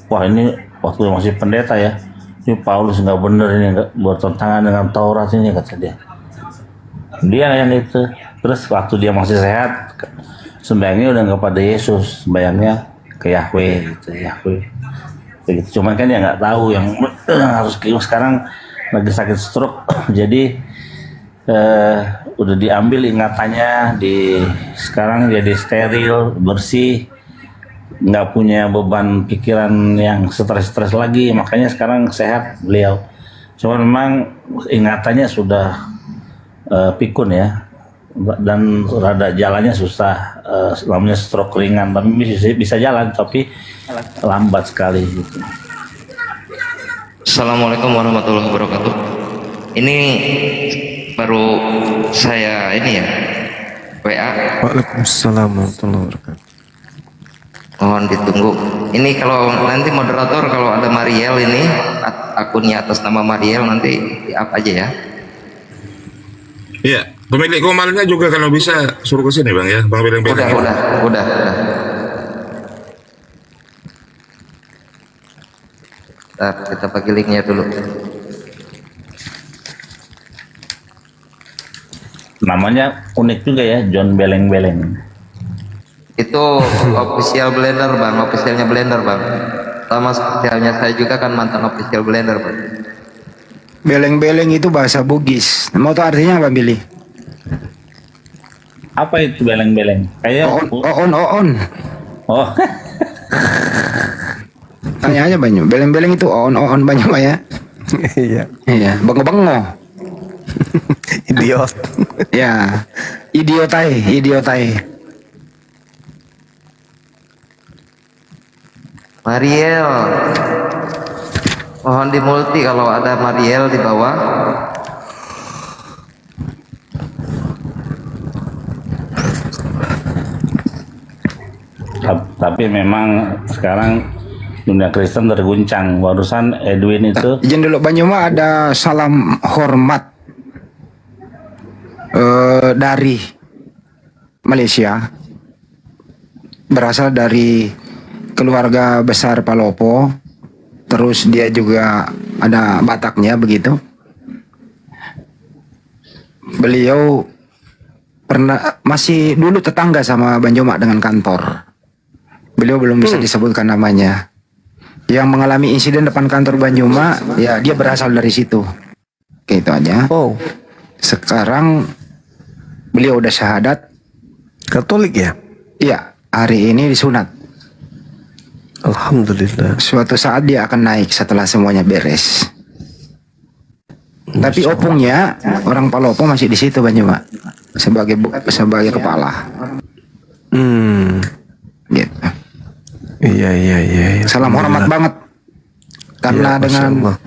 wah ini waktu masih pendeta ya, ini Paulus nggak bener ini, nggak bertentangan dengan Taurat ini, kata dia. Dia yang itu. Terus waktu dia masih sehat, sembayangnya udah nggak pada Yesus, sembayangnya ke Yahweh gitu, Yahweh. Begitu. Cuman kan dia nggak tahu yang harus sekarang lagi sakit stroke, jadi udah diambil ingatannya, sekarang jadi steril, bersih, nggak punya beban pikiran yang stres-stres lagi, makanya sekarang sehat beliau. Cuma memang ingatannya sudah pikun ya, dan rada jalannya susah, namanya stroke ringan, tapi bisa jalan tapi lambat sekali gitu. Assalamualaikum warahmatullahi wabarakatuh. Ini baru saya ini ya WA. Waalaikumsalam warahmatullahi wabarakatuh. Mohon ditunggu. Ini kalau nanti moderator kalau ada Mariel ini akunnya atas nama Mariel nanti di up aja ya. Iya, pemilik komalnya juga kalau bisa suruh ke sini Bang ya, Bang Beleng-Beleng. Udah. Ntar kita pakai linknya dulu. Namanya unik juga ya, John Beleng-Beleng. Itu official Blender Bang, officialnya Blender Bang. Sama officialnya saya juga kan mantan official Blender Bang. Beleng-beleng itu bahasa Bugis. Mau tahu artinya apa, Billy? Apa itu beleng-beleng? Kayak on. Oh. Tanya aja Banyu. Beleng-beleng itu on Banyu Pak ya. Iya, bengo-bengo. Idiot. Ya. Idiotai. Mariel. Mohon di multi kalau ada Mariel di bawah. Tapi memang sekarang dunia Kristen terguncang. Barusan Edwin itu. Izin dulu Banyuma, ada salam hormat dari Malaysia. Berasal dari keluarga besar Palopo. Terus dia juga ada Bataknya begitu. Beliau masih dulu tetangga sama Banjoma dengan kantor. Beliau belum bisa disebutkan namanya. Yang mengalami insiden depan kantor Banjoma, ya dia berasal dari situ. Kayak itu aja. Sekarang beliau udah syahadat. Katolik ya? Iya, hari ini disunat. Alhamdulillah. Suatu saat dia akan naik setelah semuanya beres. Tapi opungnya orang Palopo masih di situ Banjuma sebagai kepala. Gitu. Iya. Salam hormat banget. Karena dengan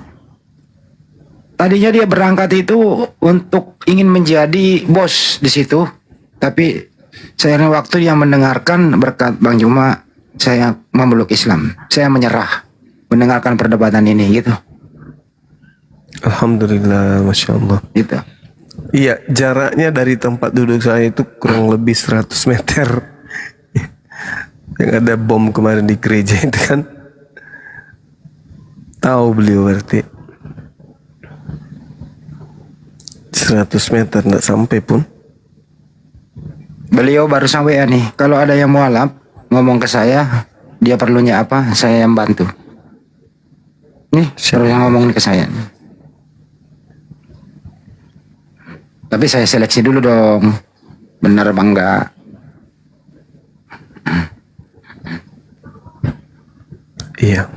tadinya dia berangkat itu untuk ingin menjadi bos di situ, tapi seiring waktu yang mendengarkan berkat Bang Juma, saya memeluk Islam. Saya menyerah mendengarkan perdebatan ini gitu. Alhamdulillah, Masya Allah. Gitu. Iya, jaraknya dari tempat duduk saya itu kurang lebih 100 meter. Yang ada bom kemarin di gereja itu kan. Tahu beliau berarti. 100 meter, enggak sampai pun. Beliau baru sampai ya nih. Kalau ada yang mualaf, ngomong ke saya, dia perlunya apa, saya yang bantu. Nih, terus yang ngomong ke saya. Tapi saya seleksi dulu dong. Benar apa enggak? Iya,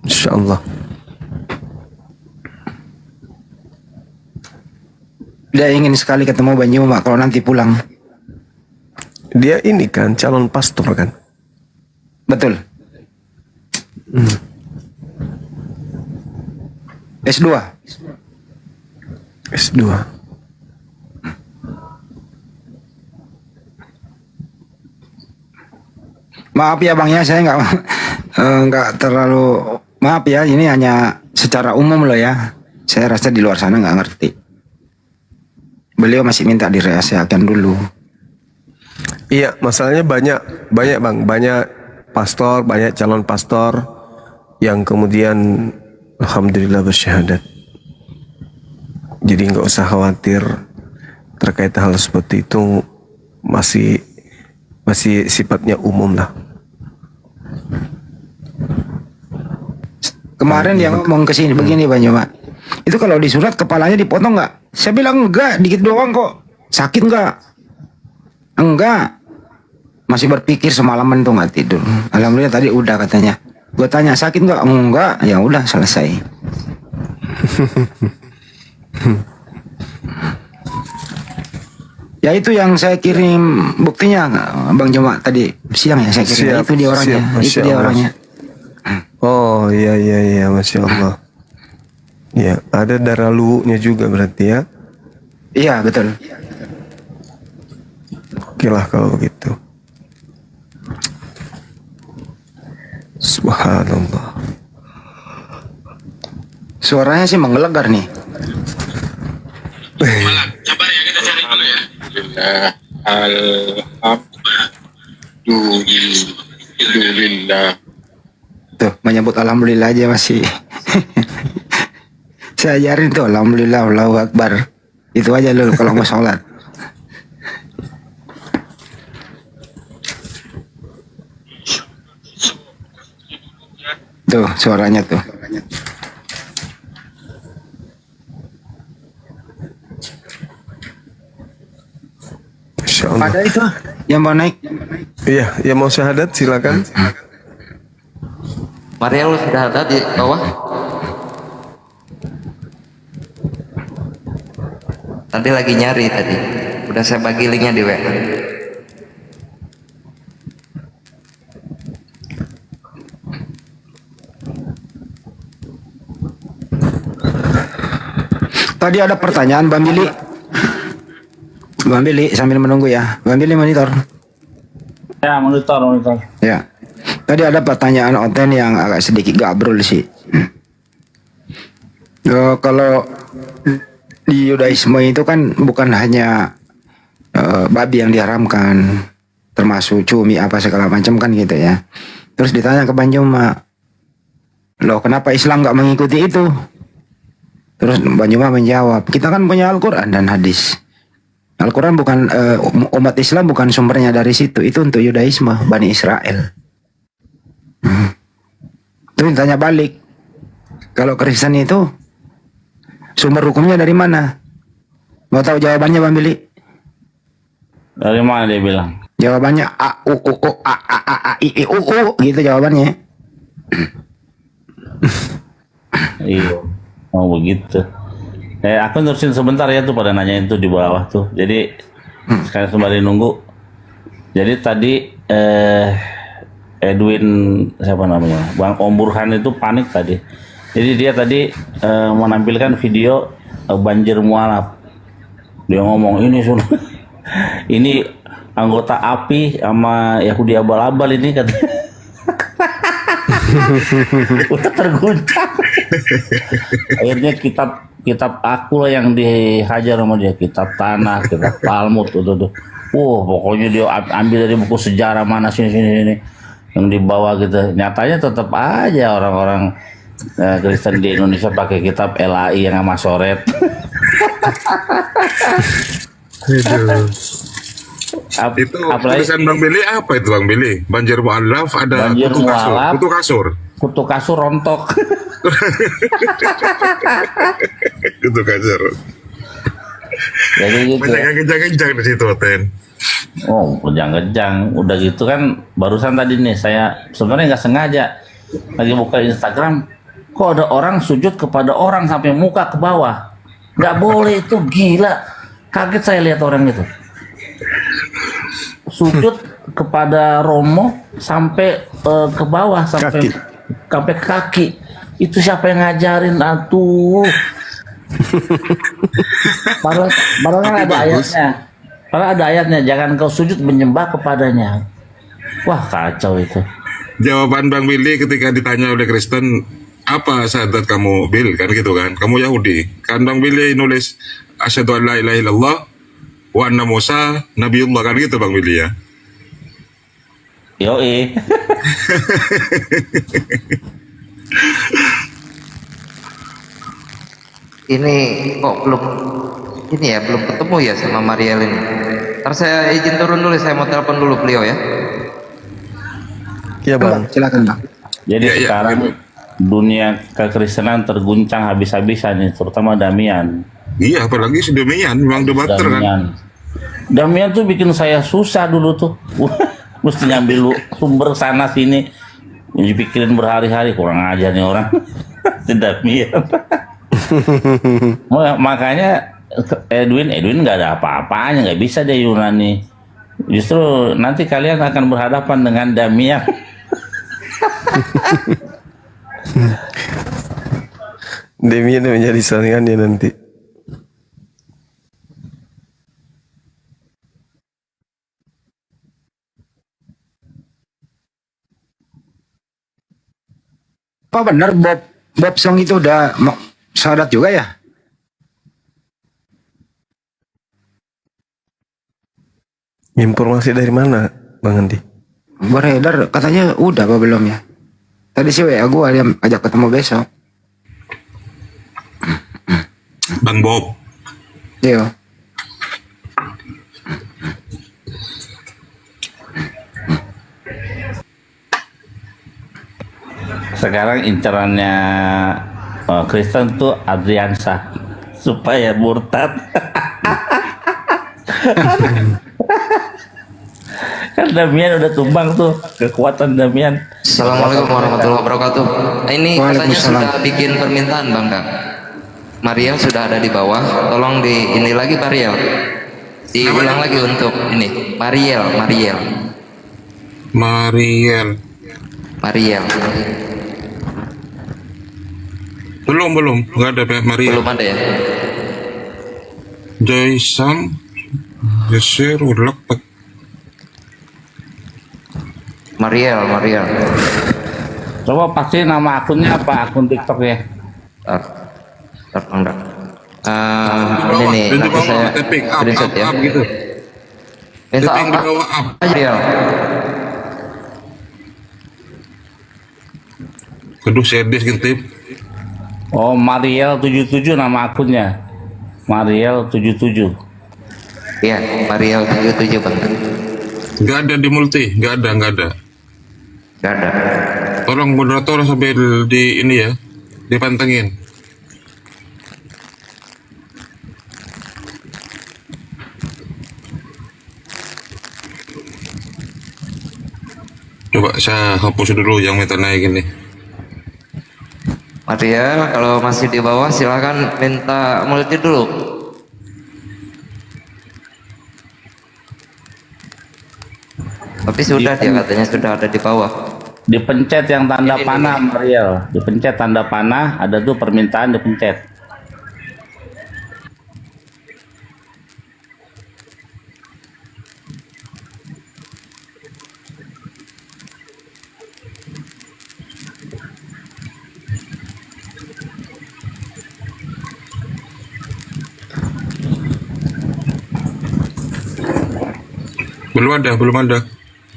Insya Allah. Dia ingin sekali ketemu Banyuma kalau nanti pulang. Dia ini kan calon pastor kan? Betul. S2. Maaf ya Bang ya, saya nggak terlalu, maaf ya, ini hanya secara umum loh ya. Saya rasa di luar sana nggak ngerti. Beliau masih minta dirahasiakan dulu. Iya, masalahnya banyak Bang, banyak pastor, banyak calon pastor yang kemudian alhamdulillah bersyahadat. Jadi nggak usah khawatir terkait hal seperti itu, masih sifatnya umum lah. Kemarin yang ngomong ke sini begini Bang Juma. Itu kalau di surat kepalanya dipotong nggak? Saya bilang enggak, dikit doang kok. Sakit nggak? Enggak. Masih berpikir semalaman tuh nggak tidur. Alhamdulillah tadi udah katanya. Gue tanya sakit nggak? Enggak. Ya udah selesai. Ya itu yang saya kirim buktinya Bang Juma tadi siang ya saya kirim. Itu dia orangnya. Itu dia orangnya. Oh iya, Masya Allah. Ya, ada darah luwuknya juga berarti ya? Iya betul. Oke lah kalau begitu. Subhanallah. Suaranya sih menggelegar nih. Alhamdulillah. Tuh menyebut alhamdulillah aja masih. Saya ajarin tuh alhamdulillah, Allahu Akbar. Itu aja lu kalau mau sholat. Tuh suaranya tuh. Masya Allah. Ada itu yang mau naik. Iya, yang mau syahadat silakan. Maria lu sudah ada di bawah? Tadi lagi nyari tadi. Udah saya bagi linknya di WA. Tadi ada pertanyaan Bang Billy. Bang Billy sambil menunggu ya. Bang Billy monitor. Ya, monitor. Ya. Tadi ada pertanyaan Oten yang agak sedikit gabrol sih. Kalau di Yudaisme itu kan bukan hanya babi yang diharamkan, termasuk cumi apa segala macam kan gitu ya. Terus ditanya ke Bang Juma, loh kenapa Islam nggak mengikuti itu? Terus Bang Juma menjawab, kita kan punya Al-Quran dan hadis. Al-Quran bukan umat Islam bukan sumbernya dari situ, itu untuk Yudaisme, Bani Israel. Terus ditanya balik, kalau Kristen itu sumber hukumnya dari mana? Mau tahu jawabannya Bang Billy? Dari mana dia bilang? Jawabannya A U U U A A A A I I U U gitu jawabannya. Iya, mau begitu. Aku terusin sebentar ya tuh pada nanyain tuh di bawah tuh. Jadi sekarang sembari nunggu. Jadi tadi Edwin siapa namanya? Bang Om Burhan itu panik tadi. Jadi dia tadi menampilkan video banjir mualaf. Dia ngomong ini ini anggota API sama Yahudi abal-abal ini katanya. Udah terguncang. Akhirnya kitab aku lah yang dihajar sama dia, kitab tanah, kitab Talmud tuh. Pokoknya dia ambil dari buku sejarah mana sini yang dibawa gitu. Nyatanya tetap aja orang-orang Kristen di Indonesia pakai kitab LAI yang sama soret. Itu tulisan Bang Billy apa itu Bang Billy? Banjir mualaf ada Banjir kutu kasur. mualaf. Kutu kasur rontok. Kutu kasur. Jadi gitu. Kejang-kejang di situ Ten. Oh, kejang-kejang. Udah gitu kan barusan tadi nih saya sebenarnya nggak sengaja lagi buka Instagram, kok ada orang sujud kepada orang sampai muka ke bawah. Nggak boleh itu, gila. Kaget saya lihat orang itu. Sujud kepada Romo sampai ke bawah sampai ke kaki. Itu siapa yang ngajarin atuh? Padahal kan ada ayatnya. Padahal ada ayatnya, jangan kau sujud menyembah kepadanya. Wah, kacau itu. Jawaban Bang Billy ketika ditanya oleh Kristen, apa syahadat kamu Bil? Kan gitu kan, kamu Yahudi. Kan Bang Billy nulis asyhadu an la ilaha illallah wa anna Musa nabiullah, kan gitu Bang Billy ya. Ini kok belum ini ya, belum ketemu ya sama Mariel ini. Ntar saya izin turun dulu, saya mau telepon dulu beliau ya. Iya bang. Silakan bang. Jadi sekarang dunia kekristenan terguncang habis-habisan nih, terutama Damian. Iya, apalagi si Damian, memang debater kan. Damian tuh bikin saya susah dulu tuh. Mesti ngambil lu sumber sana sini, dipikirin berhari-hari, kurang ajar nih orang. Si Damian. Makanya Edwin nggak ada apa-apanya, nggak bisa dia Yunani. Justru nanti kalian akan berhadapan dengan Damian. Damian yang menjadi saingannya nanti. Apa benar Bob Song itu udah syahadat juga ya? Informasi dari mana Bang Andi? Beredar katanya udah apa belum ya? Tadi sih WA gua dia ajak ketemu besok. Bang Bob. Iya. Sekarang incarannya Kristen tuh Adriansa supaya murtad. Kan Damian udah tumbang tuh, kekuatan Damian. Assalamualaikum warahmatullahi wabarakatuh. Ini katanya sudah bikin permintaan Bang Dang. Mariel sudah ada di bawah, tolong di ini lagi Mariel. Diulang lagi untuk ini Mariel. Belum, nggak ada Mariel. Belum ada ya. Jason, Yesir, Urlak, Mariel. Coba pasti nama akunnya apa, akun TikTok ya? Bang Dang. Ini nih, nanti saya screenshot ya. Gitu. Minta apa? Mariel. Aduh, sedih gitu. Oh, Mariel 77 nama akunnya. Mariel 77. Iya, Mariel 77 Bang. Nggak ada di multi, nggak ada. Tolong moderator sambil di ini ya, dipantengin. Coba saya hapus dulu yang minta naik ini. Mariel, kalau masih di bawah silakan minta multi dulu. Tapi sudah dia katanya sudah ada di bawah. Dipencet yang tanda panah Mariel. Dipencet tanda panah, ada tuh permintaan dipencet. Belum ada.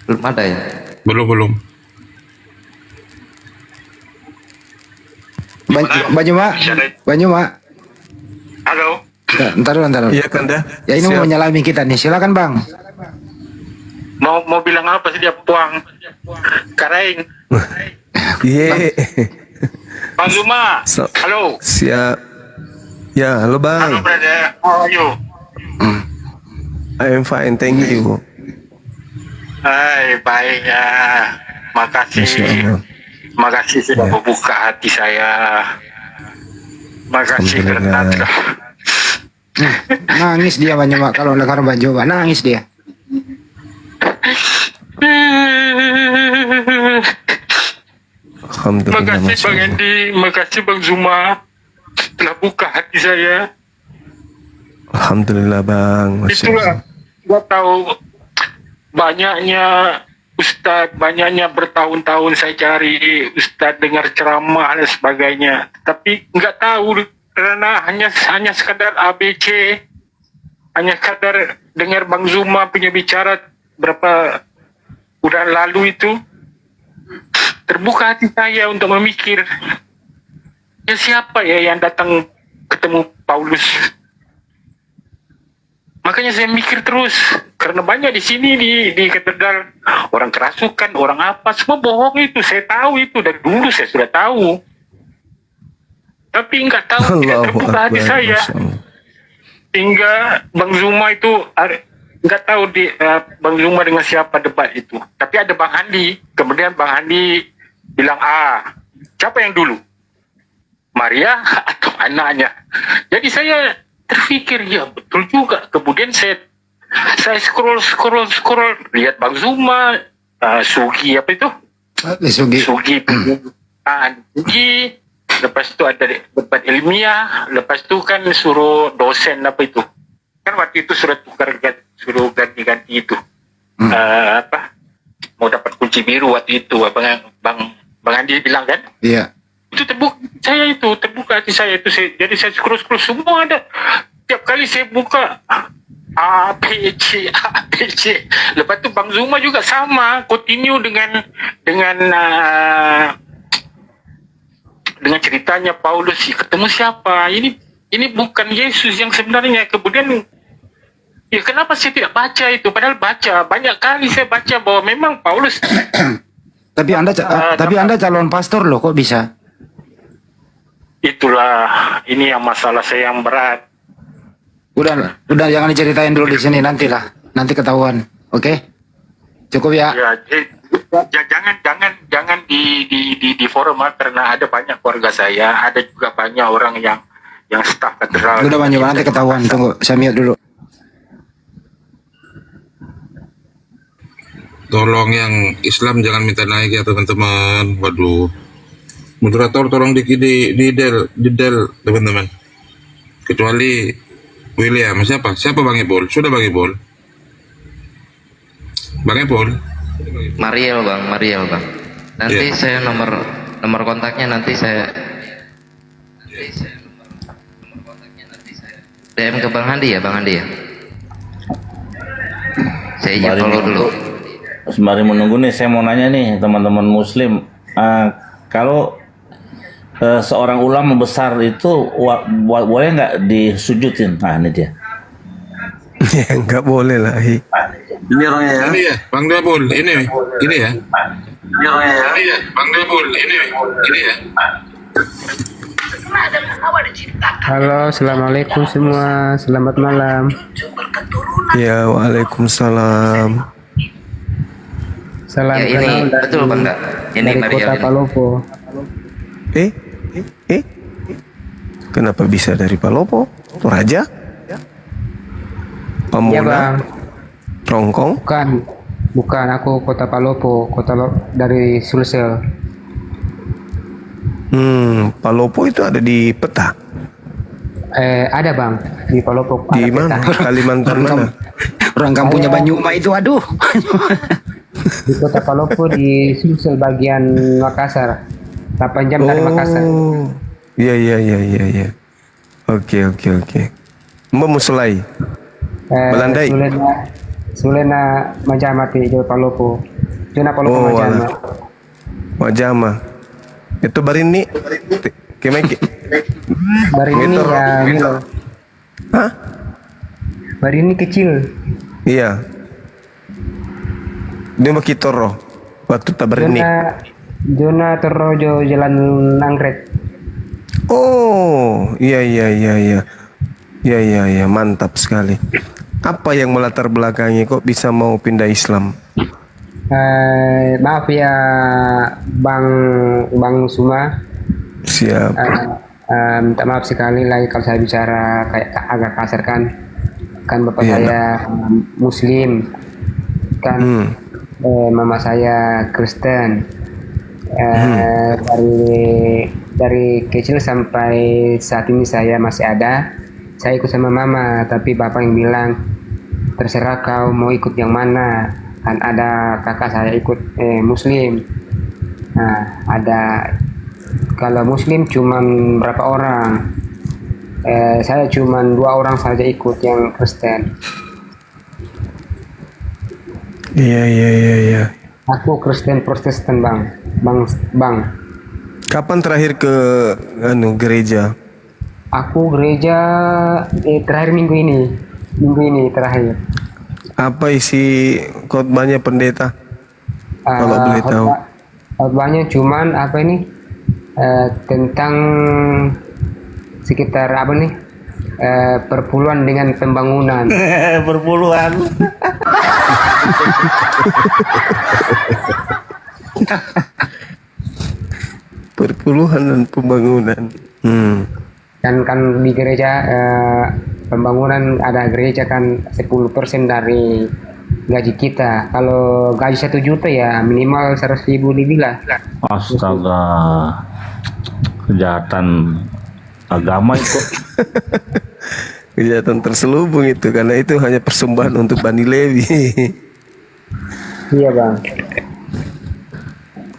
Belum ada ya? Belum. Banyu Mak. Halo. Ntar. Iya Kanda. Ya ini mau nyalami kita nih, silakan Bang. Mau bilang apa sih dia puang? Karaing. Iya. Bang Zuma. Halo. Siap. Ya, halo Bang. Halo brother. How are you? I am fine, thank you. Hai, baik ya. Makasih sudah membuka hati saya. Makasih karena telah Nangis dia Banyu Mak kalau dengar Banyu Mak, nangis dia. Makasih Bang Andi, makasih Bang Zuma telah buka hati saya. Alhamdulillah Bang. Itulah gua tahu banyaknya Ustadz, banyaknya bertahun-tahun saya cari Ustadz dengar ceramah dan sebagainya, tapi nggak tahu karena hanya sekadar ABC, hanya sekadar dengar Bang Zuma punya bicara berapa bulan lalu itu, terbuka hati saya untuk memikir, ya siapa ya yang datang ketemu Paulus. Makanya saya mikir terus, karena banyak di sini di katedral orang kerasukan, orang apa, semua bohong itu. Saya tahu itu dari dulu, saya sudah tahu. Tapi nggak tahu, tidak terbuka hati saya. Hingga Bang Zuma itu nggak tahu Bang Zuma dengan siapa debat itu. Tapi ada Bang Andi. Kemudian Bang Andi bilang, siapa yang dulu? Maria atau anaknya? Jadi saya terpikir, ya betul juga. Kemudian saya scroll, lihat Bang Zuma, Sugi apa itu? Sugi. Lepas itu ada debat ilmiah, lepas itu kan suruh dosen apa itu. Kan waktu itu suruh ganti-ganti itu. Mau dapat kunci biru waktu itu, Bang Andi bilang kan? Iya. Itu terbuka hati saya itu. Jadi saya scroll semua ada. Tiap kali saya buka APC. Lepas itu Bang Zuma juga sama, continue dengan ceritanya Paulus ketemu siapa. Ini bukan Yesus yang sebenarnya. Kemudian ya kenapa saya tidak baca itu? Padahal baca banyak kali, saya baca bahwa memang Paulus. Tapi Anda calon pastor loh, kok bisa? Itulah, ini yang masalah saya yang berat. Udah jangan diceritain dulu di sini, nanti ketahuan. Oke? Cukup ya? Ya, jangan di forum, karena ada banyak keluarga saya, ada juga banyak orang yang staf katedral. Udah banyak, nanti ketahuan. Tunggu, saya mute dulu. Tolong yang Islam jangan minta naik ya teman-teman. Waduh. Moderator tolong di del teman-teman. Kecuali William, siapa Bang Ipul? Sudah Bang Ipul? Bang Ipul? Mariel bang. Nanti saya nomor kontaknya nanti saya DM ke Bang Andi ya. Saya izin follow dulu. Sembari menunggu nih, saya mau nanya nih teman-teman Muslim, kalau seorang ulama besar itu boleh nggak disujudin? Nah ini dia. Ya nggak boleh lah. Ini orangnya ya. Ini ya, Bang Debul. Ini ya. Ini orangnya ya. Ini ya, Bang Debul. Ini ya. Halo, assalamualaikum semua. Selamat malam. Ya, waalaikumsalam. Salam Ya, ini betul Bang. Ini dari Maria Kota ini. Palopo. Kenapa bisa dari Palopo? Toraja? Pamula? Iya bang. Rongkong? Bukan. Aku Kota Palopo. Dari Sulsel. Palopo itu ada di peta? Ada bang. Di Palopo. Di mana? Kalimantan mana? Orang kampungnya Banyuma itu, aduh. Di Kota Palopo di Sulsel bagian Makassar. 8 jam dari Makassar. Iya. Oke. Mbak Musulai. Belandai. Sulena Majamati di Palopo. Zona Palopo Majama. Majama. Itu Barini. Kemeki. Barini ya Milo. Hah? Barini kecil. Iya. Dia mau kitoro. Waktu Tabarini. Zona Terrojo Jalan Anggrek. Oh, iya, mantap sekali. Apa yang melatar belakangi kok bisa mau pindah Islam? Maaf ya Bang Suma. Siap. Minta maaf sekali lagi kalau saya bicara kayak agak kasar kan bapak saya Muslim kan, mama saya Kristen. Dari kecil sampai saat ini saya masih ada. Saya ikut sama mama, tapi bapak yang bilang terserah kau mau ikut yang mana. Kan ada kakak saya ikut Muslim. Nah, ada kalau Muslim cuman berapa orang? Saya cuman 2 orang saja ikut yang Kristen. Iya. Aku Kristen Protestan bang. Kapan terakhir ke gereja? Aku gereja terakhir minggu ini terakhir. Apa isi khotbahnya pendeta? Kalau boleh tahu. Khotbahnya cuman apa ini tentang sekitar apa nih perpuluhan dengan pembangunan. Perpuluhan. Perpuluhan dan pembangunan. Kan di gereja pembangunan ada gereja kan 10% dari gaji kita. Kalau gaji 1 juta ya minimal 100.000 dibilang. Astaga, kejahatan agama itu. Kejahatan terselubung itu, karena itu hanya persembahan untuk Bani Lewi. Iya bang.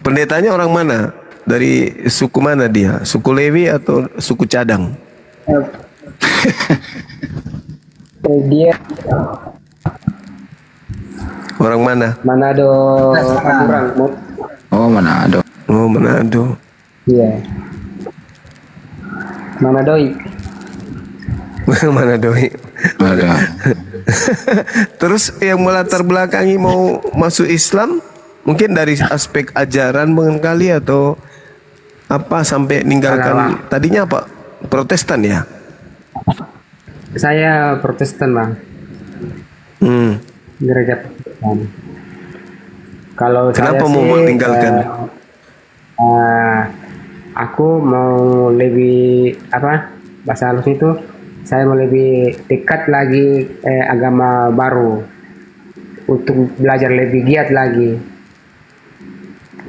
Pendetanya orang mana? Dari suku mana dia? Suku Lewi atau suku Cadang? Dia orang mana? Manado, Amurang. Oh, Manado. Oh, Manado. Iya. Manadoi. Manadoi. Terus yang melatar belakangi mau masuk Islam mungkin dari aspek ajaran kali atau apa sampai ninggalkan tadinya apa? Protestan ya? Saya Protestan bang. Gereja Protestan. Kalau kenapa saya mau tinggalkan? Aku mau lebih apa bahasa halus itu, saya mau lebih dekat lagi agama baru untuk belajar lebih giat lagi.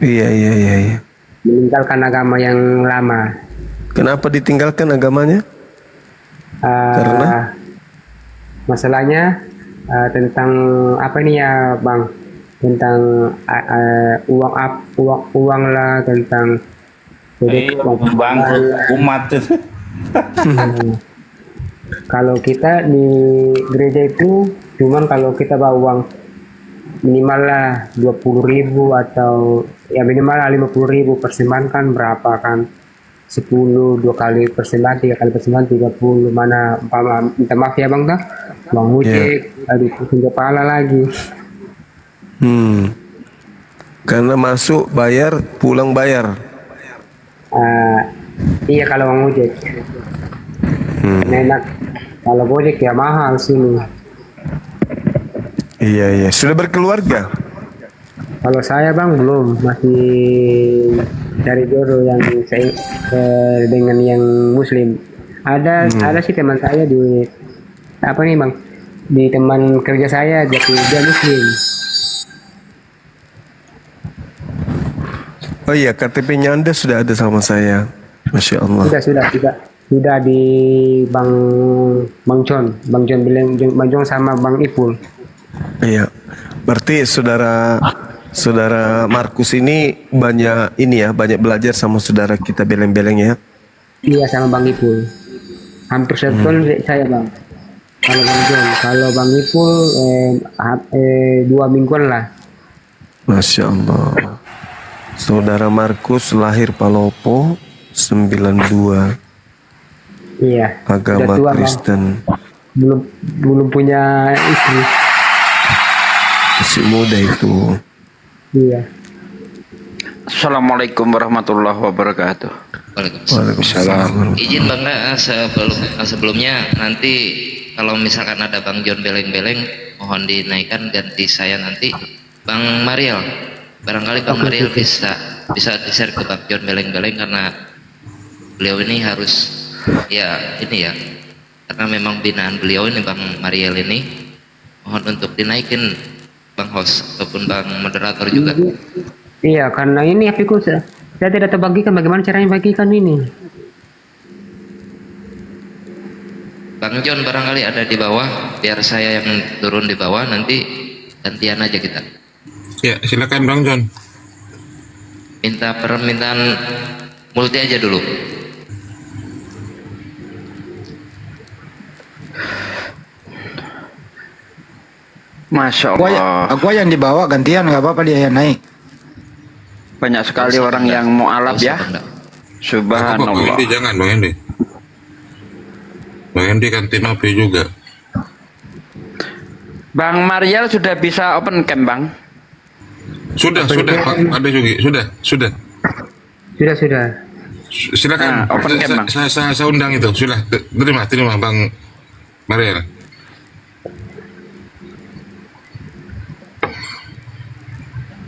Iya. Meninggalkan agama yang lama. Kenapa ditinggalkan agamanya? Karena masalahnya tentang apa ini ya bang, tentang uang lah, tentang bangku umat itu. Kalau kita di gereja itu cuman kalau kita bawa uang minimal lah 20.000 atau ya minimal lah 50.000 persembahan kan berapa kan 10 2 kali persembahan 3 kali persembahan 30 mana minta maaf ya bang bang ojek aduh pusing kepala lagi. Karena masuk bayar pulang bayar. Iya kalau bang ojek enak, kalau ojek ya mahal sini. Iya. Sudah berkeluarga? Kalau saya bang belum, masih cari jodoh yang dengan yang muslim. Ada sih teman saya di apa nih bang, di teman kerja saya dia muslim. Oh iya, KTP-nya Anda sudah ada sama saya. Masya Allah. Sudah di Bang John sama Bang Ipul. Iya, berarti saudara Markus ini banyak belajar sama saudara kita Beleng-Beleng ya? Iya sama Bang Ipul, hampir setahun saya bang. Kalau Bang John, kalau Bang Ipul 2 mingguan lah. Masya Allah. Saudara Markus lahir Palopo 92. Iya. Agama tua, Kristen. Belum punya istri. Masih muda itu. Iya. Assalamualaikum warahmatullahi wabarakatuh. Waalaikumsalam. Izin Bang sebelumnya nanti kalau misalkan ada Bang John Beleng-Beleng mohon dinaikkan ganti saya nanti Bang Mariel. Barangkali Bang Mariel bisa di-share ke Bang John Beleng-Beleng karena beliau ini harus karena memang binaan beliau ini Bang Mariel ini mohon untuk dinaikin Bang host ataupun Bang moderator juga. Iya, karena ini apiku saya tidak terbagikan, bagaimana caranya bagikan ini? Bang John barangkali ada di bawah, biar saya yang turun di bawah, nanti gantian aja kita. Ya, silakan Bang John. Minta permintaan multi aja dulu. Masya Allah. Aku yang dibawa gantian nggak apa-apa, dia yang naik. Banyak sekali orang yang mu'alaf ya. Subhanallah. Bang Hendi, jangan Bang Hendi. Andi kan tim AP juga. Bang Mariel sudah bisa open cam, Bang? Sudah Pak, ada juga, sudah. Sudah. Silakan. open cam, Bang. Saya undang itu, sudah. Terima Bang Mariel.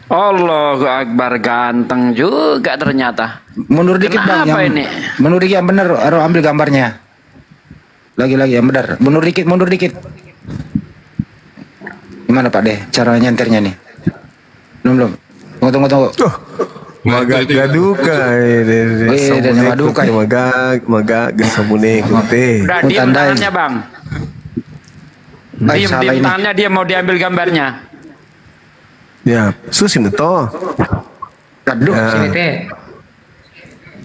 Allahu Akbar, ganteng juga ternyata. Mundur dikit bang. Kenapa Yang, ini? Mundur dikit yang bener. Ambil gambarnya. Lagi yang benar. Mundur dikit. Gimana Pak deh? Cara nyenternya nih. Belum. Tunggu. Magak gaduka dan maduka. Magak gasamune kute. Udah diem tangannya, Bang. Diem tangannya, dia mau diambil gambarnya. Ya, susim itu. Aduh, sini teh.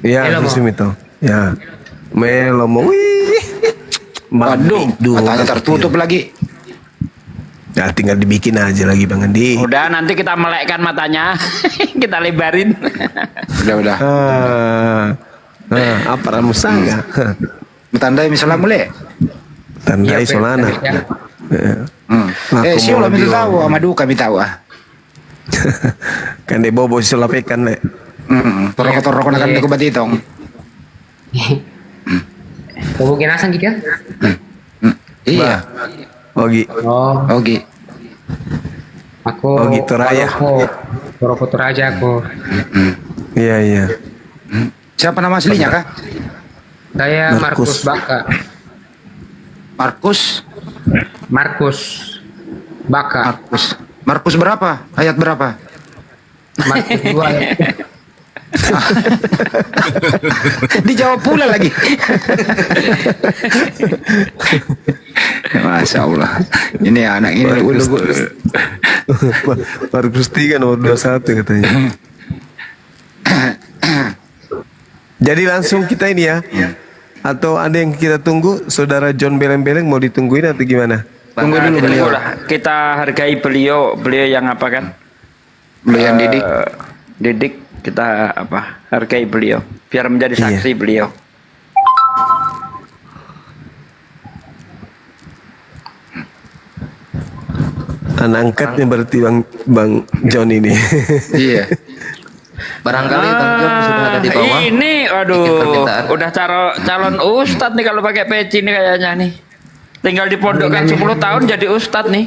Ya, susim itu. Ya. Melo mau. Waduh, matanya tertutup lagi. Ya, tinggal dibikin aja lagi Bang Andi. Udah, nanti kita melekkan matanya. Kita lebarin. Udah. Apa ramu sangga? Tandai misalnya mulai. Tandai solana. Sih ulah minta tahu, sama duka minta tahu Kan de bobo sulapekan le. Torok akan ke batitong. Mungkin asang gitu ya? Iya. Ogi. Aku Ogi Toraya. Toroko Toraja aku. Iya. Siapa nama aslinya kah? Saya Markus Baka. Markus Baka. Markus berapa? Ayat berapa? Markus 2 ayat. Dijawab pula lagi. Masya Allah. Ini anak ini Markus 3 nomor 21 katanya. Jadi langsung kita ini ya. Atau ada yang kita tunggu? Saudara John Beleng-Beleng mau ditungguin atau gimana? Tunggu dulu beliau. Kita hargai beliau yang apa kan? Beliau yang didik kita hargai beliau biar menjadi saksi beliau. Anak angkatnya berarti Bang John ini. Iya. Barangkali Bang John sudah ada di bawah. Ini udah calon ustadz nih kalau pakai peci nih kayaknya nih. Tinggal dipondokkan 10 tahun jadi ustadz nih.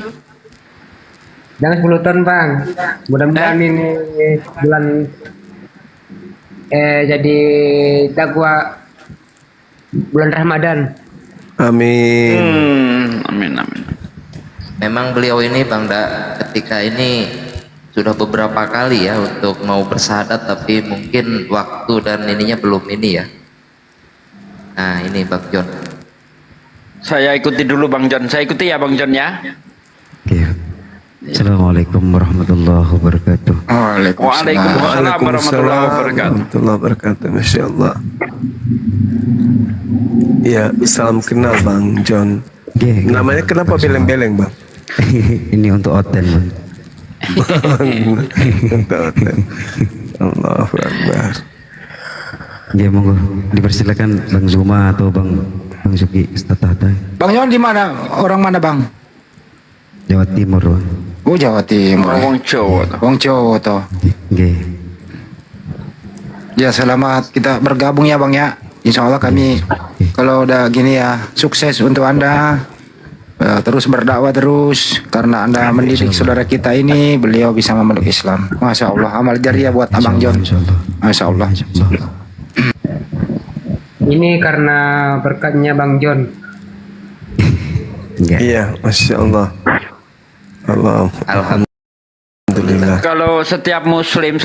Jangan 10 tahun Bang. Mudah-mudahan ini bulan jadi dakwa bulan Ramadan. Amin. Amin. Memang beliau ini Bang ketika ini sudah beberapa kali ya untuk mau bersyahadat, tapi mungkin waktu dan ininya belum ini ya. Nah ini Bang John. Saya ikuti dulu Bang John. Saya ikuti ya Bang John ya. Assalamualaikum warahmatullahi wabarakatuh. Waalaikumsalam warahmatullahi wabarakatuh. Masya Allah. Ya, salam kenal Bang John. Namanya kenapa Beleng-Beleng Bang? Ini untuk Oten Bang. Untuk Oten. Allahu Akbar. Ya monggo dipersilakan Bang Zuma atau Bang Suki Ustaz Tahta. Bang John di mana? Orang mana Bang? Jawa Timur Bang. Oh Jawa Timur. Wong Jawa toh. Ya selamat kita bergabung ya Bang ya. Insya Allah kami kalau udah gini ya sukses untuk Anda. Terus berdakwah terus karena Anda mendidik saudara kita ini, beliau bisa memeluk Islam. Masya Allah, amal jariah buat Abang John. Masya Allah. Ini karena berkatnya Bang John. Iya, Masya Allah. Alhamdulillah. Kalau setiap muslim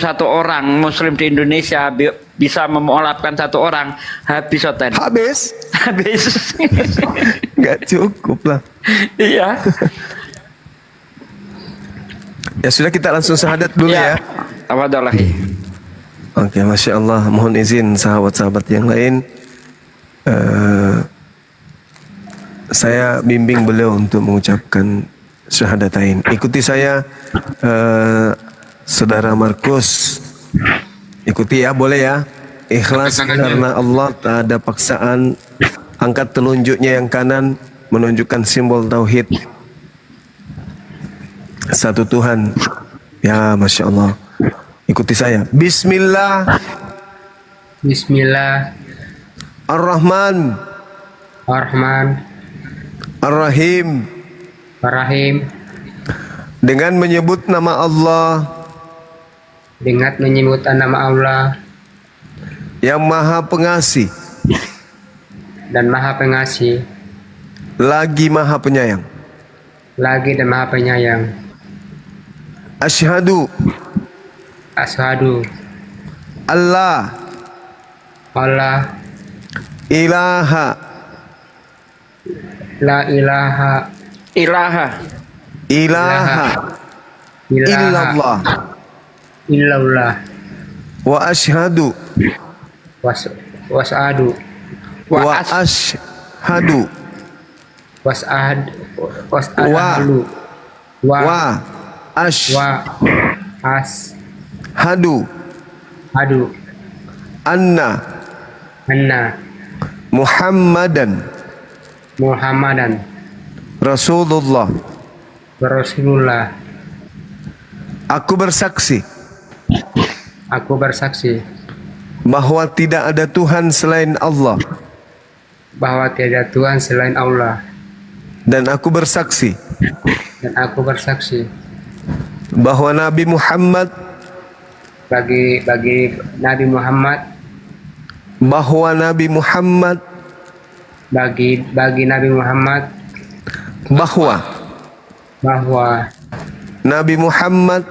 satu orang muslim di Indonesia bisa memualafkan satu orang, habis Oten. Habis. Nggak cukup lah. Iya. Ya sudah, kita langsung syahadat dulu ya. Tafadholahi. Oke, Masya Allah. Mohon izin sahabat-sahabat yang lain. Saya bimbing beliau untuk mengucapkan syahadatain. Ikuti saya, Saudara Markus. Ikuti ya, boleh ya. Ikhlas karena Allah, tak ada paksaan. Angkat telunjuknya yang kanan menunjukkan simbol tauhid. Satu Tuhan. Ya, Masya Allah. Ikuti saya. Bismillah. Bismillah. Ar-Rahman. Ar-Rahman. Ar-Rahim. Ar-Rahim. Dengan menyebut nama Allah. Dengan menyebut nama Allah. Yang Maha Pengasih. Dan Maha Pengasih. Lagi Maha Penyayang. Lagi dan Maha Penyayang. Asyhadu. Asyhadu. Allah. Allah. Ilaha. La ilaha. Ilaha. Ilaha. Illallah. Illallah. Wa asyhadu. Was'adu. Wa asyhadu. Was'ad. Wa hadu. Hadu. Anna. Muhammadan. Rasulullah. Aku bersaksi. Bahwa tidak ada Tuhan selain Allah. Dan aku bersaksi. Bahwa Nabi Muhammad. Bagi Nabi Muhammad. Bahwa Nabi Muhammad. Bagi Nabi Muhammad. Bahwa Nabi Muhammad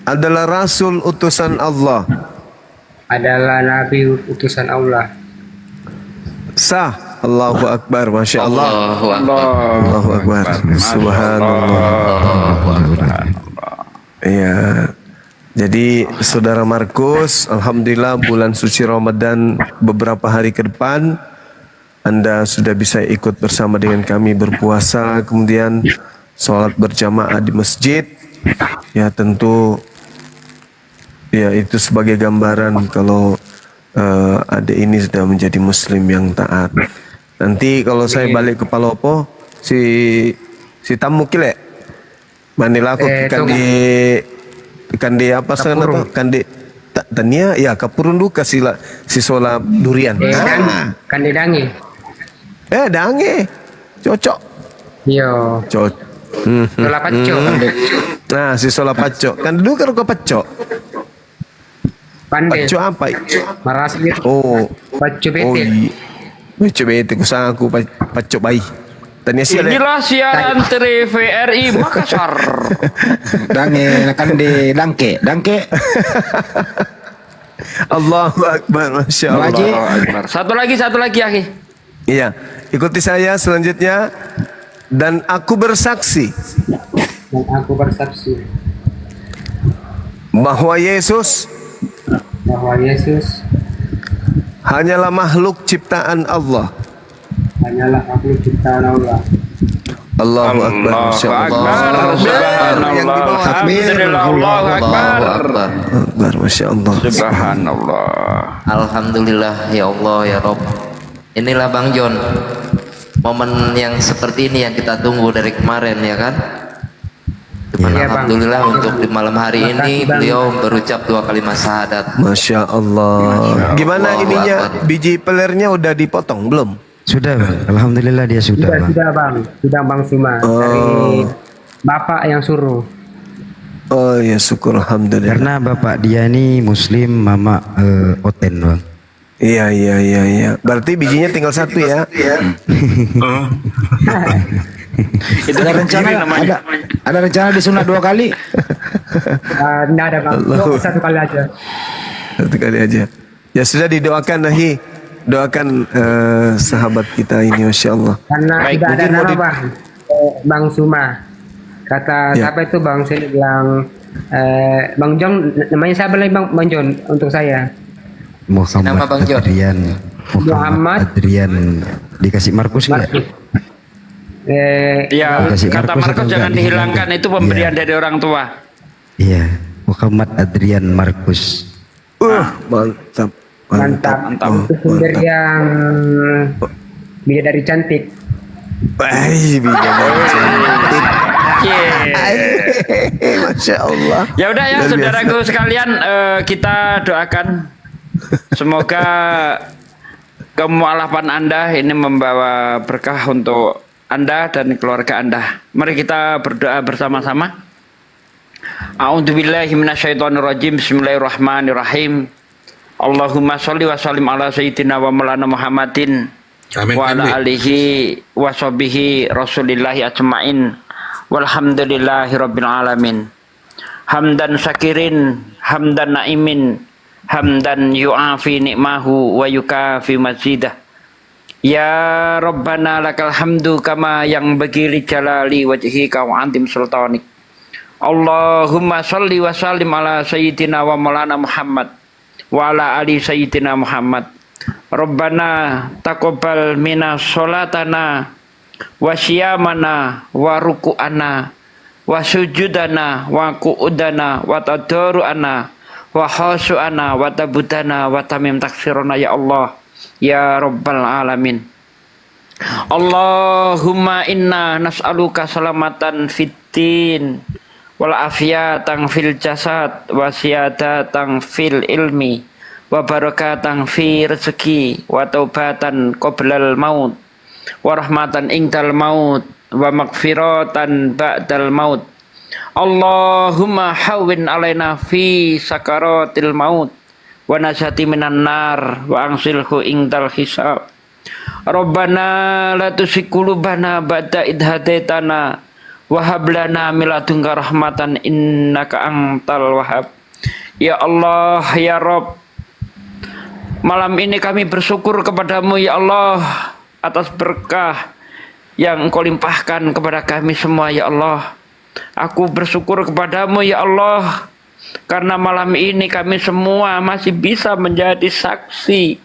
adalah Rasul utusan Allah. Sah. Allahu Akbar. Masya Allah. Allahu Akbar. Subhanallah. Ya. Jadi Saudara Markus, alhamdulillah bulan suci Ramadan beberapa hari ke depan Anda sudah bisa ikut bersama dengan kami berpuasa, kemudian sholat berjamaah di masjid. Ya tentu ya itu sebagai gambaran kalau adik ini sudah menjadi muslim yang taat. Nanti kalau saya balik ke Palopo, si tamu kile manila aku kan di apa sana tuh kan di tania ya kapurun duka si sola durian. Kan di dangi. Dange cocok. Yo. Cocok. Sola paco. Nah si sola paco kan dulu kan kau paco. Pandai. Paco apa? Maras gitu. Oh. Paco bete. Paco bete kusang aku paco bayi. Inilah siaran TVRI Makassar. Dange kan di dangke. Allahu Akbar. Masya Allah. Satu lagi Aki. Iya, ikuti saya selanjutnya. Dan aku bersaksi. Bahwa Yesus hanyalah makhluk ciptaan Allah. Allahu Akbar. Masya Allah. Allahu Akbar. Masya Allah. Subhanallah. Alhamdulillah ya Allah ya Rob. Inilah Bang John, momen yang seperti ini yang kita tunggu dari kemarin ya kan. Alhamdulillah untuk di malam hari ini beliau berucap 2 kalimat syahadat. Masya Allah. Gimana ininya, biji pelernya udah dipotong belum? Sudah Bang, alhamdulillah dia sudah Bang. Sudah Bang Suma dari bapak yang suruh. Oh ya syukur alhamdulillah. Karena bapak dia ini muslim, mama Oten Bang. Iya. Berarti bijinya tinggal 1 ya. Itu ada rencana disunat 2 kali. Tidak ada Bang. 1 kali aja. 1 kali aja. Ya sudah didoakan Nahi. Doakan sahabat kita ini Masya Allah. Karena tidak ada nama Bang Suma. Kata siapa itu Bang Sini bilang Bang John, namanya siapa lagi Bang John untuk saya? Muhammad Adrian. Muhammad Adrian. Dikasih Markus enggak? Iya, kata Markus jangan dihilangkan, itu pemberian dari orang tua. Iya, Muhammad Adrian Markus. Mantap. Mantap. Itu sumber yang bidadari cantik. Bidadari cantik. Masya Allah. Ya udah ya, saudaraku sekalian, kita doakan semoga kemualafan Anda ini membawa berkah untuk Anda dan keluarga Anda. Mari kita berdoa bersama-sama. A'udzubillahi minasyaitonirrajim. Bismillahirrahmanirrahim. Allahumma sholli wa sallim ala sayyidina wa maulana Muhammadin wa ala alihi wa sahbihi rasulillahi ajmain. Walhamdulillahi rabbil alamin. Hamdan syakirin, hamdan naimin, hamdan yu'afi nikmahu wa yukafi mazidah. Ya Rabbana lakal hamdu kama yang bagi li jalali wajhika wa antim sultanik. Allahumma sholli wa sallim ala sayyidina wa maulana Muhammad wa ala ali sayyidina Muhammad. Rabbana taqabbal minna sholatana wa syiyamana wa ruku'ana wa sujudana wa qu'udana wa tadaru'ana wa khushu'ana wa tabudana wa tamim taksirona ya Allah ya Rabbal alamin. Allahumma inna nas'aluka salamatan fiddin wal afiyatan fil jasad wa siyadatan fil ilmi wa barakatan fi rezeki wa taubatan qoblal maut wa rahmatan indal maut wa magfiratan ba'dal maut. Allahumma hawwin alaina fi sakaratil maut wa najati minan nar wa angsilhu indal hisab. Rabbana la tuzigh qulubana ba'da idh hadaitana wa hab lana min ladunka rahmatan innaka antal wahhab. Ya Allah ya Rabb, malam ini kami bersyukur kepadamu ya Allah atas berkah yang Engkau limpahkan kepada kami semua ya Allah. Aku bersyukur kepadamu ya Allah karena malam ini kami semua masih bisa menjadi saksi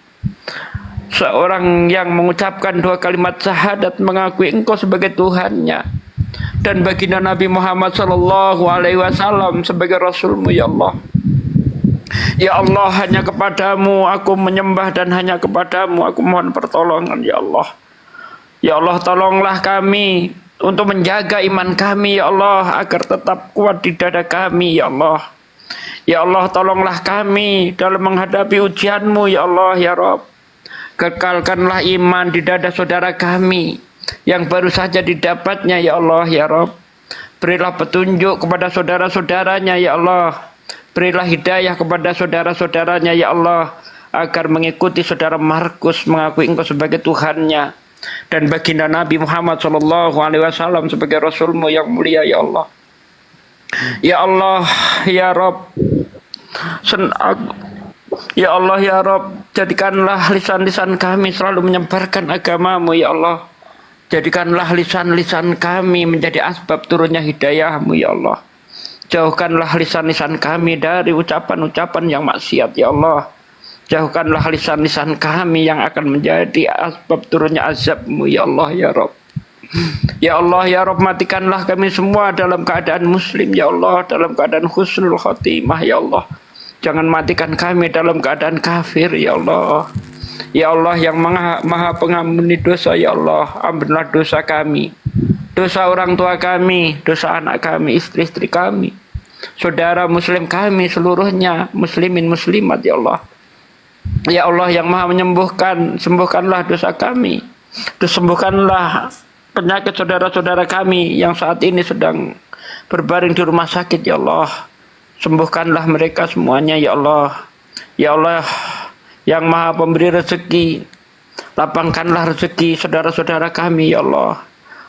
seorang yang mengucapkan 2 kalimat syahadat mengakui Engkau sebagai Tuhannya dan baginda Nabi Muhammad SAW sebagai Rasulmu ya Allah. Ya Allah, hanya kepadamu aku menyembah dan hanya kepadamu aku mohon pertolongan ya Allah. Ya Allah, tolonglah kami untuk menjaga iman kami ya Allah agar tetap kuat di dada kami ya Allah. Ya Allah, tolonglah kami dalam menghadapi ujianmu ya Allah ya Rabb. Kekalkanlah iman di dada saudara kami yang baru saja didapatnya ya Allah ya Rabb. Berilah petunjuk kepada saudara-saudaranya ya Allah. Berilah hidayah kepada saudara-saudaranya ya Allah agar mengikuti saudara Markus mengakui Engkau sebagai Tuhannya dan baginda Nabi Muhammad SAW sebagai Rasulmu yang mulia ya Allah. Ya Allah ya Rabb, ya Allah ya Rabb, jadikanlah lisan-lisan kami selalu menyebarkan agamamu ya Allah. Jadikanlah lisan-lisan kami menjadi asbab turunnya hidayahmu ya Allah. Jauhkanlah lisan-lisan kami dari ucapan-ucapan yang maksiat ya Allah. Jauhkanlah lisan-lisan kami yang akan menjadi asbab turunnya azab-Mu ya Allah ya Rabb. Ya Allah ya Rabb, matikanlah kami semua dalam keadaan muslim ya Allah, dalam keadaan husnul khotimah ya Allah. Jangan matikan kami dalam keadaan kafir ya Allah. Ya Allah yang maha pengampuni dosa ya Allah, ampunilah dosa kami, dosa orang tua kami, dosa anak kami, istri-istri kami, saudara muslim kami seluruhnya, muslimin muslimat ya Allah. Ya Allah yang maha menyembuhkan, sembuhkanlah dosa kami, sembuhkanlah penyakit saudara-saudara kami yang saat ini sedang berbaring di rumah sakit ya Allah. Sembuhkanlah mereka semuanya ya Allah. Ya Allah yang maha pemberi rezeki, lapangkanlah rezeki saudara-saudara kami ya Allah.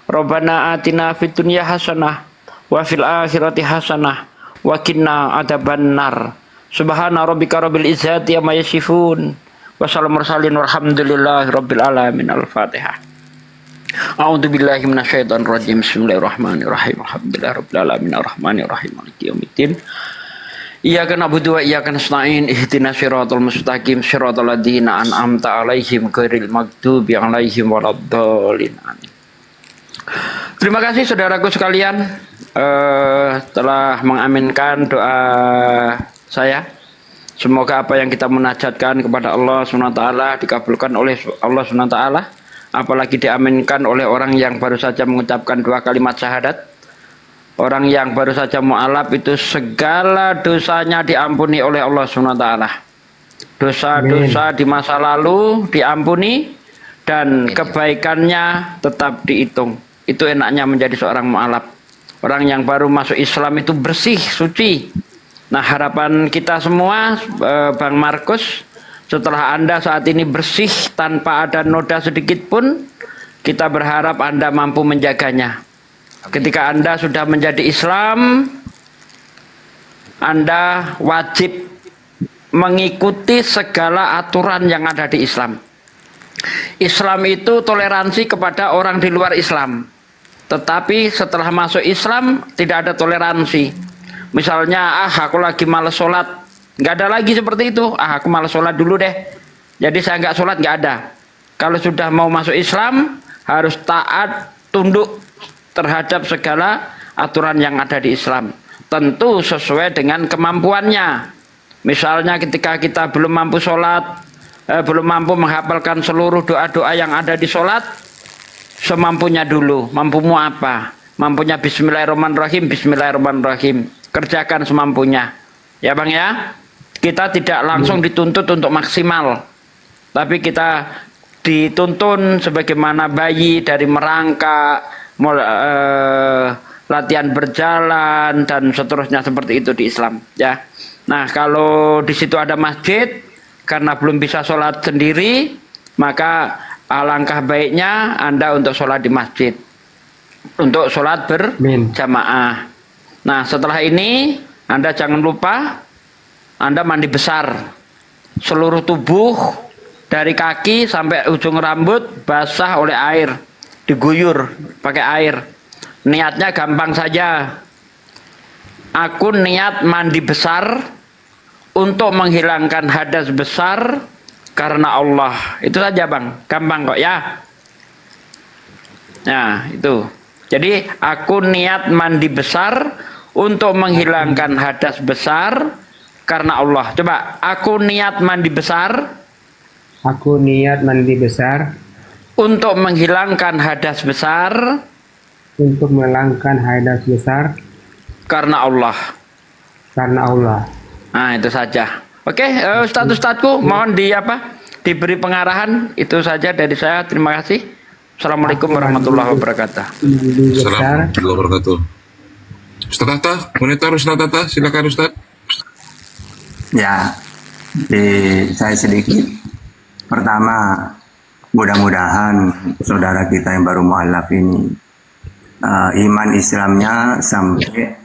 Rabbana atina fid dunya hasanah wa fil akhirati hasanah wa qina adzabannar. Subhana rabbika rabbil izzati amma yasifun wa salamun mursalin walhamdulillahi rabbil alamin. Al-Fatihah. A'udzu billahi minasyaitonir rajim. Bismillahirrahmanirrahim. Alhamdulillahirabbil alamin arrahmanir rahim maliki yaumiddin. Iyyaka na'budu wa iyyaka nasta'in. Ihdinas siratal mustaqim siratal ladzina an'amta 'alaihim ghairil maghdubi 'alaihim waladdallin. Amin. Terima kasih saudaraku sekalian telah mengaminkan doa saya. Semoga apa yang kita munajatkan kepada Allah SWT dikabulkan oleh Allah SWT, apalagi diaminkan oleh orang yang baru saja mengucapkan 2 kalimat syahadat. Orang yang baru saja mu'alaf itu segala dosanya diampuni oleh Allah SWT. Dosa-dosa di masa lalu diampuni dan kebaikannya tetap dihitung. Itu enaknya menjadi seorang mu'alaf. Orang yang baru masuk Islam itu bersih, suci. Nah, harapan kita semua, Bang Markus, setelah Anda saat ini bersih tanpa ada noda sedikit pun, kita berharap Anda mampu menjaganya. Ketika Anda sudah menjadi Islam, Anda wajib mengikuti segala aturan yang ada di Islam. Islam itu toleransi kepada orang di luar Islam. Tetapi setelah masuk Islam, tidak ada toleransi. Misalnya, aku lagi malas sholat, nggak ada lagi seperti itu. Aku malas sholat dulu deh, jadi saya nggak sholat, nggak ada. Kalau sudah mau masuk Islam, harus taat, tunduk terhadap segala aturan yang ada di Islam. Tentu sesuai dengan kemampuannya. Misalnya ketika kita belum mampu sholat, belum mampu menghafalkan seluruh doa-doa yang ada di sholat, semampunya dulu. Mampumu apa? Mampunya Bismillahirrahmanirrahim, Bismillahirrahmanirrahim. Kerjakan semampunya, ya Bang ya. Kita tidak langsung dituntut untuk maksimal, tapi kita dituntun sebagaimana bayi dari merangkak, latihan berjalan dan seterusnya, seperti itu di Islam ya. Nah, kalau di situ ada masjid, karena belum bisa sholat sendiri, maka alangkah baiknya Anda untuk sholat di masjid, untuk sholat berjamaah. Nah, setelah ini Anda jangan lupa Anda mandi besar, seluruh tubuh dari kaki sampai ujung rambut basah oleh air, diguyur pakai air. Niatnya gampang saja. Aku niat mandi besar untuk menghilangkan hadas besar karena Allah. Itu saja Bang, gampang kok ya. Nah, itu. Jadi aku niat mandi besar untuk menghilangkan hadas besar karena Allah. Coba, aku niat mandi besar. Aku niat mandi besar untuk menghilangkan hadas besar. Untuk menghilangkan hadas besar karena Allah. Karena Allah. Nah, itu saja. Oke, Ustadz-ustadzku mohon diberi pengarahan. Itu saja dari saya. Terima kasih. Assalamualaikum warahmatullahi wabarakatuh. Assalamualaikum warahmatullahi wabarakatuh. Ustaz Tata, monitor Ustaz Tata, silakan Ustaz. Ya, saya sedikit. Pertama, mudah-mudahan saudara kita yang baru mu'alaf ini iman Islamnya sampai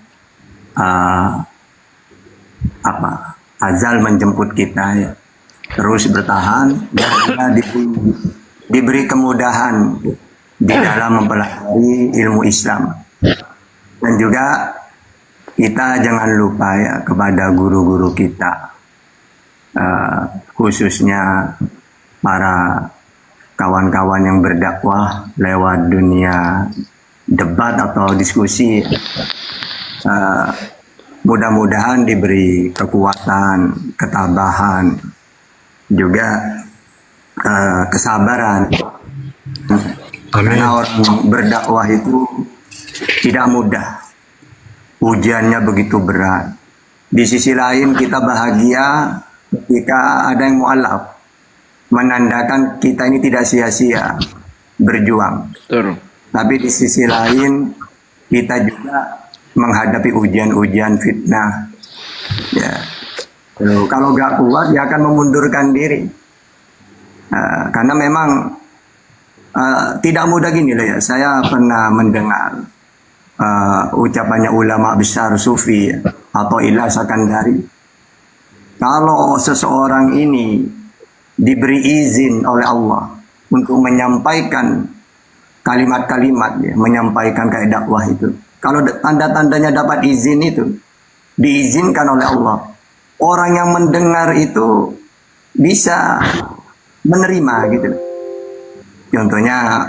azal menjemput kita ya. Terus bertahan dan kita diberi kemudahan di dalam mempelajari ilmu Islam. Dan juga kita jangan lupa ya kepada guru-guru kita, khususnya para kawan-kawan yang berdakwah lewat dunia debat atau diskusi. Mudah-mudahan diberi kekuatan, ketabahan, juga kesabaran. Karena orang berdakwah itu tidak mudah, ujiannya begitu berat. Di sisi lain kita bahagia ketika ada yang mu'alaf, menandakan kita ini tidak sia-sia berjuang. Tapi di sisi lain kita juga menghadapi ujian-ujian fitnah. Ya, kalau nggak kuat dia akan memundurkan diri. Karena memang tidak mudah gini loh ya. Saya pernah mendengar ucapannya ulama besar sufi atau Ilah Sakandari. Kalau seseorang ini diberi izin oleh Allah untuk menyampaikan kalimat-kalimat, ya, menyampaikan kayak dakwah itu. Kalau tanda-tandanya dapat izin itu, diizinkan oleh Allah. Orang yang mendengar itu bisa menerima gitu. Contohnya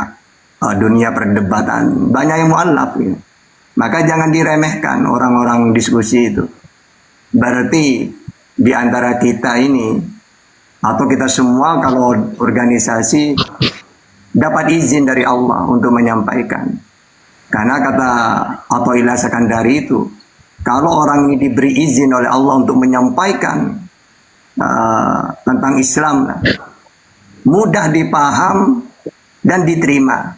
dunia perdebatan, banyak yang mu'alaf gitu. Maka jangan diremehkan orang-orang diskusi itu. Berarti di antara kita ini atau kita semua kalau organisasi dapat izin dari Allah untuk menyampaikan. Karena kata Athaillah Sakandari itu, kalau orang ini diberi izin oleh Allah untuk menyampaikan tentang Islam, mudah dipaham dan diterima,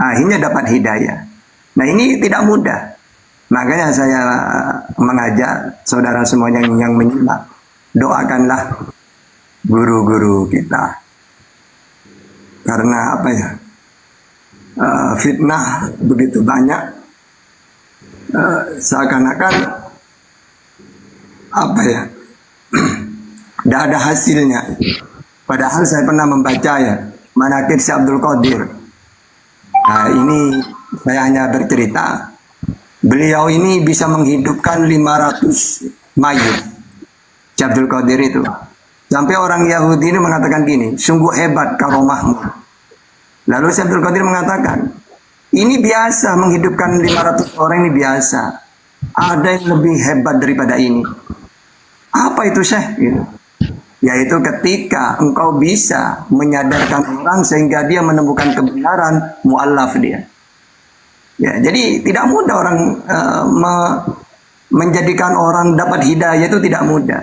akhirnya dapat hidayah. Nah, ini tidak mudah. Makanya saya mengajak saudara semua yang menyimak, doakanlah guru-guru kita. Karena apa ya? Fitnah begitu banyak, seakan-akan apa ya? Tidak ada hasilnya. Padahal saya pernah membaca ya, Manaqib Syekh Abdul Qadir. Nah, ini saya hanya bercerita. Beliau ini bisa menghidupkan 500 mayit. Syekh Abdul Qadir itu. Sampai orang Yahudi ini mengatakan gini, sungguh hebat karomahmu. Lalu Syekh Abdul Qadir mengatakan, ini biasa, menghidupkan 500 orang ini biasa. Ada yang lebih hebat daripada ini. Apa itu Syekh? Gitu. Yaitu ketika engkau bisa menyadarkan orang sehingga dia menemukan kebenaran, mu'allaf dia. Ya, jadi tidak mudah orang menjadikan orang dapat hidayah, itu tidak mudah.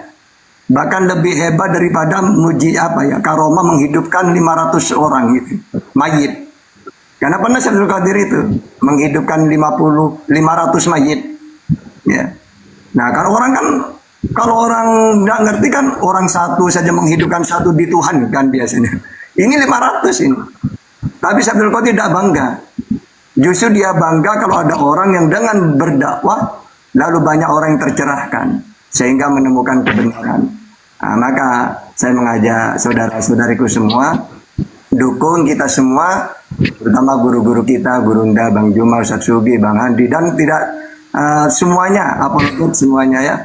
Bahkan lebih hebat daripada karomah menghidupkan 500 orang gitu, mayit. Karena pernah Syekh Abdul Qadir itu menghidupkan 500 mayit. Ya. Nah, kalau orang nggak ngerti kan, orang satu saja menghidupkan satu di Tuhan kan biasanya. Ini 500 ini. Tapi Syekh Abdul Qadir tidak bangga. Justru dia bangga kalau ada orang yang dengan berdakwah lalu banyak orang yang tercerahkan sehingga menemukan kebenaran. Nah, maka saya mengajak saudara-saudariku semua, dukung kita semua, terutama guru-guru kita, Gurunda, Bang Juma, Ustaz Sugi, Bang Handi, dan tidak semuanya, apapun semuanya ya.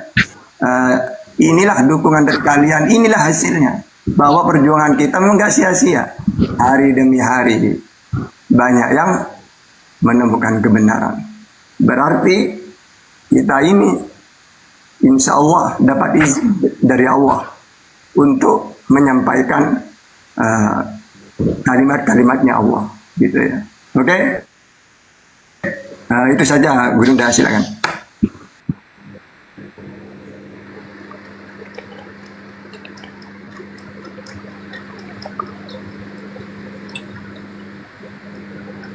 Inilah dukungan dari kalian, inilah hasilnya. Bahwa perjuangan kita memang gak sia-sia. Hari demi hari banyak yang menemukan kebenaran. Berarti kita ini insya Allah dapat izin dari Allah untuk menyampaikan kalimat-kalimatnya Allah, gitu ya. Oke, itu saja, Gurunda, silakan.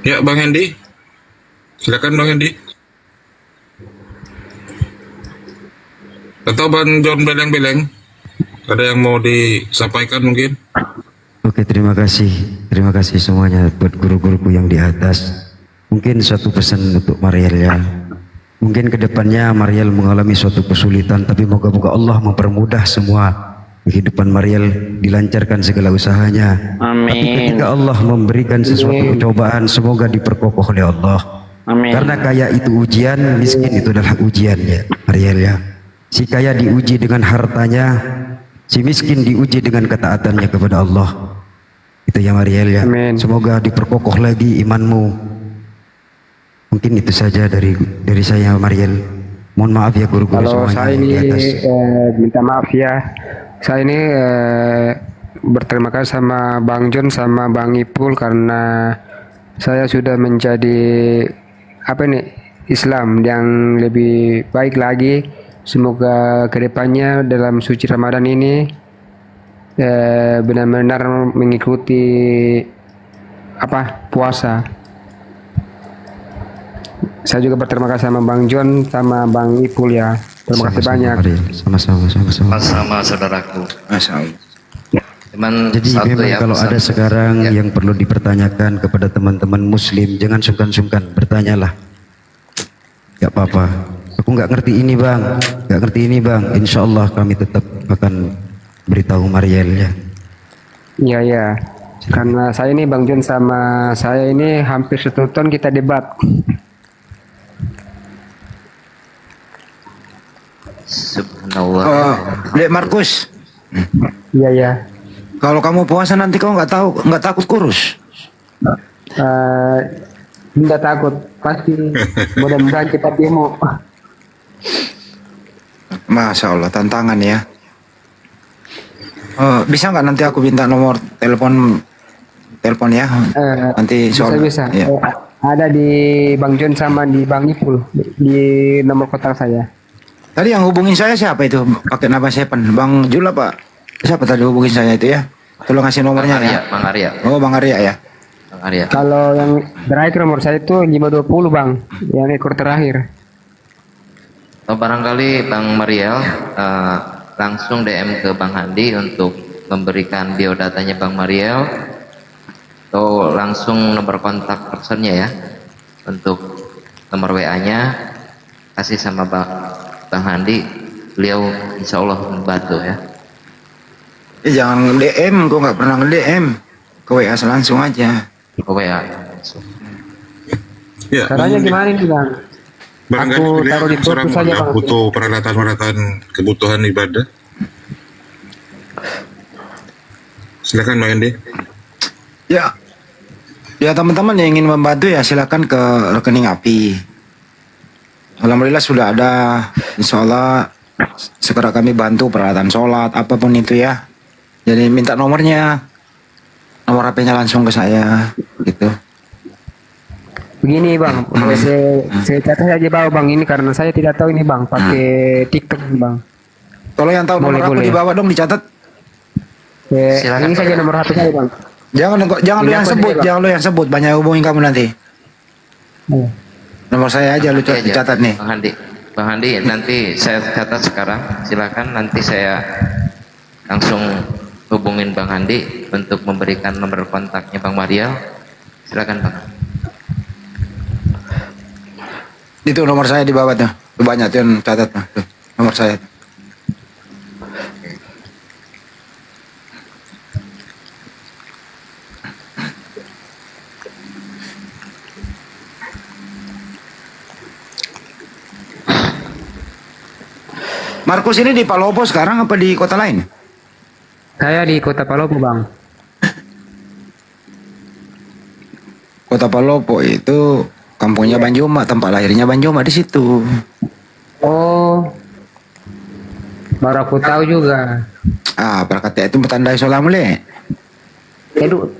Ya, Bang Hendi. Silakan Bang Hendi. Atau Bang John Beleng-Beleng. Ada yang mau disampaikan mungkin? Oke, terima kasih. Terima kasih semuanya buat guru-guruku yang di atas. Mungkin satu pesan untuk Mariel ya. Mungkin kedepannya Mariel mengalami suatu kesulitan, tapi moga-moga Allah mempermudah semua kehidupan Mariel, dilancarkan segala usahanya. Amin. Tapi ketika Allah memberikan sesuatu cobaan, semoga diperkokoh oleh Allah. Amin. Karena kaya itu ujian, miskin itu adalah ujian ya, Mariel ya. Si kaya diuji dengan hartanya, si miskin diuji dengan ketaatannya kepada Allah. Itu ya Mariel ya. Amin. Semoga diperkokoh lagi imanmu. Mungkin itu saja dari saya Mariel. Mohon maaf ya guru-guru Kalau semuanya saya yang di ini atas. minta maaf ya. Saya ini berterima kasih sama Bang John sama Bang Ipul karena saya sudah menjadi Islam yang lebih baik lagi. Semoga kedepannya dalam suci Ramadan ini benar-benar mengikuti puasa. Saya juga berterima kasih sama Bang John sama Bang Ipul ya. Terima kasih banyak. Sama-sama. Sama saudaraku. Cuman Jadi satu memang ya, kalau pesan. ada sekarang yang perlu dipertanyakan kepada teman-teman Muslim, jangan sungkan-sungkan, bertanyalah. Gak apa-apa. Aku nggak ngerti ini bang, nggak ngerti ini bang. Insya Allah kami tetap akan beritahu Mariel ya. Iya ya. Karena saya ini Bang John sama saya ini hampir 1 tahun kita debat. Subhanallah. Dek Markus. Iya ya. Kalau kamu puasa nanti kau nggak takut kurus? Tidak takut, pasti mudah-mudahan kita demo. Masya Allah, tantangan ya. Bisa nggak nanti aku minta nomor telepon ya? Nanti soal Bisa. ya. Ada di Bang John sama di Bang Ipul di nomor kontak saya. Tadi yang hubungin saya siapa itu? Pakai nama Seven, Bang Jul apa? Siapa tadi hubungin saya itu ya? Tolong kasih nomornya ya. Bang Arya. Oh, Bang Arya ya. Bang Arya. Kalau yang terakhir nomor saya itu 520 Bang, yang ekor terakhir. Oh, barangkali Bang Mariel langsung DM ke Bang Handi untuk memberikan biodatanya Bang Mariel, atau langsung nomor kontak personnya ya, untuk nomor WA-nya kasih sama Bang Handi, beliau insya Allah membantu ya. Jangan DM, gue nggak pernah nge-DM, ke WA langsung aja. Ke WA langsung. Ya, Caranya gimana nih Bang? barangkali Aku beliau taruh di seorang foto saja, Bang. butuh peralatan kebutuhan ibadah. Silakan Bang Andi. Ya teman-teman yang ingin membantu ya silakan ke rekening API. Alhamdulillah sudah ada, insya Allah segera kami bantu peralatan sholat apapun itu ya. Jadi minta nomornya, nomor HP-nya langsung ke saya gitu. Begini Bang, saya catat saja bawah Bang ini karena saya tidak tahu ini Bang pakai TikTok Bang. Kalau yang tahu nomor aku di bawah dong dicatat. Ini saja nomor HP saya Bang. Jangan lu yang sebut, jangan lu yang sebut, banyak hubungin kamu nanti. Nomor saya aja lu catat nih. Bang Handi nanti saya catat sekarang, silakan nanti saya langsung hubungin Bang Handi untuk memberikan nomor kontaknya Bang Mariel. Silakan Bang. Itu nomor saya di bawah tuh. Tuh banyak tuh yang catat tuh. Nomor saya. Markus ini di Palopo sekarang apa di kota lain? Saya di kota Palopo Bang. Kota Palopo itu kampungnya Banjuma, tempat lahirnya Banjuma di situ. Oh, baru aku tahu juga. Perkata itu petandai solam le. Aduh,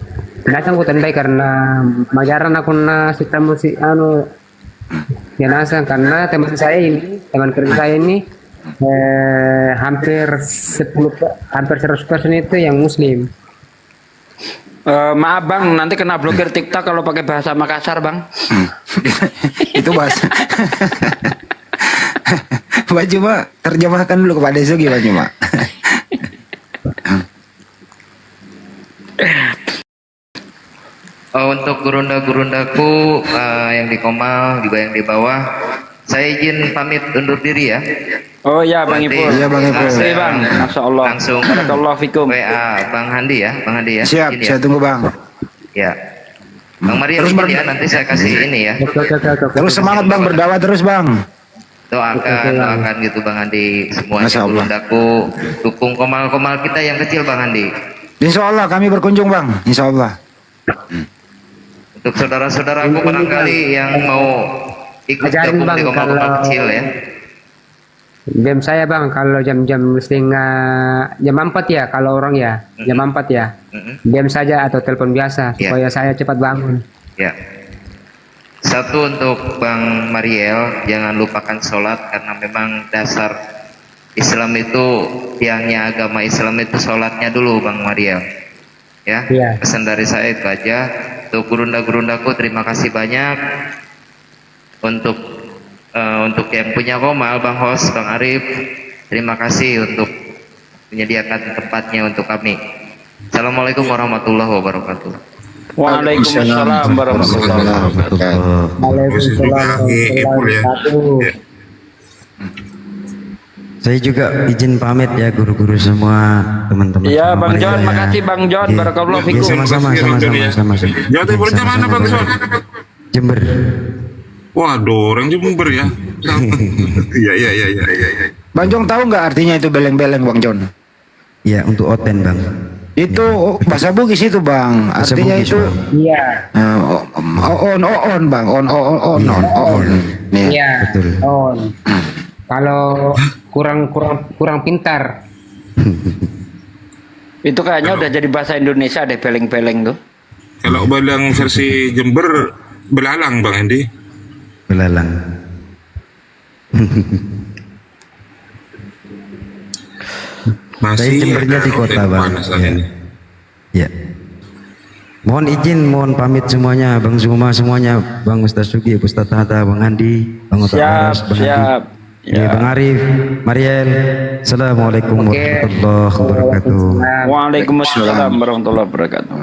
kenapa aku tandai karena majaran aku na kita musik jenazah karena teman kerja saya ini hampir 100% itu yang Muslim. Maaf Bang, nanti kena blokir TikTok kalau pakai bahasa Makassar Bang. Itu bahasa. Pak Juma, terjemahkan dulu kepada Sugi Pak Juma. Untuk gurunda-gurundaku yang di Komal juga yang di bawah, saya izin pamit undur diri ya. Oh ya Bang Ipul. Iya Bang Ipul. Terima kasih Bang. Masya Allah. Langsung Barakallahu fikum. WA Bang Handi ya, Bang Handi ya. Siap, Izin saya tunggu Bang. Ya. Bang Maria Terus izin ya, nanti saya kasih ini ya. Terus semangat Bang, berdakwah terus Bang. Doakan gitu Bang Handi, semuanya gurundaku, dukung Komal-Komal kita yang kecil Bang Handi. Insya Allah kami berkunjung Bang, Insya Allah. Untuk saudara-saudaraku barangkali yang mau ikut Ajarin gabung Bang di Komal-Komal kalau kecil ya. jam saya Bang kalau jam-jam jam 4 ya kalau orang ya jam 4 ya. Diam saja atau telepon biasa supaya saya cepat bangun. Ya. Satu untuk Bang Mariel, jangan lupakan sholat karena memang dasar Islam itu, tiangnya agama Islam itu sholatnya dulu Bang Mariel. Ya, pesan dari saya itu aja. Untuk gurunda-gurundaku terima kasih banyak. Untuk yang punya Komal, Bang Hos, Bang Arif, terima kasih untuk menyediakan tempatnya untuk kami. Assalamualaikum warahmatullahi wabarakatuh. Waalaikumsalam warahmatullahi wabarakatuh. Saya juga izin pamit ya guru-guru semua teman-teman. Iya Bang John, makasih Bang John, barakallahu fikum. Sama-sama. Jawa Timurnya mana Bang John? Jember. Waduh, orang Jember ya. Iya. Bang Jong tahu nggak artinya itu beleng-beleng Bang John? Iya, untuk oten Bang. Itu bahasa Bugis itu Bang. Artinya itu iya. On Bang. On. Iya. On. Kalau kurang pintar. Itu kayaknya udah jadi bahasa Indonesia deh, beleng-beleng tuh. Kalau belang versi Jember, belalang Bang Andi. Belalang. Saya Jembernya di kota Bang. Ya. Mohon izin, mohon pamit semuanya, Bang Zuma semuanya, Bang Ustaz Sugi, Ustaz Tata, Bang Andi, Bang Ustaz Aras, Bang Andi. Ya, Bang Arif, Mariel. Assalamualaikum warahmatullahi wabarakatuh. Waalaikumsalam warahmatullahi wabarakatuh.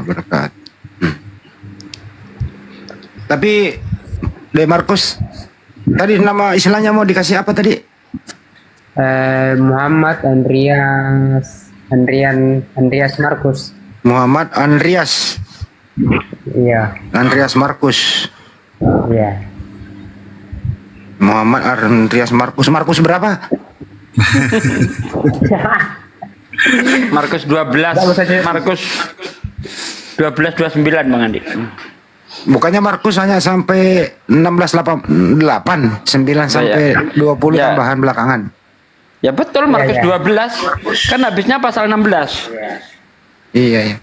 Tapi De Markus, tadi nama istilahnya mau dikasih apa tadi? Muhammad Andreas Markus. Muhammad Andreas. Iya. Andreas Markus. Iya. Muhammad Andreas Markus. Markus berapa? Markus 12. Markus 12:29 Bang Andi. Bukannya Markus hanya sampai 16:8, 9 sampai 20 tambahan belakangan. Ya betul, Markus 12. Kan habisnya pasal 16. Iya.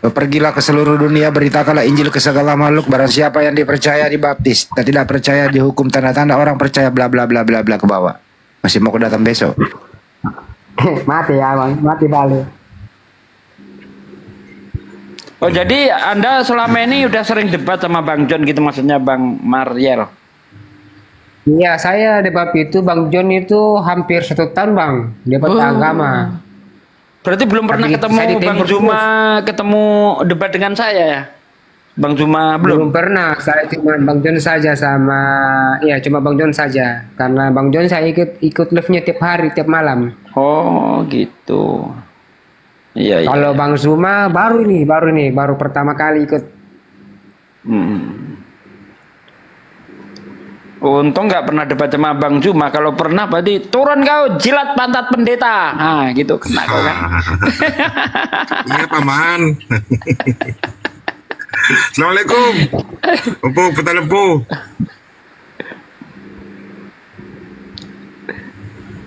Pergilah ke seluruh dunia, beritakanlah Injil ke segala makhluk. Barang siapa yang dipercaya dibaptis, dan tidak percaya dihukum tanda-tanda orang percaya bla bla bla bla bla ke bawah. Masih mau datang besok. Mati ya Bang, mati balik. Oh jadi Anda selama ini udah sering debat sama Bang John gitu, maksudnya Bang Mariel? Iya, saya debat itu Bang John itu hampir 1 tahun Bang, debat agama. Berarti belum pernah ketemu Bang Zuma, ketemu debat dengan saya ya? Bang Zuma belum? Belum pernah, saya cuma Bang John saja sama, iya cuma Bang John saja. Karena Bang John saya ikut live-nya tiap hari, tiap malam. Oh gitu. Iya. Kalau Bang Zuma baru pertama kali ikut. Untung nggak pernah debat sama Bang Zuma. Kalau pernah berarti turun kau jilat pantat pendeta. Nah gitu kena kau kan. Iya Paman. Assalamualaikum. Empu peta lempu.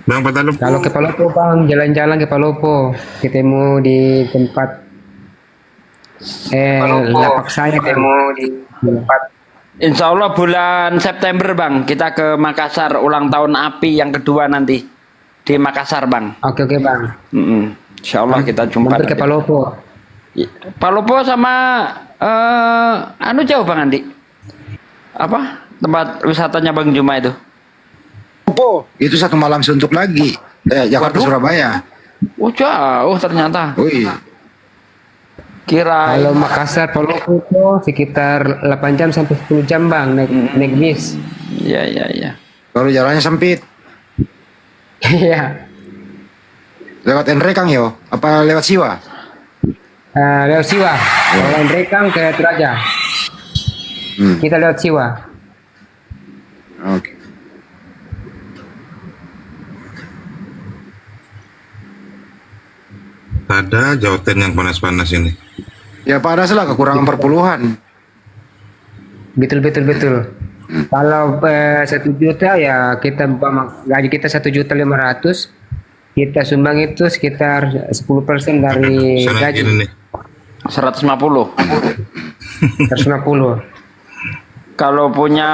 Bang peta lempu. Kalau ke Palopo Bang, jalan-jalan ke Palopo, ketemu di tempat lapak saya ketemu di tempat. Insya Allah bulan September Bang, kita ke Makassar ulang tahun API yang kedua nanti di Makassar Bang. Oke Bang. Insya Allah kita jumpa. Mampir ke Palopo. Palopo sama anu jauh Bang Andi. Apa tempat wisatanya Bang Juma itu? Palopo itu 1 malam suntuk lagi. Jakarta Surabaya. Oh jauh ternyata. Wih. Kalau Makassar Palopo itu sekitar 8 jam sampai 10 jam Bang naik bis. Iya. Kalau jalannya sempit. Iya. Lewat Enrekang yo? Apa lewat Siwa? Lewat Siwa. Kalau Enrekang ke Turaja. Kita lewat Siwa. Oke. Ada jawatan yang panas-panas ini. Ya panas lah, kekurangan perpuluhan. Betul. Kalau 1 juta ya kita gaji kita 1.500.000, kita sumbang itu sekitar 10% dari gaji. 150. 150. Kalau punya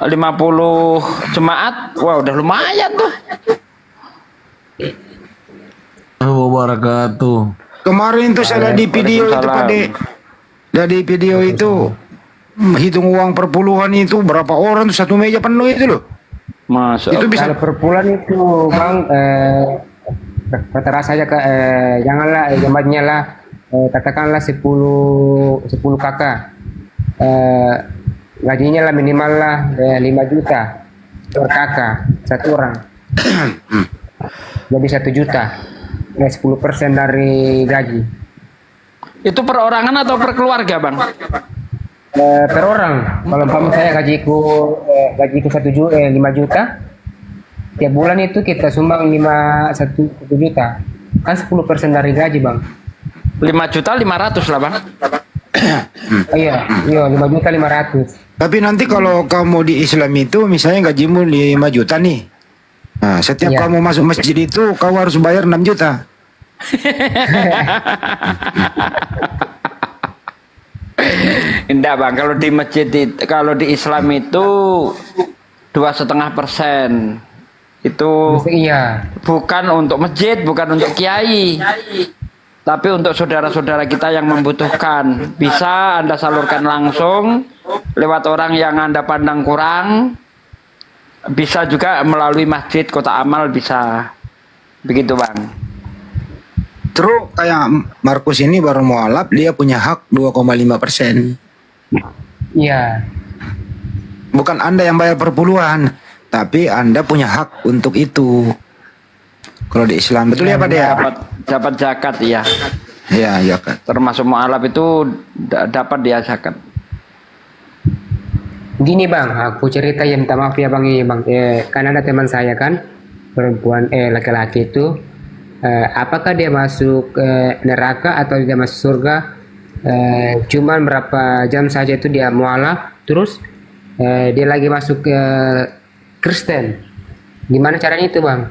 50 jemaat, wah udah lumayan tuh. Wabarakatuh. Kemarin tuh saya di video itu Pak De. Dari video itu hitung uang perpuluhan itu berapa orang tuh 1 meja penuh itu loh. Masya itu bisa kalau perpuluhan itu Bang rata-rata saja janganlah jamaahnya lah katakanlah 10 kakak gajinya lah minimal lah 5 juta per kakak 1 orang. Jadi 1 juta. 10% dari gaji. Itu perorangan atau per keluarga Bang? Per orang. Kalau saya gajiku 5 juta, tiap bulan itu kita sumbang 1 juta. Kan 10% dari gaji Bang. 5.500.000 lah Bang. Iya 5.500.000. Tapi nanti kalau kamu di Islam itu misalnya gajimu 5 juta nih, Nah, setiap Iya. kamu masuk masjid itu kau harus bayar 6 juta. Enggak bang, kalau di masjid kalau di Islam itu 2,5%. Itu Iya. bukan untuk masjid, bukan untuk kiai, tapi untuk saudara-saudara kita yang membutuhkan. Bisa Anda salurkan langsung lewat orang yang Anda pandang kurang. Bisa juga melalui masjid Kota Amal, bisa. Begitu bang. Terus kayak Markus ini baru mualaf, dia punya hak 2,5%. Iya. Bukan Anda yang bayar per puluhan, tapi Anda punya hak untuk itu. Kalau di Islam, betul ya Pak Dea? Dapat zakat ya. Iya, iya kan. Termasuk mualaf itu dapat dia zakat. Gini bang, aku cerita ya, minta maaf ya bang, ini bang. Kan ada teman saya kan, perempuan laki-laki itu, apakah dia masuk neraka atau dia masuk surga? Cuman berapa jam saja itu dia mualaf, terus dia lagi masuk ke Kristen. Gimana caranya itu bang?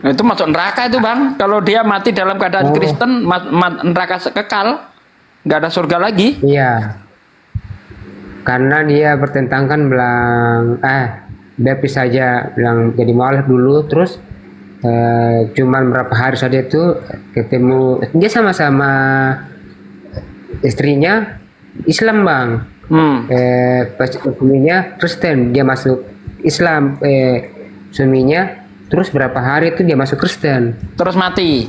Itu masuk neraka itu bang. Kalau dia mati dalam keadaan Kristen, neraka kekal, nggak ada surga lagi. Iya. Karena dia bertentangkan bilang, dia saja bilang jadi mualaf dulu, terus cuman berapa hari saja itu ketemu, dia sama-sama istrinya Islam bang. Pas suaminya Kristen, dia masuk Islam, suaminya, terus berapa hari itu dia masuk Kristen, terus mati.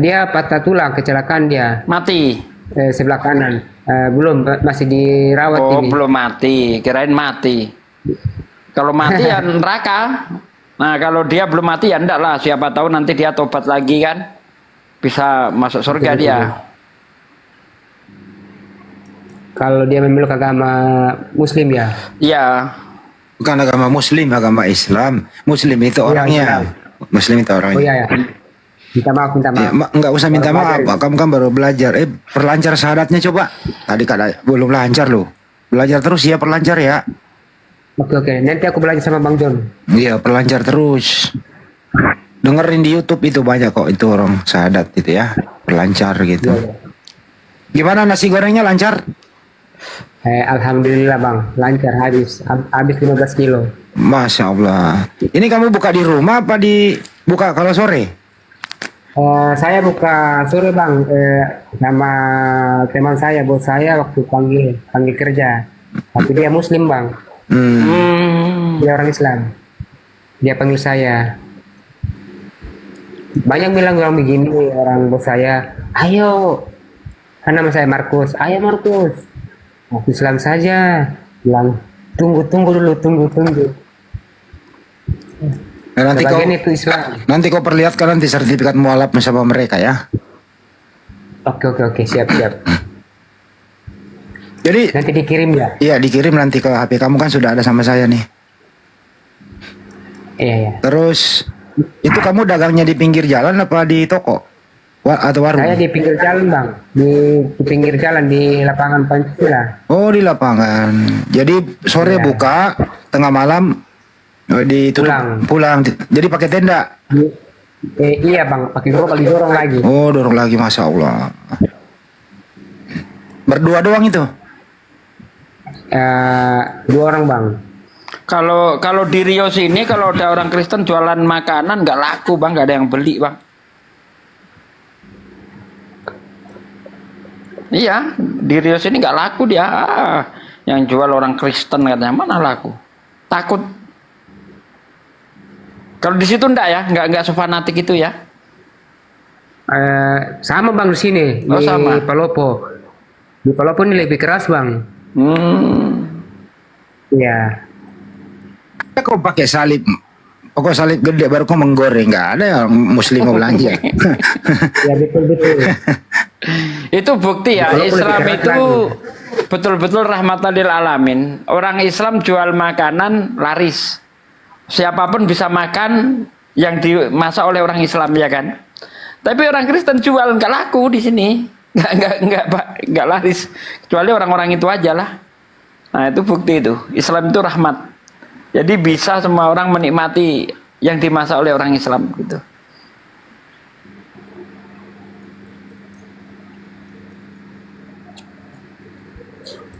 Dia patah tulang, kecelakaan dia mati sebelah kanan. Belum, masih dirawat ini. Belum mati, kirain mati. Kalau mati ya neraka. Nah kalau dia belum mati ya enggak lah, siapa tahu nanti dia tobat lagi kan, bisa masuk surga dia. Kalau dia memeluk agama Muslim ya? Iya. Bukan agama Muslim, agama Islam. Muslim itu orangnya. Muslim itu orangnya. Oh iya ya. Minta maaf, minta maaf. Ya, enggak usah minta maaf, Pak. Kamu kan baru belajar. Perlancar syahadatnya coba. Tadi kata belum lancar loh. Belajar terus ya, perlancar ya. Oke. Nanti aku belajar sama Bang John. Iya, perlancar terus. Dengerin di YouTube itu banyak kok itu orang syahadat itu ya. Perlancar gitu. Gimana nasi gorengnya lancar? Alhamdulillah Bang, lancar, habis 15 kilo. Masya Allah. Ini kamu buka di rumah apa buka kalau sore? Saya buka sore Bang, sama teman saya, bos saya waktu panggil kerja. Tapi dia Muslim Bang. Dia orang Islam. Dia panggil saya. Banyak bilang begini orang bos saya, ayo. Kan nama saya Markus, ayo Markus. Aku Islam saja. Bilang, tunggu dulu. Nah, nanti kau perlihatkan nanti sertifikat mualaf sama mereka ya. Oke, siap. Jadi nanti dikirim ya? Iya, dikirim nanti ke HP kamu, kan sudah ada sama saya nih. Iya. Terus itu kamu dagangnya di pinggir jalan apa di toko? Atau warung? Saya di pinggir jalan Bang, di pinggir jalan di lapangan Pancasila. Oh, di lapangan. Jadi sore buka, tengah malam pulang. Jadi pakai tenda. Iya Bang, pakai dorong lagi. Oh, dorong lagi, Masya Allah. Berdua doang itu? 2 orang Bang. Kalau di Rio sini kalau ada orang Kristen jualan makanan nggak laku Bang, nggak ada yang beli Bang. Iya, di Rio sini nggak laku dia. Yang jual orang Kristen katanya, mana laku? Takut. Kalau di situ enggak ya, nggak sefanatik itu ya. Sama Bang di sini, di sama. Palopo. Di Palopo ini lebih keras Bang. Iya. Kau pakai salib. Pokok salib gede baru kau menggoreng, nggak ada yang Muslim mau belanja. Ya betul. Itu bukti ya, Islam itu betul-betul rahmatan lil alamin. Orang Islam jual makanan laris. Siapapun bisa makan yang dimasak oleh orang Islam ya kan. Tapi orang Kristen jual nggak laku di sini, nggak laris. Kecuali orang-orang itu aja lah. Nah itu bukti itu. Islam itu rahmat. Jadi bisa semua orang menikmati yang dimasak oleh orang Islam gitu.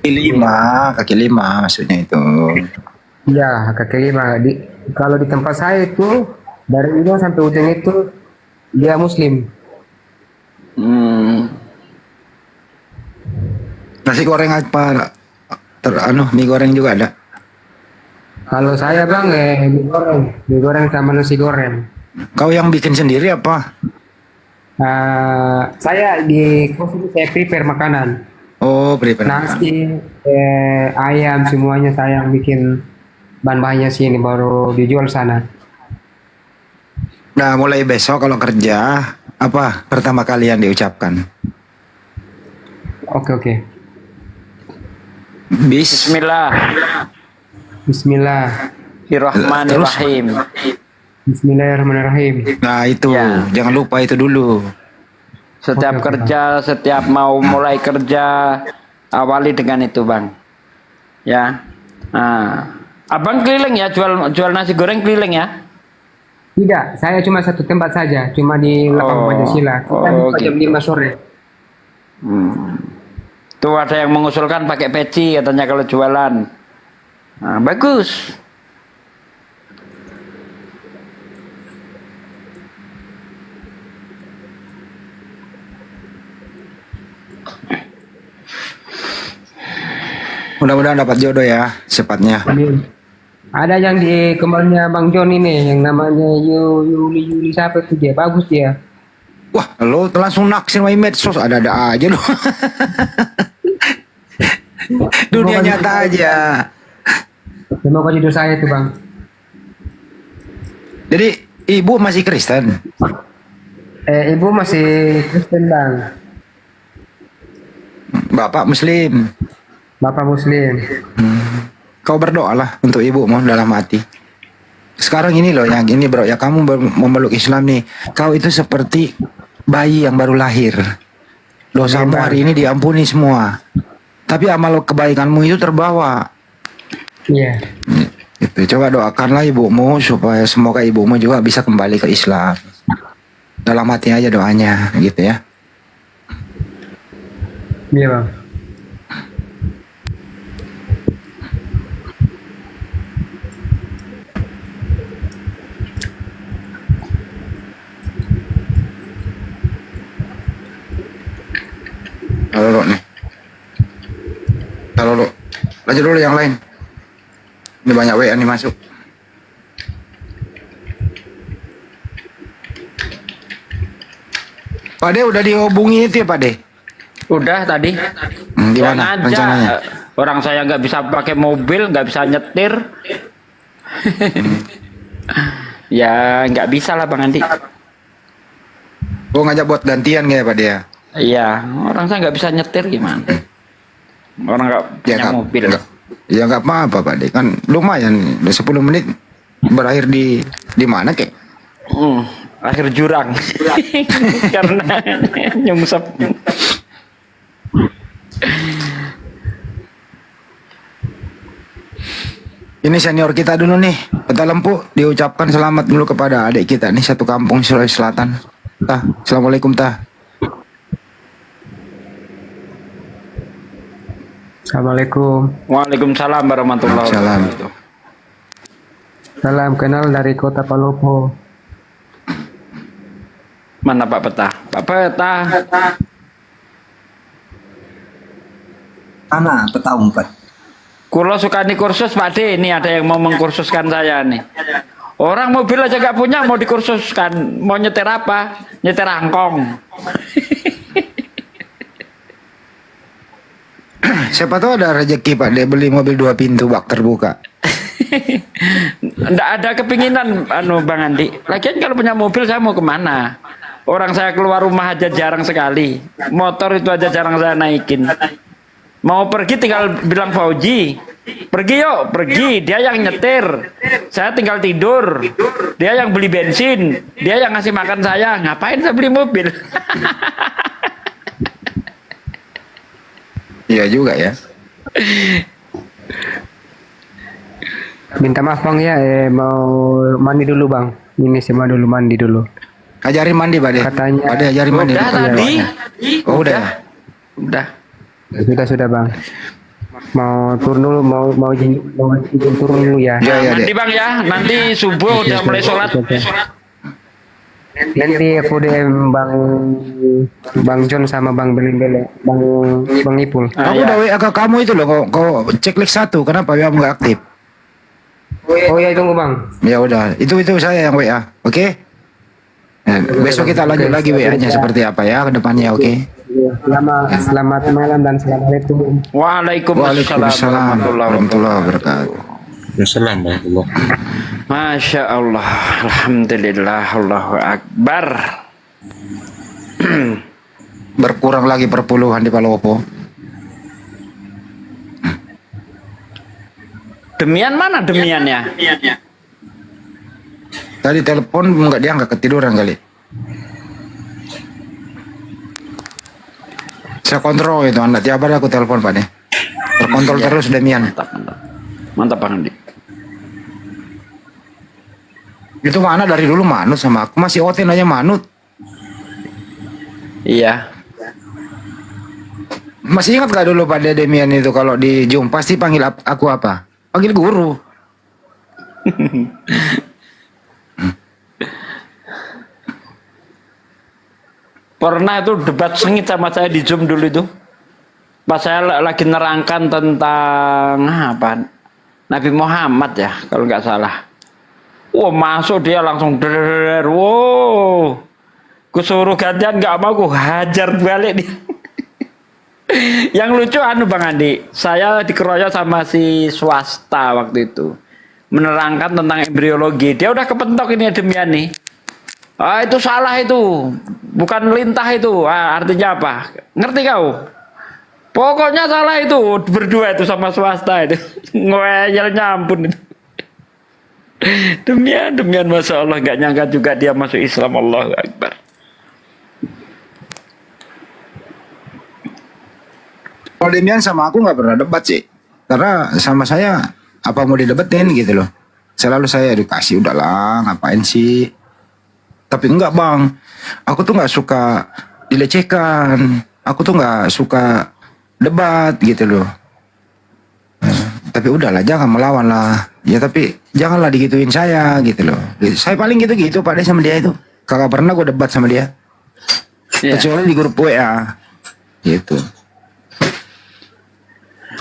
Kaki lima maksudnya itu. Iya, kaki lima. Kalau di tempat saya itu dari ujung sampai ujung itu dia Muslim. Nasi goreng apa? Mie goreng juga ada. Kalau saya bang, mie goreng sama nasi goreng. Kau yang bikin sendiri apa? Saya di kos itu saya prepare makanan. Oh, prepare makanan. Nasi, ayam semuanya saya yang bikin bahan-bahannya sini baru dijual sana. Nah, mulai besok kalau kerja apa pertama kali yang diucapkan? Oke. Bismillah. Bismillahirrahmanirrahim. Bismillahirrahmanirrahim. Nah itu, jangan lupa itu dulu. Setiap kerja, setiap mau mulai kerja, awali dengan itu bang. Ya. Nah, abang keliling ya, jual nasi goreng keliling ya? Tidak, saya cuma satu tempat saja, cuma di Lapang Pancasila. Kita buka jam 5 sore. Tuh ada yang mengusulkan pakai peci katanya kalau jualan. Nah, bagus. Mudah-mudahan dapat jodoh ya, cepatnya. Amin. Ada yang di kembarnya Bang John ini, yang namanya Yuli siapa itu dia, bagus dia. Wah, lo langsung naksir main medsos, ada-ada aja lo. Dunia nyata aja. Semoga jodoh saya itu bang. Jadi ibu masih Kristen? Ibu masih Kristen bang. Bapak Muslim? Bapak Muslim. Kau berdoalah untuk ibumu dalam hati. Sekarang ini loh yang ini bro, ya kamu memeluk Islam nih. Kau itu seperti bayi yang baru lahir. Dosamu hari ini diampuni semua. Tapi amal kebaikanmu itu terbawa. Iya. Itu coba doakanlah ibumu supaya semoga ibumu juga bisa kembali ke Islam. Dalam hati aja doanya, gitu ya. Iya bang. Halo nih. Halo lanjut dulu yang lain. Ini banyak WA nih masuk. Pak De udah dihubungi itu ya Pak De? Udah tadi. Di mana rencananya? Orang saya nggak bisa pakai mobil, nggak bisa nyetir. Ya nggak bisa lah Bang Andi. Oh ngajak buat gantian nggak ya Pak De ya? Iya, orang saya nggak bisa nyetir gimana? Orang nggak punya mobil. Ya nggak apa-apa Pak De, kan lumayan 10 menit berakhir di mana kek? Akhir jurang. Karena nyungsep. Ini senior kita dulu nih, Kota Lempu, diucapkan selamat dulu kepada adik kita nih satu kampung Sulawesi Selatan. Tah, assalamualaikum Tah. Assalamualaikum. Waalaikumsalam warahmatullahi wabarakatuh. Salam kenal dari Kota Palopo. Mana Pak Peta? Pak Peta. Mana peta umpet? Kulo suka nih kursus Pak De, ini ada yang mau mengkursuskan saya nih. Orang mobil aja gak punya mau dikursuskan, mau nyetir apa? Nyetir angkong. Siapa tahu ada rezeki Pak De beli mobil 2 pintu bak terbuka. Nggak ada kepinginan Bang Andi. Lagian kalau punya mobil saya mau kemana? Orang saya keluar rumah aja jarang sekali. Motor itu aja jarang saya naikin. Mau pergi tinggal bilang Fauji, pergi yuk, pergi. Dia yang nyetir, saya tinggal tidur. Dia yang beli bensin, dia yang ngasih makan saya. Ngapain saya beli mobil? Iya juga ya. Minta maaf bang ya, mau mandi dulu bang. Ini semua dulu mandi dulu. Ajarin mandi Bade. Katanya. Bade ajarin mandi. Udah tadi. Oh udah. Udah. Sudah bang. Mau turun dulu, mau izin turun dulu ya. Mandi bang ya. Nanti subuh udah mulai sholat. Nanti aku DM Bang John sama Bang Bele, Bang Ipul. Aku udah WA ke kamu itu loh, kau checklist 1, kenapa WA nggak aktif? Oh ya tunggu bang. Ya udah, itu saya yang WA, oke? Besok kita lanjut lagi WA-nya seperti apa ya ke depannya, oke? Selamat malam dan assalamualaikum. Waalaikumsalam warahmatullahi wabarakatuh. Assalamualaikum. Masya Allah, alhamdulillah, Allahu Akbar. Berkurang lagi perpuluhan di Palopo. Demian mana demiannya? Tadi telepon nggak diangkat, ketiduran kali. Saya kontrol itu anak tiap hari aku telepon Pak nih. Terkontrol terus Demian. Mantap Bang Andi. Itu mana dari dulu manut sama aku, masih oten aja manut. Iya. Masih ingat gak dulu pada Demian itu kalau di Zoom pasti panggil aku apa? Panggil guru. Pernah itu debat sengit sama saya di Zoom dulu itu. Pas saya lagi nerangkan tentang apa? Nabi Muhammad ya, kalau nggak salah. Wah, masuk dia langsung der. Wow. Kusuruh gantian nggak mau, ku hajar balik dia. Yang lucu Bang Andi, saya dikeroyok sama si swasta waktu itu. Menerangkan tentang embriologi. Dia udah kepentok ini Demian nih. Ah, itu salah itu. Bukan lintah itu. Ah, artinya apa? Ngerti kau? Pokoknya salah itu. Berdua itu sama swasta itu. Ngeyelnya ampun itu. Demian Masya Allah. Gak nyangka juga dia masuk Islam. Allahu Akbar. Kalau Demian sama aku nggak pernah debat sih. Karena sama saya apa mau didebatin gitu loh. Selalu saya edukasi, udahlah ngapain sih. Tapi enggak bang, aku tuh nggak suka dilecehkan. Aku tuh nggak suka debat gitu loh. Tapi udahlah jangan melawan lah. Ya tapi janganlah digituin saya gitu loh. Saya paling gitu-gitu Pak sama dia itu. Kagak pernah gue debat sama dia. Kecuali di grup WA gitu.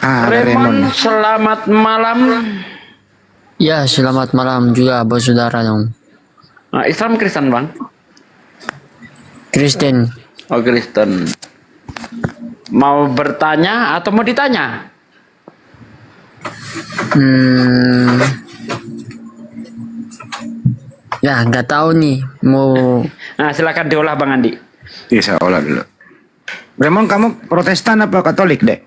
Raymond, selamat malam. Ya, selamat malam juga bos saudara dong. Nah, Islam Kristen Bang? Kristen. Oh Kristen. Mau bertanya atau mau ditanya? Ya nggak tahu nih mau. Nah silakan diolah Bang Andi. Iya saya olah dulu. Raymond kamu Protestan apa Katolik dek?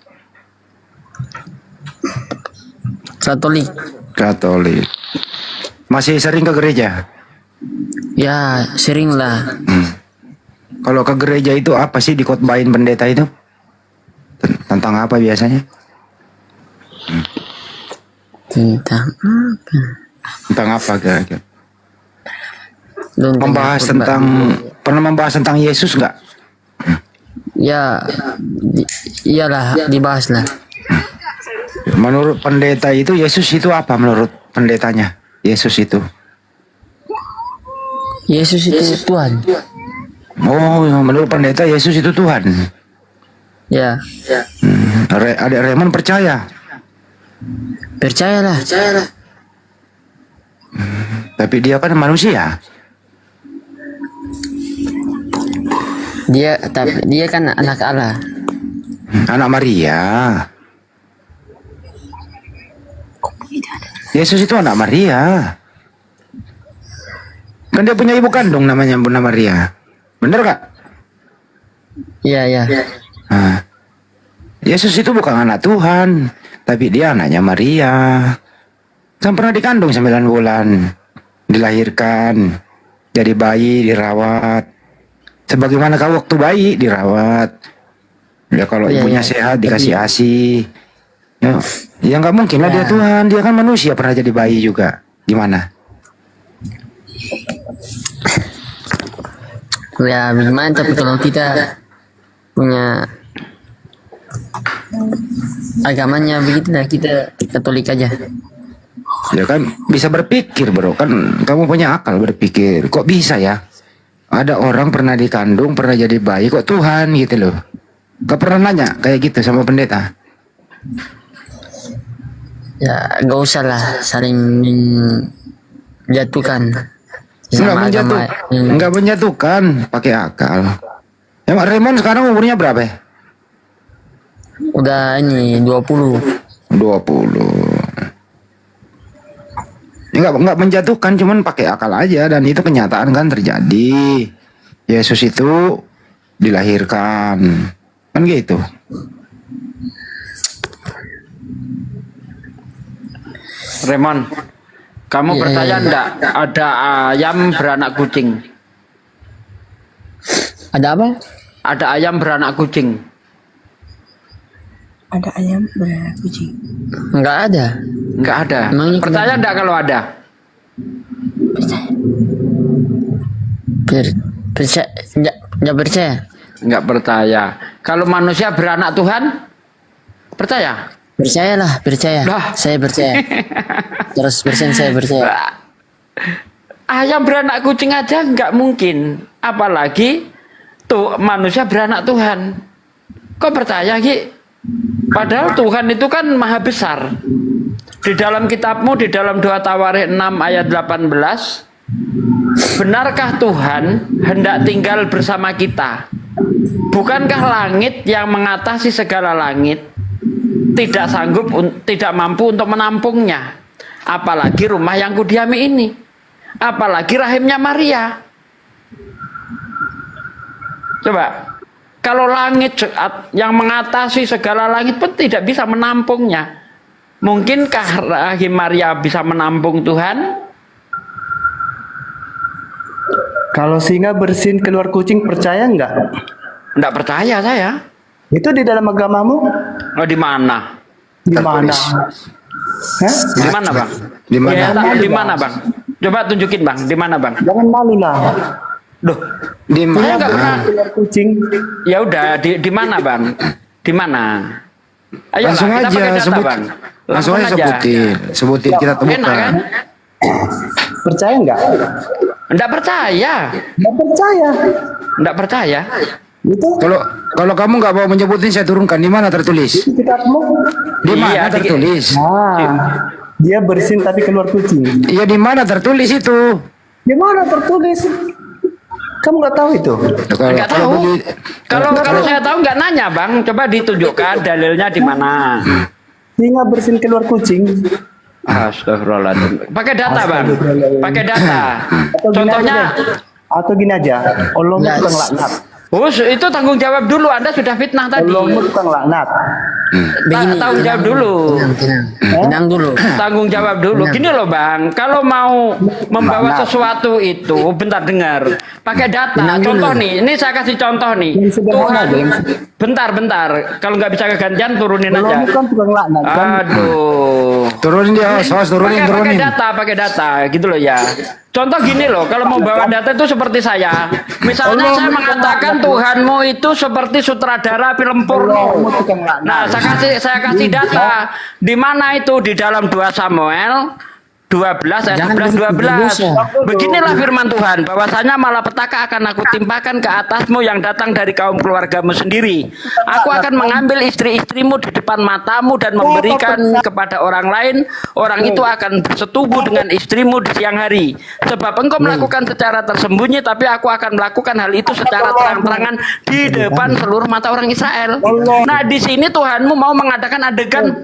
Katolik. Masih sering ke gereja? Ya sering lah. Kalau ke gereja itu apa sih dikotbahin pendeta itu? Tentang apa biasanya? Tentang apa kira-kira? Pernah membahas tentang Yesus nggak? Ya, iyalah dibahas lah. Menurut pendeta itu Yesus itu apa menurut pendetanya? Yesus itu Tuhan. Oh, menurut pendeta Yesus itu Tuhan. Ya. Adik Raymond percaya? Percayalah. Tapi dia kan manusia. Dia kan anak Allah. Anak Maria. Yesus itu anak Maria. Kan dia punya ibu kandung namanya Bunda Maria. Bener gak? Iya. Nah, Yesus itu bukan anak Tuhan, tapi dia anaknya Maria. Kan pernah dikandung 9 bulan. Dilahirkan. Jadi bayi, dirawat. Sebagaimana kau waktu bayi, dirawat. Ya kalau ibunya sehat, dikasih ASI. Ya nggak mungkin lah dia Tuhan, dia kan manusia, pernah jadi bayi juga. Gimana? Ya bagaimana, tapi kalau kita punya agamanya begitu lah, kita Katolik aja. Ya kan bisa berpikir bro, kan kamu punya akal berpikir. Kok bisa ya? Ada orang pernah dikandung, pernah jadi bayi, kok Tuhan gitu loh. Kau pernah nanya kayak gitu sama pendeta? Ya gak usah lah saling menjatuhkan. Enggak menjatuhkan, pakai akal. Emang Raymond sekarang umurnya berapa ya? Udah ini 20. Enggak menjatuhkan, cuman pakai akal aja, dan itu kenyataan kan terjadi. Yesus itu dilahirkan. Kan gitu. Raymond, kamu percaya enggak ada ayam beranak kucing? Ada apa? Ada ayam beranak kucing. Ada ayam beranak kucing. Enggak ada. Enggak ada. Percaya enggak kalau ada? Percaya. Enggak percaya. Enggak percaya. Kalau manusia beranak Tuhan, percaya? Percayalah, percaya. Saya percaya. 100% saya percaya. Ayam beranak kucing aja nggak mungkin, apalagi tuh manusia beranak Tuhan. Kok percaya Ki? Padahal Tuhan itu kan maha besar. Di dalam kitabmu, di dalam 2 Tawarikh 6 ayat 18, benarkah Tuhan hendak tinggal bersama kita? Bukankah langit yang mengatasi segala langit tidak sanggup, tidak mampu untuk menampungnya? Apalagi rumah yang kudiami ini, apalagi rahimnya Maria. Coba, kalau langit yang mengatasi segala langit pun tidak bisa menampungnya, mungkinkah rahim Maria bisa menampung Tuhan? Kalau singa bersin keluar kucing, percaya nggak? Nggak percaya saya. Itu di dalam agamamu? Oh, di mana? Di mana? Hah? Di mana, Bang? Di mana? Ya, di mana, Bang? Coba tunjukin, Bang. Di mana, Bang? Jangan malu lah. Duh, di mana? Nggak pernah keluar kucing. Ya udah, di mana, Bang? Di mana? Ayo langsung kita aja pakai data, sebut, Bang. langsung aja sebutin kita temukan. Enak, kan? Percaya nggak? Nggak percaya. Nggak percaya. Nggak percaya. Kalau kamu nggak mau menyebutin, saya turunkan. Di mana tertulis? Di kitabmu. Di mana tertulis? Dia bersin tapi keluar kucing. Iya, di mana tertulis itu? Di mana tertulis? Kamu nggak tahu itu? Nggak tahu. Kalau saya tahu nggak nanya, Bang. Coba ditunjukkan dalilnya di mana. Singa bersin keluar kucing. Astagfirullahaladzim. Pakai data, Bang. Pakai data. Contohnya. Atau gini aja. Allah tukang laknat. Itu tanggung jawab dulu. Anda sudah fitnah tadi. Allah tukang laknat. Tanggung jawab dulu. Tenang dulu. Tanggung jawab dulu. Gini loh, Bang. Kalau mau membawa sesuatu itu, bentar dengar. Pakai data. Contoh nih. Ini saya kasih contoh nih. Tuhan. Bentar. Kalau nggak bisa kegantian, turunin aja. Aduh. Turunin dia, turunin. Pakai data, gitu loh ya. Contoh gini loh, kalau mau bawa data itu seperti saya. Misalnya saya mengatakan Tuhanmu itu seperti sutradara film porno. Nah, saya kasih data. Di mana itu? Di dalam 2 Samuel 12 ayat 11-12. Beginilah firman Tuhan, bahwasanya malapetaka akan aku timpakan ke atasmu yang datang dari kaum keluargamu sendiri. Aku akan mengambil istri-istrimu di depan matamu dan memberikan kepada orang lain. Orang itu akan bersetubuh dengan istrimu di siang hari. Sebab engkau melakukan secara tersembunyi, tapi aku akan melakukan hal itu secara terang-terangan di depan seluruh mata orang Israel. Nah, di sini Tuhanmu mau mengadakan adegan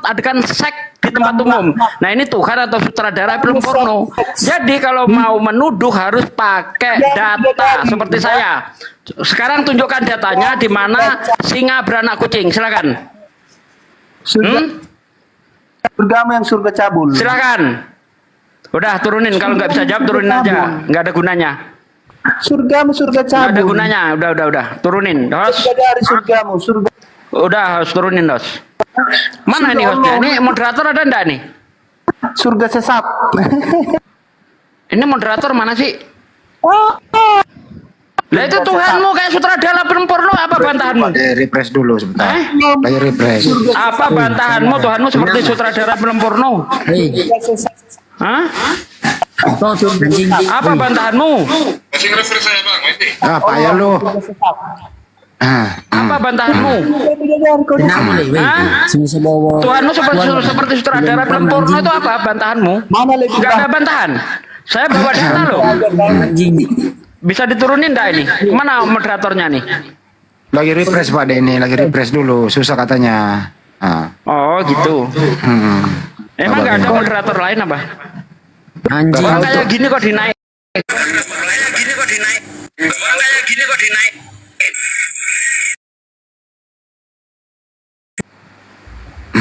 adegan seks di tempat umum. Nah, ini Tuhan atau sutradara film porno. Jadi kalau mau menuduh harus pakai data seperti saya. Sekarang tunjukkan datanya di mana singa beranak kucing. Silakan. Surgamu yang surga cabul. Silakan. Udah turunin, kalau nggak bisa jawab turunin aja. Nggak ada gunanya. Surgamu surga cabul. Nggak ada gunanya. Udah. Turunin. Dos. Dari surgamu surga. Udah harus turunin, Dos. Mana nih hostnya? Ini moderator ada enggak nih? Surga sesat. Ini moderator mana sih? Lah itu Tuhanmu kayak sutradara film porno, apa bantahanmu? Refresh dulu sebentar. Lagi refresh. Apa bantahanmu? Tuhanmu seperti sutradara film porno? Hah? Apa bantahanmu? Masih refresh saya bang, Messi. Apa ya lu? Apa bantahanmu? Hah? Tuhanmu seperti sutradara film porno itu apa bantahanmu? Gak ada bantahan. Saya bawa data loh. Bisa diturunin enggak ini? Mana moderatornya nih? Lagi refresh Pak Denny, lagi refresh dulu. Susah katanya. Oh gitu. Emang nggak ada moderator lain apa? Anjing. Orang kayak gini kok dinaik.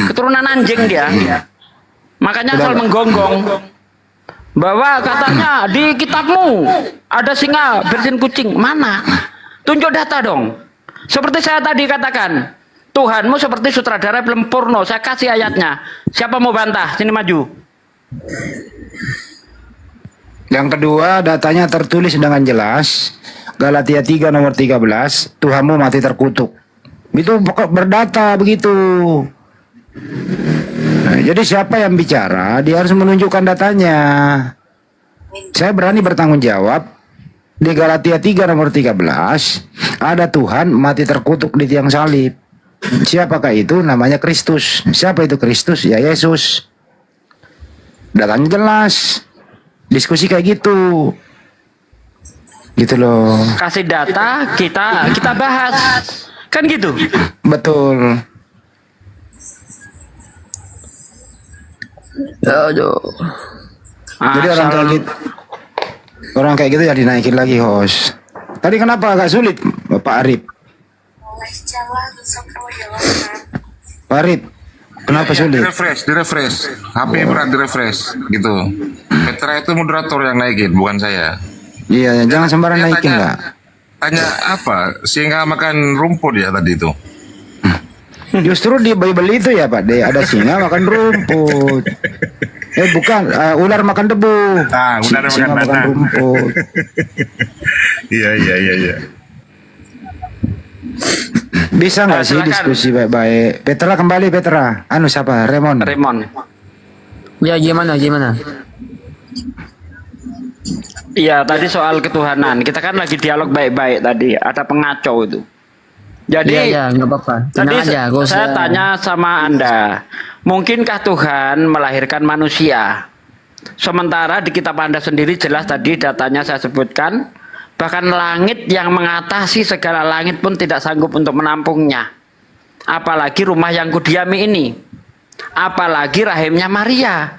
Keturunan anjing dia. Makanya asal menggonggong. Bahwa katanya di kitabmu ada singa bersin kucing. Mana? Tunjuk data dong. Seperti saya tadi katakan, Tuhanmu seperti sutradara film porno. Saya kasih ayatnya. Siapa mau bantah? Sini maju. Yang kedua, datanya tertulis dengan jelas. Galatia 3 nomor 13, Tuhanmu mati terkutuk. Itu pokok berdata begitu. Nah, jadi siapa yang bicara, dia harus menunjukkan datanya. Saya berani bertanggung jawab. Di Galatia 3 nomor 13, ada Tuhan mati terkutuk di tiang salib. Siapakah itu? Namanya Kristus. Siapa itu Kristus? Ya Yesus. Datanya jelas. Diskusi kayak gitu. Gitu loh. Kasih data, kita bahas. Kan gitu? Betul. Aduh. Jadi orang kayak gitu ya dinaikin lagi host. Tadi kenapa agak sulit Bapak Arif? Pak Arif, kenapa sulit? Di refresh. HP berat di refresh gitu. Petra itu moderator yang naikin, bukan saya. Iya, jangan sembarang naikin nggak. Tanya apa? Singa makan rumput ya tadi itu. Justru di Bible itu ya Pak De, ada singa makan rumput. Bukan, ular makan debu. Ular singa makan rumput. Iya. Bisa nggak sih diskusi baik-baik? Petra kembali Petra. Anu siapa? Remon. Ya gimana? Iya, tadi soal ketuhanan. Kita kan lagi dialog baik-baik tadi. Ada pengacau itu. Jadi, ya, nggak apa-apa. Tadi aja, saya tanya sama Anda, mungkinkah Tuhan melahirkan manusia? Sementara di kitab Anda sendiri jelas tadi datanya saya sebutkan, bahkan langit yang mengatasi segala langit pun tidak sanggup untuk menampungnya. Apalagi rumah yang kudiami ini. Apalagi rahimnya Maria.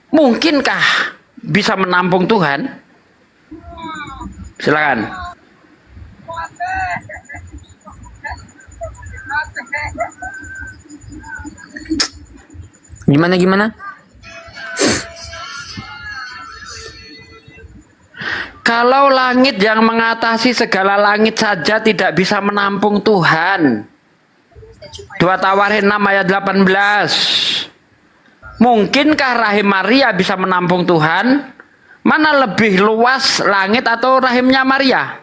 Mungkinkah bisa menampung Tuhan? Silakan. Gimana? Kalau langit yang mengatasi segala langit saja tidak bisa menampung Tuhan. 2 Tawarin 6 ayat 18. Mungkinkah rahim Maria bisa menampung Tuhan? Mana lebih luas langit atau rahimnya Maria?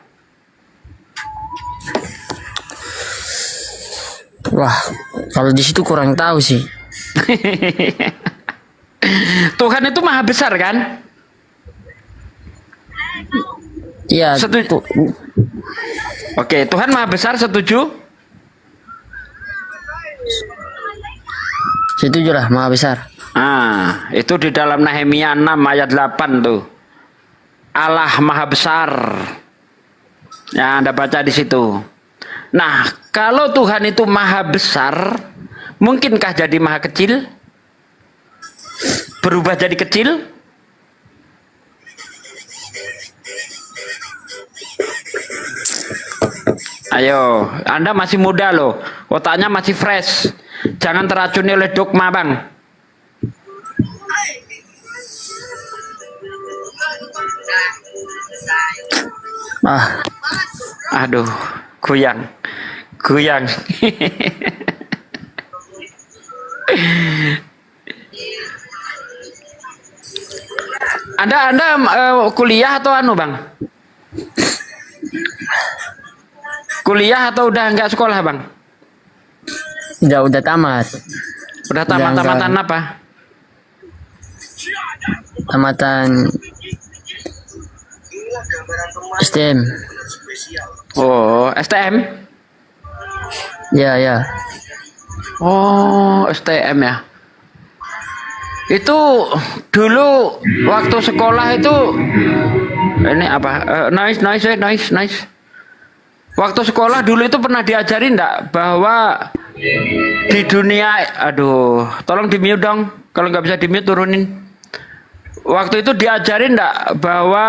Wah, kalau di situ kurang tahu sih. Tuhan itu maha besar kan? Iya. Setuju. Oke, Tuhan maha besar, setuju? Setuju lah, maha besar. Itu di dalam Nehemia 6 ayat 8 tuh. Allah maha besar. Ya, Anda baca di situ. Nah, kalau Tuhan itu maha besar, mungkinkah jadi maha kecil? Berubah jadi kecil? Ayo, Anda masih muda loh, otaknya masih fresh. Jangan teracuni oleh dogma, Bang. Aduh, goyang. Anda kuliah atau anu Bang? Kuliah atau udah nggak sekolah Bang? Udah tamat. Udah tamat-tamatan apa? Tamatan STM. Oh, STM? Ya. Oh, STM ya. Itu dulu waktu sekolah itu ini apa? Nice. Waktu sekolah dulu itu pernah diajarin enggak bahwa di dunia, aduh, tolong di mute dong. Kalau nggak bisa di mute turunin. Waktu itu diajarin enggak bahwa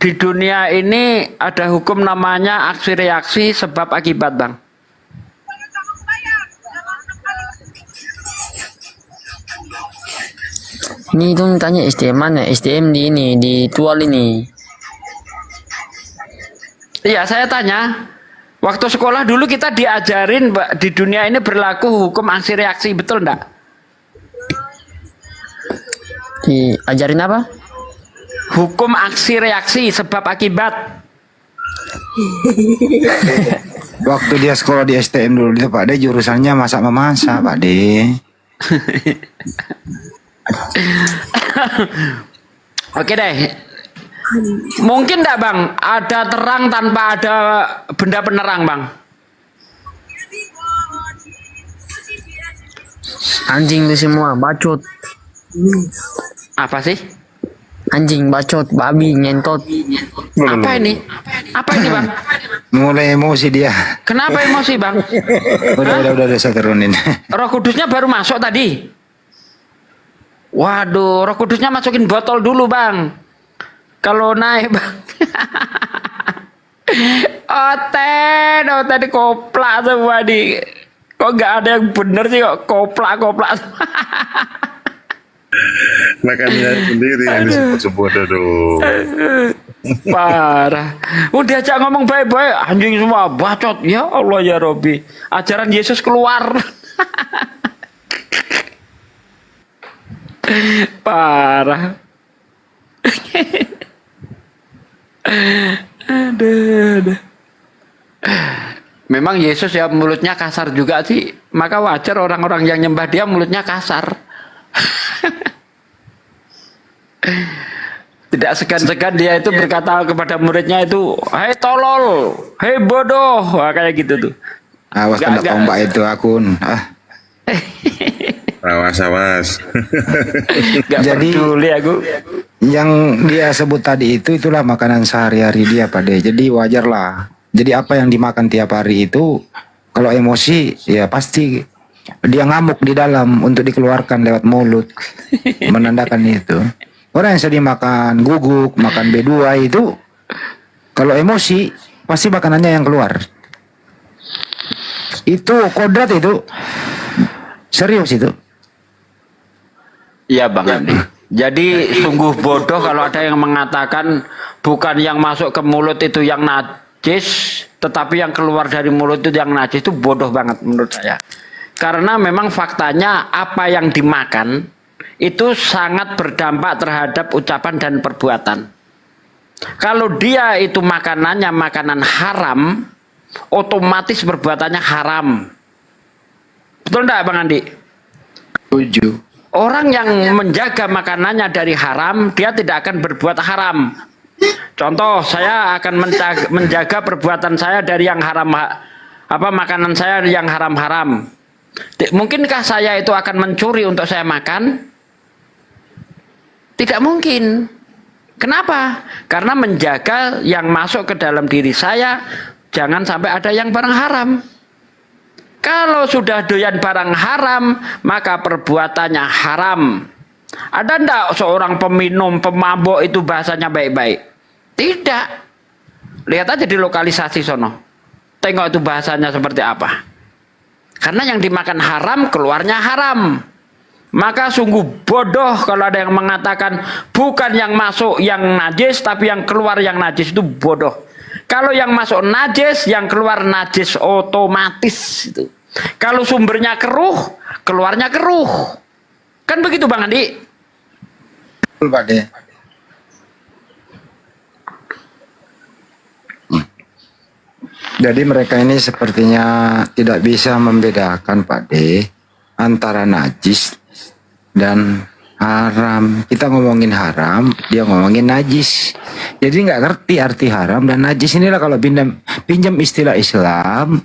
di dunia ini ada hukum namanya aksi reaksi sebab akibat, Bang? Ini dong tanya STM mana? STM di ini, di Tual ini. Iya, saya tanya. Waktu sekolah dulu kita diajarin di dunia ini berlaku hukum aksi reaksi, betul enggak? Diajarin apa? Hukum aksi reaksi sebab akibat. Waktu dia sekolah di STM dulu itu Pak De, jurusannya masak memasak Pak De. Oke deh. Mungkin enggak Bang, ada terang tanpa ada benda penerang Bang? Anjing itu semua, bacot. Apa sih? Anjing, bacot, babi, nyentot. Apa ini? Apa ini Bang? Mulai emosi dia. Kenapa emosi Bang? Udah saya turunin. Roh Kudusnya baru masuk tadi. Waduh, Roh Kudusnya masukin botol dulu Bang. Kalau naik Bang. Oten koplak semua di. Kok nggak ada yang bener sih kok koplak. Makanya sendiri yang disebut-sebut aduh. Parah. Udah ajak ngomong baik-baik, anjing semua bacot. Ya Allah ya Robi. Ajaran Yesus keluar. Parah. Aduh. Memang Yesus ya mulutnya kasar juga sih. Maka wajar orang-orang yang nyembah dia mulutnya kasar. Tidak segan-segan dia itu berkata kepada muridnya itu, hei tolol, hei bodoh. Wah, kayak gitu tuh. Awas kena tombak itu akun. Awas. Jadi peduli aku. Yang dia sebut tadi itulah makanan sehari-hari dia Pak De. Jadi wajar lah. Jadi apa yang dimakan tiap hari itu kalau emosi ya pasti dia ngamuk di dalam untuk dikeluarkan lewat mulut. Menandakan itu. Orang yang sedih makan guguk, makan B2 itu kalau emosi pasti makanannya yang keluar. Itu kodrat itu. Serius itu. Iya Bang Andi. Jadi sungguh bodoh kalau ada yang mengatakan bukan yang masuk ke mulut itu yang najis, tetapi yang keluar dari mulut itu yang najis. Itu bodoh banget menurut saya. Karena memang faktanya apa yang dimakan itu sangat berdampak terhadap ucapan dan perbuatan. Kalau dia itu makanannya makanan haram, otomatis perbuatannya haram. Betul enggak Bang Andi? Setuju. Orang yang menjaga makanannya dari haram, dia tidak akan berbuat haram. Contoh, saya akan menjaga perbuatan saya dari yang haram, makanan saya yang haram-haram. Mungkinkah saya itu akan mencuri untuk saya makan? Tidak mungkin. Kenapa? Karena menjaga yang masuk ke dalam diri saya, jangan sampai ada yang barang haram. Kalau sudah doyan barang haram, maka perbuatannya haram. Ada ndak seorang peminum, pemabuk itu bahasanya baik-baik? Tidak. Lihat aja di lokalisasi sono. Tengok itu bahasanya seperti apa. Karena yang dimakan haram, keluarnya haram. Maka sungguh bodoh kalau ada yang mengatakan bukan yang masuk yang najis, tapi yang keluar yang najis. Itu bodoh. Kalau yang masuk najis, yang keluar najis otomatis itu. Kalau sumbernya keruh, keluarnya keruh. Kan begitu Bang Andi? Betul Pak De. Jadi mereka ini sepertinya tidak bisa membedakan Pak D antara najis dan haram. Kita ngomongin haram, dia ngomongin najis. Jadi nggak ngerti arti haram dan najis. Inilah kalau pinjam istilah Islam,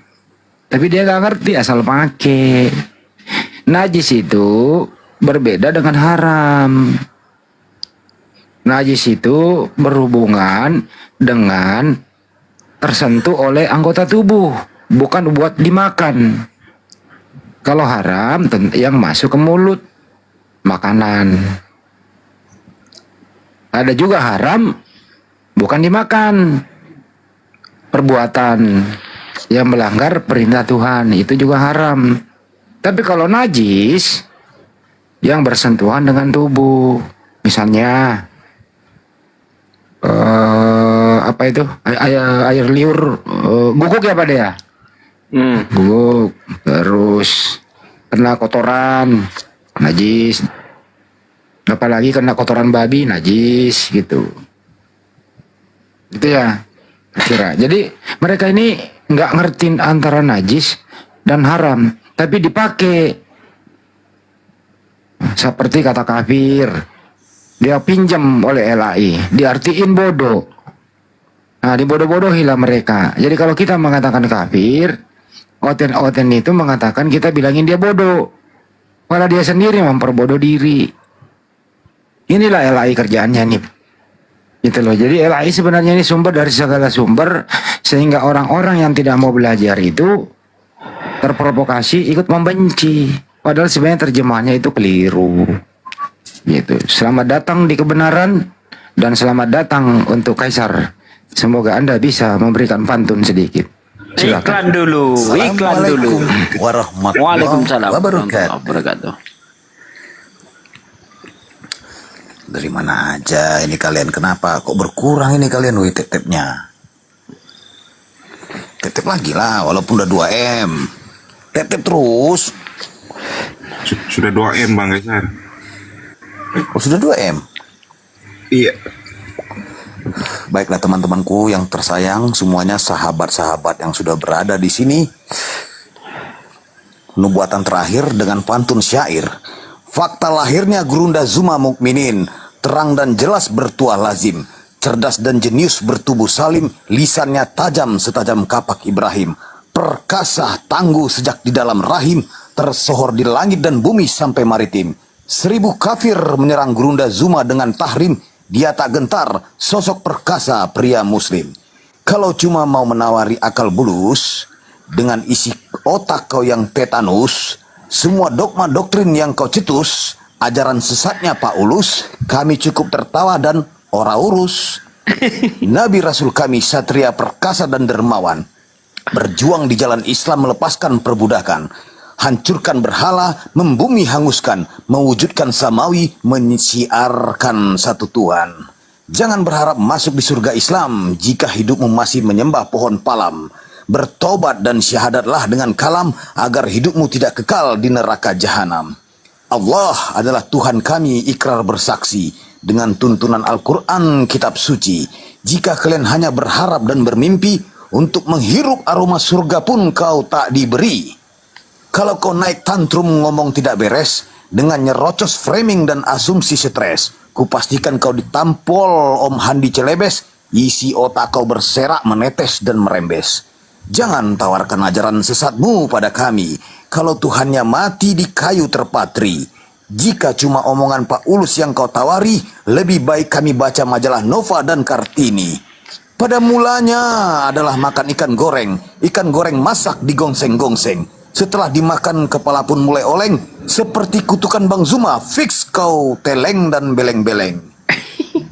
tapi dia nggak ngerti asal pakai. Najis itu berbeda dengan haram. Najis itu berhubungan dengan tersentuh oleh anggota tubuh, bukan buat dimakan. Kalau haram yang masuk ke mulut, makanan. Ada juga haram bukan dimakan, perbuatan yang melanggar perintah Tuhan, itu juga haram. Tapi kalau najis yang bersentuhan dengan tubuh, misalnya apa itu air liur, guguk ya Pak ya, guguk, terus kena kotoran najis, apalagi kena kotoran babi najis gitu, itu ya kira. Jadi mereka ini nggak ngertiin antara najis dan haram, tapi dipakai seperti kata kafir. Dia pinjam oleh LAI, diartiin bodoh. Nah, dibodoh-bodohilah mereka. Jadi kalau kita mengatakan kafir, Oten itu mengatakan kita bilangin dia bodoh. Malah dia sendiri memperbodoh diri. Inilah LAI kerjaannya nih. Gitu loh. Jadi LAI sebenarnya ini sumber dari segala sumber, sehingga orang-orang yang tidak mau belajar itu terprovokasi ikut membenci. Padahal sebenarnya terjemahannya itu keliru. Gitu. Selamat datang di kebenaran dan selamat datang untuk Kaisar. Semoga Anda bisa memberikan pantun sedikit. Silakan. Iklan dulu. Waalaikumsalam warahmatullahi wabarakatuh. Dari mana aja ini kalian? Kenapa kok berkurang ini kalian? Wih, tep-tepnya. Tep-tep lagi lah, walaupun udah 2M. Tep-tep terus. Sudah 2M Bang Kaisar. Oh, sudah 2M? Iya. Baiklah teman-temanku yang tersayang, semuanya sahabat-sahabat yang sudah berada di sini. Nubuatan terakhir dengan pantun syair. Fakta lahirnya Gurunda Zuma Mukminin, terang dan jelas bertuah lazim, cerdas dan jenius bertubuh salim, lisannya tajam setajam kapak Ibrahim, perkasa tangguh sejak di dalam rahim, tersohor di langit dan bumi sampai maritim. 1000 kafir menyerang Gurunda Zuma dengan tahrim, dia tak gentar, sosok perkasa pria muslim. Kalau cuma mau menawari akal bulus, dengan isi otak kau yang tetanus, semua dogma doktrin yang kau cetus, ajaran sesatnya Pak Ulus, kami cukup tertawa dan ora urus. Nabi Rasul kami satria perkasa dan dermawan, berjuang di jalan Islam melepaskan perbudakan, hancurkan berhala, membumi hanguskan, mewujudkan samawi, menyiarkan satu Tuhan. Jangan berharap masuk di surga Islam jika hidupmu masih menyembah pohon palam. Bertobat dan syahadatlah dengan kalam agar hidupmu tidak kekal di neraka jahanam. Allah adalah Tuhan kami, ikrar bersaksi dengan tuntunan Al-Quran kitab suci. Jika kalian hanya berharap dan bermimpi, untuk menghirup aroma surga pun kau tak diberi. Kalau kau naik tantrum ngomong tidak beres, dengan nyerocos framing dan asumsi stres, kupastikan kau ditampol Om Handi Celebes, isi otak kau berserak, menetes dan merembes. Jangan tawarkan ajaran sesatmu pada kami, kalau Tuhannya mati di kayu terpatri. Jika cuma omongan Pak Ulus yang kau tawari, lebih baik kami baca majalah Nova dan Kartini. Pada mulanya adalah makan ikan goreng masak digongseng-gongseng. Setelah dimakan kepala pun mulai oleng, seperti kutukan Bang Zuma, fix kau teleng dan beleng-beleng.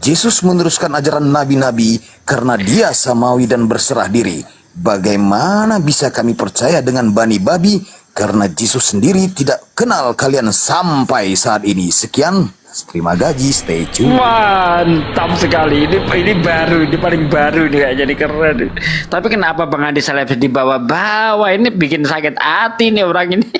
Yesus meneruskan ajaran nabi-nabi karena dia samawi dan berserah diri. Bagaimana bisa kami percaya dengan bani babi karena Yesus sendiri tidak kenal kalian sampai saat ini. Sekian, terima gaji, stay tune. Mantap sekali. Ini baru, ini paling baru nih kayaknya, jadi keren. Tapi kenapa Bang Andi Celebes dibawa-bawa? Ini bikin sakit hati nih orang ini.